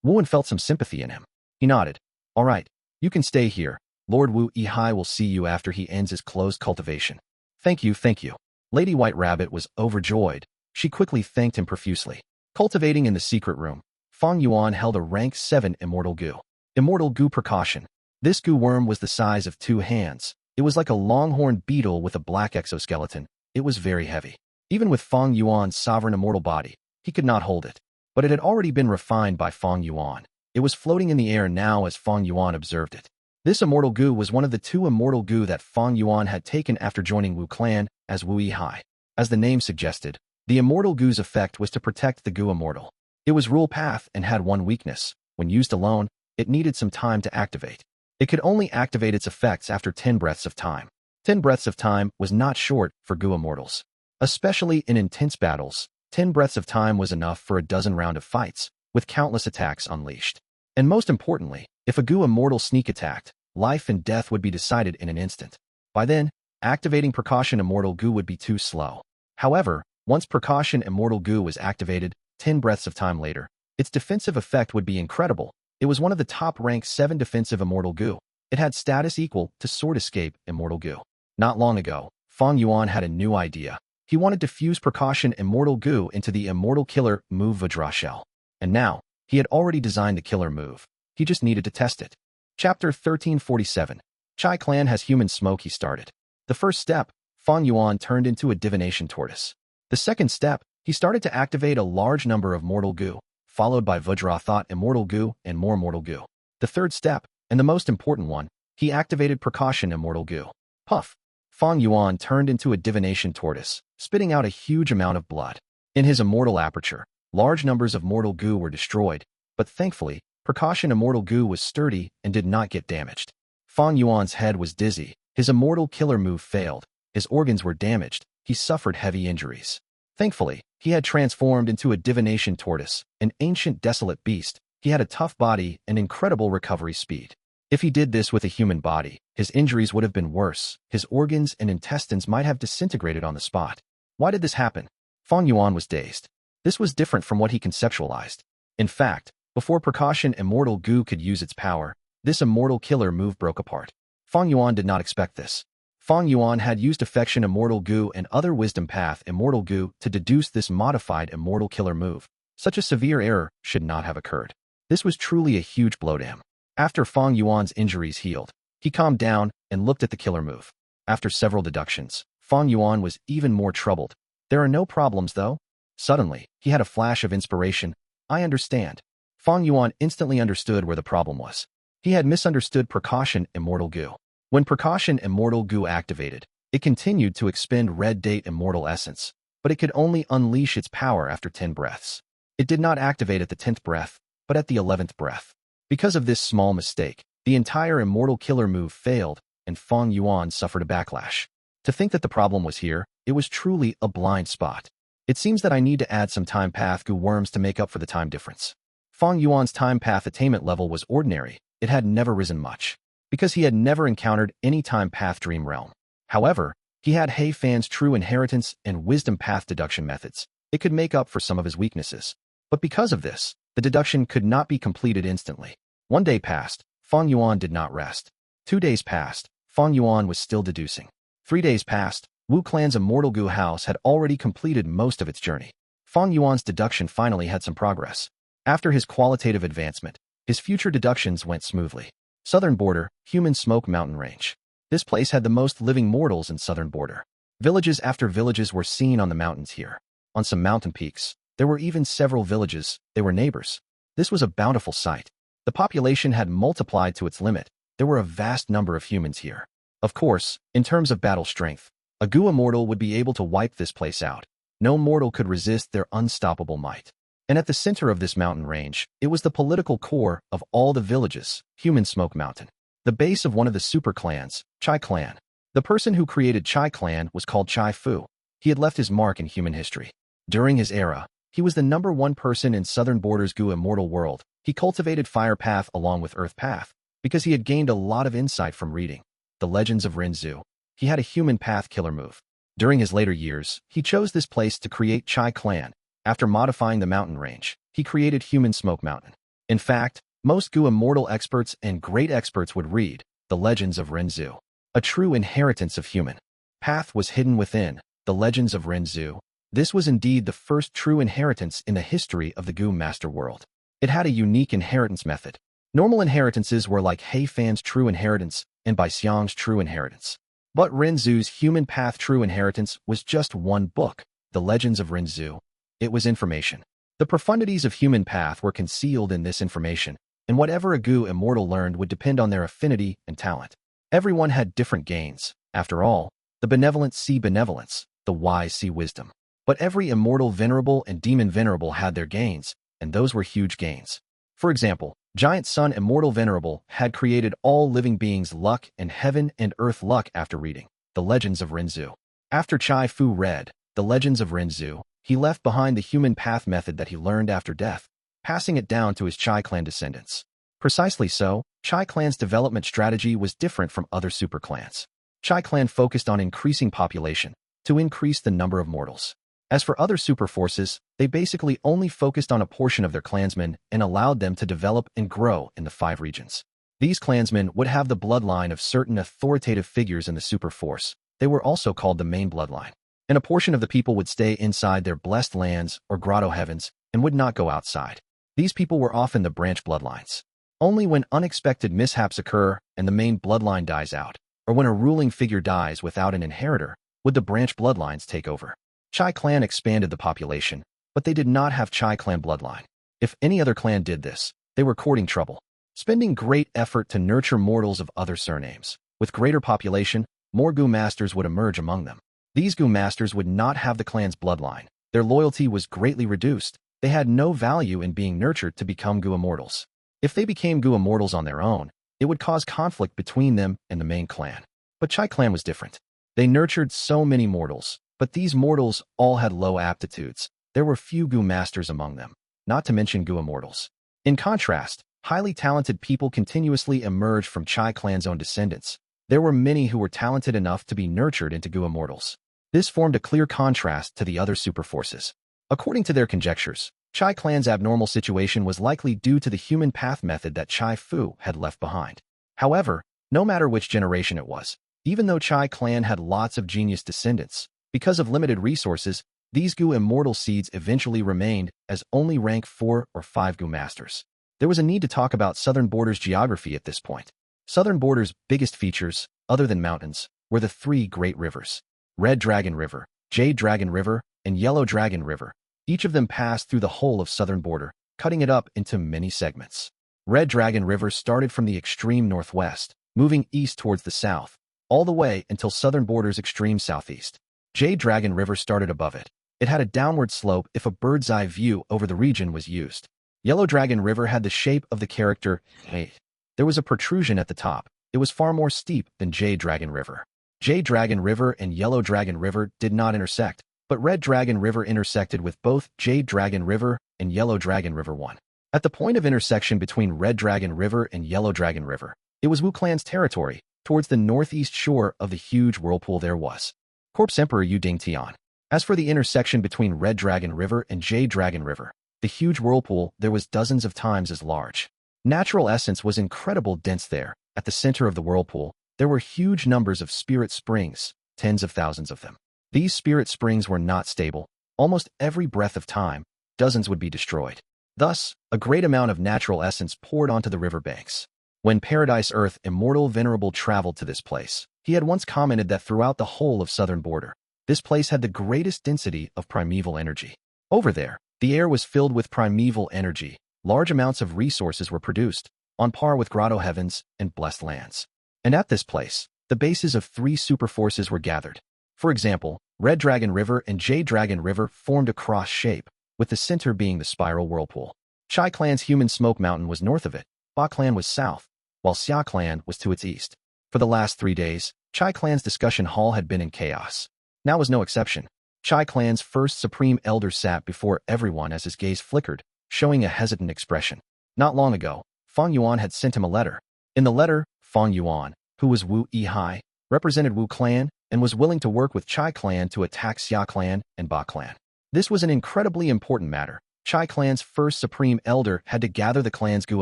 Speaker 1: Wuan felt some sympathy in him. He nodded. All right, you can stay here. Lord Wu Yihai will see you after he ends his closed cultivation. Thank you, thank you. Lady White Rabbit was overjoyed. She quickly thanked him profusely. Cultivating in the secret room, Fang Yuan held a rank 7 Immortal Gu. Immortal Gu Precaution. This Gu worm was the size of 2 hands. It was like a longhorn beetle with a black exoskeleton. It was very heavy. Even with Fang Yuan's sovereign immortal body, he could not hold it. But it had already been refined by Fang Yuan. It was floating in the air now as Fang Yuan observed it. This Immortal Gu was one of the 2 Immortal Gu that Fang Yuan had taken after joining Wu Clan as Wu Yihai. As the name suggested, the Immortal Gu's effect was to protect the Gu Immortal. It was Rule Path and had one weakness. When used alone, it needed some time to activate. It could only activate its effects after 10 breaths of time. 10 breaths of time was not short for Gu Immortals. Especially in intense battles, 10 breaths of time was enough for a dozen rounds of fights, with countless attacks unleashed. And most importantly, if a Gu Immortal sneak attacked, life and death would be decided in an instant. By then, activating Precaution Immortal Gu would be too slow. However, once Precaution Immortal Gu was activated, 10 breaths of time later, its defensive effect would be incredible. It was one of the top rank 7 defensive Immortal Gu. It had status equal to Sword Escape Immortal Gu. Not long ago, Fang Yuan had a new idea. He wanted to fuse Precaution Immortal Gu into the Immortal Killer move Vajra Shell. And now, he had already designed the killer move. He just needed to test it. Chapter 1347. Chai Clan has human smoke. He started. The first step, Fang Yuan turned into a divination tortoise. The second step, he started to activate a large number of mortal Gu. followed by Vajra Thought Immortal Gu and more Mortal Gu. The third step, and the most important one, he activated Precaution Immortal Gu. Puff! Fang Yuan turned into a divination tortoise, spitting out a huge amount of blood. In his immortal aperture, large numbers of Mortal Gu were destroyed, but thankfully, Precaution Immortal Gu was sturdy and did not get damaged. Fang Yuan's head was dizzy, his immortal killer move failed, his organs were damaged, he suffered heavy injuries. Thankfully, he had transformed into a divination tortoise, an ancient desolate beast. He had a tough body and incredible recovery speed. If he did this with a human body, his injuries would have been worse, his organs and intestines might have disintegrated on the spot. Why did this happen? Fang Yuan was dazed. This was different from what he conceptualized. In fact, before Precaution Immortal Gu could use its power, this immortal killer move broke apart. Fang Yuan did not expect this. Fang Yuan had used Affection Immortal Gu and other Wisdom Path Immortal Gu to deduce this modified immortal killer move. Such a severe error should not have occurred. This was truly a huge blow to him. After Fang Yuan's injuries healed, he calmed down and looked at the killer move. After several deductions, Fang Yuan was even more troubled. There are no problems though. Suddenly, he had a flash of inspiration. I understand. Fang Yuan instantly understood where the problem was. He had misunderstood Precaution Immortal Gu. When Precaution Immortal Gu activated, it continued to expend Red Date Immortal Essence, but it could only unleash its power after 10 breaths. It did not activate at the 10th breath, but at the 11th breath. Because of this small mistake, the entire immortal killer move failed, and Fang Yuan suffered a backlash. To think that the problem was here, it was truly a blind spot. It seems that I need to add some time path Gu worms to make up for the time difference. Fang Yuan's time path attainment level was ordinary. It had never risen much, because he had never encountered any time path dream realm. However, he had Hei Fan's true inheritance and wisdom path deduction methods. It could make up for some of his weaknesses. But because of this, the deduction could not be completed instantly. 1 day passed, Fang Yuan did not rest. 2 days passed, Fang Yuan was still deducing. 3 days passed, Wu Clan's Immortal Gu house had already completed most of its journey. Fang Yuan's deduction finally had some progress. After his qualitative advancement, his future deductions went smoothly. Southern Border, Human Smoke Mountain Range. This place had the most living mortals in Southern Border. Villages after villages were seen on the mountains here. On some mountain peaks, there were even several villages. They were neighbors. This was a bountiful sight. The population had multiplied to its limit. There were a vast number of humans here. Of course, in terms of battle strength, a Gu immortal would be able to wipe this place out. No mortal could resist their unstoppable might. And at the center of this mountain range, it was the political core of all the villages, Human Smoke Mountain. The base of one of the super clans, Chai Clan. The person who created Chai Clan was called Chai Fu. He had left his mark in human history. During his era, he was the #1 person in Southern Border's Gu immortal world. He cultivated Fire Path along with Earth Path, because he had gained a lot of insight from reading the Legends of Rinzu. He had a human path killer move. During his later years, he chose this place to create Chai Clan. After modifying the mountain range, he created Human Smoke Mountain. In fact, most Gu immortal experts and great experts would read the Legends of Rinzu. A true inheritance of human path was hidden within the Legends of Rinzu. This was indeed the first true inheritance in the history of the Gu master world. It had a unique inheritance method. Normal inheritances were like Hei Fan's true inheritance and Bai Xiang's true inheritance. But Rinzu's human path true inheritance was just one book, the Legends of Rinzu. It was information. The profundities of human path were concealed in this information, and whatever a Gu immortal learned would depend on their affinity and talent. Everyone had different gains. After all, the benevolent see benevolence, the wise see wisdom. But every immortal venerable and demon venerable had their gains, and those were huge gains. For example, Giant Sun Immortal Venerable had created all living beings' luck and heaven and earth luck after reading the Legends of Rinzu. After Chai Fu read the Legends of Rinzu, he left behind the human path method that he learned after death, passing it down to his Chai clan descendants. Precisely so, Chai clan's development strategy was different from other super clans. Chai clan focused on increasing population to increase the number of mortals. As for other super forces, they basically only focused on a portion of their clansmen and allowed them to develop and grow in the 5 regions. These clansmen would have the bloodline of certain authoritative figures in the super force. They were also called the main bloodline. And a portion of the people would stay inside their blessed lands or grotto heavens and would not go outside. These people were often the branch bloodlines. Only when unexpected mishaps occur and the main bloodline dies out, or when a ruling figure dies without an inheritor, would the branch bloodlines take over. Chai clan expanded the population, but they did not have Chai clan bloodline. If any other clan did this, they were courting trouble, spending great effort to nurture mortals of other surnames. With greater population, more Gu masters would emerge among them. These Gu masters would not have the clan's bloodline. Their loyalty was greatly reduced. They had no value in being nurtured to become Gu immortals. If they became Gu immortals on their own, it would cause conflict between them and the main clan. But Chai clan was different. They nurtured so many mortals, but these mortals all had low aptitudes. There were few Gu masters among them, not to mention Gu immortals. In contrast, highly talented people continuously emerged from Chai clan's own descendants. There were many who were talented enough to be nurtured into Gu immortals. This formed a clear contrast to the other superforces. According to their conjectures, Chai clan's abnormal situation was likely due to the human path method that Chai Fu had left behind. However, no matter which generation it was, even though Chai clan had lots of genius descendants, because of limited resources, these Gu immortal seeds eventually remained as only rank 4 or 5 Gu masters. There was a need to talk about Southern Border's geography at this point. Southern Border's biggest features, other than mountains, were the 3 great rivers: Red Dragon River, Jade Dragon River, and Yellow Dragon River. Each of them passed through the whole of Southern Border, cutting it up into many segments. Red Dragon River started from the extreme northwest, moving east towards the south, all the way until Southern Border's extreme southeast. Jade Dragon River started above it. It had a downward slope if a bird's-eye view over the region was used. Yellow Dragon River had the shape of the character A. There was a protrusion at the top. It was far more steep than Jade Dragon River. Jade Dragon River and Yellow Dragon River did not intersect, but Red Dragon River intersected with both Jade Dragon River and Yellow Dragon River 1. At the point of intersection between Red Dragon River and Yellow Dragon River, it was Wu clan's territory. Towards the northeast shore of the huge whirlpool there was Corpse Emperor Yu Dingtian. As for the intersection between Red Dragon River and Jade Dragon River, the huge whirlpool there was dozens of times as large. Natural essence was incredible dense there. At the center of the whirlpool, there were huge numbers of spirit springs, tens of thousands of them. These spirit springs were not stable. Almost every breath of time, dozens would be destroyed. Thus, a great amount of natural essence poured onto the riverbanks. When Paradise Earth Immortal Venerable traveled to this place, he had once commented that throughout the whole of Southern Border, this place had the greatest density of primeval energy. Over there, the air was filled with primeval energy. Large amounts of resources were produced, on par with grotto heavens and blessed lands. And at this place, the bases of 3 superforces were gathered. For example, Red Dragon River and Jade Dragon River formed a cross shape, with the center being the spiral whirlpool. Chai clan's human smoke mountain was north of it, Ba clan was south, while Xia clan was to its east. For the last 3 days, Chai clan's discussion hall had been in chaos. Now was no exception. Chai clan's first supreme elder sat before everyone as his gaze flickered, showing a hesitant expression. Not long ago, Fang Yuan had sent him a letter. In the letter, Fang Yuan, who was Wu Yihai, represented Wu clan and was willing to work with Chai clan to attack Xia clan and Ba clan. This was an incredibly important matter. Chai clan's first supreme elder had to gather the clan's Gu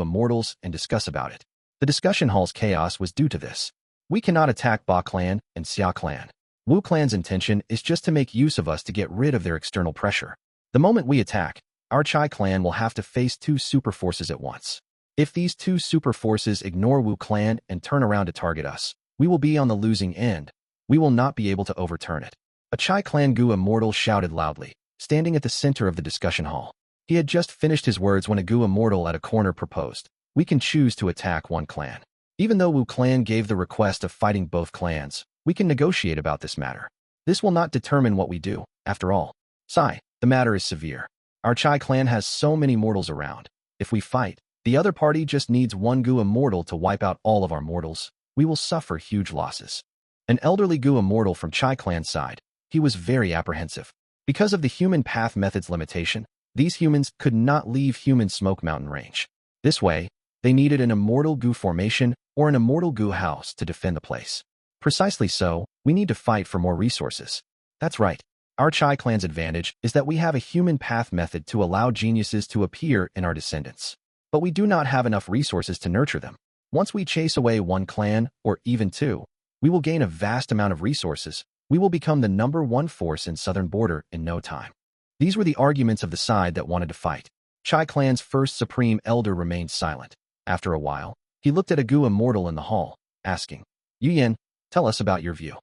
Speaker 1: immortals and discuss about it. The discussion hall's chaos was due to this. We cannot attack Ba clan and Xia clan. Wu clan's intention is just to make use of us to get rid of their external pressure. The moment we attack, our Chai clan will have to face 2 superforces at once. If these 2 superforces ignore Wu clan and turn around to target us, we will be on the losing end. We will not be able to overturn it. A Chai clan Gu immortal shouted loudly, standing at the center of the discussion hall. He had just finished his words when a Gu immortal at a corner proposed, "We can choose to attack one clan. Even though Wu clan gave the request of fighting both clans, we can negotiate about this matter. This will not determine what we do, after all. Sai, the matter is severe. Our Chai clan has so many mortals around. If we fight, the other party just needs 1 Gu immortal to wipe out all of our mortals. We will suffer huge losses." An elderly Gu immortal from Chai clan's side, he was very apprehensive. Because of the human path method's limitation, these humans could not leave human smoke mountain range. This way, they needed an immortal Gu formation or an immortal Gu house to defend the place. Precisely so, we need to fight for more resources. That's right. Our Chai clan's advantage is that we have a human path method to allow geniuses to appear in our descendants. But we do not have enough resources to nurture them. Once we chase away 1 clan, or even 2, we will gain a vast amount of resources. We will become the #1 force in Southern Border in no time. These were the arguments of the side that wanted to fight. Chai clan's first supreme elder remained silent. After a while, he looked at a Gu immortal in the hall, asking, "Yuyan, tell us about your view."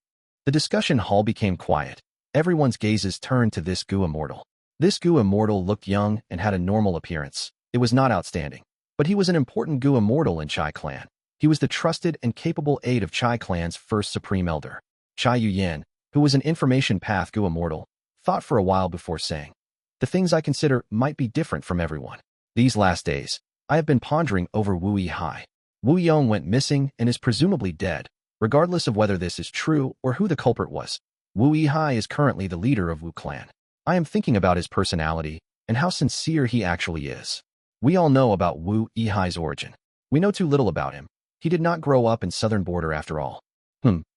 Speaker 1: The discussion hall became quiet. Everyone's gazes turned to this Gu immortal. This Gu immortal looked young and had a normal appearance. It was not outstanding. But he was an important Gu immortal in Chai clan. He was the trusted and capable aide of Chai clan's first supreme elder. Chai Yuan, who was an information path Gu immortal, thought for a while before saying, "The things I consider might be different from everyone. These last days, I have been pondering over Wu Yihai. Wu Yong went missing and is presumably dead. Regardless of whether this is true or who the culprit was, Wu Yihai is currently the leader of Wu clan. I am thinking about his personality and how sincere he actually is. We all know about Wu Yihai's origin. We know too little about him. He did not grow up in southern border after all."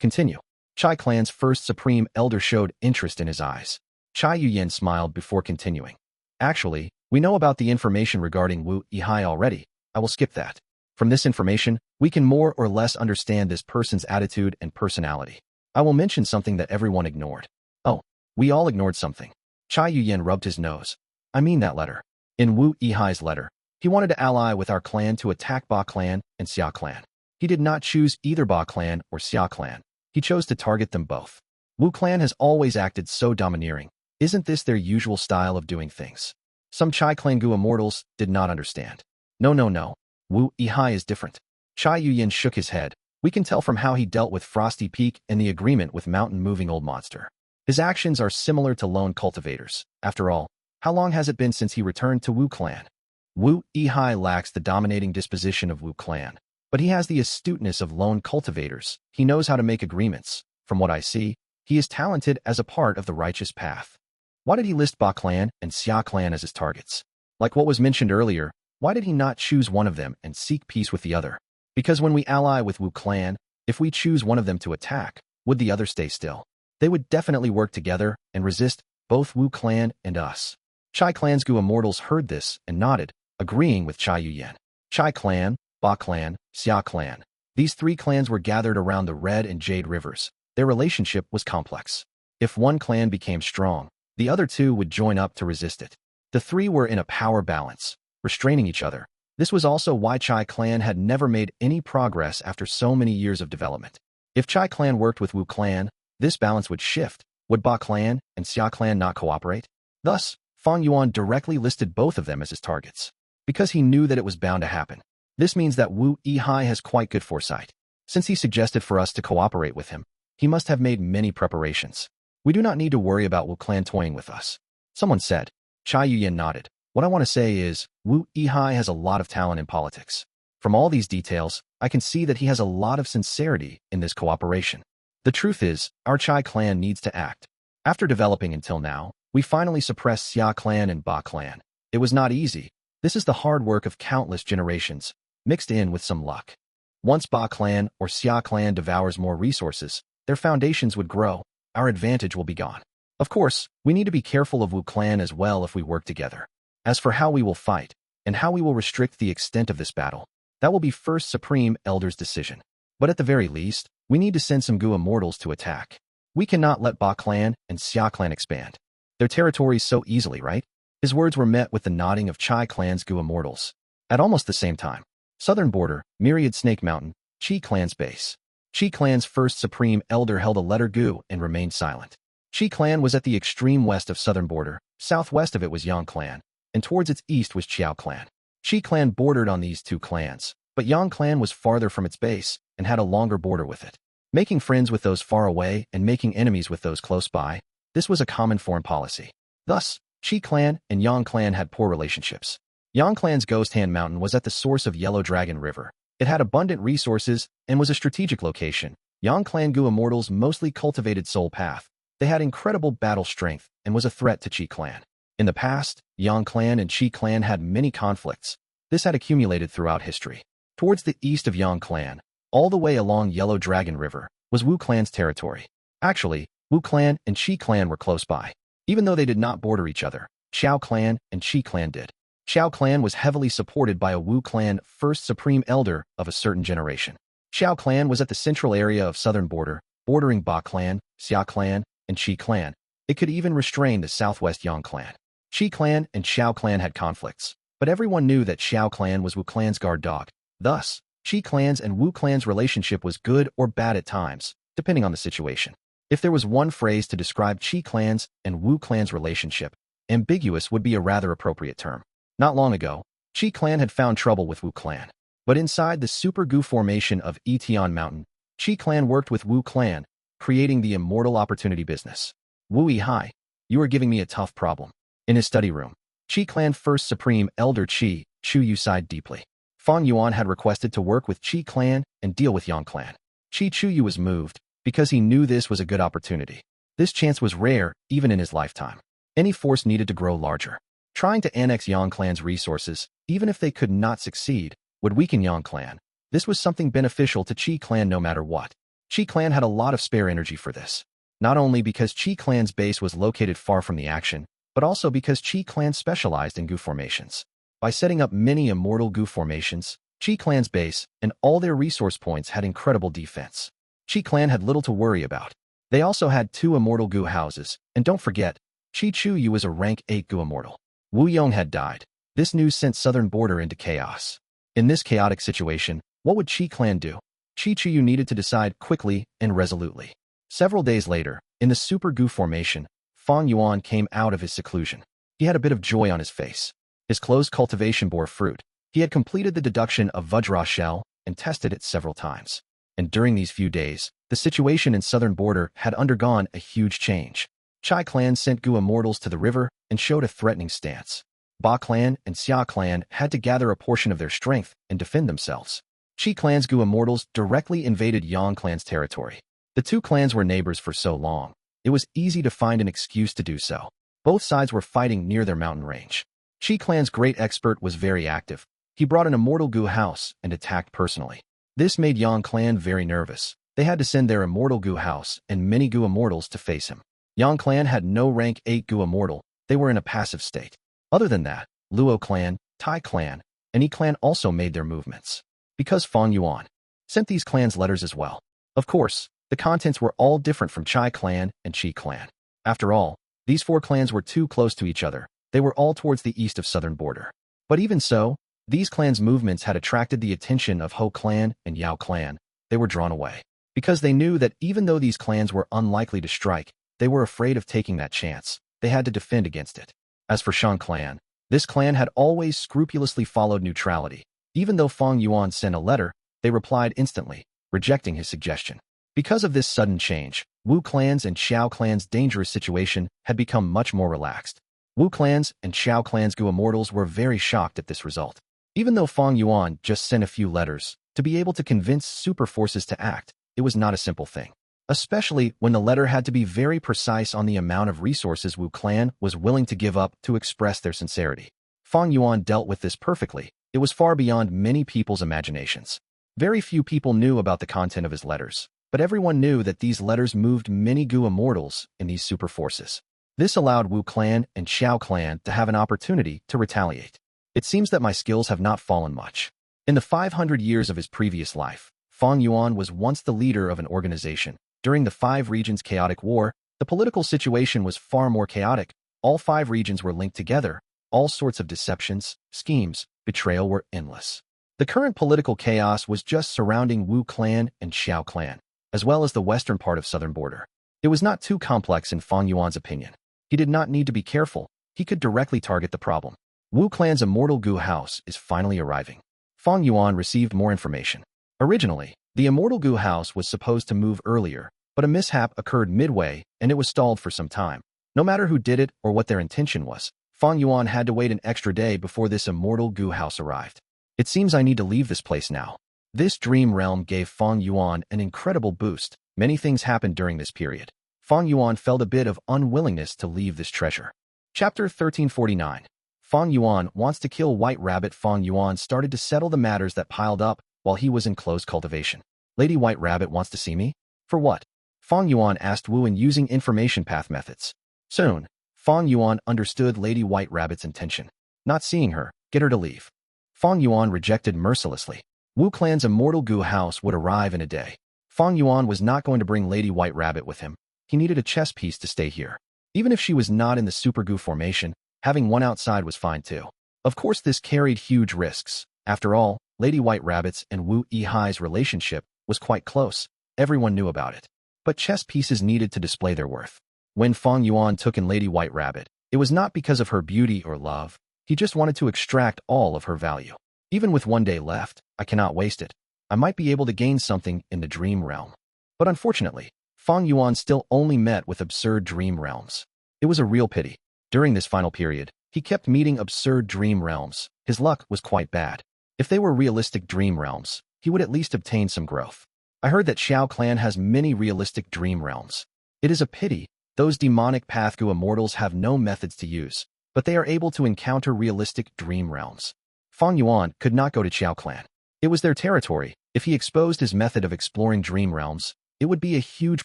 Speaker 1: Continue. Chai clan's first supreme elder showed interest in his eyes. Chai Yuan smiled before continuing. "Actually, we know about the information regarding Wu Yihai already. I will skip that. From this information, we can more or less understand this person's attitude and personality. I will mention something that everyone ignored." "Oh, we all ignored something." Chai Yuan rubbed his nose. "I mean that letter. In Wu Yihai's letter, he wanted to ally with our clan to attack Ba clan and Xia clan. He did not choose either Ba clan or Xia clan. He chose to target them both. Wu clan has always acted so domineering. Isn't this their usual style of doing things?" Some Chai clan Gu immortals did not understand. No. Wu Yihai is different." Chai Yuan shook his head. "We can tell from how he dealt with Frosty Peak and the agreement with mountain-moving old monster. His actions are similar to lone cultivators. After all, how long has it been since he returned to Wu clan? Wu Yihai lacks the dominating disposition of Wu clan, but he has the astuteness of lone cultivators. He knows how to make agreements. From what I see, he is talented as a part of the righteous path. Why did he list Ba clan and Xia clan as his targets? Like what was mentioned earlier, why did he not choose one of them and seek peace with the other? Because when we ally with Wu clan, if we choose one of them to attack, would the other stay still? They would definitely work together and resist both Wu clan and us." Chai clan's Gu immortals heard this and nodded, agreeing with Chai Yuan. Chai clan, Ba clan, Xia clan. These three clans were gathered around the Red and Jade rivers. Their relationship was complex. If one clan became strong, the other two would join up to resist it. The three were in a power balance, restraining each other. This was also why Chai clan had never made any progress after so many years of development. If Chai clan worked with Wu clan, this balance would shift. Would Ba clan and Xia clan not cooperate? Thus, Fang Yuan directly listed both of them as his targets, because he knew that it was bound to happen. This means that Wu Yihai has quite good foresight. Since he suggested for us to cooperate with him, he must have made many preparations. We do not need to worry about Wu clan toying with us. Someone said. Chai Yuan nodded. What I want to say is, Wu Yihai has a lot of talent in politics. From all these details, I can see that he has a lot of sincerity in this cooperation. The truth is, our Chai clan needs to act. After developing until now, we finally suppressed Xia clan and Ba clan. It was not easy. This is the hard work of countless generations, mixed in with some luck. Once Ba clan or Xia clan devours more resources, their foundations would grow. Our advantage will be gone. Of course, we need to be careful of Wu clan as well if we work together. As for how we will fight, and how we will restrict the extent of this battle, that will be First Supreme Elder's decision. But at the very least, we need to send some Gu immortals to attack. We cannot let Ba clan and Xia clan expand their territories so easily, right? His words were met with the nodding of Chai clan's Gu immortals. At almost the same time, southern border, Myriad Snake Mountain, Qi clan's base. Qi clan's first supreme elder held a letter Gu and remained silent. Qi clan was at the extreme west of southern border, southwest of it was Yong clan, and towards its east was Qiao clan. Qi clan bordered on these two clans, but Yong clan was farther from its base and had a longer border with it. Making friends with those far away and making enemies with those close by, this was a common foreign policy. Thus, Qi clan and Yong clan had poor relationships. Yong clan's Ghost Hand Mountain was at the source of Yellow Dragon River. It had abundant resources and was a strategic location. Yong clan Gu immortals mostly cultivated soul path. They had incredible battle strength and was a threat to Qi clan. In the past, Yong clan and Qi clan had many conflicts. This had accumulated throughout history. Towards the east of Yong clan, all the way along Yellow Dragon River, was Wu clan's territory. Actually, Wu clan and Qi clan were close by. Even though they did not border each other, Qiao clan and Qi clan did. Qiao clan was heavily supported by a Wu clan first supreme elder of a certain generation. Qiao clan was at the central area of southern border, bordering Ba clan, Xia clan, and Qi clan. It could even restrain the southwest Yong clan. Qi clan and Qiao clan had conflicts, but everyone knew that Qiao clan was Wu clan's guard dog. Thus, Qi clan's and Wu clan's relationship was good or bad at times, depending on the situation. If there was one phrase to describe Qi clan's and Wu clan's relationship, ambiguous would be a rather appropriate term. Not long ago, Qi clan had found trouble with Wu clan. But inside the Super Gu formation of Etion Mountain, Qi clan worked with Wu clan, creating the immortal opportunity business. Wu Hi, you are giving me a tough problem. In his study room, Qi clan First Supreme Elder Qi Chu Yu sighed deeply. Fang Yuan had requested to work with Qi clan and deal with Yong clan. Qi Chu Yu was moved, because he knew this was a good opportunity. This chance was rare, even in his lifetime. Any force needed to grow larger. Trying to annex Yong clan's resources, even if they could not succeed, would weaken Yong clan. This was something beneficial to Qi clan no matter what. Qi clan had a lot of spare energy for this. Not only because Qi clan's base was located far from the action, but also because Qi clan specialized in Gu formations. By setting up many immortal Gu formations, Qi clan's base and all their resource points had incredible defense. Qi clan had little to worry about. They also had 2 immortal Gu houses, and don't forget, Qi Chu Yu was a rank 8 Gu immortal. Wu Yong had died. This news sent southern border into chaos. In this chaotic situation, what would Qi clan do? Qi Chu Yu needed to decide quickly and resolutely. Several days later, in the Super Gu formation, Fang Yuan came out of his seclusion. He had a bit of joy on his face. His closed cultivation bore fruit. He had completed the deduction of Vajra shell and tested it several times. And during these few days, the situation in southern border had undergone a huge change. Chai clan sent Gu immortals to the river and showed a threatening stance. Ba clan and Xia clan had to gather a portion of their strength and defend themselves. Qi clan's Gu immortals directly invaded Yong clan's territory. The 2 clans were neighbors for so long, it was easy to find an excuse to do so. Both sides were fighting near their mountain range. Qi clan's great expert was very active. He brought an immortal Gu house and attacked personally. This made Yong clan very nervous. They had to send their immortal Gu house and many Gu immortals to face him. Yong clan had no rank 8 Gu immortal. They were in a passive state. Other than that, Luo clan, Tai clan, and Yi clan also made their movements. Because Fang Yuan sent these clans letters as well. Of course, the contents were all different from Chai clan and Qi clan. After all, these 4 clans were too close to each other. They were all towards the east of southern border. But even so, these clans' movements had attracted the attention of Ho clan and Yao clan. They were drawn away. Because they knew that even though these clans were unlikely to strike, they were afraid of taking that chance. They had to defend against it. As for Shang clan, this clan had always scrupulously followed neutrality. Even though Fang Yuan sent a letter, they replied instantly, rejecting his suggestion. Because of this sudden change, Wu clan's and Qiao clan's dangerous situation had become much more relaxed. Wu clan's and Qiao clan's Gu immortals were very shocked at this result. Even though Fang Yuan just sent a few letters, to be able to convince super forces to act, it was not a simple thing. Especially when the letter had to be very precise on the amount of resources Wu clan was willing to give up to express their sincerity. Fang Yuan dealt with this perfectly. It was far beyond many people's imaginations. Very few people knew about the content of his letters, but everyone knew that these letters moved many Gu immortals in these super forces. This allowed Wu clan and Qiao clan to have an opportunity to retaliate. It seems that my skills have not fallen much. In the 500 years of his previous life, Fang Yuan was once the leader of an organization. During the 5 regions' chaotic war, the political situation was far more chaotic. All 5 regions were linked together. All sorts of deceptions, schemes, betrayal were endless. The current political chaos was just surrounding Wu clan and Qiao clan, as well as the western part of southern border. It was not too complex in Fang Yuan's opinion. He did not need to be careful. He could directly target the problem. Wu clan's immortal Gu house is finally arriving. Fang Yuan received more information. Originally, the immortal Gu house was supposed to move earlier, but a mishap occurred midway and it was stalled for some time. No matter who did it or what their intention was, Fang Yuan had to wait an extra day before this immortal Gu house arrived. It seems I need to leave this place now. This dream realm gave Fang Yuan an incredible boost. Many things happened during this period. Fang Yuan felt a bit of unwillingness to leave this treasure. Chapter 1349. Fang Yuan wants to kill White Rabbit. Fang Yuan started to settle the matters that piled up while he was in closed cultivation. Lady White Rabbit wants to see me? For what? Fang Yuan asked Wu in using information path methods. Soon, Fang Yuan understood Lady White Rabbit's intention. Not seeing her, get her to leave. Fang Yuan rejected mercilessly. Wu clan's immortal Gu house would arrive in a day. Fang Yuan was not going to bring Lady White Rabbit with him. He needed a chess piece to stay here. Even if she was not in the Super Gu formation, having one outside was fine too. Of course, this carried huge risks. After all, Lady White Rabbit's and Wu Yihai's relationship was quite close. Everyone knew about it. But chess pieces needed to display their worth. When Fang Yuan took in Lady White Rabbit, it was not because of her beauty or love. He just wanted to extract all of her value. Even with 1 day left, I cannot waste it. I might be able to gain something in the dream realm. But unfortunately, Fang Yuan still only met with absurd dream realms. It was a real pity. During this final period, he kept meeting absurd dream realms. His luck was quite bad. If they were realistic dream realms, he would at least obtain some growth. I heard that Qiao clan has many realistic dream realms. It is a pity. Those demonic Path Gu immortals have no methods to use, but they are able to encounter realistic dream realms. Fang Yuan could not go to Qiao clan. It was their territory. If he exposed his method of exploring dream realms, it would be a huge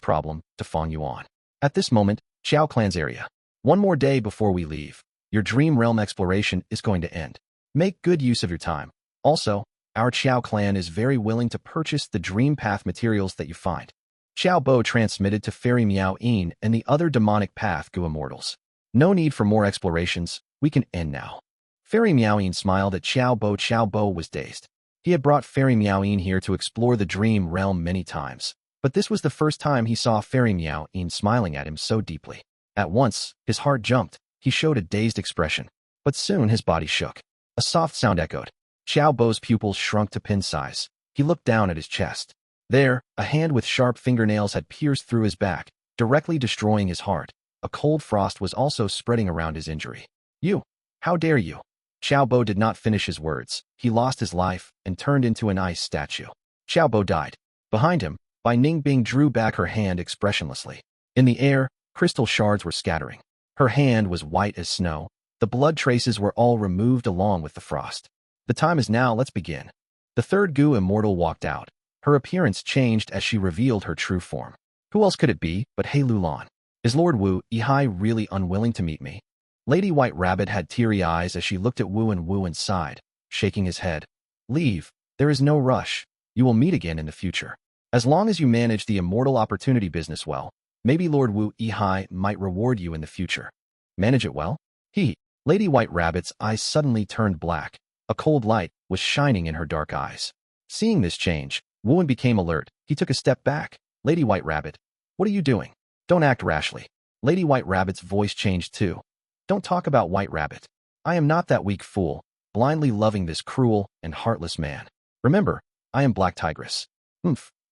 Speaker 1: problem to Fang Yuan. At this moment, Qiao clan's area. 1 more day before we leave. Your dream realm exploration is going to end. Make good use of your time. Also, our Qiao clan is very willing to purchase the dream path materials that you find. Qiao Bo transmitted to Fairy Miao-yin and the other demonic Path Gu immortals. No need for more explorations. We can end now. Fairy Miao-yin smiled at Qiao Bo. Qiao Bo was dazed. He had brought Fairy Miao-yin here to explore the dream realm many times, but this was the first time he saw Fairy Miao-yin smiling at him so deeply. At once, his heart jumped. He showed a dazed expression, but soon his body shook. A soft sound echoed. Qiao Bo's pupils shrunk to pin size. He looked down at his chest. There, a hand with sharp fingernails had pierced through his back, directly destroying his heart. A cold frost was also spreading around his injury. You! How dare you! Qiao Bo did not finish his words. He lost his life and turned into an ice statue. Qiao Bo died. Behind him, Bai Ningbing drew back her hand expressionlessly. In the air, crystal shards were scattering. Her hand was white as snow. The blood traces were all removed along with the frost. The time is now, let's begin. The third Gu immortal walked out. Her appearance changed as she revealed her true form. Who else could it be but He Lulan? Is Lord Wu Yihai really unwilling to meet me? Lady White Rabbit had teary eyes as she looked at Wu and sighed, shaking his head. Leave. There is no rush. You will meet again in the future. As long as you manage the immortal opportunity business well, maybe Lord Wu Yihai might reward you in the future. Manage it well? Lady White Rabbit's eyes suddenly turned black. A cold light was shining in her dark eyes. Seeing this change, Wu became alert. He took a step back. Lady White Rabbit, what are you doing? Don't act rashly. Lady White Rabbit's voice changed too. Don't talk about White Rabbit. I am not that weak fool, blindly loving this cruel and heartless man. Remember, I am Black Tigress.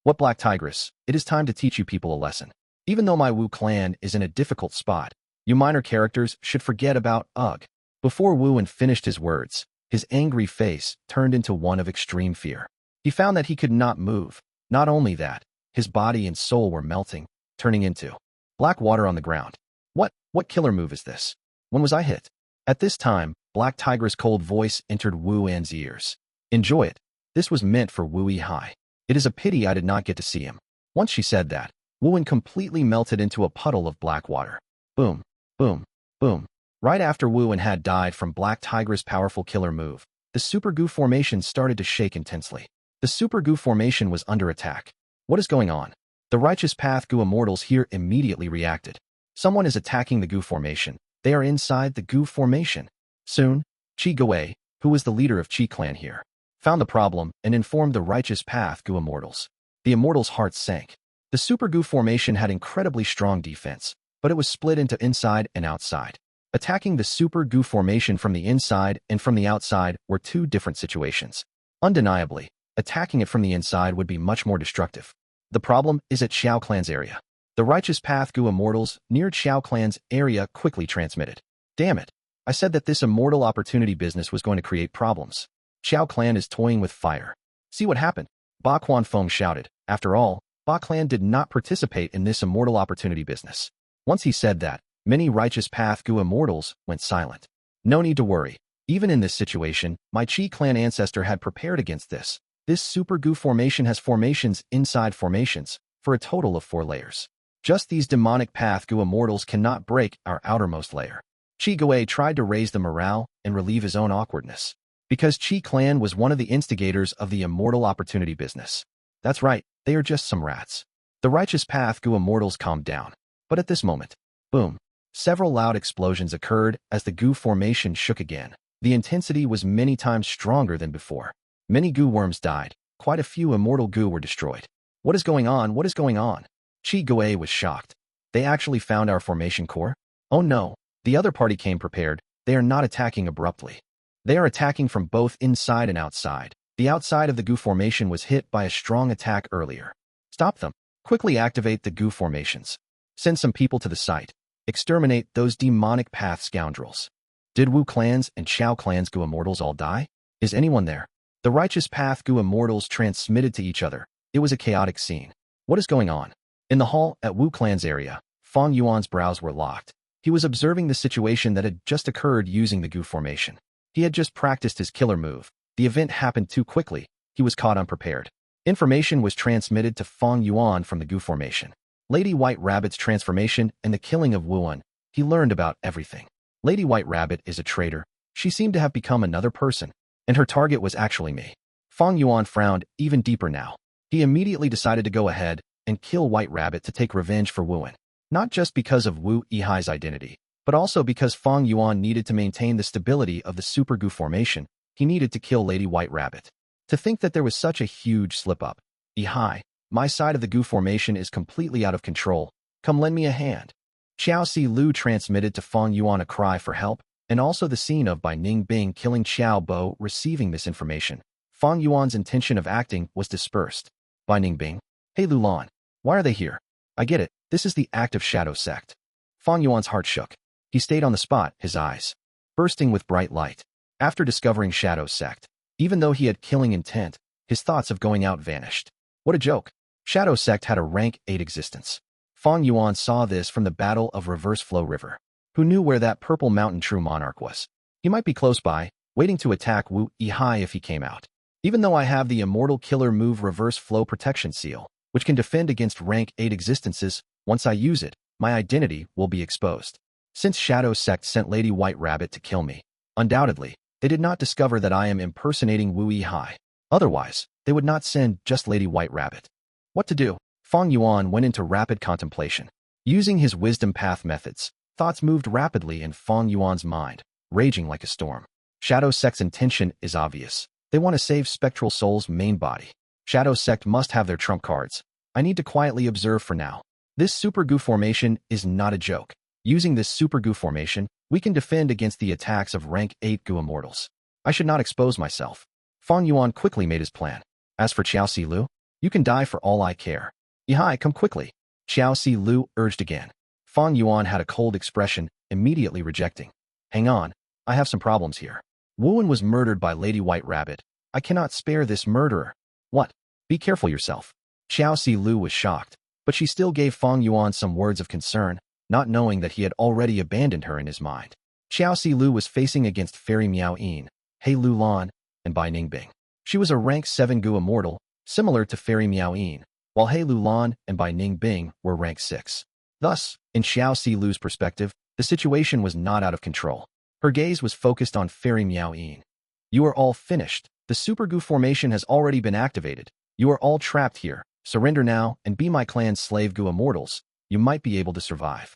Speaker 1: What Black Tigress? It is time to teach you people a lesson. Even though my Wu clan is in a difficult spot, you minor characters should forget about ugh. Before Wu finished his words, his angry face turned into one of extreme fear. He found that he could not move. Not only that, his body and soul were melting, turning into black water on the ground. What killer move is this? When was I hit? At this time, Black Tiger's cold voice entered Wu An's ears. Enjoy it. This was meant for Wu Yihai. It is a pity I did not get to see him. Once she said that, Wu completely melted into a puddle of black water. Boom, boom, boom. Right after Wu had died from Black Tiger's powerful killer move, the Super Gu formation started to shake intensely. The Super Gu formation was under attack. What is going on? The righteous Path Gu immortals here immediately reacted. Someone is attacking the Gu formation. They are inside the Gu formation. Soon, Qi Gui, who was the leader of Qi clan here, found the problem and informed the righteous Path Gu immortals. The immortals' hearts sank. The Super Gu formation had incredibly strong defense, but it was split into inside and outside. Attacking the Super Gu formation from the inside and from the outside were two different situations. Undeniably, attacking it from the inside would be much more destructive. The problem is at Qiao clan's area. The righteous Path Gu immortals near Qiao clan's area quickly transmitted. Damn it. I said that this immortal opportunity business was going to create problems. Qiao clan is toying with fire. See what happened? Ba Quan Feng shouted. After all, Ba clan did not participate in this immortal opportunity business. Once he said that, many righteous Path Gu immortals went silent. No need to worry. Even in this situation, my Qi clan ancestor had prepared against this. This Super Gu formation has formations inside formations, for a total of 4 layers. Just these demonic Path Gu immortals cannot break our outermost layer. Qi Gui tried to raise the morale and relieve his own awkwardness. Because Qi clan was one of the instigators of the immortal opportunity business. That's right, they are just some rats. The righteous Path Gu immortals calmed down. But at this moment, boom, several loud explosions occurred as the Gu formation shook again. The intensity was many times stronger than before. Many Gu worms died. Quite a few immortal Gu were destroyed. What is going on? What is going on? Qi Gui was shocked. They actually found our formation core? Oh no, the other party came prepared. they are not attacking abruptly. They are attacking from both inside and outside. The outside of the Gu formation was hit by a strong attack earlier. Stop them. Quickly activate the Gu formations. Send some people to the site. Exterminate those demonic path scoundrels. Did Wu clans and Qiao clans Gu immortals all die? Is anyone there? The righteous path Gu immortals transmitted to each other. It was a chaotic scene. What is going on? In the hall at Wu clan's area, Fang Yuan's brows were locked. He was observing the situation that had just occurred using the Gu formation. He had just practiced his killer move. The event happened too quickly. He was caught unprepared. Information was transmitted to Fang Yuan from the Gu formation. Lady White Rabbit's transformation and the killing of Wuan. He learned about everything. Lady White Rabbit is a traitor. She seemed to have become another person, and her target was actually me. Fang Yuan frowned even deeper now. He immediately decided to go ahead and kill White Rabbit to take revenge for Wuan. Not just because of Wu Yihai's identity, but also because Fang Yuan needed to maintain the stability of the Super Gu formation. He needed to kill Lady White Rabbit. To think that there was such a huge slip-up. Yihai, my side of the Gu formation is completely out of control. Come lend me a hand. Qiao Si Lu transmitted to Fang Yuan a cry for help, and also the scene of Bai Ningbing killing Qiao Bo receiving this information. Fang Yuan's intention of acting was dispersed. Bai Ningbing, hey Lulan, why are they here? I get it, this is the act of Shadow Sect. Fang Yuan's heart shook. He stayed on the spot, his eyes bursting with bright light. After discovering Shadow Sect, even though he had killing intent, his thoughts of going out vanished. What a joke. Shadow Sect had a rank 8 existence. Fang Yuan saw this from the Battle of Reverse Flow River. Who knew where that purple mountain true monarch was? He might be close by, waiting to attack Wu Yihai if he came out. Even though I have the immortal killer move Reverse Flow Protection Seal, which can defend against rank 8 existences, once I use it, my identity will be exposed. Since Shadow Sect sent Lady White Rabbit to kill me, undoubtedly, they did not discover that I am impersonating Wu Yihai. Otherwise, they would not send just Lady White Rabbit. What to do? Fang Yuan went into rapid contemplation. Using his wisdom path methods, thoughts moved rapidly in Fang Yuan's mind, raging like a storm. Shadow Sect's intention is obvious. They want to save Spectral Soul's main body. Shadow Sect must have their trump cards. I need to quietly observe for now. This Super Gu formation is not a joke. Using this Super Gu formation, we can defend against the attacks of rank 8 Gu immortals. I should not expose myself. Fang Yuan quickly made his plan. As for Qiao Si Lu, you can die for all I care. Yihai, come quickly. Qiao Si Lu urged again. Fang Yuan had a cold expression, immediately rejecting. Hang on, I have some problems here. Wuan was murdered by Lady White Rabbit. I cannot spare this murderer. What? Be careful yourself. Qiao Si Lu was shocked, but she still gave Fang Yuan some words of concern, not knowing that he had already abandoned her in his mind. Qiao Si Lu was facing against Fairy Miao Yin, He Lu Lan, and Bai Ningbing. She was a rank 7 Gu immortal, similar to Fairy Miao Yin, while He Lu Lan and Bai Ningbing were rank 6. Thus, in Qiao Si Lu's perspective, the situation was not out of control. Her gaze was focused on Fairy Miao Yin. You are all finished. The Super Gu formation has already been activated. You are all trapped here. Surrender now and be my clan's slave Gu immortals. You might be able to survive.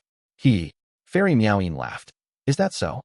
Speaker 1: Fairy Miao Yin laughed. Is that so?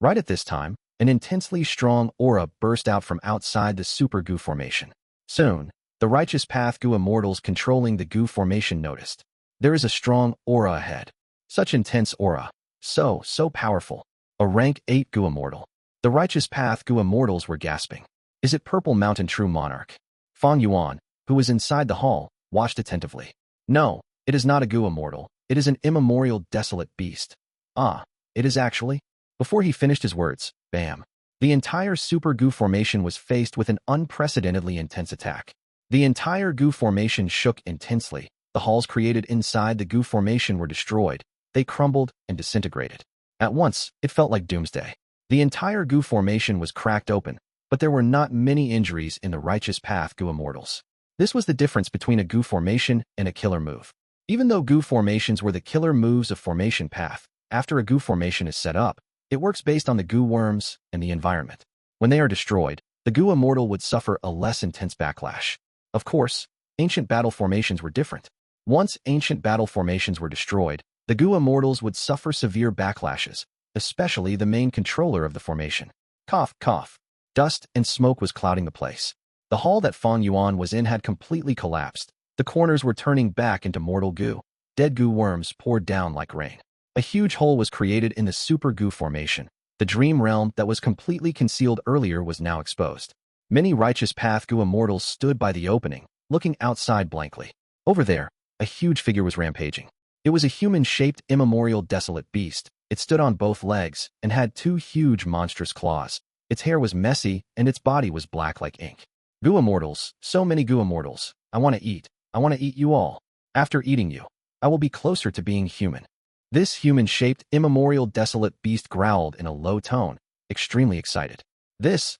Speaker 1: Right at this time, an intensely strong aura burst out from outside the Super Gu formation. Soon, the righteous path Gu immortals controlling the Gu formation noticed. There is a strong aura ahead. Such intense aura. So powerful. A rank 8 Gu immortal. The righteous path Gu immortals were gasping. Is it Purple Mountain True Monarch? Fang Yuan, who was inside the hall, watched attentively. No, it is not a Gu immortal. It is an immemorial desolate beast. Ah, it is actually. Before he finished his words, bam. The entire Super Gu formation was faced with an unprecedentedly intense attack. The entire Gu formation shook intensely. The halls created inside the Gu formation were destroyed. They crumbled and disintegrated. At once, it felt like doomsday. The entire Gu formation was cracked open, but there were not many injuries in the righteous path Gu immortals. This was the difference between a Gu formation and a killer move. Even though Gu formations were the killer moves of formation path, after a Gu formation is set up, it works based on the Gu worms and the environment. When they are destroyed, the Gu immortal would suffer a less intense backlash. Of course, ancient battle formations were different. Once ancient battle formations were destroyed, the Gu immortals would suffer severe backlashes, especially the main controller of the formation. Cough, cough. Dust and smoke was clouding the place. The hall that Fang Yuan was in had completely collapsed. The corners were turning back into mortal Gu. Dead Gu worms poured down like rain. A huge hole was created in the Super Gu formation. The dream realm that was completely concealed earlier was now exposed. Many righteous path Gu immortals stood by the opening, looking outside blankly. Over there, a huge figure was rampaging. It was a human-shaped, immemorial, desolate beast. It stood on both legs and had two huge, monstrous claws. Its hair was messy, and its body was black like ink. Gu immortals, so many Gu immortals. I want to eat. I want to eat you all. After eating you, I will be closer to being human. This human-shaped, immemorial, desolate beast growled in a low tone, extremely excited. This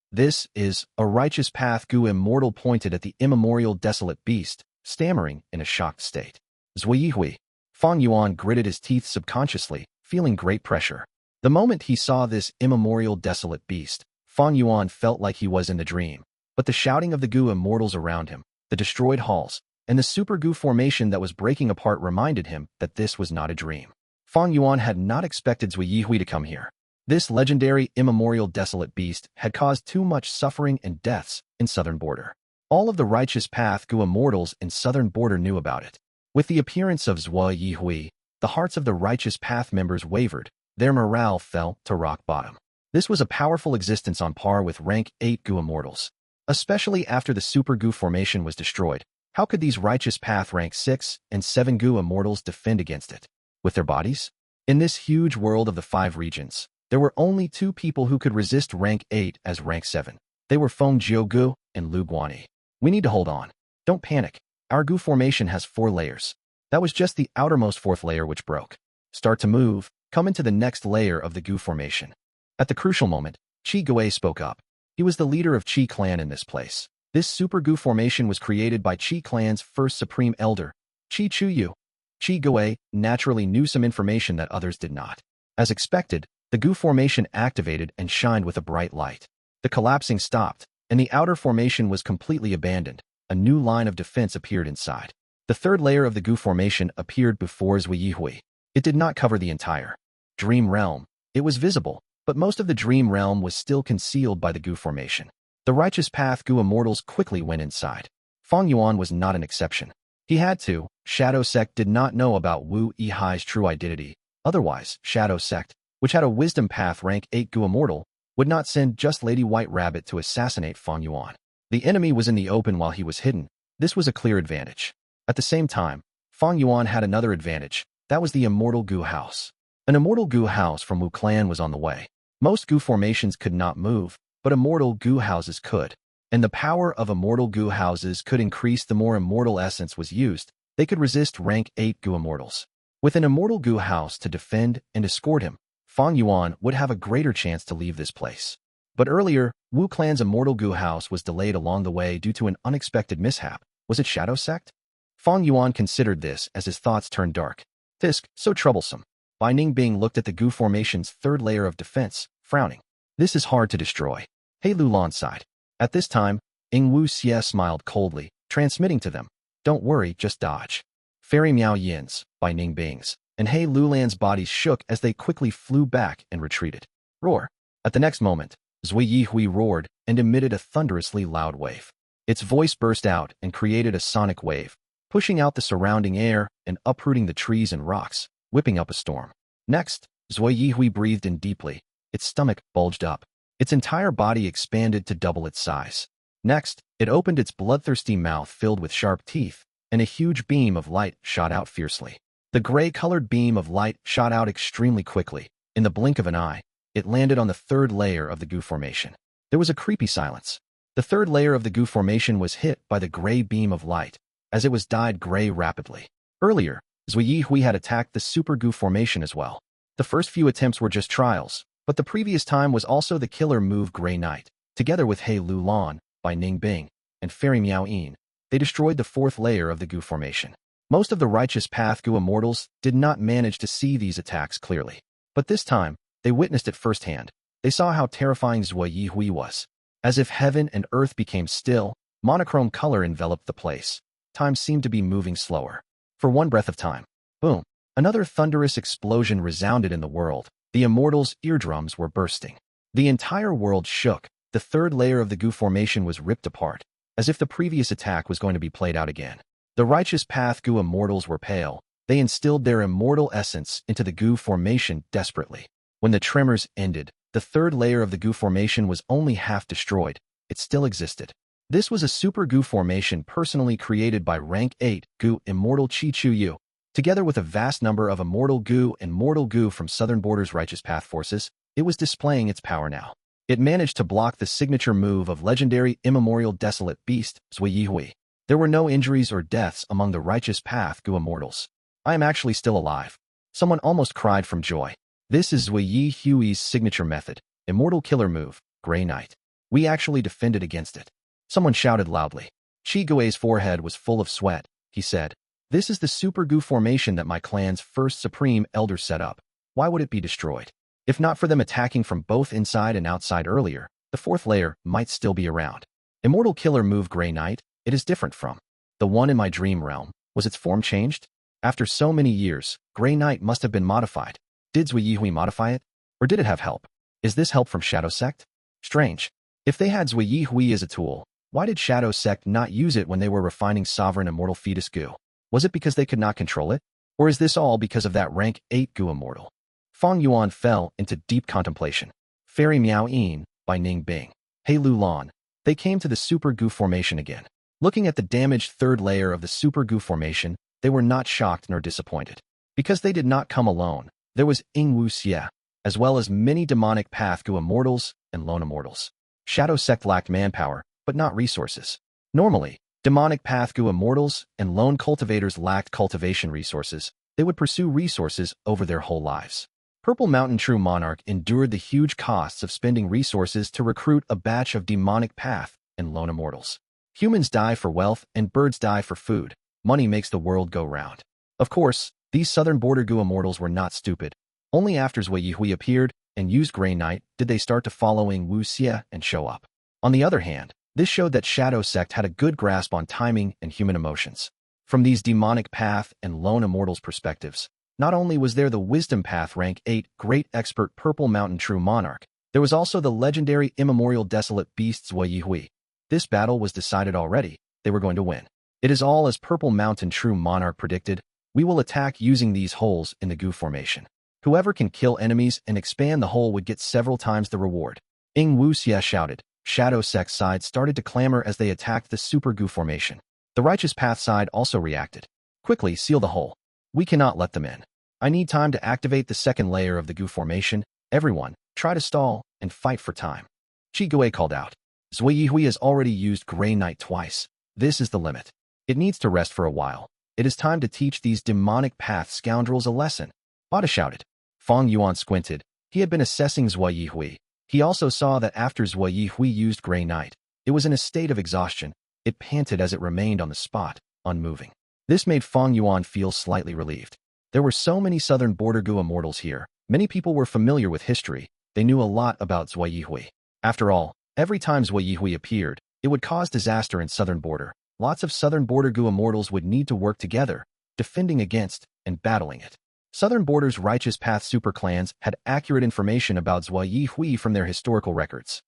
Speaker 1: is a righteous path Gu immortal pointed at the immemorial, desolate beast, stammering in a shocked state. Zui. Fang Yuan gritted his teeth subconsciously, feeling great pressure. The moment he saw this immemorial, desolate beast, Fang Yuan felt like he was in the dream. But the shouting of the Gu immortals around him, the destroyed halls, and the super Gu formation that was breaking apart reminded him that this was not a dream. Fang Yuan had not expected Zui to come here. This legendary, immemorial, desolate beast had caused too much suffering and deaths in Southern Border. All of the righteous path Gu immortals in Southern Border knew about it. With the appearance of Zui, the hearts of the righteous path members wavered. Their morale fell to rock bottom. This was a powerful existence on par with rank 8 Gu immortals. Especially after the super Gu formation was destroyed, how could these righteous path rank 6 and 7 Gu immortals defend against it? With their bodies? In this huge world of the 5 regions, there were only 2 people who could resist rank 8 as rank 7. They were Feng Gu and Lu Guanyi. We need to hold on. Don't panic. Our Gu formation has 4 layers. That was just the outermost 4th layer which broke. Start to move, come into the next layer of the Gu formation. At the crucial moment, Qiao spoke up. He was the leader of Qi clan in this place. This super Gu formation was created by Qi clan's first supreme elder, Qi Chuyu. Qiao naturally knew some information that others did not. As expected, the Gu formation activated and shined with a bright light. The collapsing stopped, and the outer formation was completely abandoned. A new line of defense appeared inside. The 3rd layer of the Gu formation appeared before Zui. It did not cover the entire dream realm. It was visible, but most of the dream realm was still concealed by the Gu formation. The righteous path Gu immortals quickly went inside. Fang Yuan was not an exception. He had to. Shadow Sect did not know about Wu Yihai's true identity. Otherwise, Shadow Sect, which had a wisdom path rank 8 Gu immortal, would not send just Lady White Rabbit to assassinate Fang Yuan. The enemy was in the open while he was hidden. This was a clear advantage. At the same time, Fang Yuan had another advantage. That was the Immortal Gu House. An Immortal Gu House from Wu Clan was on the way. Most Gu formations could not move, but Immortal Gu Houses could. And the power of Immortal Gu Houses could increase the more immortal essence was used. They could resist rank 8 Gu immortals. With an Immortal Gu House to defend and escort him, Fang Yuan would have a greater chance to leave this place. But earlier, Wu Clan's Immortal Gu House was delayed along the way due to an unexpected mishap. Was it Shadow Sect? Fang Yuan considered this as his thoughts turned dark. Fisk, so troublesome. Bai Ningbing looked at the Gu formation's 3rd layer of defense, frowning. This is hard to destroy. He Lulan sighed. At this time, Ing Wu Xie smiled coldly, transmitting to them. Don't worry, just dodge. Fairy Miao Yin's, Bai Ningbing's, and He Lulan's bodies shook as they quickly flew back and retreated. Roar. At the next moment, Zui roared and emitted a thunderously loud wave. Its voice burst out and created a sonic wave, pushing out the surrounding air and uprooting the trees and rocks, whipping up a storm. Next, Zui breathed in deeply. Its stomach bulged up. Its entire body expanded to double its size. Next, it opened its bloodthirsty mouth filled with sharp teeth, and a huge beam of light shot out fiercely. The gray-colored beam of light shot out extremely quickly. In the blink of an eye, it landed on the 3rd layer of the Gu formation. There was a creepy silence. The 3rd layer of the Gu formation was hit by the gray beam of light, as it was dyed gray rapidly. Earlier, Zui had attacked the Super Gu formation as well. The first few attempts were just trials, but the previous time was also the killer move Grey Knight. Together with He Lulan, Bai Ningbing, and Fairy Miao Yin, they destroyed the 4th layer of the Gu formation. Most of the righteous path Gu immortals did not manage to see these attacks clearly. But this time, they witnessed it firsthand. They saw how terrifying Zui was. As if heaven and earth became still, monochrome color enveloped the place. Time seemed to be moving slower. For one breath of time, boom, another thunderous explosion resounded in the world. The immortals' eardrums were bursting. The entire world shook. The 3rd layer of the Gu formation was ripped apart, as if the previous attack was going to be played out again. The righteous path Gu immortals were pale. They instilled their immortal essence into the Gu formation desperately. When the tremors ended, the third layer of the Gu formation was only half destroyed. It still existed. This was a super Gu formation personally created by rank 8 Gu immortal Qiao Yu, together with a vast number of immortal Gu and mortal Gu from Southern Border's Righteous Path forces. It was displaying its power now. It managed to block the signature move of legendary immemorial desolate beast Zui Hui. There were no injuries or deaths among the Righteous Path Gu immortals. I am actually still alive. Someone almost cried from joy. This is Zui Hui's signature method, immortal killer move, Grey Knight. We actually defended against it. Someone shouted loudly. Qi Gui's forehead was full of sweat. He said, "This is the super Gu formation that my clan's first supreme elder set up. Why would it be destroyed? If not for them attacking from both inside and outside earlier, the fourth layer might still be around. Immortal killer move Grey Knight, it is different from the one in my dream realm. Was its form changed? After so many years, Grey Knight must have been modified. Did Zui Hui modify it? Or did it have help? Is this help from Shadow Sect? Strange. If they had Zui Hui as a tool, why did Shadow Sect not use it when they were refining Sovereign Immortal Fetus Gu? Was it because they could not control it? Or is this all because of that rank 8 Gu immortal?" Fang Yuan fell into deep contemplation. Fairy Miao Yin by Ning Bing. Hey Lu Lan. They came to the super Gu formation again. Looking at the damaged third layer of the super Gu formation, they were not shocked nor disappointed. Because they did not come alone, there was Ying Wu Xie, as well as many demonic path Gu immortals and lone immortals. Shadow Sect lacked manpower, but not resources. Normally, demonic path Gu immortals and lone cultivators lacked cultivation resources. They would pursue resources over their whole lives. Purple Mountain True Monarch endured the huge costs of spending resources to recruit a batch of demonic path and lone immortals. Humans die for wealth and birds die for food. Money makes the world go round. Of course, these Southern Border Gu immortals were not stupid. Only after Zui Hui appeared and used Grey Knight did they start to follow Ying Wu Xie and show up. On the other hand, this showed that Shadow Sect had a good grasp on timing and human emotions. From these demonic path and lone immortals perspectives, not only was there the Wisdom Path rank 8 great expert Purple Mountain True Monarch, there was also the legendary immemorial desolate beast Zui Hui. This battle was decided already. They were going to win. It is all as Purple Mountain True Monarch predicted. We will attack using these holes in the Gu formation. Whoever can kill enemies and expand the hole would get several times the reward. Ying Wu Xie shouted. Shadow Sect side started to clamor as they attacked the super Gu formation. The Righteous Path side also reacted. Quickly seal the hole. We cannot let them in. I need time to activate the second layer of the Gu formation. Everyone, try to stall and fight for time. Qi Gui called out. Zui Hui has already used Grey Knight twice. This is the limit. It needs to rest for a while. It is time to teach these demonic path scoundrels a lesson. Ada shouted. Fang Yuan squinted. He had been assessing Zui Hui. He also saw that after Zui Hui used Grey Knight, it was in a state of exhaustion. It panted as it remained on the spot, unmoving. This made Fang Yuan feel slightly relieved. There were so many Southern Border Gu immortals here. Many people were familiar with history. They knew a lot about Zui Hui. After all, every time Zui Hui appeared, it would cause disaster in Southern Border. Lots of Southern Border Gu immortals would need to work together, defending against and battling it. Southern Border's Righteous Path superclans had accurate information about Zui Hui from their historical records.